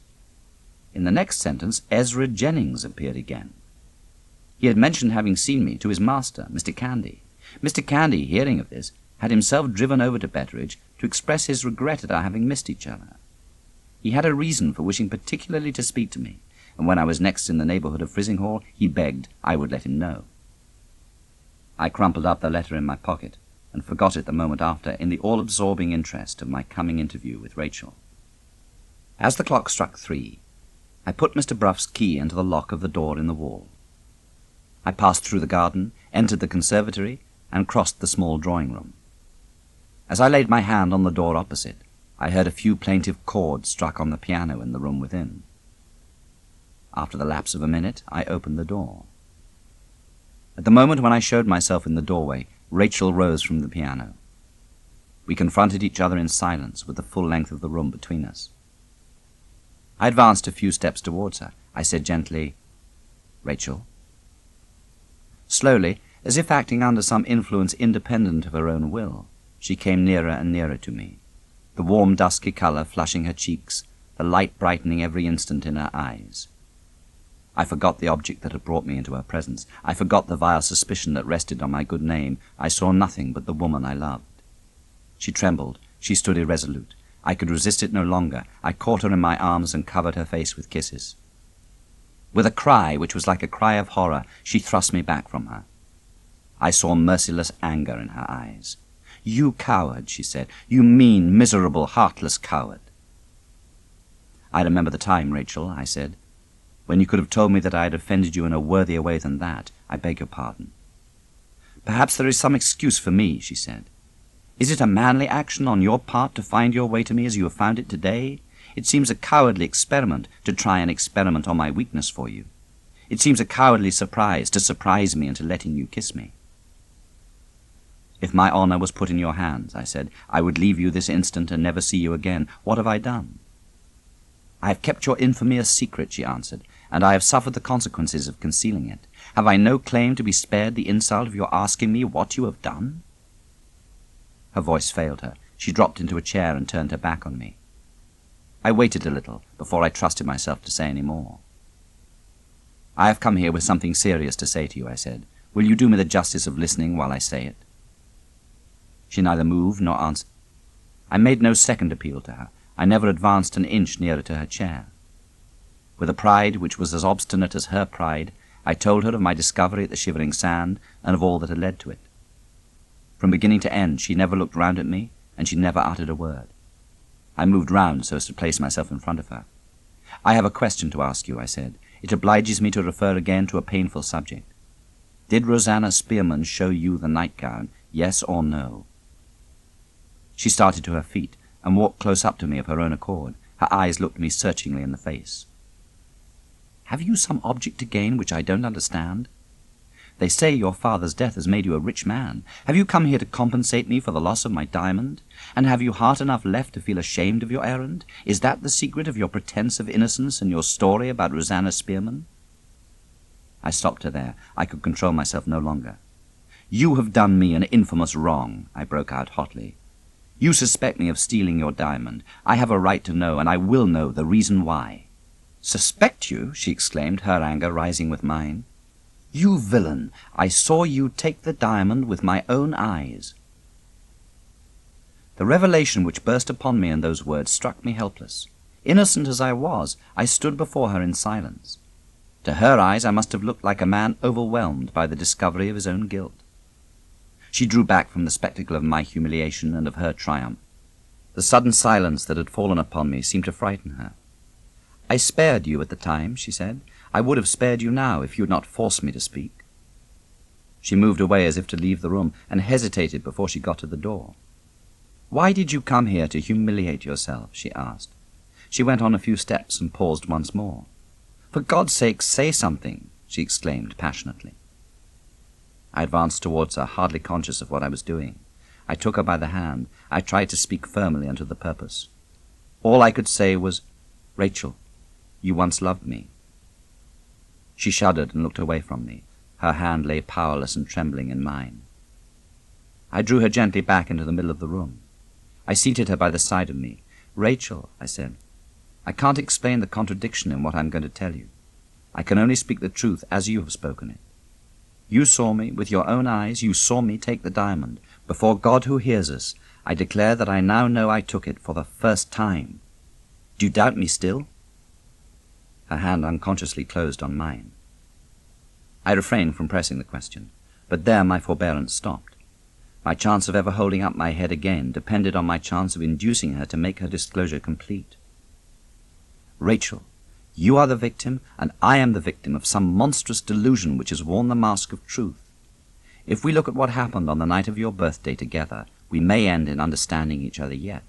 In the next sentence, Ezra Jennings appeared again. He had mentioned having seen me to his master, Mr. Candy. Mr. Candy, hearing of this, had himself driven over to Betteridge to express his regret at our having missed each other. He had a reason for wishing particularly to speak to me, and when I was next in the neighbourhood of Frizinghall, he begged I would let him know. I crumpled up the letter in my pocket, and forgot it the moment after in the all-absorbing interest of my coming interview with Rachel. As the clock struck 3, I put Mr. Bruff's key into the lock of the door in the wall. I passed through the garden, entered the conservatory, and crossed the small drawing-room. As I laid my hand on the door opposite, I heard a few plaintive chords struck on the piano in the room within. After the lapse of a minute, I opened the door. At the moment when I showed myself in the doorway, Rachel rose from the piano. We confronted each other in silence, with the full length of the room between us. I advanced a few steps towards her. I said gently, "Rachel." Slowly, as if acting under some influence independent of her own will, she came nearer and nearer to me, the warm dusky colour flushing her cheeks, the light brightening every instant in her eyes. I forgot the object that had brought me into her presence. I forgot the vile suspicion that rested on my good name. I saw nothing but the woman I loved. She trembled. She stood irresolute. I could resist it no longer. I caught her in my arms and covered her face with kisses. With a cry, which was like a cry of horror, she thrust me back from her. I saw merciless anger in her eyes. "You coward," she said. "You mean, miserable, heartless coward." "I remember the time, Rachel," I said, "when you could have told me that I had offended you in a worthier way than that. I beg your pardon." "Perhaps there is some excuse for me," she said. "Is it a manly action on your part to find your way to me as you have found it today? It seems a cowardly experiment to try an experiment on my weakness for you. It seems a cowardly surprise to surprise me into letting you kiss me." "If my honor was put in your hands," I said, "I would leave you this instant and never see you again. What have I done?" "I have kept your infamy a secret," she answered, "and I have suffered the consequences of concealing it. Have I no claim to be spared the insult of your asking me what you have done?" Her voice failed her. She dropped into a chair and turned her back on me. I waited a little before I trusted myself to say any more. "I have come here with something serious to say to you," I said. "Will you do me the justice of listening while I say it?" She neither moved nor answered. I made no second appeal to her. I never advanced an inch nearer to her chair. With a pride which was as obstinate as her pride, I told her of my discovery at the Shivering Sand and of all that had led to it. From beginning to end, she never looked round at me, and she never uttered a word. I moved round so as to place myself in front of her. "I have a question to ask you," I said. "It obliges me to refer again to a painful subject. Did Rosanna Spearman show you the nightgown, yes or no?" She started to her feet and walked close up to me of her own accord. Her eyes looked me searchingly in the face. "Have you some object to gain which I don't understand?" They say your father's death has made you a rich man. Have you come here to compensate me for the loss of my diamond? And have you heart enough left to feel ashamed of your errand? Is that the secret of your pretense of innocence and your story about Rosanna Spearman?" I stopped her there. I could control myself no longer. "You have done me an infamous wrong," I broke out hotly. "You suspect me of stealing your diamond. I have a right to know, and I will know, the reason why." "Suspect you?" she exclaimed, her anger rising with mine. "You villain! I saw you take the diamond with my own eyes." The revelation which burst upon me in those words struck me helpless. Innocent as I was, I stood before her in silence. To her eyes I must have looked like a man overwhelmed by the discovery of his own guilt. She drew back from the spectacle of my humiliation and of her triumph. The sudden silence that had fallen upon me seemed to frighten her. "I spared you at the time," she said. "I would have spared you now if you had not forced me to speak." She moved away as if to leave the room, and hesitated before she got to the door. "Why did you come here to humiliate yourself?" she asked. She went on a few steps and paused once more. "For God's sake, say something!" she exclaimed passionately. I advanced towards her, hardly conscious of what I was doing. I took her by the hand. I tried to speak firmly and to the purpose. All I could say was, "Rachel, you once loved me." She shuddered and looked away from me. Her hand lay powerless and trembling in mine. I drew her gently back into the middle of the room. I seated her by the side of me. "Rachel," I said, "I can't explain the contradiction in what I'm going to tell you. I can only speak the truth as you have spoken it. You saw me, with your own eyes, you saw me take the diamond. Before God who hears us, I declare that I now know I took it for the first time. Do you doubt me still?" Her hand unconsciously closed on mine. I refrained from pressing the question, but there my forbearance stopped. My chance of ever holding up my head again depended on my chance of inducing her to make her disclosure complete. "Rachel, you are the victim, and I am the victim of some monstrous delusion which has worn the mask of truth. If we look at what happened on the night of your birthday together, we may end in understanding each other yet."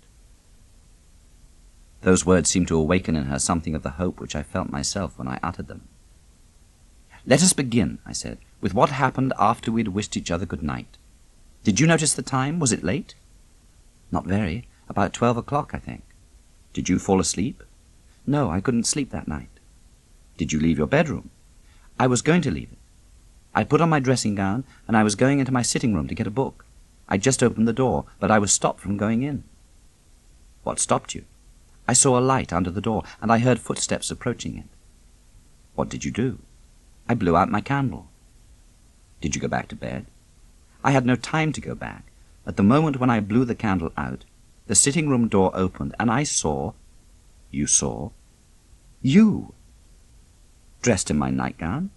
Those words seemed to awaken in her something of the hope which I felt myself when I uttered them. "Let us begin," I said, "with what happened after we'd wished each other good night. Did you notice the time? Was it late?" "Not very. About 12 o'clock, I think." "Did you fall asleep?" "No, I couldn't sleep that night." "Did you leave your bedroom?" "I was going to leave it. I put on my dressing gown, and I was going into my sitting room to get a book. I just opened the door, but I was stopped from going in." "What stopped you?" "I saw a light under the door, and I heard footsteps approaching it." "What did you do?" "I blew out my candle." "Did you go back to bed?" "I had no time to go back. At the moment when I blew the candle out, the sitting-room door opened, and I saw—" "You saw?" "You! Dressed in my nightgown?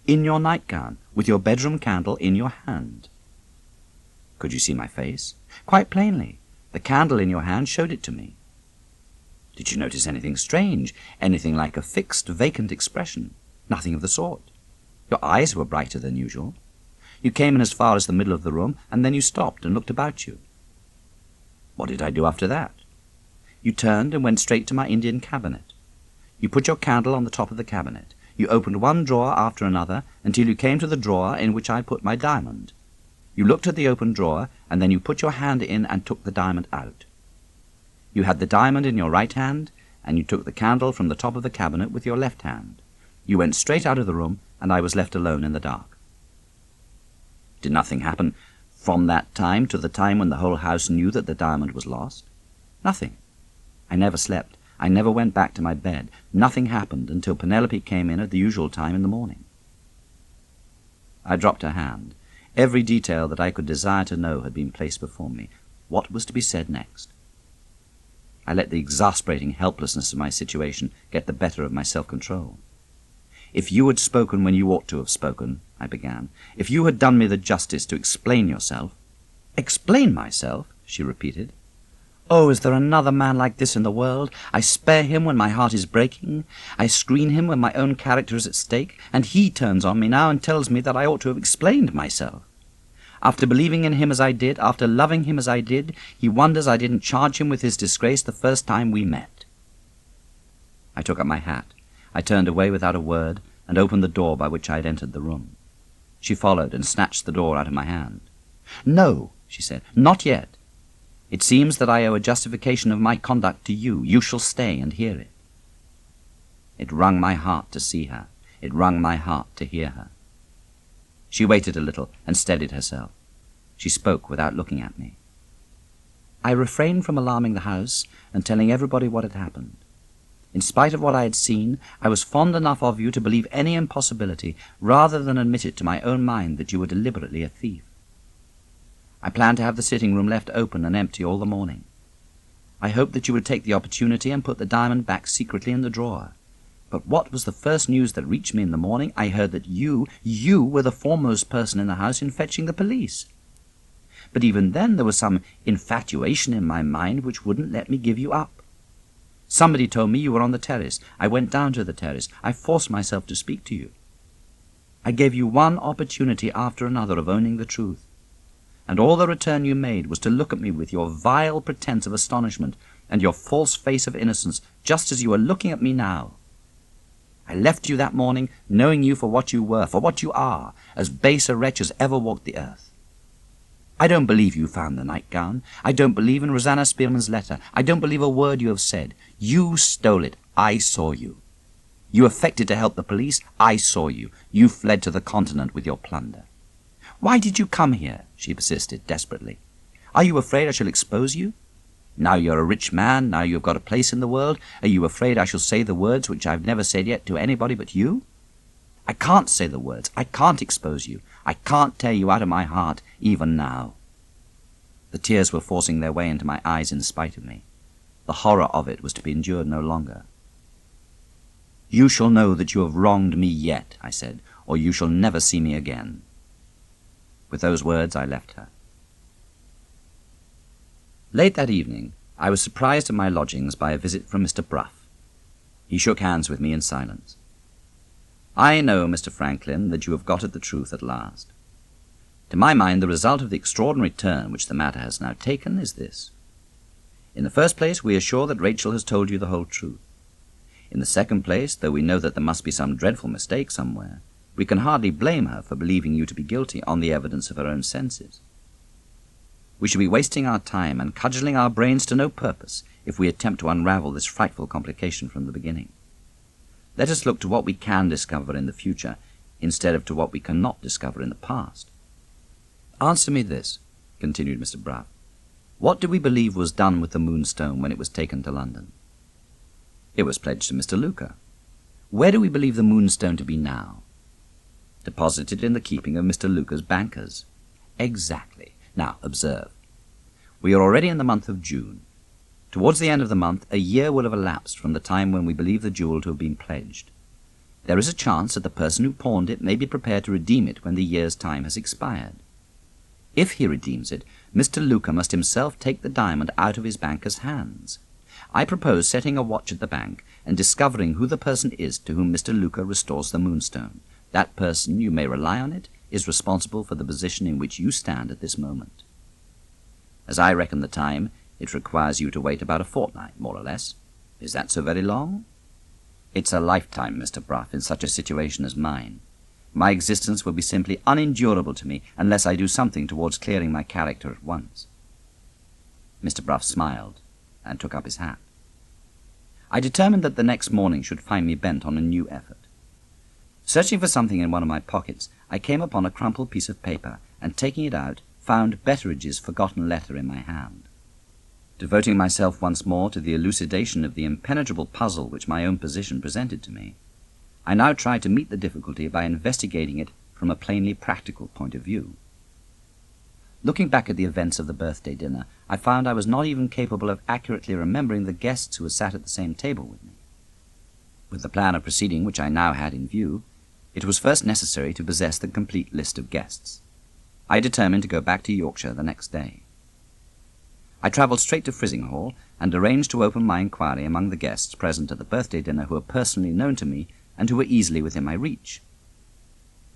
In your nightgown, with your bedroom candle in your hand." "Could you see my face?" "Quite plainly. The candle in your hand showed it to me." "Did you notice anything strange, anything like a fixed, vacant expression?" "Nothing of the sort." "Your eyes were brighter than usual. You came in as far as the middle of the room, and then you stopped and looked about you." "What did I do after that?" "You turned and went straight to my Indian cabinet. You put your candle on the top of the cabinet. You opened one drawer after another until you came to the drawer in which I put my diamond. You looked at the open drawer, and then you put your hand in and took the diamond out. You had the diamond in your right hand, and you took the candle from the top of the cabinet with your left hand. You went straight out of the room, and I was left alone in the dark." "Did nothing happen from that time to the time when the whole house knew that the diamond was lost?" "Nothing. I never slept. I never went back to my bed. Nothing happened until Penelope came in at the usual time in the morning." I dropped her hand. Every detail that I could desire to know had been placed before me. What was to be said next? I let the exasperating helplessness of my situation get the better of my self-control. "If you had spoken when you ought to have spoken," I began, "if you had done me the justice to explain yourself—" "Explain myself?" she repeated. "Oh, is there another man like this in the world? I spare him when my heart is breaking. I screen him when my own character is at stake, and he turns on me now and tells me that I ought to have explained myself. After believing in him as I did, after loving him as I did, he wonders I didn't charge him with his disgrace the first time we met." I took up my hat. I turned away without a word and opened the door by which I had entered the room. She followed and snatched the door out of my hand. "No," she said, "not yet. It seems that I owe a justification of my conduct to you. You shall stay and hear it." It wrung my heart to see her. It wrung my heart to hear her. She waited a little and steadied herself. She spoke without looking at me. "I refrained from alarming the house and telling everybody what had happened. In spite of what I had seen, I was fond enough of you to believe any impossibility rather than admit it to my own mind that you were deliberately a thief. I planned to have the sitting room left open and empty all the morning. I hoped that you would take the opportunity and put the diamond back secretly in the drawer. But what was the first news that reached me in the morning? I heard that you were the foremost person in the house in fetching the police. But even then there was some infatuation in my mind which wouldn't let me give you up. Somebody told me you were on the terrace. I went down to the terrace. I forced myself to speak to you. I gave you one opportunity after another of owning the truth, and all the return you made was to look at me with your vile pretense of astonishment and your false face of innocence, just as you are looking at me now. I left you that morning, knowing you for what you were, for what you are, as base a wretch as ever walked the earth. I don't believe you found the nightgown. I don't believe in Rosanna Spearman's letter. I don't believe a word you have said. You stole it. I saw you. You affected to help the police. I saw you. You fled to the continent with your plunder. Why did you come here? She persisted desperately. Are you afraid I shall expose you? Now you're a rich man, now you've got a place in the world, are you afraid I shall say the words which I've never said yet to anybody but you? I can't say the words. I can't expose you. I can't tear you out of my heart, even now. The tears were forcing their way into my eyes in spite of me. The horror of it was to be endured no longer. You shall know that you have wronged me yet, I said, or you shall never see me again. With those words I left her. Late that evening, I was surprised at my lodgings by a visit from Mr. Bruff. He shook hands with me in silence. I know, Mr. Franklin, that you have got at the truth at last. To my mind, the result of the extraordinary turn which the matter has now taken is this. In the first place, we are sure that Rachel has told you the whole truth. In the second place, though we know that there must be some dreadful mistake somewhere, we can hardly blame her for believing you to be guilty on the evidence of her own senses. We shall be wasting our time and cudgelling our brains to no purpose if we attempt to unravel this frightful complication from the beginning. Let us look to what we can discover in the future instead of to what we cannot discover in the past. Answer me this, continued Mr. Bruff. What do we believe was done with the Moonstone when it was taken to London? It was pledged to Mr. Luca. Where do we believe the Moonstone to be now? Deposited in the keeping of Mr. Luca's bankers. Exactly. Now, observe. We are already in the month of June. Towards the end of the month, a year will have elapsed from the time when we believe the jewel to have been pledged. There is a chance that the person who pawned it may be prepared to redeem it when the year's time has expired. If he redeems it, Mr. Luca must himself take the diamond out of his banker's hands. I propose setting a watch at the bank and discovering who the person is to whom Mr. Luca restores the Moonstone. That person, you may rely on it, is responsible for the position in which you stand at this moment. As I reckon the time, it requires you to wait about a fortnight, more or less. Is that so very long? It's a lifetime, Mr. Bruff, in such a situation as mine. My existence will be simply unendurable to me unless I do something towards clearing my character at once. Mr. Bruff smiled and took up his hat. I determined that the next morning should find me bent on a new effort. Searching for something in one of my pockets, I came upon a crumpled piece of paper, and taking it out, found Betteridge's forgotten letter in my hand. Devoting myself once more to the elucidation of the impenetrable puzzle which my own position presented to me, I now tried to meet the difficulty by investigating it from a plainly practical point of view. Looking back at the events of the birthday dinner, I found I was not even capable of accurately remembering the guests who had sat at the same table with me. With the plan of proceeding which I now had in view, it was first necessary to possess the complete list of guests. I determined to go back to Yorkshire the next day. I travelled straight to Frizinghall and arranged to open my inquiry among the guests present at the birthday dinner who were personally known to me and who were easily within my reach.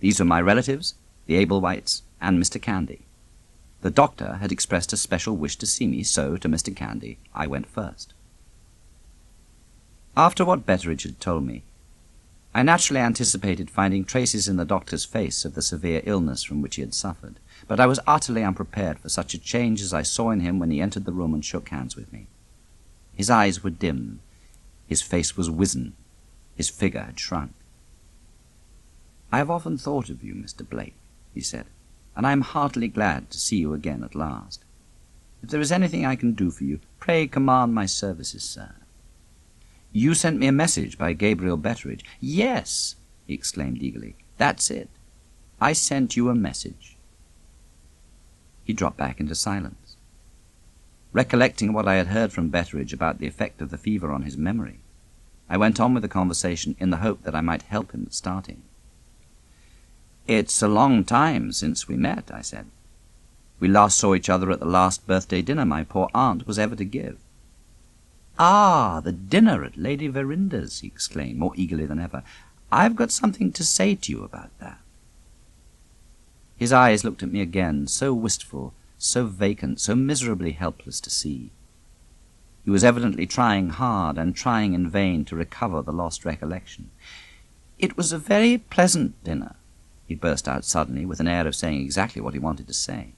These were my relatives, the Ablewhites, and Mr. Candy. The doctor had expressed a special wish to see me, so to Mr. Candy I went first. After what Betteridge had told me, I naturally anticipated finding traces in the doctor's face of the severe illness from which he had suffered, but I was utterly unprepared for such a change as I saw in him when he entered the room and shook hands with me. His eyes were dim, his face was wizen, his figure had shrunk. "I have often thought of you, Mr. Blake," he said, "and I am heartily glad to see you again at last. If there is anything I can do for you, pray command my services, sir." "You sent me a message by Gabriel Betteridge." "Yes," he exclaimed eagerly, "that's it. I sent you a message." He dropped back into silence. Recollecting what I had heard from Betteridge about the effect of the fever on his memory, I went on with the conversation in the hope that I might help him at starting. "It's a long time since we met," I said. "We last saw each other at the last birthday dinner my poor aunt was ever to give." "Ah, the dinner at Lady Verinder's," he exclaimed, more eagerly than ever. "I've got something to say to you about that." His eyes looked at me again, so wistful, so vacant, so miserably helpless to see. He was evidently trying hard and trying in vain to recover the lost recollection. "It was a very pleasant dinner," he burst out suddenly, with an air of saying exactly what he wanted to say.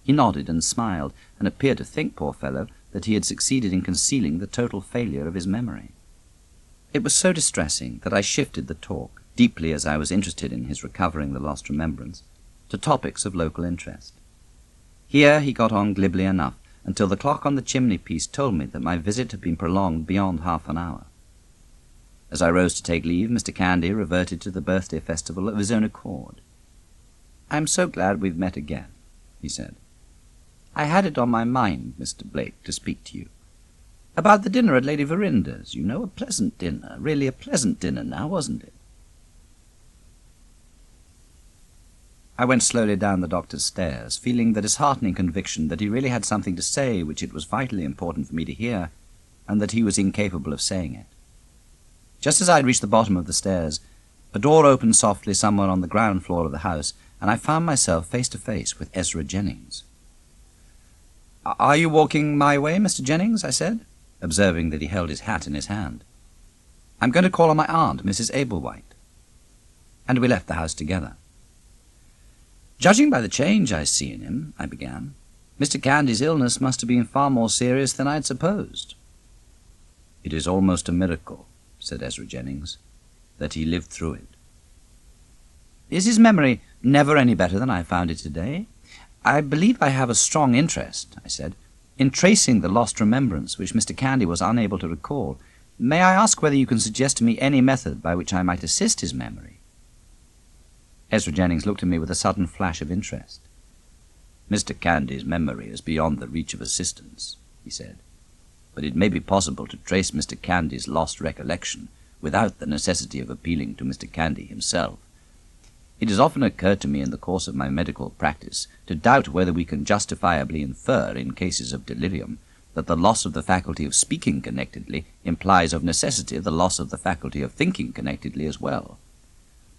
He nodded and smiled, and appeared to think, poor fellow, that he had succeeded in concealing the total failure of his memory. It was so distressing that I shifted the talk, deeply as I was interested in his recovering the lost remembrance, to topics of local interest. Here he got on glibly enough, until the clock on the chimney-piece told me that my visit had been prolonged beyond half an hour. As I rose to take leave, Mr. Candy reverted to the birthday festival of his own accord. "I'm so glad we've met again," he said. "I had it on my mind, Mr. Blake, to speak to you. About the dinner at Lady Verinder's, you know, a pleasant dinner, really a pleasant dinner now, wasn't it?" I went slowly down the doctor's stairs, feeling the disheartening conviction that he really had something to say which it was vitally important for me to hear, and that he was incapable of saying it. Just as I had reached the bottom of the stairs, a door opened softly somewhere on the ground floor of the house, and I found myself face to face with Ezra Jennings. "Are you walking my way, Mr. Jennings?" I said, observing that he held his hat in his hand. "I'm going to call on my aunt, Mrs. Ablewhite." And we left the house together. "Judging by the change I see in him," I began, "Mr. Candy's illness must have been far more serious than I had supposed." "It is almost a miracle," said Ezra Jennings, "that he lived through it." "Is his memory never any better than I found it today? I believe I have a strong interest," I said, "in tracing the lost remembrance which Mr. Candy was unable to recall. May I ask whether you can suggest to me any method by which I might assist his memory?" Ezra Jennings looked at me with a sudden flash of interest. "Mr. Candy's memory is beyond the reach of assistance," he said, "but it may be possible to trace Mr. Candy's lost recollection without the necessity of appealing to Mr. Candy himself. It has often occurred to me in the course of my medical practice to doubt whether we can justifiably infer, in cases of delirium, that the loss of the faculty of speaking connectedly implies of necessity the loss of the faculty of thinking connectedly as well.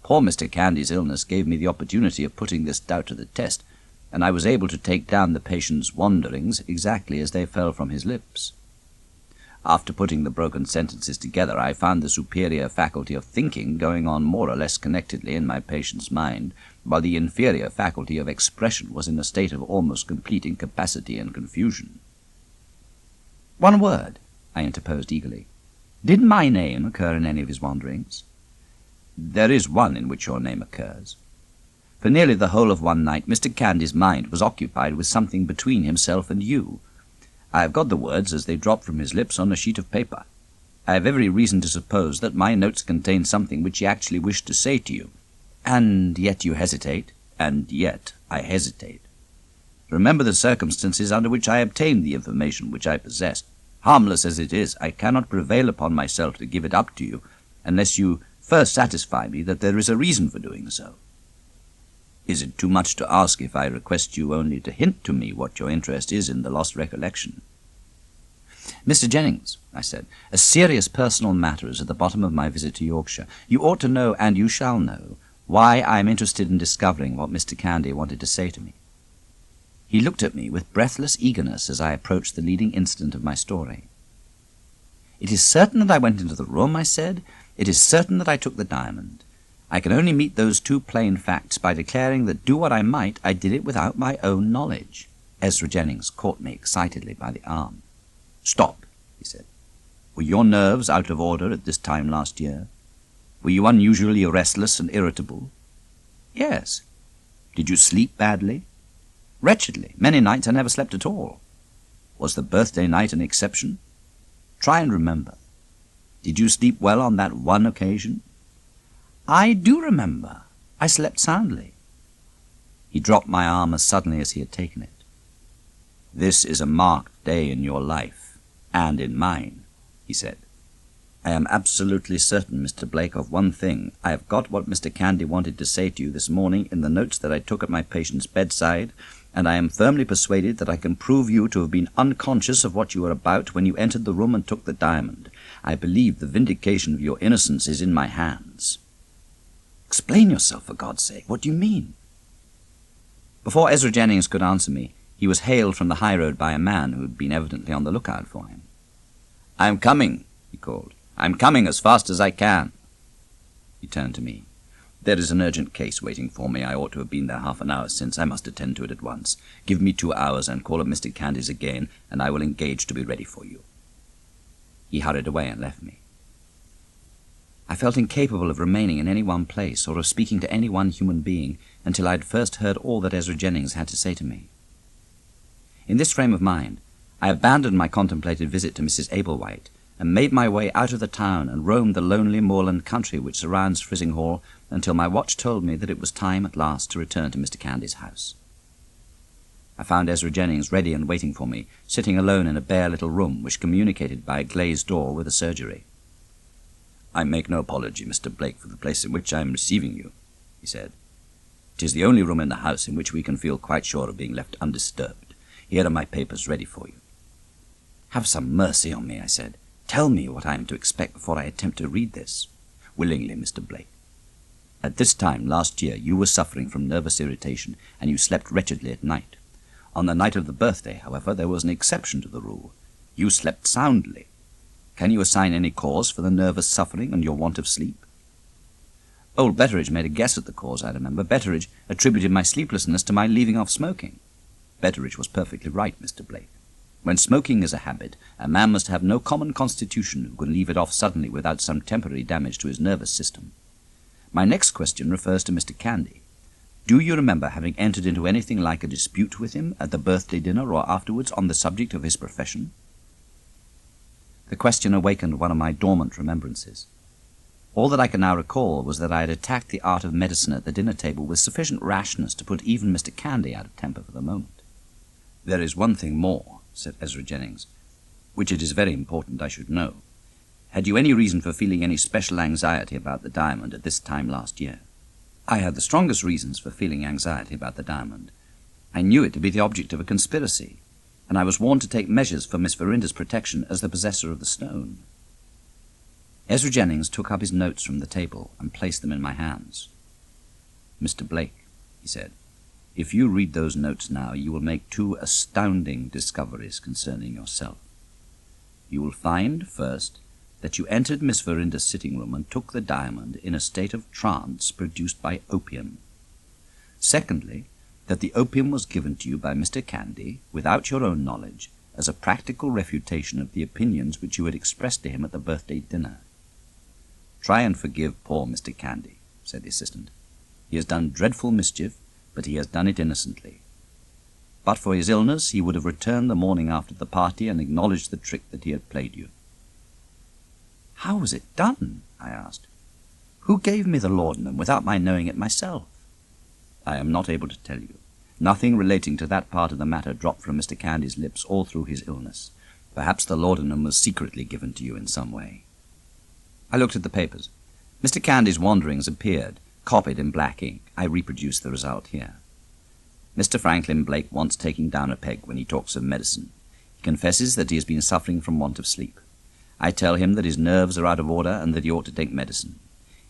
Poor Mr. Candy's illness gave me the opportunity of putting this doubt to the test, and I was able to take down the patient's wanderings exactly as they fell from his lips. After putting the broken sentences together, I found the superior faculty of thinking going on more or less connectedly in my patient's mind, while the inferior faculty of expression was in a state of almost complete incapacity and confusion." "One word," I interposed eagerly. "Did my name occur in any of his wanderings?" "There is one in which your name occurs. For nearly the whole of one night, Mr. Candy's mind was occupied with something between himself and you. I have got the words as they dropped from his lips on a sheet of paper. I have every reason to suppose that my notes contain something which he actually wished to say to you. And yet you hesitate, and yet I hesitate. Remember the circumstances under which I obtained the information which I possessed. Harmless as it is, I cannot prevail upon myself to give it up to you, unless you first satisfy me that there is a reason for doing so. Is it too much to ask if I request you only to hint to me what your interest is in the lost recollection?" "Mr. Jennings," I said, "a serious personal matter is at the bottom of my visit to Yorkshire. You ought to know, and you shall know, why I am interested in discovering what Mr. Candy wanted to say to me." He looked at me with breathless eagerness as I approached the leading incident of my story. "It is certain that I went into the room," I said, It is certain that I took the diamond. I can only meet those two plain facts by declaring that do what I might, I did it without my own knowledge. Ezra Jennings caught me excitedly by the arm. "Stop," he said. "Were your nerves out of order at this time last year? Were you unusually restless and irritable?" "Yes." "Did you sleep badly?" "Wretchedly. Many nights I never slept at all." "Was the birthday night an exception?" "Try and remember. Did you sleep well on that one occasion?" "I do remember. I slept soundly." He dropped my arm as suddenly as he had taken it. "This is a marked day in your life, and in mine," he said. "I am absolutely certain, Mr. Blake, of one thing. I have got what Mr. Candy wanted to say to you this morning in the notes that I took at my patient's bedside, and I am firmly persuaded that I can prove you to have been unconscious of what you were about when you entered the room and took the diamond. I believe the vindication of your innocence is in my hands." "Explain yourself, for God's sake. What do you mean?" Before Ezra Jennings could answer me, he was hailed from the high road by a man who had been evidently on the lookout for him. "I am coming," he called. "I am coming as fast as I can." He turned to me. "There is an urgent case waiting for me. I ought to have been there half an hour since. I must attend to it at once. Give me 2 hours and call at Mr. Candy's again, and I will engage to be ready for you." He hurried away and left me. I felt incapable of remaining in any one place or of speaking to any one human being until I had first heard all that Ezra Jennings had to say to me. In this frame of mind, I abandoned my contemplated visit to Mrs. Ablewhite and made my way out of the town and roamed the lonely moorland country which surrounds Frizinghall until my watch told me that it was time at last to return to Mr. Candy's house. I found Ezra Jennings ready and waiting for me, sitting alone in a bare little room which communicated by a glazed door with a surgery. "I make no apology, Mr. Blake, for the place in which I am receiving you," he said. "It is the only room in the house in which we can feel quite sure of being left undisturbed. Here are my papers ready for you." "Have some mercy on me," I said. "Tell me what I am to expect before I attempt to read this." "Willingly, Mr. Blake. At this time last year you were suffering from nervous irritation, and you slept wretchedly at night. On the night of the birthday, however, there was an exception to the rule. You slept soundly. Can you assign any cause for the nervous suffering and your want of sleep?" Old Betteridge made a guess at the cause, I remember. Betteridge attributed my sleeplessness to my leaving off smoking. Betteridge was perfectly right, Mr. Blake. When smoking is a habit, a man must have no common constitution who can leave it off suddenly without some temporary damage to his nervous system. My next question refers to Mr. Candy. Do you remember having entered into anything like a dispute with him at the birthday dinner or afterwards on the subject of his profession? The question awakened one of my dormant remembrances. All that I could now recall was that I had attacked the art of medicine at the dinner table with sufficient rashness to put even Mr. Candy out of temper for the moment. "There is one thing more," said Ezra Jennings, "which it is very important I should know. Had you any reason for feeling any special anxiety about the diamond at this time last year?" "I had the strongest reasons for feeling anxiety about the diamond. I knew it to be the object of a conspiracy, and I was warned to take measures for Miss Verinder's protection as the possessor of the stone." Ezra Jennings took up his notes from the table and placed them in my hands. "Mr. Blake," he said, "if you read those notes now, you will make 2 astounding discoveries concerning yourself. You will find, first, that you entered Miss Verinder's sitting room and took the diamond in a state of trance produced by opium. Secondly, that the opium was given to you by Mr. Candy, without your own knowledge, as a practical refutation of the opinions which you had expressed to him at the birthday dinner. Try and forgive poor Mr. Candy," said the assistant. "He has done dreadful mischief, but he has done it innocently. But for his illness, he would have returned the morning after the party and acknowledged the trick that he had played you." "How was it done?" I asked. "Who gave me the laudanum without my knowing it myself?" "I am not able to tell you. Nothing relating to that part of the matter dropped from Mr. Candy's lips all through his illness. Perhaps the laudanum was secretly given to you in some way." I looked at the papers. Mr. Candy's wanderings appeared, copied in black ink. I reproduce the result here. "Mr. Franklin Blake wants taking down a peg when he talks of medicine. He confesses that he has been suffering from want of sleep. I tell him that his nerves are out of order and that he ought to take medicine.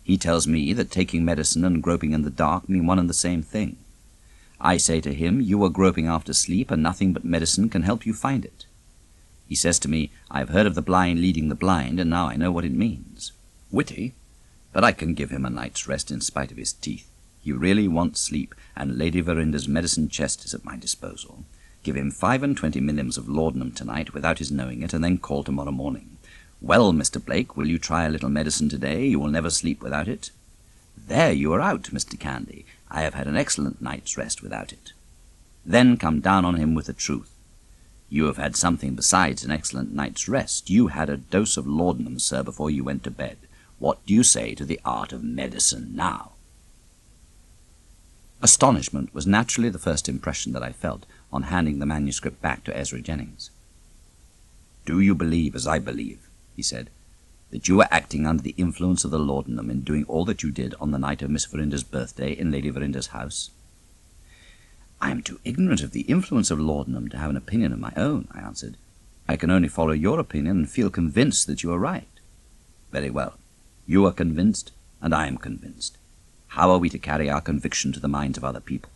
He tells me that taking medicine and groping in the dark mean one and the same thing. I say to him, you are groping after sleep and nothing but medicine can help you find it. He says to me, I have heard of the blind leading the blind, and now I know what it means. Witty, but I can give him a night's rest in spite of his teeth. He really wants sleep, and Lady Verinder's medicine chest is at my disposal. Give him 25 minims of laudanum tonight without his knowing it, and then call tomorrow morning. Well, Mr. Blake, will you try a little medicine today? You will never sleep without it. There you are out, Mr. Candy. I have had an excellent night's rest without it. Then come down on him with the truth. You have had something besides an excellent night's rest. You had a dose of laudanum, sir, before you went to bed. What do you say to the art of medicine now? Astonishment was naturally the first impression that I felt on handing the manuscript back to Ezra Jennings. "Do you believe, as I believe," he said, "that you were acting under the influence of the laudanum in doing all that you did on the night of Miss Verinder's birthday in Lady Verinder's house?" "I am too ignorant of the influence of laudanum to have an opinion of my own," I answered. "I can only follow your opinion and feel convinced that you are right." "Very well. You are convinced, and I am convinced. How are we to carry our conviction to the minds of other people?"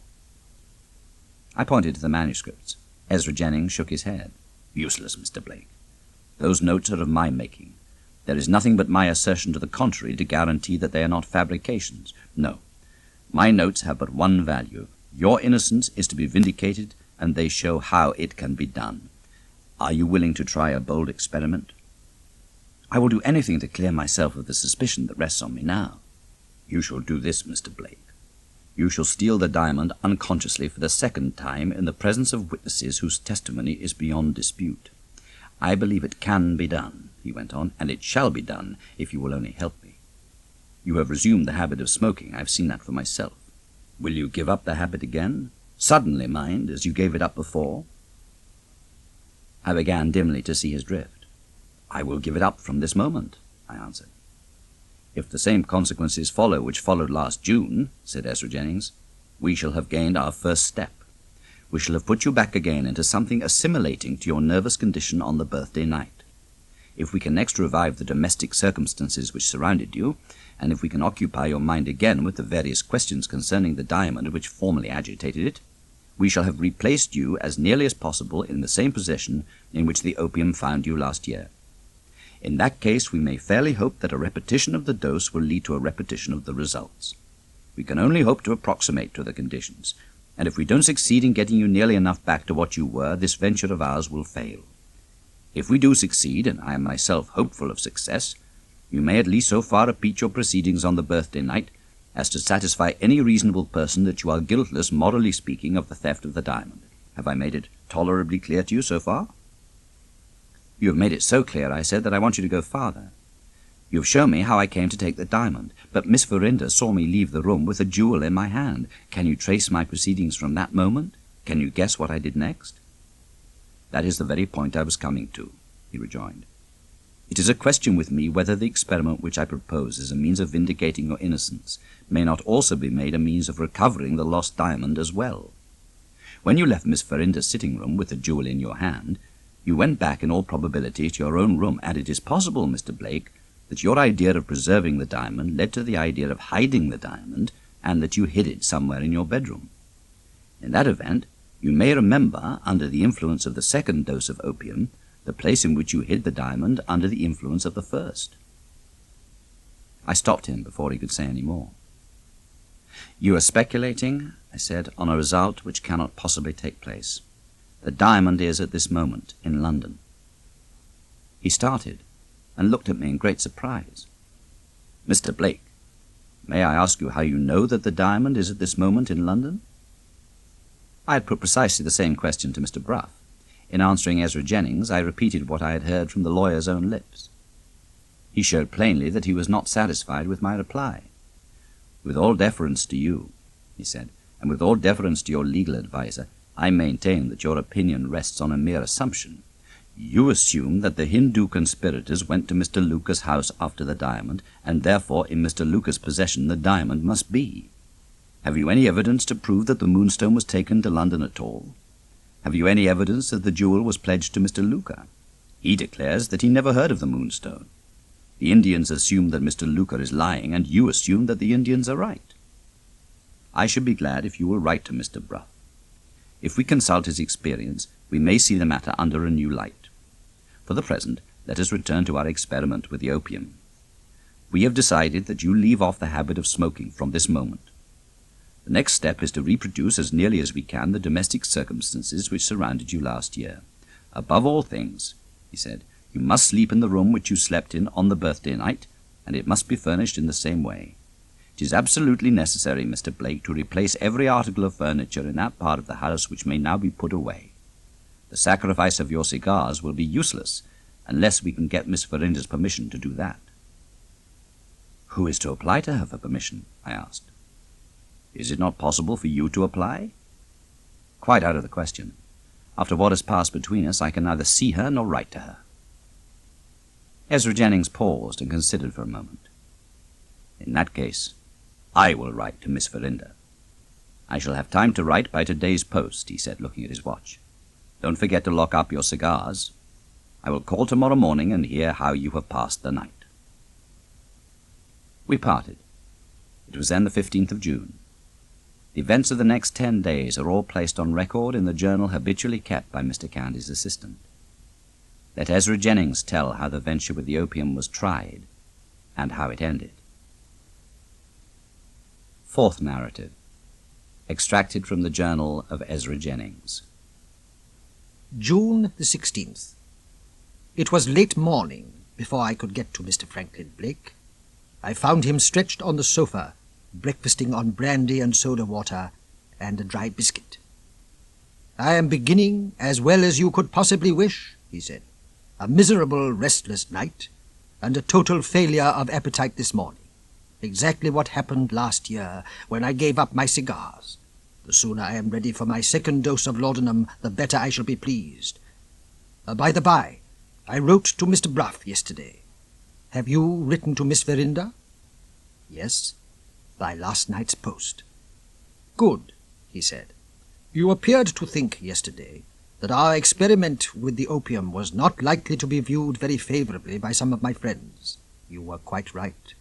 I pointed to the manuscripts. Ezra Jennings shook his head. "Useless, Mr. Blake. Those notes are of my making. There is nothing but my assertion to the contrary to guarantee that they are not fabrications. No, my notes have but one value. Your innocence is to be vindicated, and they show how it can be done. Are you willing to try a bold experiment?" "I will do anything to clear myself of the suspicion that rests on me now." "You shall do this, Mr. Blake. You shall steal the diamond unconsciously for the second time in the presence of witnesses whose testimony is beyond dispute. I believe it can be done," he went on, "and it shall be done if you will only help me. You have resumed the habit of smoking. I've seen that for myself. Will you give up the habit again? Suddenly, mind, as you gave it up before?" I began dimly to see his drift. "I will give it up from this moment," I answered. "If the same consequences follow which followed last June," said Ezra Jennings, "we shall have gained our first step. We shall have put you back again into something assimilating to your nervous condition on the birthday night. If we can next revive the domestic circumstances which surrounded you, and if we can occupy your mind again with the various questions concerning the diamond which formerly agitated it, we shall have replaced you as nearly as possible in the same position in which the opium found you last year. In that case, we may fairly hope that a repetition of the dose will lead to a repetition of the results. We can only hope to approximate to the conditions, and if we don't succeed in getting you nearly enough back to what you were, this venture of ours will fail. If we do succeed, and I am myself hopeful of success, you may at least so far repeat your proceedings on the birthday night as to satisfy any reasonable person that you are guiltless, morally speaking, of the theft of the diamond. Have I made it tolerably clear to you so far?" "You have made it so clear," I said, "that I want you to go farther. You have shown me how I came to take the diamond, but Miss Verinder saw me leave the room with a jewel in my hand. Can you trace my proceedings from that moment? Can you guess what I did next?" "That is the very point I was coming to," he rejoined. "It is a question with me whether the experiment which I propose as a means of vindicating your innocence may not also be made a means of recovering the lost diamond as well. When you left Miss Verinder's sitting-room with the jewel in your hand, you went back in all probability to your own room, and it is possible, Mr. Blake, that your idea of preserving the diamond led to the idea of hiding the diamond, and that you hid it somewhere in your bedroom. In that event, you may remember, under the influence of the second dose of opium, the place in which you hid the diamond under the influence of the first." I stopped him before he could say any more. "You are speculating," I said, "on a result which cannot possibly take place. The diamond is at this moment in London." He started and looked at me in great surprise. "Mr. Blake, may I ask you how you know that the diamond is at this moment in London?" I had put precisely the same question to Mr. Bruff. In answering Ezra Jennings, I repeated what I had heard from the lawyer's own lips. He showed plainly that he was not satisfied with my reply. "With all deference to you," he said, "and with all deference to your legal adviser, I maintain that your opinion rests on a mere assumption. You assume that the Hindu conspirators went to Mr. Luca's house after the diamond, and therefore in Mr. Luca's possession the diamond must be. Have you any evidence to prove that the Moonstone was taken to London at all? Have you any evidence that the jewel was pledged to Mr. Luca? He declares that he never heard of the Moonstone. The Indians assume that Mr. Luca is lying, and you assume that the Indians are right. I should be glad if you will write to Mr. Bruff. If we consult his experience, we may see the matter under a new light. For the present, let us return to our experiment with the opium. We have decided that you leave off the habit of smoking from this moment. The next step is to reproduce as nearly as we can the domestic circumstances which surrounded you last year. Above all things, he said, you must sleep in the room which you slept in on the birthday night, and it must be furnished in the same way. It is absolutely necessary, Mr. Blake, to replace every article of furniture in that part of the house which may now be put away. The sacrifice of your cigars will be useless unless we can get Miss Verinder's permission to do that. Who is to apply to her for permission? I asked. Is it not possible for you to apply? Quite out of the question. After what has passed between us, I can neither see her nor write to her. Ezra Jennings paused and considered for a moment. In that case, I will write to Miss Verinder. I shall have time to write by today's post, he said, looking at his watch. Don't forget to lock up your cigars. I will call tomorrow morning and hear how you have passed the night. We parted. It was then the 15th of June. The events of the next 10 days are all placed on record in the journal habitually kept by Mr. Candy's assistant. Let Ezra Jennings tell how the venture with the opium was tried and how it ended. Fourth narrative, extracted from the journal of Ezra Jennings. June the 16th. It was late morning before I could get to Mr. Franklin Blake. I found him stretched on the sofa, breakfasting on brandy and soda water and a dry biscuit. I am beginning as well as you could possibly wish, he said. A miserable, restless night, and a total failure of appetite this morning. Exactly what happened last year when I gave up my cigars. The sooner I am ready for my second dose of laudanum, the better I shall be pleased. By the by, I wrote to Mr. Bruff yesterday. Have you written to Miss Verinder? Yes, by last night's post. Good, he said. You appeared to think yesterday that our experiment with the opium was not likely to be viewed very favourably by some of my friends. You were quite right.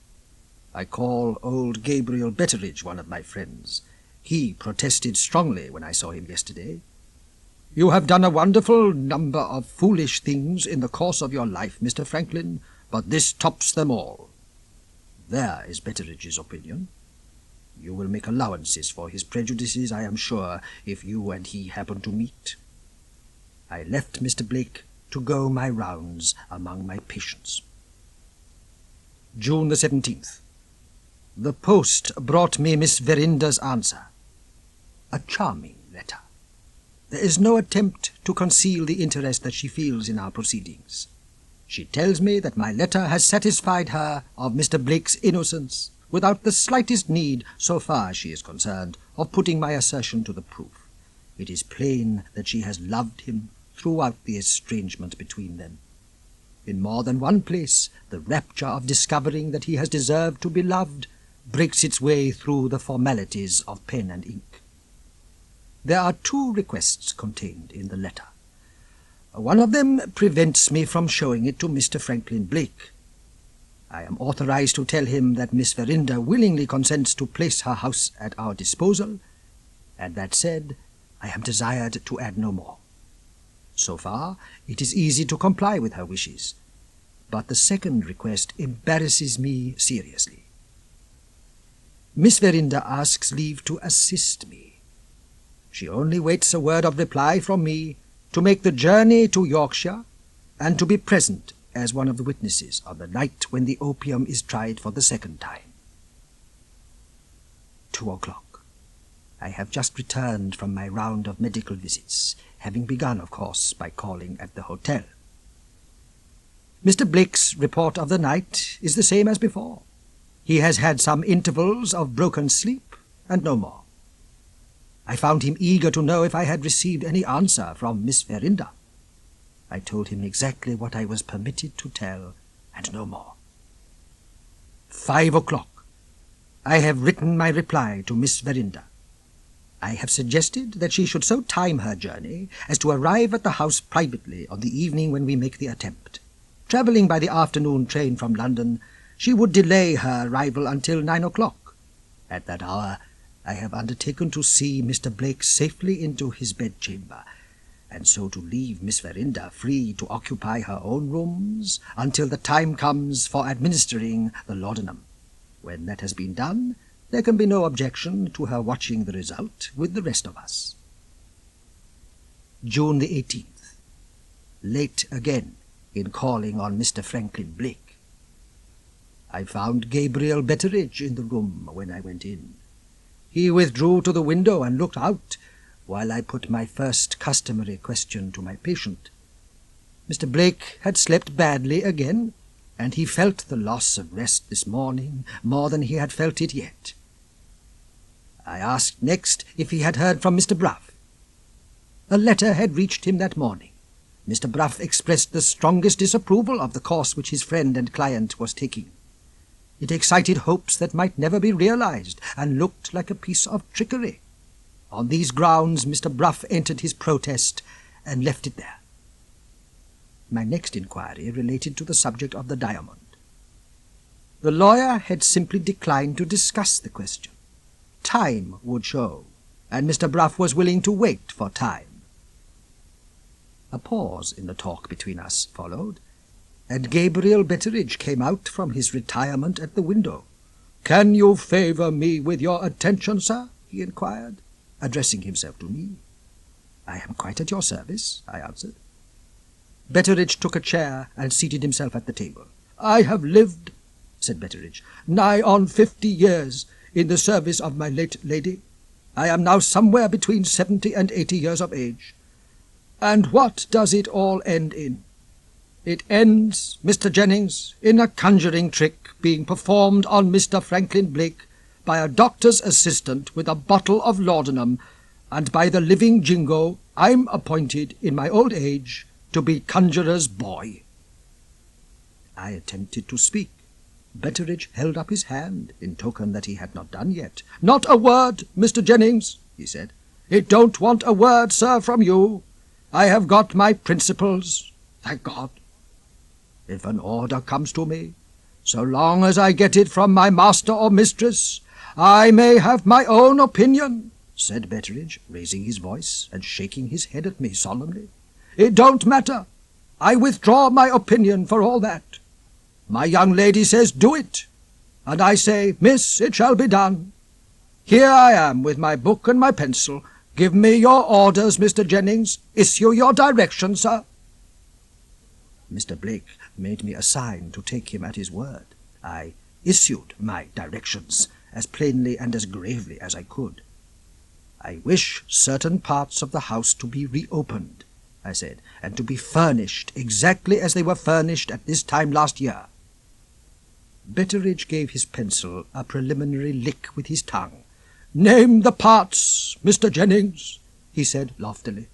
I call old Gabriel Betteridge one of my friends. He protested strongly when I saw him yesterday. You have done a wonderful number of foolish things in the course of your life, Mr. Franklin, but this tops them all. There is Betteridge's opinion. You will make allowances for his prejudices, I am sure, if you and he happen to meet. I left Mr. Blake to go my rounds among my patients. June the 17th. The post brought me Miss Verinder's answer. A charming letter. There is no attempt to conceal the interest that she feels in our proceedings. She tells me that my letter has satisfied her of Mr. Blake's innocence, without the slightest need, so far as she is concerned, of putting my assertion to the proof. It is plain that she has loved him throughout the estrangement between them. In more than one place, the rapture of discovering that he has deserved to be loved breaks its way through the formalities of pen and ink. There are 2 requests contained in the letter. One of them prevents me from showing it to Mr. Franklin Blake. I am authorized to tell him that Miss Verinder willingly consents to place her house at our disposal, and that said, I am desired to add no more. So far, it is easy to comply with her wishes, but the second request embarrasses me seriously. Miss Verinder asks leave to assist me. She only waits a word of reply from me to make the journey to Yorkshire and to be present as one of the witnesses on the night when the opium is tried for the second time. 2 o'clock. I have just returned from my round of medical visits, having begun, of course, by calling at the hotel. Mr. Blake's report of the night is the same as before. He has had some intervals of broken sleep, and no more. I found him eager to know if I had received any answer from Miss Verinder. I told him exactly what I was permitted to tell, and no more. 5 o'clock. I have written my reply to Miss Verinder. I have suggested that she should so time her journey as to arrive at the house privately on the evening when we make the attempt. Travelling by the afternoon train from London, she would delay her arrival until 9 o'clock. At that hour, I have undertaken to see Mr. Blake safely into his bedchamber, and so to leave Miss Verinder free to occupy her own rooms until the time comes for administering the laudanum. When that has been done, there can be no objection to her watching the result with the rest of us. June the 18th. Late again in calling on Mr. Franklin Blake. I found Gabriel Betteridge in the room when I went in. He withdrew to the window and looked out while I put my first customary question to my patient. Mr. Blake had slept badly again, and he felt the loss of rest this morning more than he had felt it yet. I asked next if he had heard from Mr. Bruff. A letter had reached him that morning. Mr. Bruff expressed the strongest disapproval of the course which his friend and client was taking. It excited hopes that might never be realized, and looked like a piece of trickery. On these grounds Mr. Bruff entered his protest and left it there. My next inquiry related to the subject of the diamond. The lawyer had simply declined to discuss the question. Time would show, and Mr. Bruff was willing to wait for time. A pause in the talk between us followed, and Gabriel Betteridge came out from his retirement at the window. "Can you favour me with your attention, sir?" he inquired, addressing himself to me. "I am quite at your service," I answered. Betteridge took a chair and seated himself at the table. "I have lived," said Betteridge, "nigh on 50 years in the service of my late lady. I am now somewhere between 70 and 80 years of age. And what does it all end in? It ends, Mr. Jennings, in a conjuring trick being performed on Mr. Franklin Blake by a doctor's assistant with a bottle of laudanum, and by the living jingo I'm appointed in my old age to be conjurer's boy." I attempted to speak. Betteridge held up his hand in token that he had not done yet. "Not a word, Mr. Jennings," he said. "It don't want a word, sir, from you. I have got my principles, thank God. If an order comes to me, so long as I get it from my master or mistress, I may have my own opinion," said Betteridge, raising his voice and shaking his head at me solemnly. "It don't matter. I withdraw my opinion for all that. My young lady says do it, and I say, miss, it shall be done. Here I am with my book and my pencil. Give me your orders, Mr. Jennings. Issue your direction, sir." Mr. Blake made me a sign to take him at his word. I issued my directions as plainly and as gravely as I could. "I wish certain parts of the house to be reopened," I said, "and to be furnished exactly as they were furnished at this time last year." Betteridge gave his pencil a preliminary lick with his tongue. "Name the parts, Mr. Jennings," he said loftily.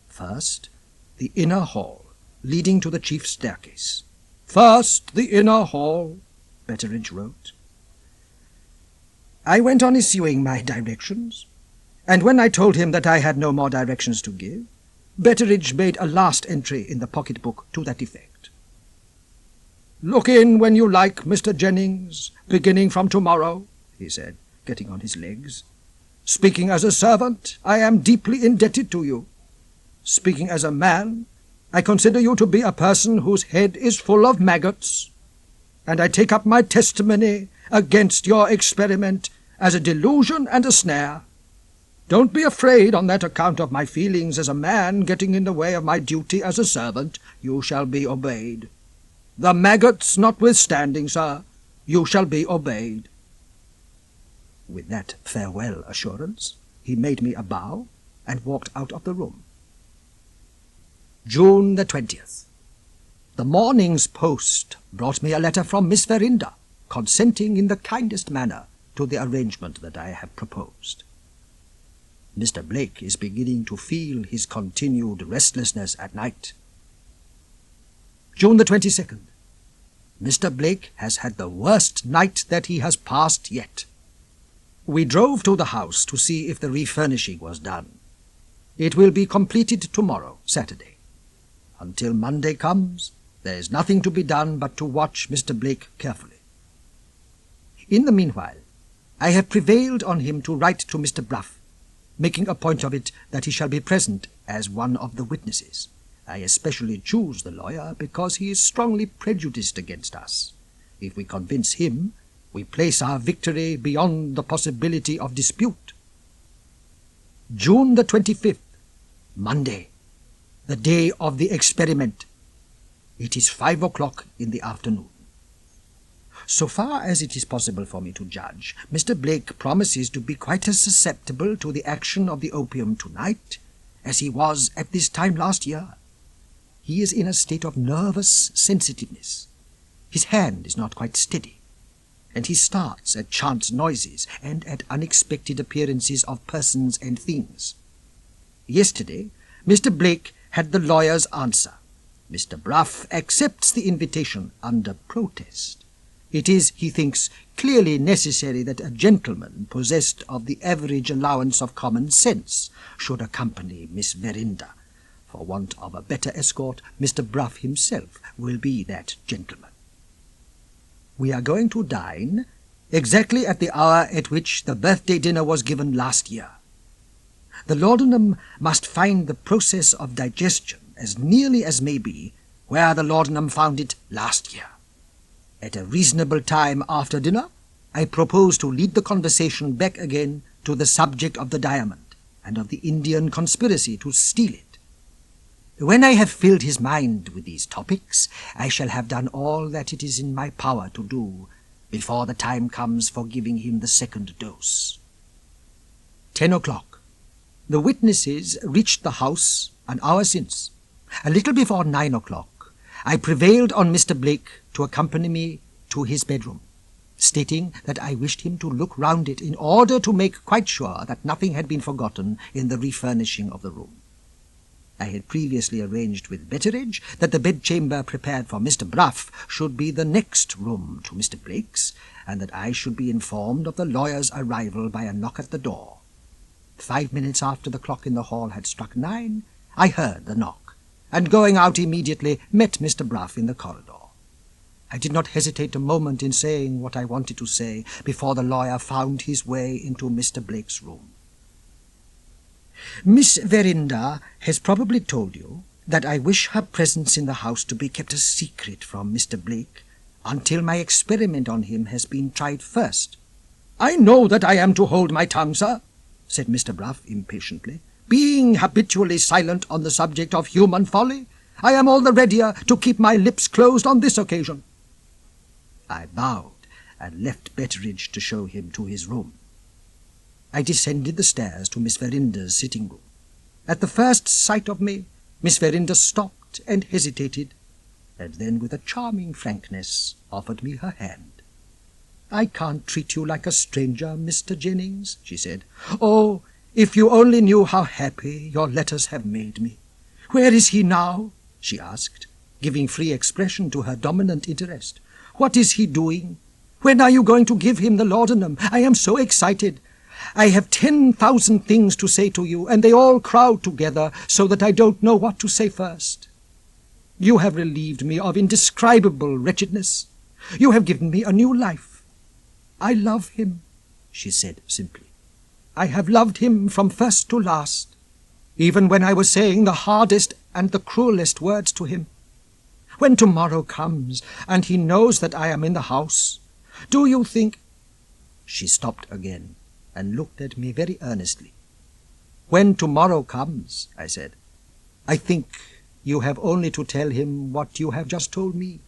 "First, the inner hall, leading to the chief staircase." "First, the inner hall," Betteridge wrote. I went on issuing my directions, and when I told him that I had no more directions to give, Betteridge made a last entry in the pocket-book to that effect. "Look in when you like, Mr. Jennings, beginning from tomorrow," he said, getting on his legs. "Speaking as a servant, I am deeply indebted to you. Speaking as a man, I consider you to be a person whose head is full of maggots, and I take up my testimony against your experiment as a delusion and a snare. Don't be afraid on that account of my feelings as a man getting in the way of my duty as a servant. You shall be obeyed. The maggots notwithstanding, sir, you shall be obeyed." With that farewell assurance, he made me a bow and walked out of the room. June the 20th. The morning's post brought me a letter from Miss Verinder, consenting in the kindest manner to the arrangement that I have proposed. Mr. Blake is beginning to feel his continued restlessness at night. June the 22nd. Mr. Blake has had the worst night that he has passed yet. We drove to the house to see if the refurnishing was done. It will be completed tomorrow, Saturday. Until Monday comes, there is nothing to be done but to watch Mr. Blake carefully. In the meanwhile, I have prevailed on him to write to Mr. Bruff, making a point of it that he shall be present as one of the witnesses. I especially choose the lawyer because he is strongly prejudiced against us. If we convince him, we place our victory beyond the possibility of dispute. June the 25th, Monday, the day of the experiment. It is 5 o'clock in the afternoon. So far as it is possible for me to judge, Mr. Blake promises to be quite as susceptible to the action of the opium tonight as he was at this time last year. He is in a state of nervous sensitiveness. His hand is not quite steady, and he starts at chance noises and at unexpected appearances of persons and things. Yesterday, Mr. Blake had the lawyer's answer. Mr. Bruff accepts the invitation under protest. It is, he thinks, clearly necessary that a gentleman possessed of the average allowance of common sense should accompany Miss Verinder. For want of a better escort, Mr. Bruff himself will be that gentleman. We are going to dine exactly at the hour at which the birthday dinner was given last year. The laudanum must find the process of digestion as nearly as may be where the laudanum found it last year. At a reasonable time after dinner, I propose to lead the conversation back again to the subject of the diamond and of the Indian conspiracy to steal it. When I have filled his mind with these topics, I shall have done all that it is in my power to do before the time comes for giving him the second dose. 10 o'clock. The witnesses reached the house an hour since. A little before 9 o'clock, I prevailed on Mr. Blake to accompany me to his bedroom, stating that I wished him to look round it in order to make quite sure that nothing had been forgotten in the refurnishing of the room. I had previously arranged with Betteridge that the bedchamber prepared for Mr. Bruff should be the next room to Mr. Blake's, and that I should be informed of the lawyer's arrival by a knock at the door. 5 minutes after the clock in the hall had struck 9, I heard the knock, and going out immediately, met Mr. Bruff in the corridor. I did not hesitate a moment in saying what I wanted to say before the lawyer found his way into Mr. Blake's room. Miss Verinder has probably told you that I wish her presence in the house to be kept a secret from Mr. Blake until my experiment on him has been tried first. "I know that I am to hold my tongue, sir," said Mr. Bruff impatiently. "Being habitually silent on the subject of human folly, I am all the readier to keep my lips closed on this occasion." I bowed and left Betteridge to show him to his room. I descended the stairs to Miss Verinder's sitting room. At the first sight of me, Miss Verinder stopped and hesitated, and then with a charming frankness offered me her hand. "I can't treat you like a stranger, Mr. Jennings," she said. "Oh, if you only knew how happy your letters have made me. Where is he now?" she asked, giving free expression to her dominant interest. "What is he doing? When are you going to give him the laudanum? I am so excited. I have 10,000 things to say to you, and they all crowd together so that I don't know what to say first. You have relieved me of indescribable wretchedness. You have given me a new life. I love him," she said simply. "I have loved him from first to last, even when I was saying the hardest and the cruelest words to him. When tomorrow comes, and he knows that I am in the house, do you think—" She stopped again and looked at me very earnestly. "When tomorrow comes," I said, "I think you have only to tell him what you have just told me."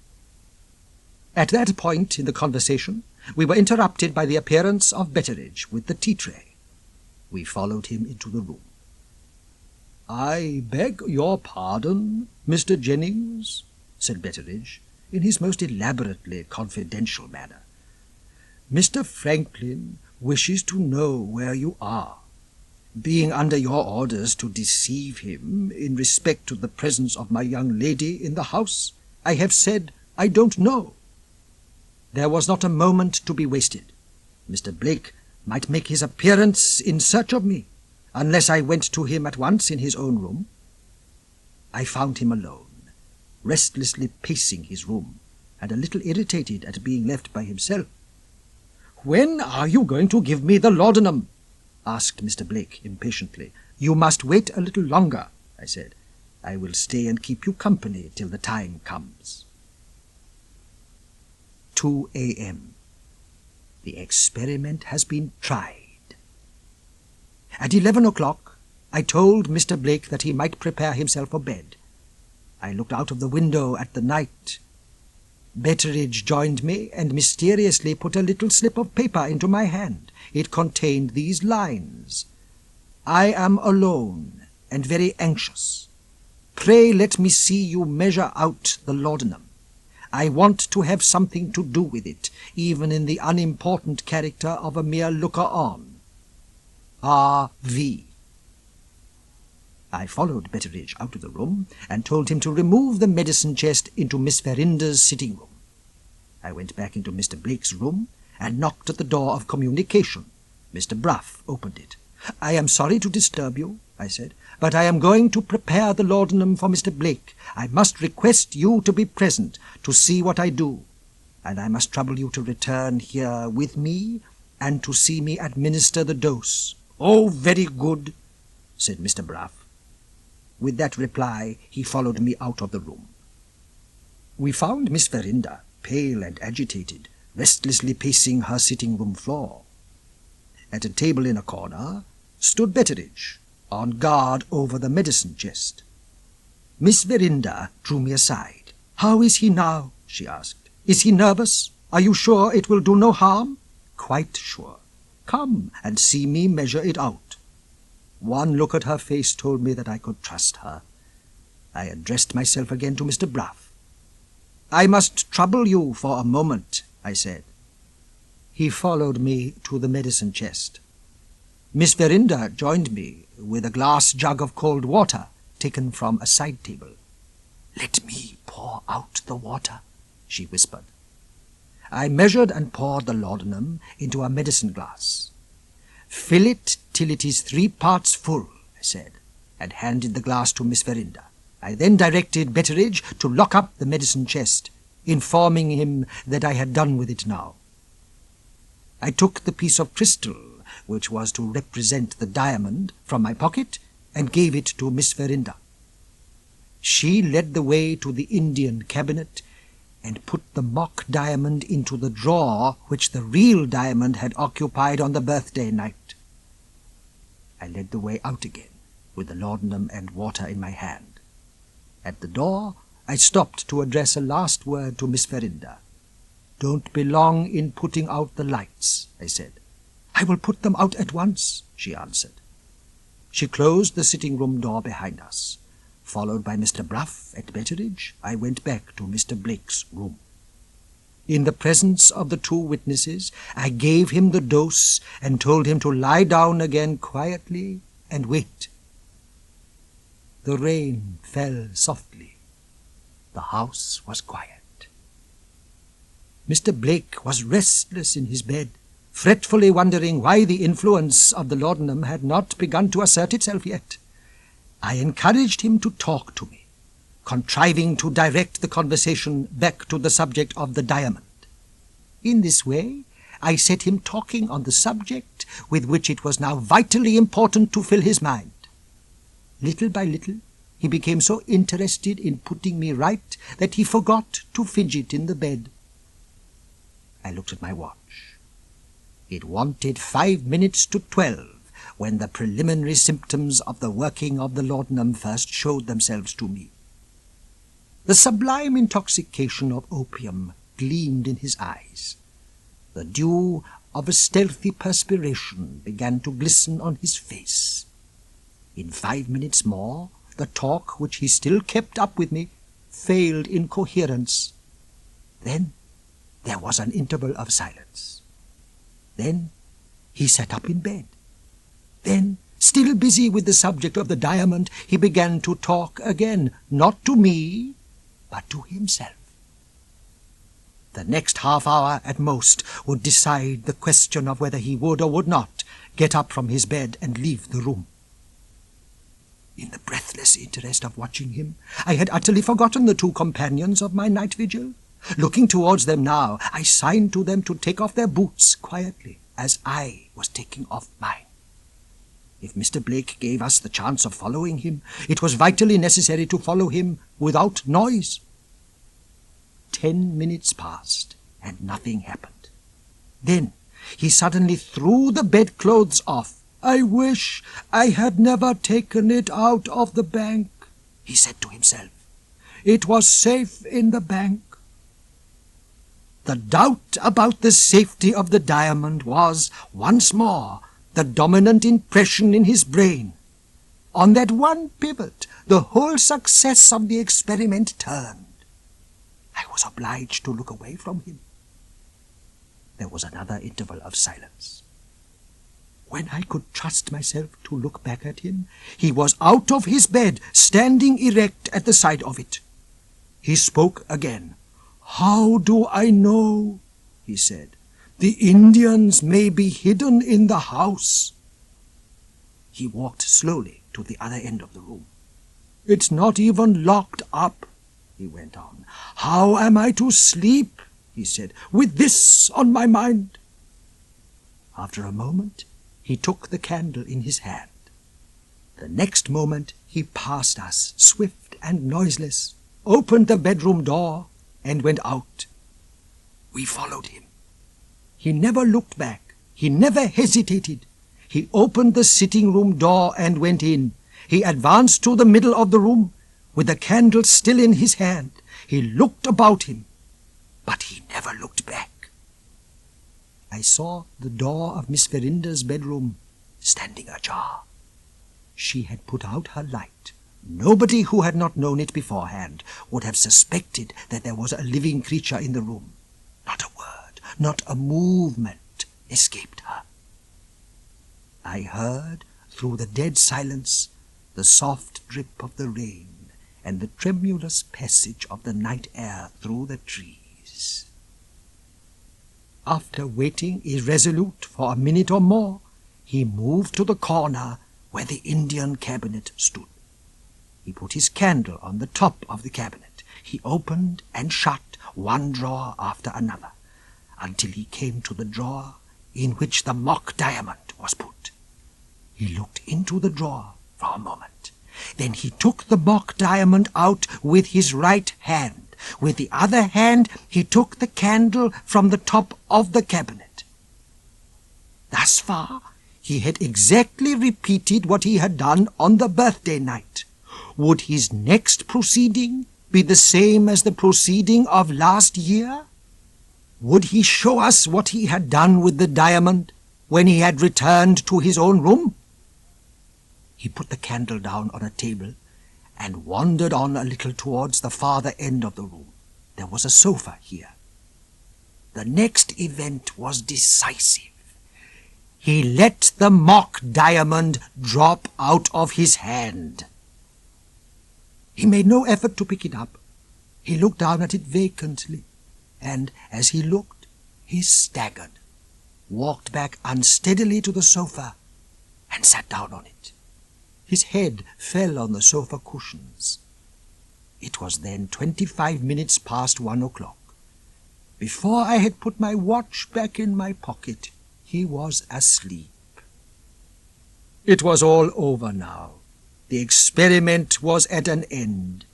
At that point in the conversation, we were interrupted by the appearance of Betteridge with the tea-tray. We followed him into the room. "I beg your pardon, Mr. Jennings," said Betteridge, in his most elaborately confidential manner. "Mr. Franklin wishes to know where you are. Being under your orders to deceive him in respect to the presence of my young lady in the house, I have said I don't know." There was not a moment to be wasted. Mr. Blake might make his appearance in search of me, unless I went to him at once in his own room. I found him alone, restlessly pacing his room, and a little irritated at being left by himself. "When are you going to give me the laudanum?" asked Mr. Blake impatiently. "You must wait a little longer," I said. "I will stay and keep you company till the time comes." 2 a.m. The experiment has been tried. At 11 o'clock, I told Mr. Blake that he might prepare himself for bed. I looked out of the window at the night. Betteridge joined me and mysteriously put a little slip of paper into my hand. It contained these lines: "I am alone and very anxious. Pray let me see you measure out the laudanum. I want to have something to do with it, even in the unimportant character of a mere looker-on. R.V." I followed Betteridge out of the room and told him to remove the medicine chest into Miss Verinder's sitting room. I went back into Mr. Blake's room and knocked at the door of communication. Mr. Bruff opened it. "I am sorry to disturb you," I said, "but I am going to prepare the laudanum for Mr. Blake. I must request you to be present to see what I do, and I must trouble you to return here with me and to see me administer the dose." "Oh, very good," said Mr. Bruff. With that reply, he followed me out of the room. We found Miss Verinder, pale and agitated, restlessly pacing her sitting-room floor. At a table in a corner stood Betteridge, on guard over the medicine chest. Miss Verinder drew me aside. "How is he now?" she asked. "Is he nervous? Are you sure it will do no harm?" "Quite sure. Come and see me measure it out." One look at her face told me that I could trust her. I addressed myself again to Mr. Bruff. "I must trouble you for a moment," I said. He followed me to the medicine chest. Miss Verinder joined me with a glass jug of cold water taken from a side table. "Let me pour out the water," she whispered. I measured and poured the laudanum into a medicine glass. "Fill it till it is 3 parts full," I said, and handed the glass to Miss Verinder. I then directed Betteridge to lock up the medicine chest, informing him that I had done with it now. I took the piece of crystal, which was to represent the diamond, from my pocket and gave it to Miss Verinder. She led the way to the Indian cabinet and put the mock diamond into the drawer which the real diamond had occupied on the birthday night. I led the way out again, with the laudanum and water in my hand. At the door, I stopped to address a last word to Miss Verinder. "Don't be long in putting out the lights," I said. "I will put them out at once," she answered. She closed the sitting-room door behind us. Followed by Mr. Bruff and Betteridge, I went back to Mr. Blake's room. In the presence of the 2 witnesses, I gave him the dose and told him to lie down again quietly and wait. The rain fell softly. The house was quiet. Mr. Blake was restless in his bed, fretfully wondering why the influence of the laudanum had not begun to assert itself yet. I encouraged him to talk to me, contriving to direct the conversation back to the subject of the diamond. In this way, I set him talking on the subject with which it was now vitally important to fill his mind. Little by little, he became so interested in putting me right that he forgot to fidget in the bed. I looked at my watch. It wanted 5 minutes to 12 when the preliminary symptoms of the working of the laudanum first showed themselves to me. The sublime intoxication of opium gleamed in his eyes. The dew of a stealthy perspiration began to glisten on his face. In 5 minutes more, the talk which he still kept up with me failed in coherence. Then there was an interval of silence. Then he sat up in bed. Then, still busy with the subject of the diamond, he began to talk again, not to me, but to himself. The next half-hour at most would decide the question of whether he would or would not get up from his bed and leave the room. In the breathless interest of watching him, I had utterly forgotten the 2 companions of my night vigil. Looking towards them now, I signed to them to take off their boots quietly, as I was taking off mine. If Mr. Blake gave us the chance of following him, it was vitally necessary to follow him without noise. 10 minutes passed, and nothing happened. Then he suddenly threw the bedclothes off. "I wish I had never taken it out of the bank," he said to himself. "It was safe in the bank." The doubt about the safety of the diamond was, once more, the dominant impression in his brain. On that one pivot, the whole success of the experiment turned. I was obliged to look away from him. There was another interval of silence. When I could trust myself to look back at him, he was out of his bed, standing erect at the side of it. He spoke again. "How do I know?" he said. "The Indians may be hidden in the house." He walked slowly to the other end of the room. "It's not even locked up," he went on. "How am I to sleep," he said, "with this on my mind?" After a moment, he took the candle in his hand. The next moment he passed us, swift and noiseless, opened the bedroom door, and went out. We followed him. He never looked back. He never hesitated. He opened the sitting-room door and went in. He advanced to the middle of the room, with the candle still in his hand. He looked about him, but he never looked back. I saw the door of Miss Verinder's bedroom standing ajar. She had put out her light. Nobody who had not known it beforehand would have suspected that there was a living creature in the room. Not a word, not a movement escaped her. I heard, through the dead silence, the soft drip of the rain and the tremulous passage of the night air through the trees. After waiting irresolute for a minute or more, he moved to the corner where the Indian cabinet stood. He put his candle on the top of the cabinet. He opened and shut one drawer after another, until he came to the drawer in which the mock diamond was put. He looked into the drawer for a moment. Then he took the mock diamond out with his right hand. With the other hand he took the candle from the top of the cabinet. Thus far he had exactly repeated what he had done on the birthday night. Would his next proceeding be the same as the proceeding of last year? Would he show us what he had done with the diamond when he had returned to his own room? He put the candle down on a table and wandered on a little towards the farther end of the room. There was a sofa here. The next event was decisive. He let the mock diamond drop out of his hand. He made no effort to pick it up. He looked down at it vacantly, and as he looked, he staggered, walked back unsteadily to the sofa, and sat down on it. His head fell on the sofa cushions. It was then 25 minutes past 1 o'clock. Before I had put my watch back in my pocket, he was asleep. It was all over now. The experiment was at an end.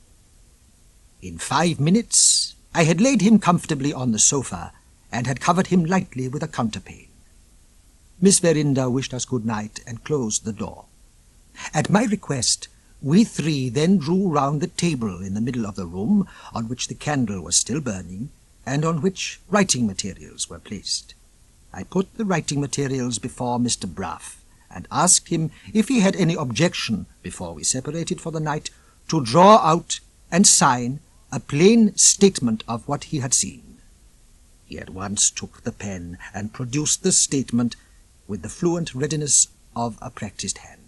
In 5 minutes I had laid him comfortably on the sofa and had covered him lightly with a counterpane. Miss Verinder wished us good night and closed the door. At my request, we three then drew round the table in the middle of the room, on which the candle was still burning, and on which writing materials were placed. I put the writing materials before Mr. Bruff, and asked him if he had any objection, before we separated for the night, to draw out and sign a plain statement of what he had seen. He at once took the pen and produced the statement with the fluent readiness of a practised hand.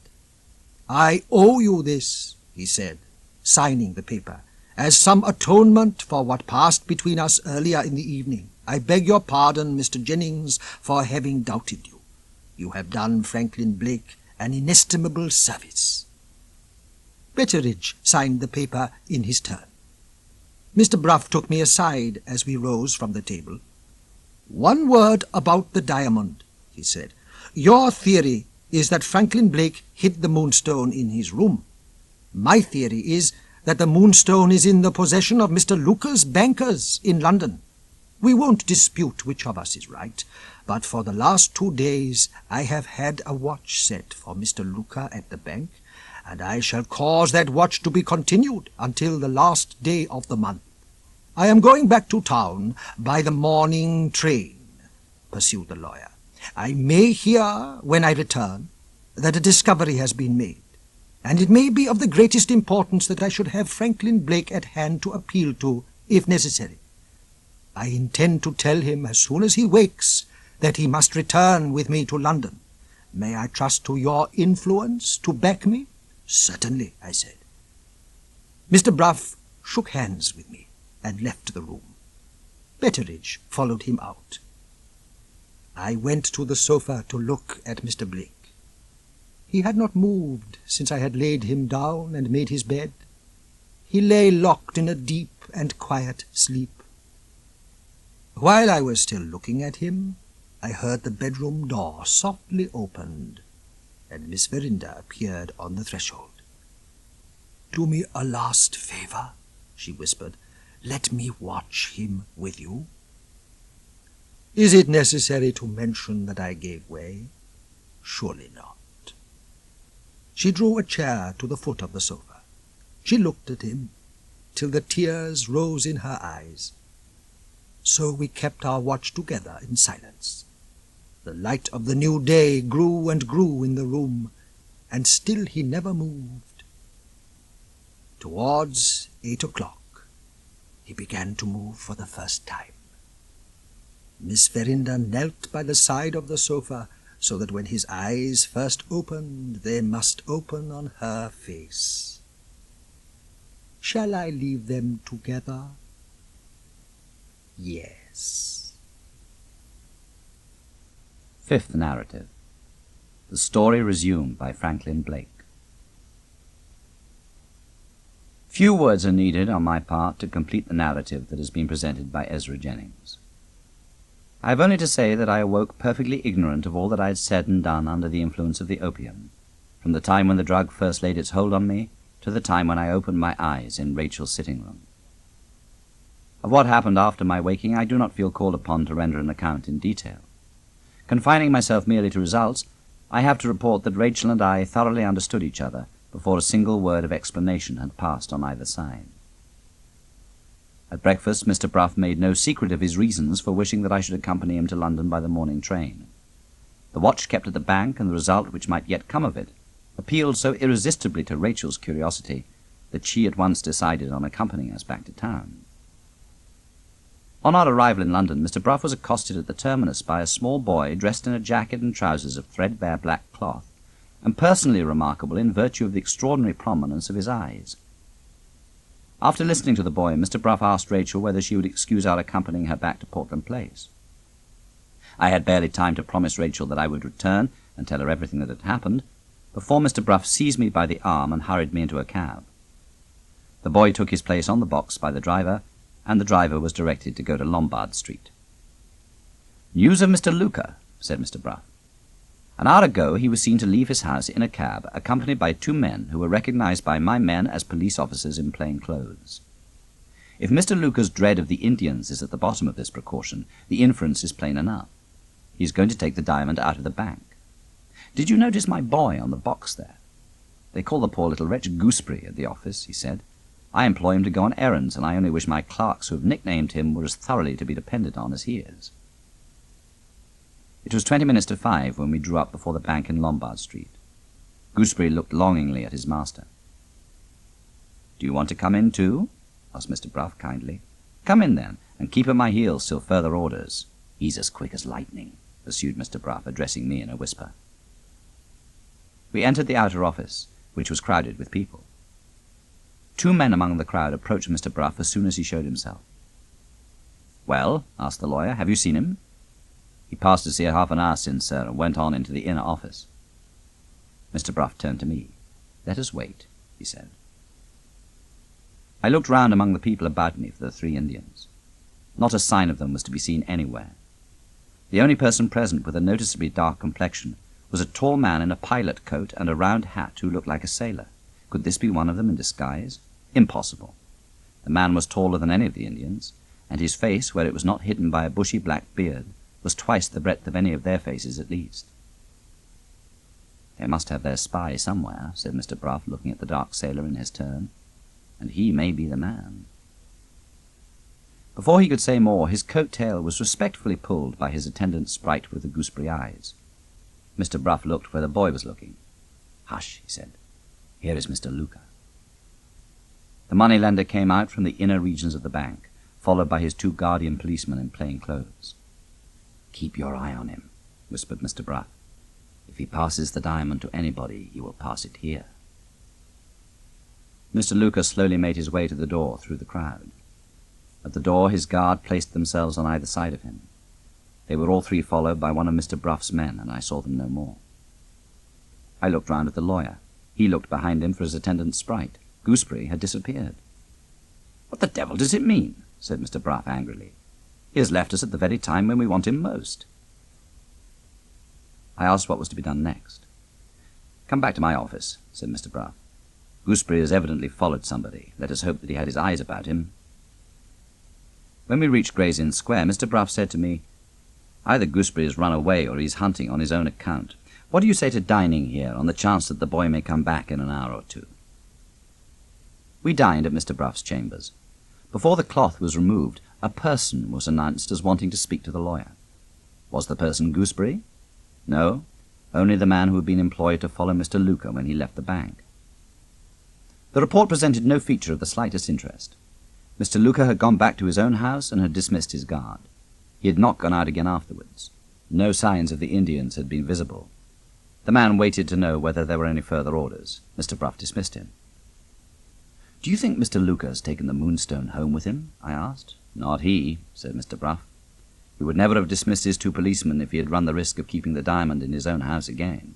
"I owe you this," he said, signing the paper, "as some atonement for what passed between us earlier in the evening. I beg your pardon, Mr. Jennings, for having doubted you. You have done Franklin Blake an inestimable service." Betteridge signed the paper in his turn. Mr. Bruff took me aside as we rose from the table. "One word about the diamond," he said. "Your theory is that Franklin Blake hid the Moonstone in his room. My theory is that the Moonstone is in the possession of Mr. Luca's bankers in London. We won't dispute which of us is right, but for the last 2 days I have had a watch set for Mr. Luca at the bank, and I shall cause that watch to be continued until the last day of the month. I am going back to town by the morning train," pursued the lawyer. "I may hear, when I return, that a discovery has been made, and it may be of the greatest importance that I should have Franklin Blake at hand to appeal to, if necessary. I intend to tell him as soon as he wakes that he must return with me to London. May I trust to your influence to back me?" "Certainly," I said. Mr. Bruff shook hands with me and left the room. Betteridge followed him out. I went to the sofa to look at Mr. Blake. He had not moved since I had laid him down and made his bed. He lay locked in a deep and quiet sleep. While I was still looking at him, I heard the bedroom door softly opened, and Miss Verinder appeared on the threshold. "Do me a last favour," she whispered. "Let me watch him with you." Is it necessary to mention that I gave way? Surely not. She drew a chair to the foot of the sofa. She looked at him till the tears rose in her eyes. So we kept our watch together in silence. The light of the new day grew and grew in the room, and still he never moved. Towards 8 o'clock, he began to move for the first time. Miss Verinder knelt by the side of the sofa, so that when his eyes first opened, they must open on her face. Shall I leave them together? Yes. Fifth narrative. The story resumed by Franklin Blake. Few words are needed on my part to complete the narrative that has been presented by Ezra Jennings. I have only to say that I awoke perfectly ignorant of all that I had said and done under the influence of the opium, from the time when the drug first laid its hold on me to the time when I opened my eyes in Rachel's sitting room. Of what happened after my waking I do not feel called upon to render an account in detail. Confining myself merely to results, I have to report that Rachel and I thoroughly understood each other before a single word of explanation had passed on either side. At breakfast, Mr. Bruff made no secret of his reasons for wishing that I should accompany him to London by the morning train. The watch kept at the bank, and the result which might yet come of it, appealed so irresistibly to Rachel's curiosity that she at once decided on accompanying us back to town. On our arrival in London, Mr. Bruff was accosted at the terminus by a small boy dressed in a jacket and trousers of threadbare black cloth, and personally remarkable in virtue of the extraordinary prominence of his eyes. After listening to the boy, Mr. Bruff asked Rachel whether she would excuse our accompanying her back to Portland Place. I had barely time to promise Rachel that I would return and tell her everything that had happened, before Mr. Bruff seized me by the arm and hurried me into a cab. The boy took his place on the box by the driver, and the driver was directed to go to Lombard Street. "News of Mr. Luca," said Mr. Bruff. "An hour ago he was seen to leave his house in a cab, accompanied by 2 men who were recognized by my men as police officers in plain clothes. If Mr. Luca's dread of the Indians is at the bottom of this precaution, the inference is plain enough. He is going to take the diamond out of the bank. Did you notice my boy on the box there? They call the poor little wretch Gooseberry at the office," he said. "I employ him to go on errands, and I only wish my clerks who have nicknamed him were as thoroughly to be depended on as he is." It was 20 minutes to 5 when we drew up before the bank in Lombard Street. Gooseberry looked longingly at his master. "Do you want to come in too?" asked Mr. Bruff kindly. "Come in then, and keep at my heels till further orders. He's as quick as lightning," pursued Mr. Bruff, addressing me in a whisper. We entered the outer office, which was crowded with people. 2 men among the crowd approached Mr. Bruff as soon as he showed himself. "Well," asked the lawyer, "have you seen him?" "He passed us here half an hour since, sir, and went on into the inner office." Mr. Bruff turned to me. "Let us wait," he said. I looked round among the people about me for the 3 Indians. Not a sign of them was to be seen anywhere. The only person present with a noticeably dark complexion was a tall man in a pilot coat and a round hat who looked like a sailor. Could this be one of them in disguise? Impossible. The man was taller than any of the Indians, and his face, where it was not hidden by a bushy black beard, was twice the breadth of any of their faces at least. "They must have their spy somewhere," said Mr. Bruff, looking at the dark sailor in his turn, "and he may be the man." Before he could say more, his coat-tail was respectfully pulled by his attendant sprite with the gooseberry eyes. Mr. Bruff looked where the boy was looking. "Hush," he said. "Here is Mr. Luca." The moneylender came out from the inner regions of the bank, followed by his 2 guardian policemen in plain clothes. "Keep your eye on him," whispered Mr. Bruff. "If he passes the diamond to anybody, he will pass it here." Mr. Luca slowly made his way to the door through the crowd. At the door his guard placed themselves on either side of him. They were all 3 followed by one of Mr. Bruff's men, and I saw them no more. I looked round at the lawyer. He looked behind him for his attendant sprite. Gooseberry had disappeared. "What the devil does it mean?" said Mr. Bruff angrily. "He has left us at the very time when we want him most." I asked what was to be done next. "Come back to my office," said Mr. Bruff. "Gooseberry has evidently followed somebody. Let us hope that he had his eyes about him." When we reached Gray's Inn Square, Mr. Bruff said to me, "Either Gooseberry has run away or he's hunting on his own account. What do you say to dining here on the chance that the boy may come back in an hour or 2? We dined at Mr. Bruff's chambers. Before the cloth was removed, a person was announced as wanting to speak to the lawyer. Was the person Gooseberry? No, only the man who had been employed to follow Mr. Luca when he left the bank. The report presented no feature of the slightest interest. Mr. Luca had gone back to his own house and had dismissed his guard. He had not gone out again afterwards. No signs of the Indians had been visible. The man waited to know whether there were any further orders. Mr. Bruff dismissed him. "Do you think Mr. Luca has taken the Moonstone home with him?" I asked. "Not he," said Mr. Bruff. "He would never have dismissed his 2 policemen if he had run the risk of keeping the diamond in his own house again."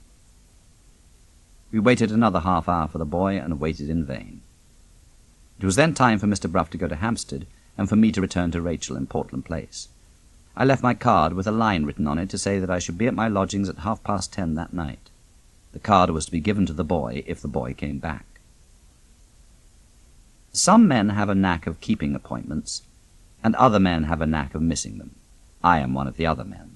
We waited another half hour for the boy and waited in vain. It was then time for Mr. Bruff to go to Hampstead and for me to return to Rachel in Portland Place. I left my card with a line written on it to say that I should be at my lodgings at 10:30 that night. The card was to be given to the boy if the boy came back. Some men have a knack of keeping appointments, and other men have a knack of missing them. I am one of the other men.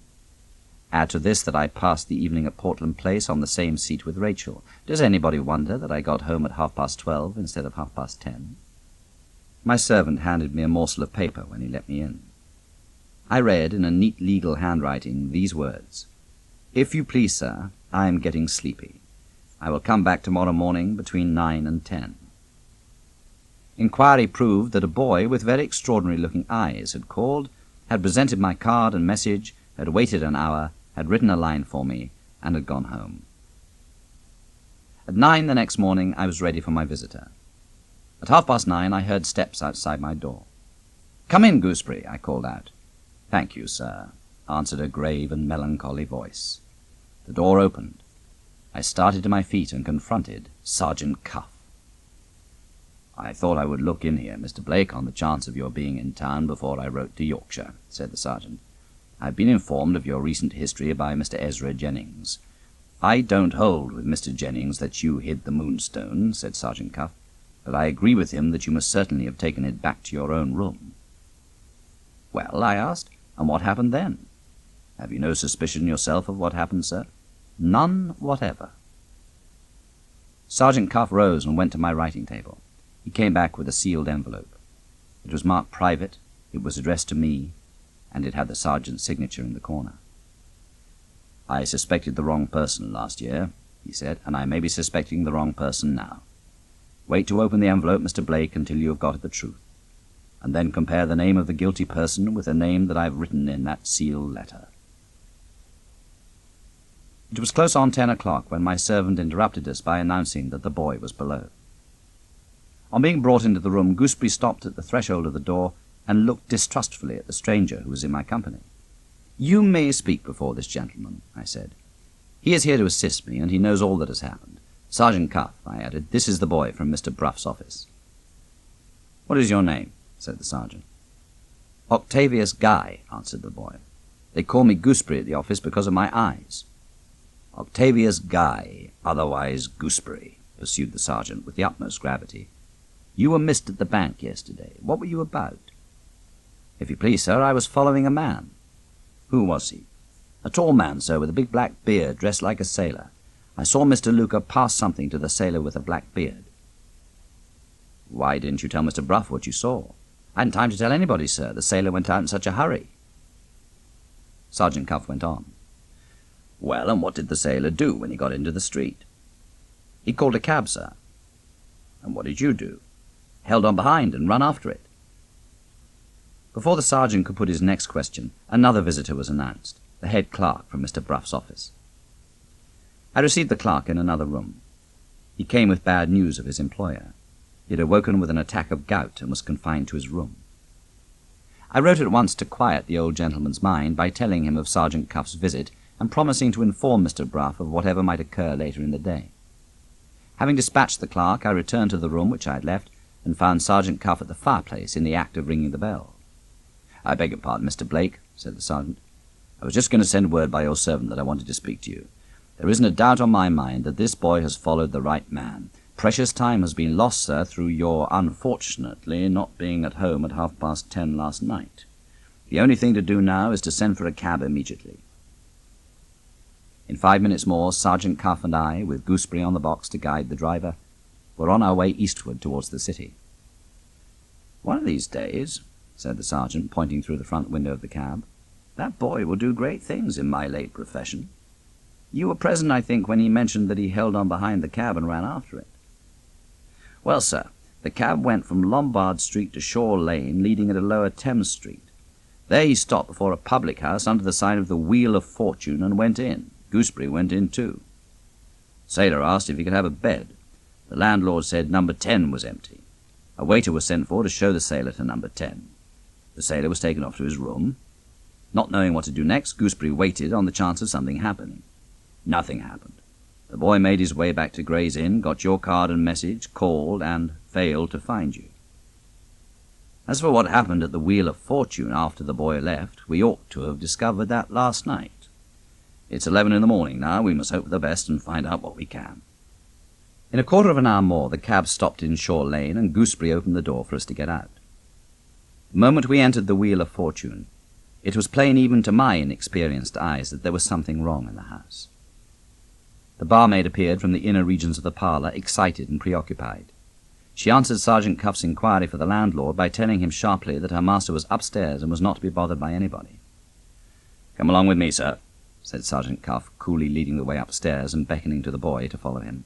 Add to this that I passed the evening at Portland Place on the same seat with Rachel. Does anybody wonder that I got home at 12:30 instead of 10:30? My servant handed me a morsel of paper when he let me in. I read in a neat legal handwriting these words: "If you please, sir, I am getting sleepy. I will come back tomorrow morning between 9 and 10. Inquiry proved that a boy with very extraordinary-looking eyes had called, had presented my card and message, had waited an hour, had written a line for me, and had gone home." At 9 the next morning I was ready for my visitor. At 9:30 I heard steps outside my door. "Come in, Gooseberry," I called out. "Thank you, sir," answered a grave and melancholy voice. The door opened. I started to my feet and confronted Sergeant Cuff. "I thought I would look in here, Mr. Blake, on the chance of your being in town before I wrote to Yorkshire," said the sergeant. "I have been informed of your recent history by Mr. Ezra Jennings." "I don't hold with Mr. Jennings that you hid the Moonstone," said Sergeant Cuff, "but I agree with him that you must certainly have taken it back to your own room." "Well," I asked, "and what happened then?" "Have you no suspicion yourself of what happened, sir?" "None whatever." Sergeant Cuff rose and went to my writing table. He came back with a sealed envelope. It was marked private, it was addressed to me, and it had the sergeant's signature in the corner. "I suspected the wrong person last year," he said, "and I may be suspecting the wrong person now. Wait to open the envelope, Mr. Blake, until you have got at the truth, and then compare the name of the guilty person with the name that I have written in that sealed letter." It was close on 10 o'clock when my servant interrupted us by announcing that the boy was below. On being brought into the room, Gooseberry stopped at the threshold of the door and looked distrustfully at the stranger who was in my company. "You may speak before this gentleman," I said. "He is here to assist me, and he knows all that has happened. Sergeant Cuff," I added, "this is the boy from Mr. Bruff's office." "What is your name?" said the sergeant. "Octavius Guy," answered the boy. "They call me Gooseberry at the office because of my eyes." "Octavius Guy, otherwise Gooseberry," pursued the sergeant with the utmost gravity. "You were missed at the bank yesterday. What were you about?" "If you please, sir, I was following a man." "Who was he?" "A tall man, sir, with a big black beard, dressed like a sailor. I saw Mr. Luca pass something to the sailor with a black beard." "Why didn't you tell Mr. Bruff what you saw?" "I hadn't time to tell anybody, sir. The sailor went out in such a hurry." Sergeant Cuff went on. "Well, and what did the sailor do when he got into the street?" "He called a cab, sir." "And what did you do?" "Held on behind and run after it." Before the sergeant could put his next question, another visitor was announced, the head clerk from Mr. Bruff's office. I received the clerk in another room. He came with bad news of his employer. He had awoken with an attack of gout and was confined to his room. I wrote at once to quiet the old gentleman's mind by telling him of Sergeant Cuff's visit and promising to inform Mr. Bruff of whatever might occur later in the day. Having dispatched the clerk, I returned to the room which I had left and found Sergeant Cuff at the fireplace in the act of ringing the bell. "I beg your pardon, Mr. Blake," said the sergeant. "I was just going to send word by your servant that I wanted to speak to you. There isn't a doubt on my mind that this boy has followed the right man. Precious time has been lost, sir, through your unfortunately not being at home at 10:30 last night. The only thing to do now is to send for a cab immediately." In 5 minutes more, Sergeant Cuff and I, with Gooseberry on the box to guide the driver, were on our way eastward towards the city. "One of these days," said the sergeant, pointing through the front window of the cab, "that boy will do great things in my late profession. You were present, I think, when he mentioned that he held on behind the cab and ran after it." "Well, sir, the cab went from Lombard Street to Shore Lane, leading into Lower Thames Street. There he stopped before a public house under the sign of the Wheel of Fortune and went in. Gooseberry went in too. Sailor asked if he could have a bed. The landlord said number 10 was empty. A waiter was sent for to show the sailor to number 10. The sailor was taken off to his room. Not knowing what to do next, Gooseberry waited on the chance of something happening. Nothing happened. The boy made his way back to Gray's Inn, got your card and message, called, and failed to find you. As for what happened at the Wheel of Fortune after the boy left, we ought to have discovered that last night. It's 11 in the morning now. We must hope for the best and find out what we can." In a quarter of an hour more, the cab stopped in Shore Lane, and Gooseberry opened the door for us to get out. The moment we entered the Wheel of Fortune, it was plain even to my inexperienced eyes that there was something wrong in the house. The barmaid appeared from the inner regions of the parlour, excited and preoccupied. She answered Sergeant Cuff's inquiry for the landlord by telling him sharply that her master was upstairs and was not to be bothered by anybody. "Come along with me, sir," said Sergeant Cuff, coolly leading the way upstairs and beckoning to the boy to follow him.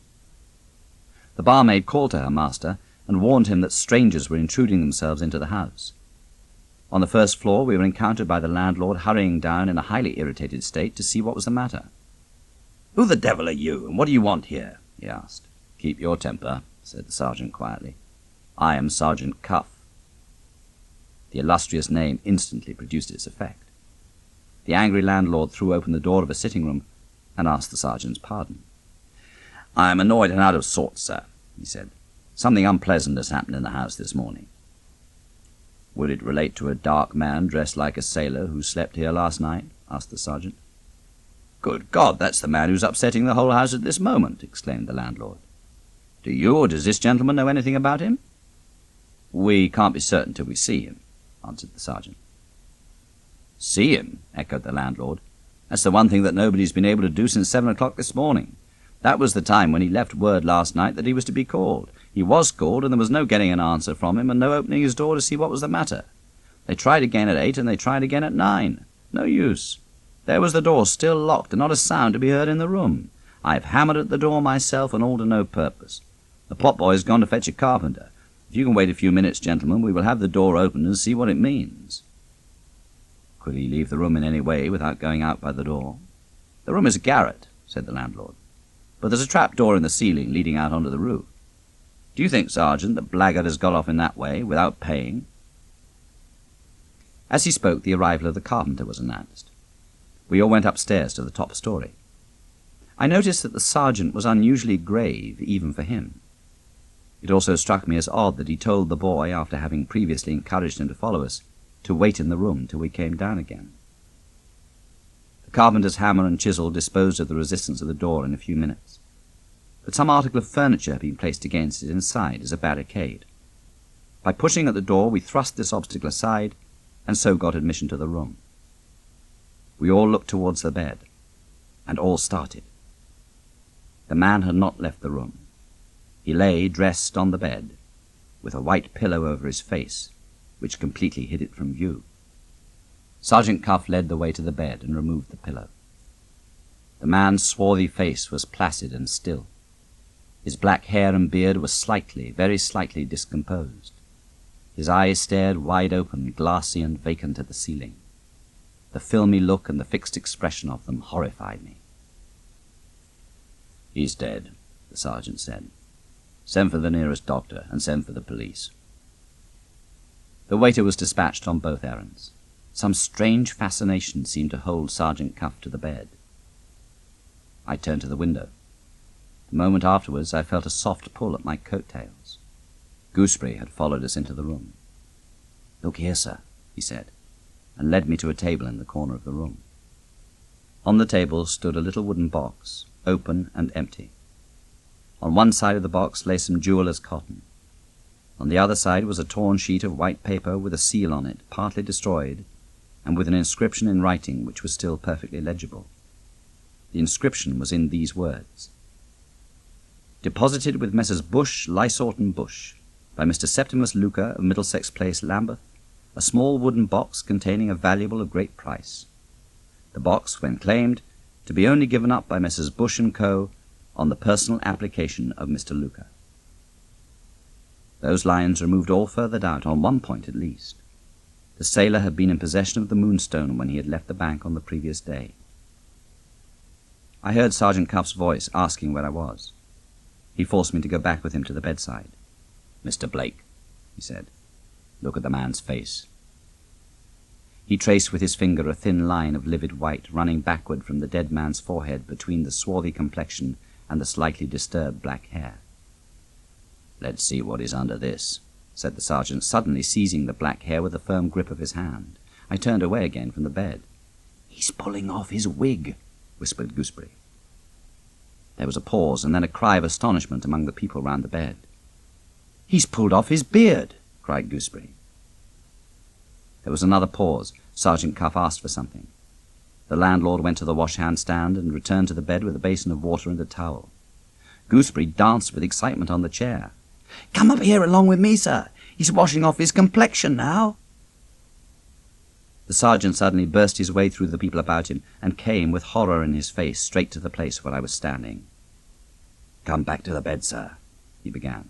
The barmaid called to her master and warned him that strangers were intruding themselves into the house. On the first floor we were encountered by the landlord hurrying down in a highly irritated state to see what was the matter. "Who the devil are you, and what do you want here?" he asked. "Keep your temper," said the sergeant quietly. "I am Sergeant Cuff." The illustrious name instantly produced its effect. The angry landlord threw open the door of a sitting-room and asked the sergeant's pardon. "I am annoyed and out of sorts, sir," he said. "Something unpleasant has happened in the house this morning." "Would it relate to a dark man dressed like a sailor who slept here last night?" asked the sergeant. "Good God, that's the man who's upsetting the whole house at this moment," exclaimed the landlord. "Do you or does this gentleman know anything about him?" "We can't be certain till we see him," answered the sergeant. "See him?" echoed the landlord. "That's the one thing that nobody's been able to do since 7 o'clock this morning. That was the time when he left word last night that he was to be called. He was called, and there was no getting an answer from him and no opening his door to see what was the matter. They tried again at 8, and they tried again at 9. No use. There was the door still locked, and not a sound to be heard in the room. I've hammered at the door myself, and all to no purpose. The potboy's gone to fetch a carpenter. If you can wait a few minutes, gentlemen, we will have the door opened and see what it means." "Could he leave the room in any way without going out by the door?" "The room is a garret," said the landlord. "But there's a trap-door in the ceiling leading out onto the roof. Do you think, Sergeant, that blackguard has got off in that way, without paying?" As he spoke, the arrival of the carpenter was announced. We all went upstairs to the top story. I noticed that the sergeant was unusually grave, even for him. It also struck me as odd that he told the boy, after having previously encouraged him to follow us, to wait in the room till we came down again. The carpenter's hammer and chisel disposed of the resistance of the door in a few minutes, but some article of furniture had been placed against it inside as a barricade. By pushing at the door, we thrust this obstacle aside, and so got admission to the room. We all looked towards the bed, and all started. The man had not left the room. He lay dressed on the bed, with a white pillow over his face, which completely hid it from view. Sergeant Cuff led the way to the bed and removed the pillow. The man's swarthy face was placid and still. His black hair and beard were slightly, very slightly discomposed. His eyes stared wide open, glassy and vacant at the ceiling. The filmy look and the fixed expression of them horrified me. "He's dead," the sergeant said. "Send for the nearest doctor and send for the police." The waiter was dispatched on both errands. Some strange fascination seemed to hold Sergeant Cuff to the bed. I turned to the window. A moment afterwards I felt a soft pull at my coat-tails. Gooseberry had followed us into the room. "Look here, sir," he said, and led me to a table in the corner of the room. On the table stood a little wooden box, open and empty. On one side of the box lay some jeweller's cotton. On the other side was a torn sheet of white paper with a seal on it, partly destroyed, and with an inscription in writing which was still perfectly legible. The inscription was in these words: "Deposited with Messrs. Bush, Lysort and Bush, by Mr. Septimus Luca of Middlesex Place, Lambeth, a small wooden box containing a valuable of great price. The box, when claimed, to be only given up by Messrs. Bush and Co. on the personal application of Mr. Luca." Those lines removed all further doubt on one point at least. The sailor had been in possession of the Moonstone when he had left the bank on the previous day. I heard Sergeant Cuff's voice asking where I was. He forced me to go back with him to the bedside. "Mr. Blake," he said, "look at the man's face." He traced with his finger a thin line of livid white running backward from the dead man's forehead between the swarthy complexion and the slightly disturbed black hair. "Let's see what is under this," said the sergeant, suddenly seizing the black hair with a firm grip of his hand. I turned away again from the bed. "He's pulling off his wig," whispered Gooseberry. There was a pause, and then a cry of astonishment among the people round the bed. "He's pulled off his beard," cried Gooseberry. There was another pause. Sergeant Cuff asked for something. The landlord went to the wash-hand stand and returned to the bed with a basin of water and a towel. Gooseberry danced with excitement on the chair. "Come up here along with me, sir. He's washing off his complexion now." The sergeant suddenly burst his way through the people about him and came, with horror in his face, straight to the place where I was standing. "Come back to the bed, sir," he began.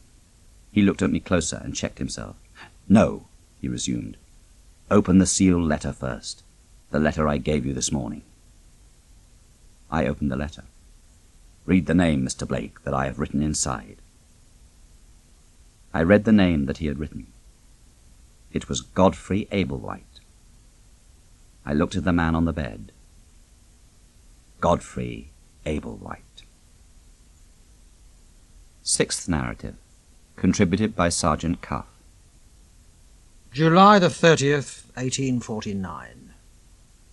He looked at me closer and checked himself. "No," he resumed. "Open the sealed letter first, the letter I gave you this morning." I opened the letter. "Read the name, Mr. Blake, that I have written inside." I read the name that he had written. It was Godfrey Ablewhite. I looked at the man on the bed. Godfrey Ablewhite. Sixth narrative, contributed by Sergeant Cuff. July the 30th, 1849.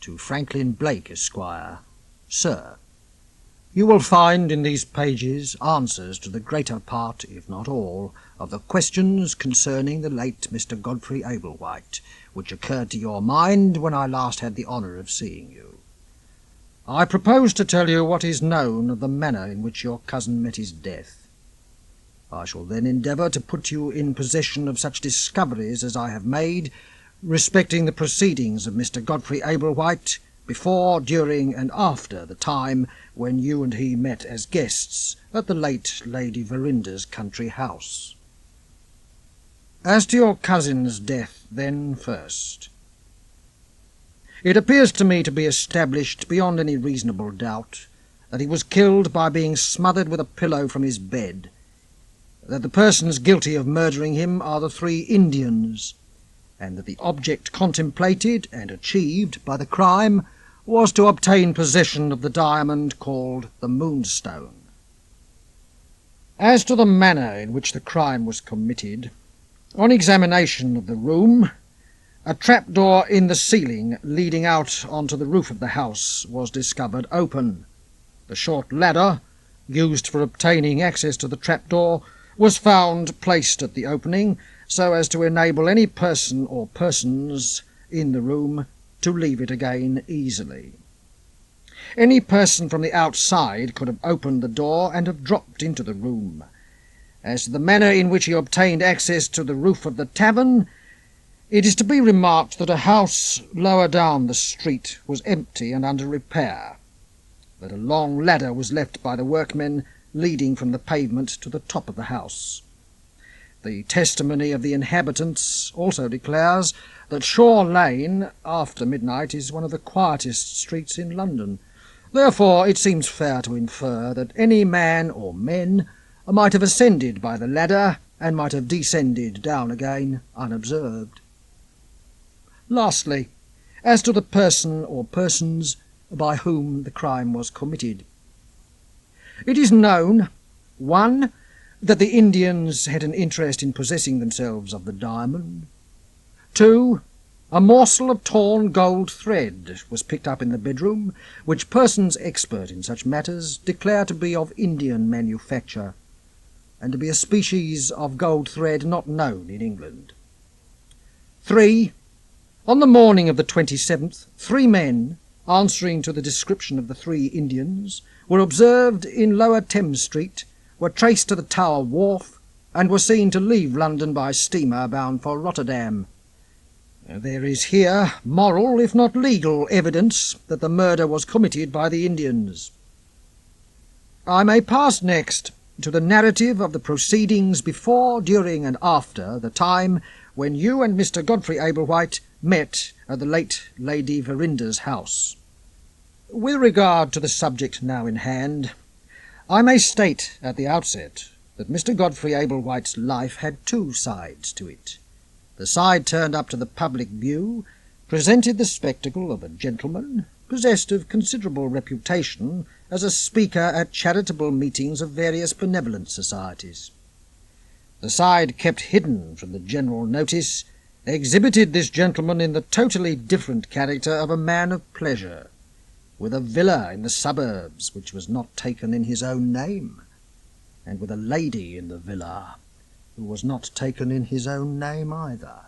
To Franklin Blake, Esquire. Sir, you will find in these pages answers to the greater part, if not all, of the questions concerning the late Mr. Godfrey Ablewhite, which occurred to your mind when I last had the honour of seeing you. I propose to tell you what is known of the manner in which your cousin met his death. I shall then endeavour to put you in possession of such discoveries as I have made respecting the proceedings of Mr. Godfrey Ablewhite before, during, and after the time when you and he met as guests at the late Lady Verinder's country house. As to your cousin's death, then, first. It appears to me to be established beyond any reasonable doubt that he was killed by being smothered with a pillow from his bed, that the persons guilty of murdering him are the 3 Indians, and that the object contemplated and achieved by the crime was to obtain possession of the diamond called the Moonstone. As to the manner in which the crime was committed, on examination of the room, A trapdoor in the ceiling leading out onto the roof of the house was discovered open. The short ladder, used for obtaining access to the trapdoor, was found placed at the opening so as to enable any person or persons in the room to leave it again easily. Any person from the outside could have opened the door and have dropped into the room. As to the manner in which he obtained access to the roof of the tavern, it is to be remarked that a house lower down the street was empty and under repair, that a long ladder was left by the workmen leading from the pavement to the top of the house. The testimony of the inhabitants also declares that Shore Lane, after midnight, is one of the quietest streets in London. Therefore, it seems fair to infer that any man or men might have ascended by the ladder and might have descended down again unobserved. Lastly, as to the person or persons by whom the crime was committed. It is known, 1. That the Indians had an interest in possessing themselves of the diamond. 2. A morsel of torn gold thread was picked up in the bedroom, which persons expert in such matters declare to be of Indian manufacture, and to be a species of gold thread not known in England. 3. On the morning of the 27th, 3 men, answering to the description of the 3 Indians, were observed in Lower Thames Street, were traced to the Tower Wharf, and were seen to leave London by steamer bound for Rotterdam. There is here moral, if not legal, evidence that the murder was committed by the Indians. I may pass next to the narrative of the proceedings before, during, and after the time when you and Mr. Godfrey Ablewhite met at the late Lady Verinder's house. With regard to the subject now in hand, I may state at the outset that Mr. Godfrey Ablewhite's life had 2 sides to it. The side turned up to the public view presented the spectacle of a gentleman possessed of considerable reputation as a speaker at charitable meetings of various benevolent societies. The side kept hidden from the general notice exhibited this gentleman in the totally different character of a man of pleasure, with a villa in the suburbs which was not taken in his own name, and with a lady in the villa who was not taken in his own name either.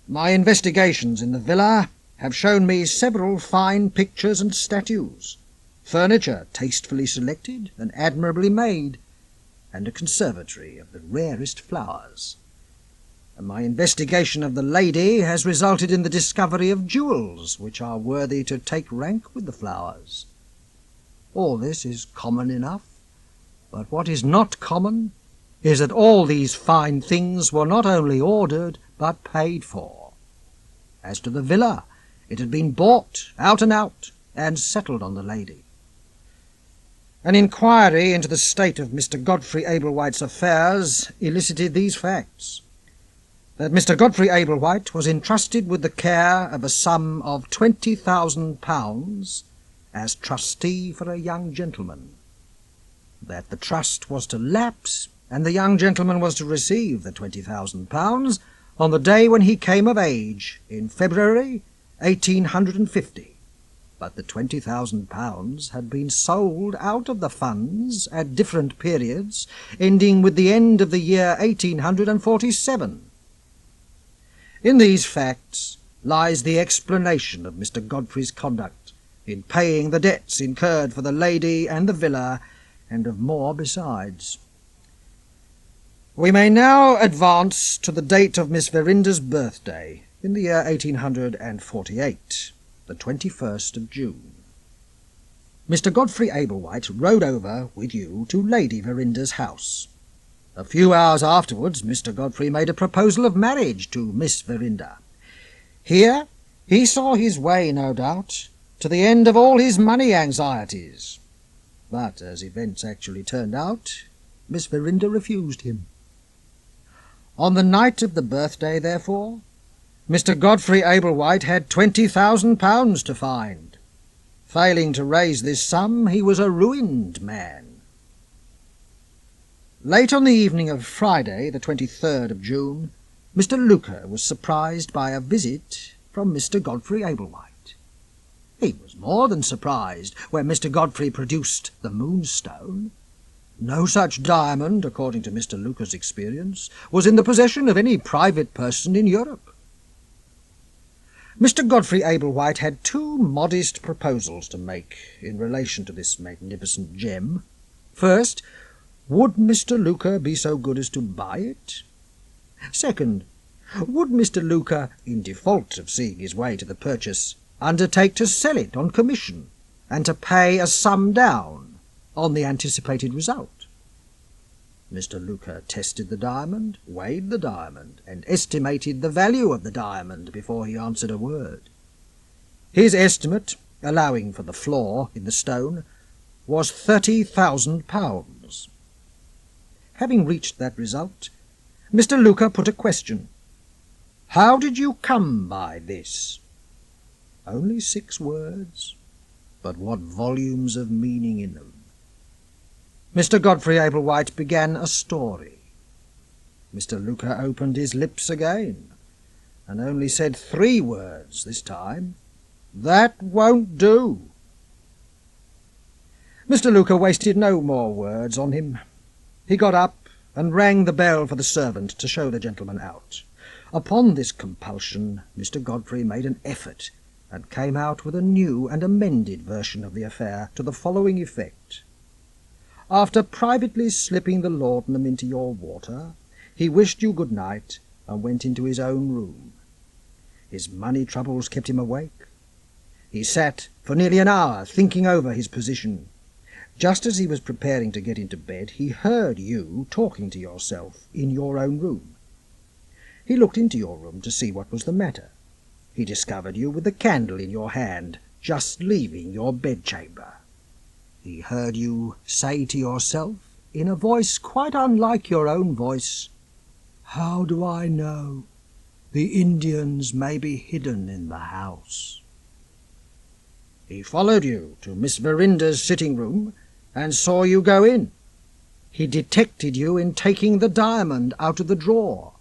My investigations in the villa have shown me several fine pictures and statues, furniture tastefully selected and admirably made, and a conservatory of the rarest flowers. And my investigation of the lady has resulted in the discovery of jewels which are worthy to take rank with the flowers. All this is common enough, but what is not common is that all these fine things were not only ordered, but paid for. As to the villa, it had been bought out and out, and settled on the lady. An inquiry into the state of Mr. Godfrey Ablewhite's affairs elicited these facts: that Mr. Godfrey Ablewhite was entrusted with the care of a sum of £20,000 as trustee for a young gentleman, that the trust was to lapse, and the young gentleman was to receive the £20,000 on the day when he came of age in February 1850, but the £20,000 had been sold out of the funds at different periods, ending with the end of the year 1847. In these facts lies the explanation of Mr. Godfrey's conduct in paying the debts incurred for the lady and the villa, and of more besides. We may now advance to the date of Miss Verinder's birthday, in the year 1848, the 21st of June. Mr. Godfrey Ablewhite rode over with you to Lady Verinder's house. A few hours afterwards, Mr. Godfrey made a proposal of marriage to Miss Verinder. Here he saw his way, no doubt, to the end of all his money anxieties. But, as events actually turned out, Miss Verinder refused him. On the night of the birthday, therefore, Mr. Godfrey Ablewhite had £20,000 to find. Failing to raise this sum, he was a ruined man. Late on the evening of Friday, the 23rd of June, Mr. Luca was surprised by a visit from Mr. Godfrey Ablewhite. He was more than surprised when Mr. Godfrey produced the Moonstone. No such diamond, according to Mr. Luca's experience, was in the possession of any private person in Europe. Mr. Godfrey Ablewhite had two modest proposals to make in relation to this magnificent gem. First, would Mr. Luca be so good as to buy it? Second, would Mr. Luca, in default of seeing his way to the purchase, undertake to sell it on commission, and to pay a sum down on the anticipated result? Mr. Luca tested the diamond, weighed the diamond, and estimated the value of the diamond before he answered a word. His estimate, allowing for the flaw in the stone, was £30,000. Having reached that result, Mr. Luca put a question. "How did you come by this?" Only 6 words, but what volumes of meaning in them. Mr. Godfrey Ablewhite began a story. Mr. Luca opened his lips again, and only said 3 words this time. "That won't do." Mr. Luca wasted no more words on him. He got up and rang the bell for the servant to show the gentleman out. Upon this compulsion, Mr. Godfrey made an effort, and came out with a new and amended version of the affair to the following effect. After privately slipping the laudanum into your water, he wished you good night and went into his own room. His money troubles kept him awake. He sat for nearly an hour thinking over his position. Just as he was preparing to get into bed, he heard you talking to yourself in your own room. He looked into your room to see what was the matter. He discovered you with the candle in your hand, just leaving your bedchamber. He heard you say to yourself, in a voice quite unlike your own voice, "How do I know? The Indians may be hidden in the house." He followed you to Miss Verinder's sitting-room and saw you go in. He detected you in taking the diamond out of the drawer.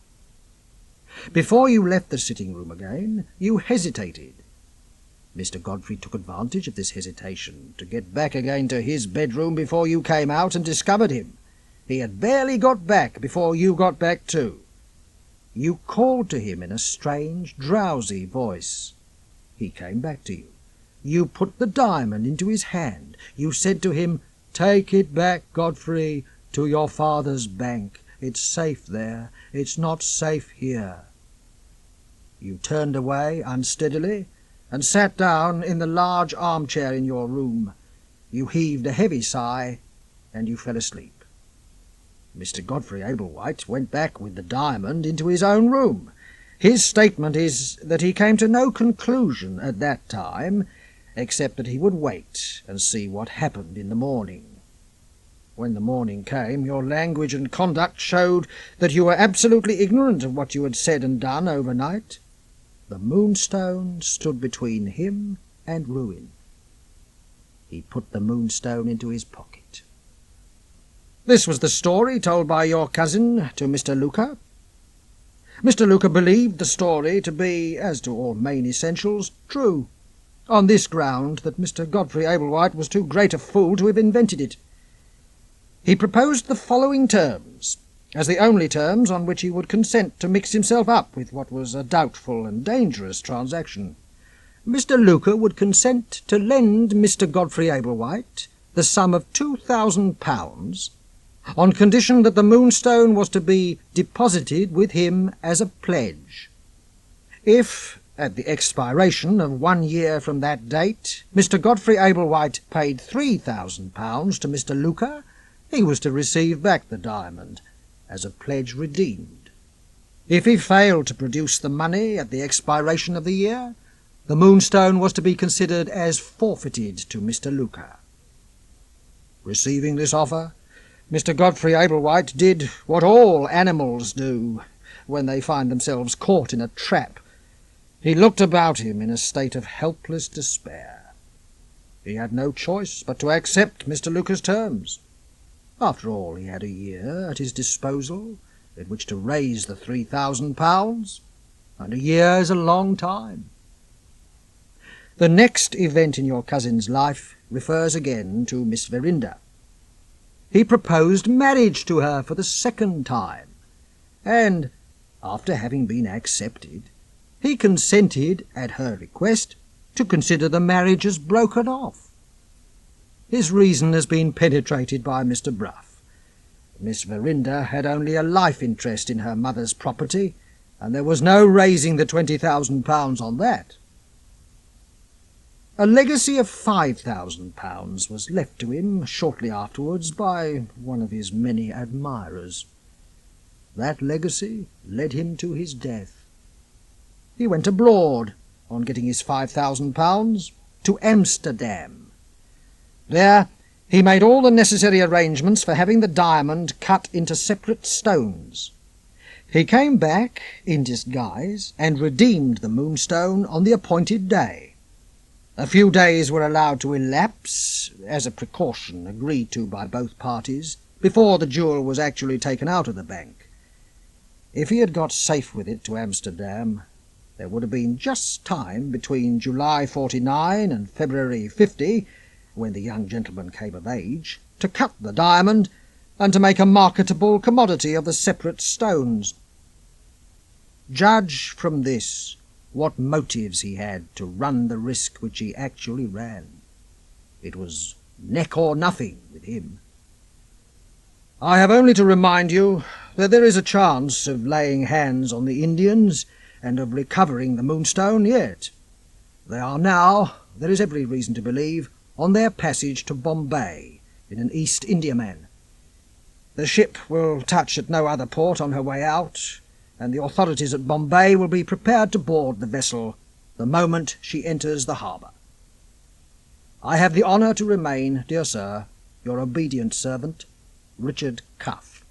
Before you left the sitting-room again, you hesitated. Mr. Godfrey took advantage of this hesitation to get back again to his bedroom before you came out and discovered him. He had barely got back before you got back too. You called to him in a strange, drowsy voice. He came back to you. You put the diamond into his hand. You said to him, "Take it back, Godfrey, to your father's bank. It's safe there. It's not safe here." You turned away unsteadily and sat down in the large armchair in your room. You heaved a heavy sigh, and you fell asleep. Mr. Godfrey Ablewhite went back with the diamond into his own room. His statement is that he came to no conclusion at that time, except that he would wait and see what happened in the morning. When the morning came, your language and conduct showed that you were absolutely ignorant of what you had said and done overnight. The Moonstone stood between him and ruin. He put the Moonstone into his pocket. This was the story told by your cousin to Mr. Luca. Mr. Luca believed the story to be, as to all main essentials, true, on this ground that Mr. Godfrey Ablewhite was too great a fool to have invented it. He proposed the following terms, as the only terms on which he would consent to mix himself up with what was a doubtful and dangerous transaction. Mr. Luca would consent to lend Mr. Godfrey Ablewhite the sum of £2,000 on condition that the Moonstone was to be deposited with him as a pledge. If, at the expiration of 1 year from that date, Mr. Godfrey Ablewhite paid £3,000 to Mr. Luca, he was to receive back the diamond as a pledge redeemed. If he failed to produce the money at the expiration of the year, the Moonstone was to be considered as forfeited to Mr. Luca. Receiving this offer, Mr. Godfrey Ablewhite did what all animals do when they find themselves caught in a trap. He looked about him in a state of helpless despair. He had no choice but to accept Mr. Luca's terms. After all, he had a year at his disposal, in which to raise the £3,000, and a year is a long time. The next event in your cousin's life refers again to Miss Verinder. He proposed marriage to her for the second time, and, after having been accepted, he consented, at her request, to consider the marriage as broken off. His reason has been penetrated by Mr. Bruff. Miss Verinder had only a life interest in her mother's property, and there was no raising the £20,000 on that. A legacy of £5,000 was left to him shortly afterwards by one of his many admirers. That legacy led him to his death. He went abroad, on getting his £5,000, to Amsterdam. There he made all the necessary arrangements for having the diamond cut into separate stones. He came back in disguise and redeemed the Moonstone on the appointed day. A few days were allowed to elapse, as a precaution agreed to by both parties, before the jewel was actually taken out of the bank. If he had got safe with it to Amsterdam, there would have been just time between July 49 and February 50, when the young gentleman came of age, to cut the diamond and to make a marketable commodity of the separate stones. Judge from this what motives he had to run the risk which he actually ran. It was neck or nothing with him. I have only to remind you that there is a chance of laying hands on the Indians and of recovering the Moonstone yet. They are now, there is every reason to believe, on their passage to Bombay in an East Indiaman. The ship will touch at no other port on her way out, and the authorities at Bombay will be prepared to board the vessel the moment she enters the harbour. I have the honour to remain, dear sir, your obedient servant, Richard Cuff.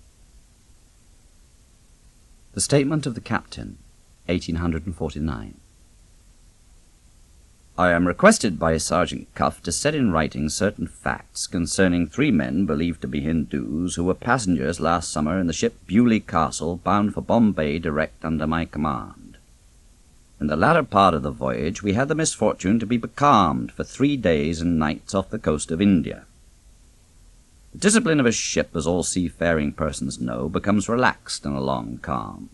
The Statement of the Captain, 1849. I am requested by Sergeant Cuff to set in writing certain facts concerning 3 men believed to be Hindus who were passengers last summer in the ship Beaulieu Castle, bound for Bombay, direct under my command. In the latter part of the voyage we had the misfortune to be becalmed for 3 days and nights off the coast of India. The discipline of a ship, as all seafaring persons know, becomes relaxed in a long calm.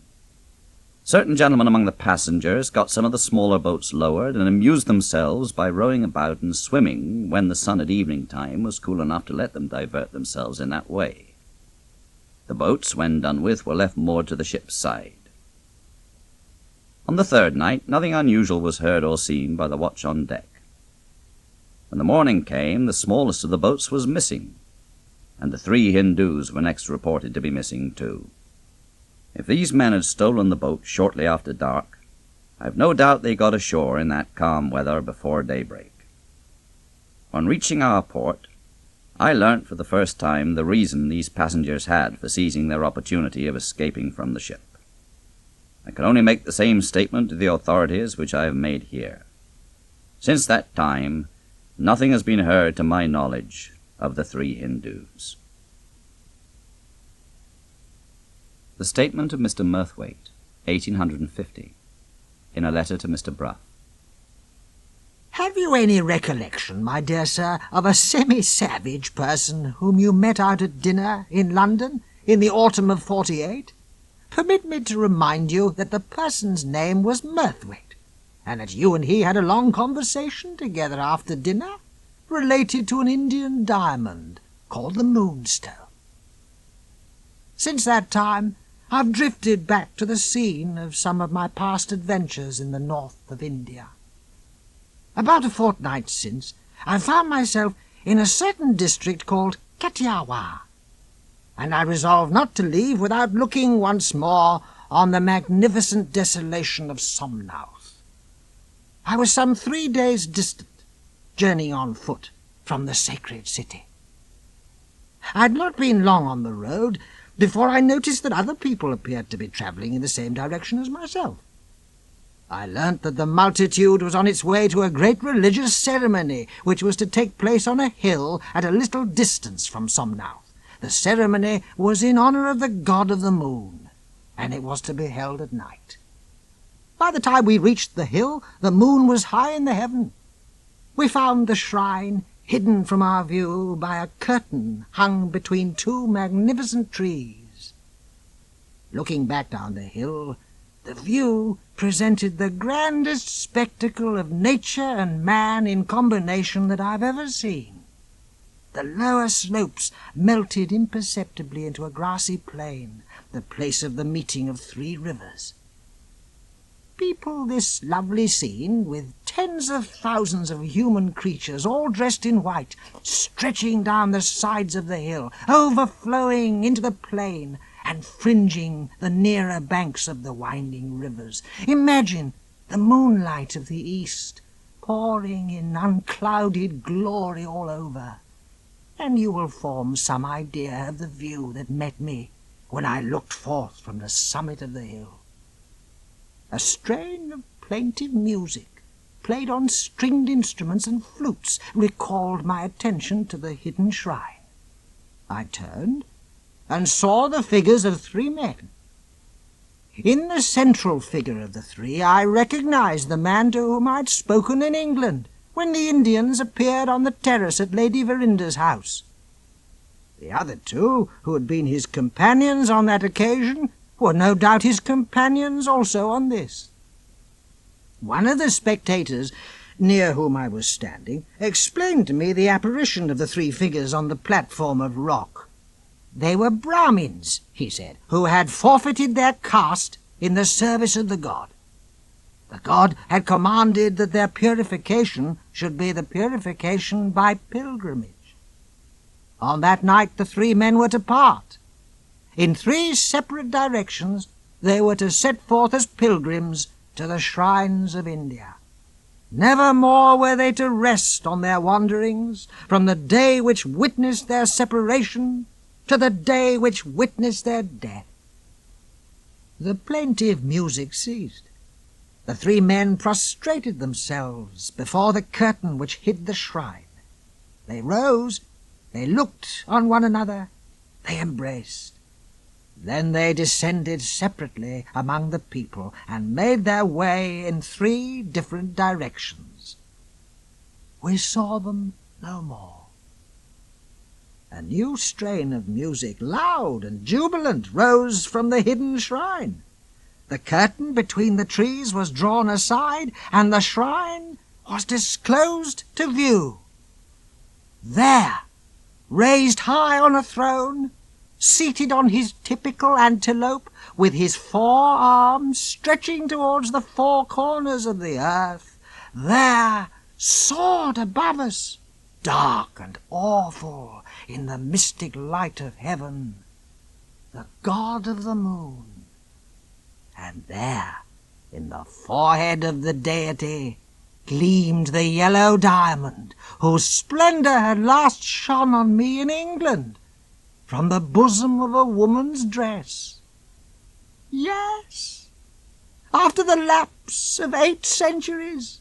Certain gentlemen among the passengers got some of the smaller boats lowered and amused themselves by rowing about and swimming when the sun at evening time was cool enough to let them divert themselves in that way. The boats, when done with, were left moored to the ship's side. On the 3rd night, nothing unusual was heard or seen by the watch on deck. When the morning came, the smallest of the boats was missing, and the 3 Hindus were next reported to be missing too. If these men had stolen the boat shortly after dark, I have no doubt they got ashore in that calm weather before daybreak. On reaching our port, I learnt for the first time the reason these passengers had for seizing their opportunity of escaping from the ship. I can only make the same statement to the authorities which I have made here. Since that time, nothing has been heard to my knowledge of the 3 Hindus. The Statement of Mr. Murthwaite, 1850, in a letter to Mr. Bruff. Have you any recollection, my dear sir, of a semi-savage person whom you met out at dinner in London in the autumn of '48? Permit me to remind you that the person's name was Murthwaite, and that you and he had a long conversation together after dinner, related to an Indian diamond called the Moonstone. Since that time, I've drifted back to the scene of some of my past adventures in the north of India. About a fortnight since, I found myself in a certain district called Kathiawar, and I resolved not to leave without looking once more on the magnificent desolation of Somnauth. I was some 3 days distant, journeying on foot from the sacred city. I had not been long on the road before I noticed that other people appeared to be travelling in the same direction as myself. I learnt that the multitude was on its way to a great religious ceremony, which was to take place on a hill at a little distance from Somnauth. The ceremony was in honour of the god of the moon, and it was to be held at night. By the time we reached the hill, the moon was high in the heaven. We found the shrine hidden from our view by a curtain hung between two magnificent trees. Looking back down the hill, the view presented the grandest spectacle of nature and man in combination that I've ever seen. The lower slopes melted imperceptibly into a grassy plain, the place of the meeting of three rivers. People this lovely scene with tens of thousands of human creatures, all dressed in white, stretching down the sides of the hill, overflowing into the plain, and fringing the nearer banks of the winding rivers. Imagine the moonlight of the east pouring in unclouded glory all over, and you will form some idea of the view that met me when I looked forth from the summit of the hill. A strain of plaintive music, played on stringed instruments and flutes, recalled my attention to the hidden shrine. I turned and saw the figures of three men. In the central figure of the three I recognized the man to whom I had spoken in England when the Indians appeared on the terrace at Lady Verinder's house. The other two, who had been his companions on that occasion, were no doubt his companions also on this. One of the spectators, near whom I was standing, explained to me the apparition of the three figures on the platform of rock. They were Brahmins, he said, who had forfeited their caste in the service of the god. The god had commanded that their purification should be the purification by pilgrimage. On that night the three men were to part. In three separate directions they were to set forth as pilgrims to the shrines of India. Never more were they to rest on their wanderings, from the day which witnessed their separation to the day which witnessed their death. The plaintive music ceased. The three men prostrated themselves before the curtain which hid the shrine. They rose, they looked on one another, they embraced. Then they descended separately among the people and made their way in three different directions. We saw them no more. A new strain of music, loud and jubilant, rose from the hidden shrine. The curtain between the trees was drawn aside, and the shrine was disclosed to view. There, raised high on a throne, seated on his typical antelope, with his four arms stretching towards the four corners of the earth, there soared above us, dark and awful in the mystic light of heaven, the god of the moon. And there, in the forehead of the deity, gleamed the yellow diamond, whose splendour had last shone on me in England, from the bosom of a woman's dress. Yes, after the lapse of 8 centuries,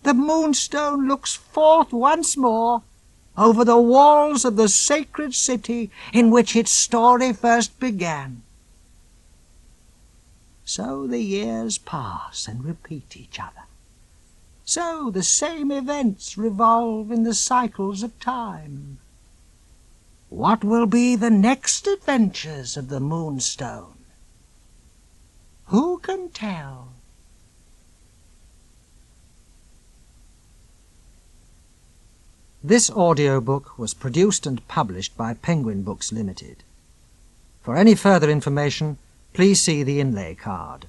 the Moonstone looks forth once more over the walls of the sacred city in which its story first began. So the years pass and repeat each other. So the same events revolve in the cycles of time. What will be the next adventures of the Moonstone? Who can tell? This audiobook was produced and published by Penguin Books Limited. For any further information, please see the inlay card.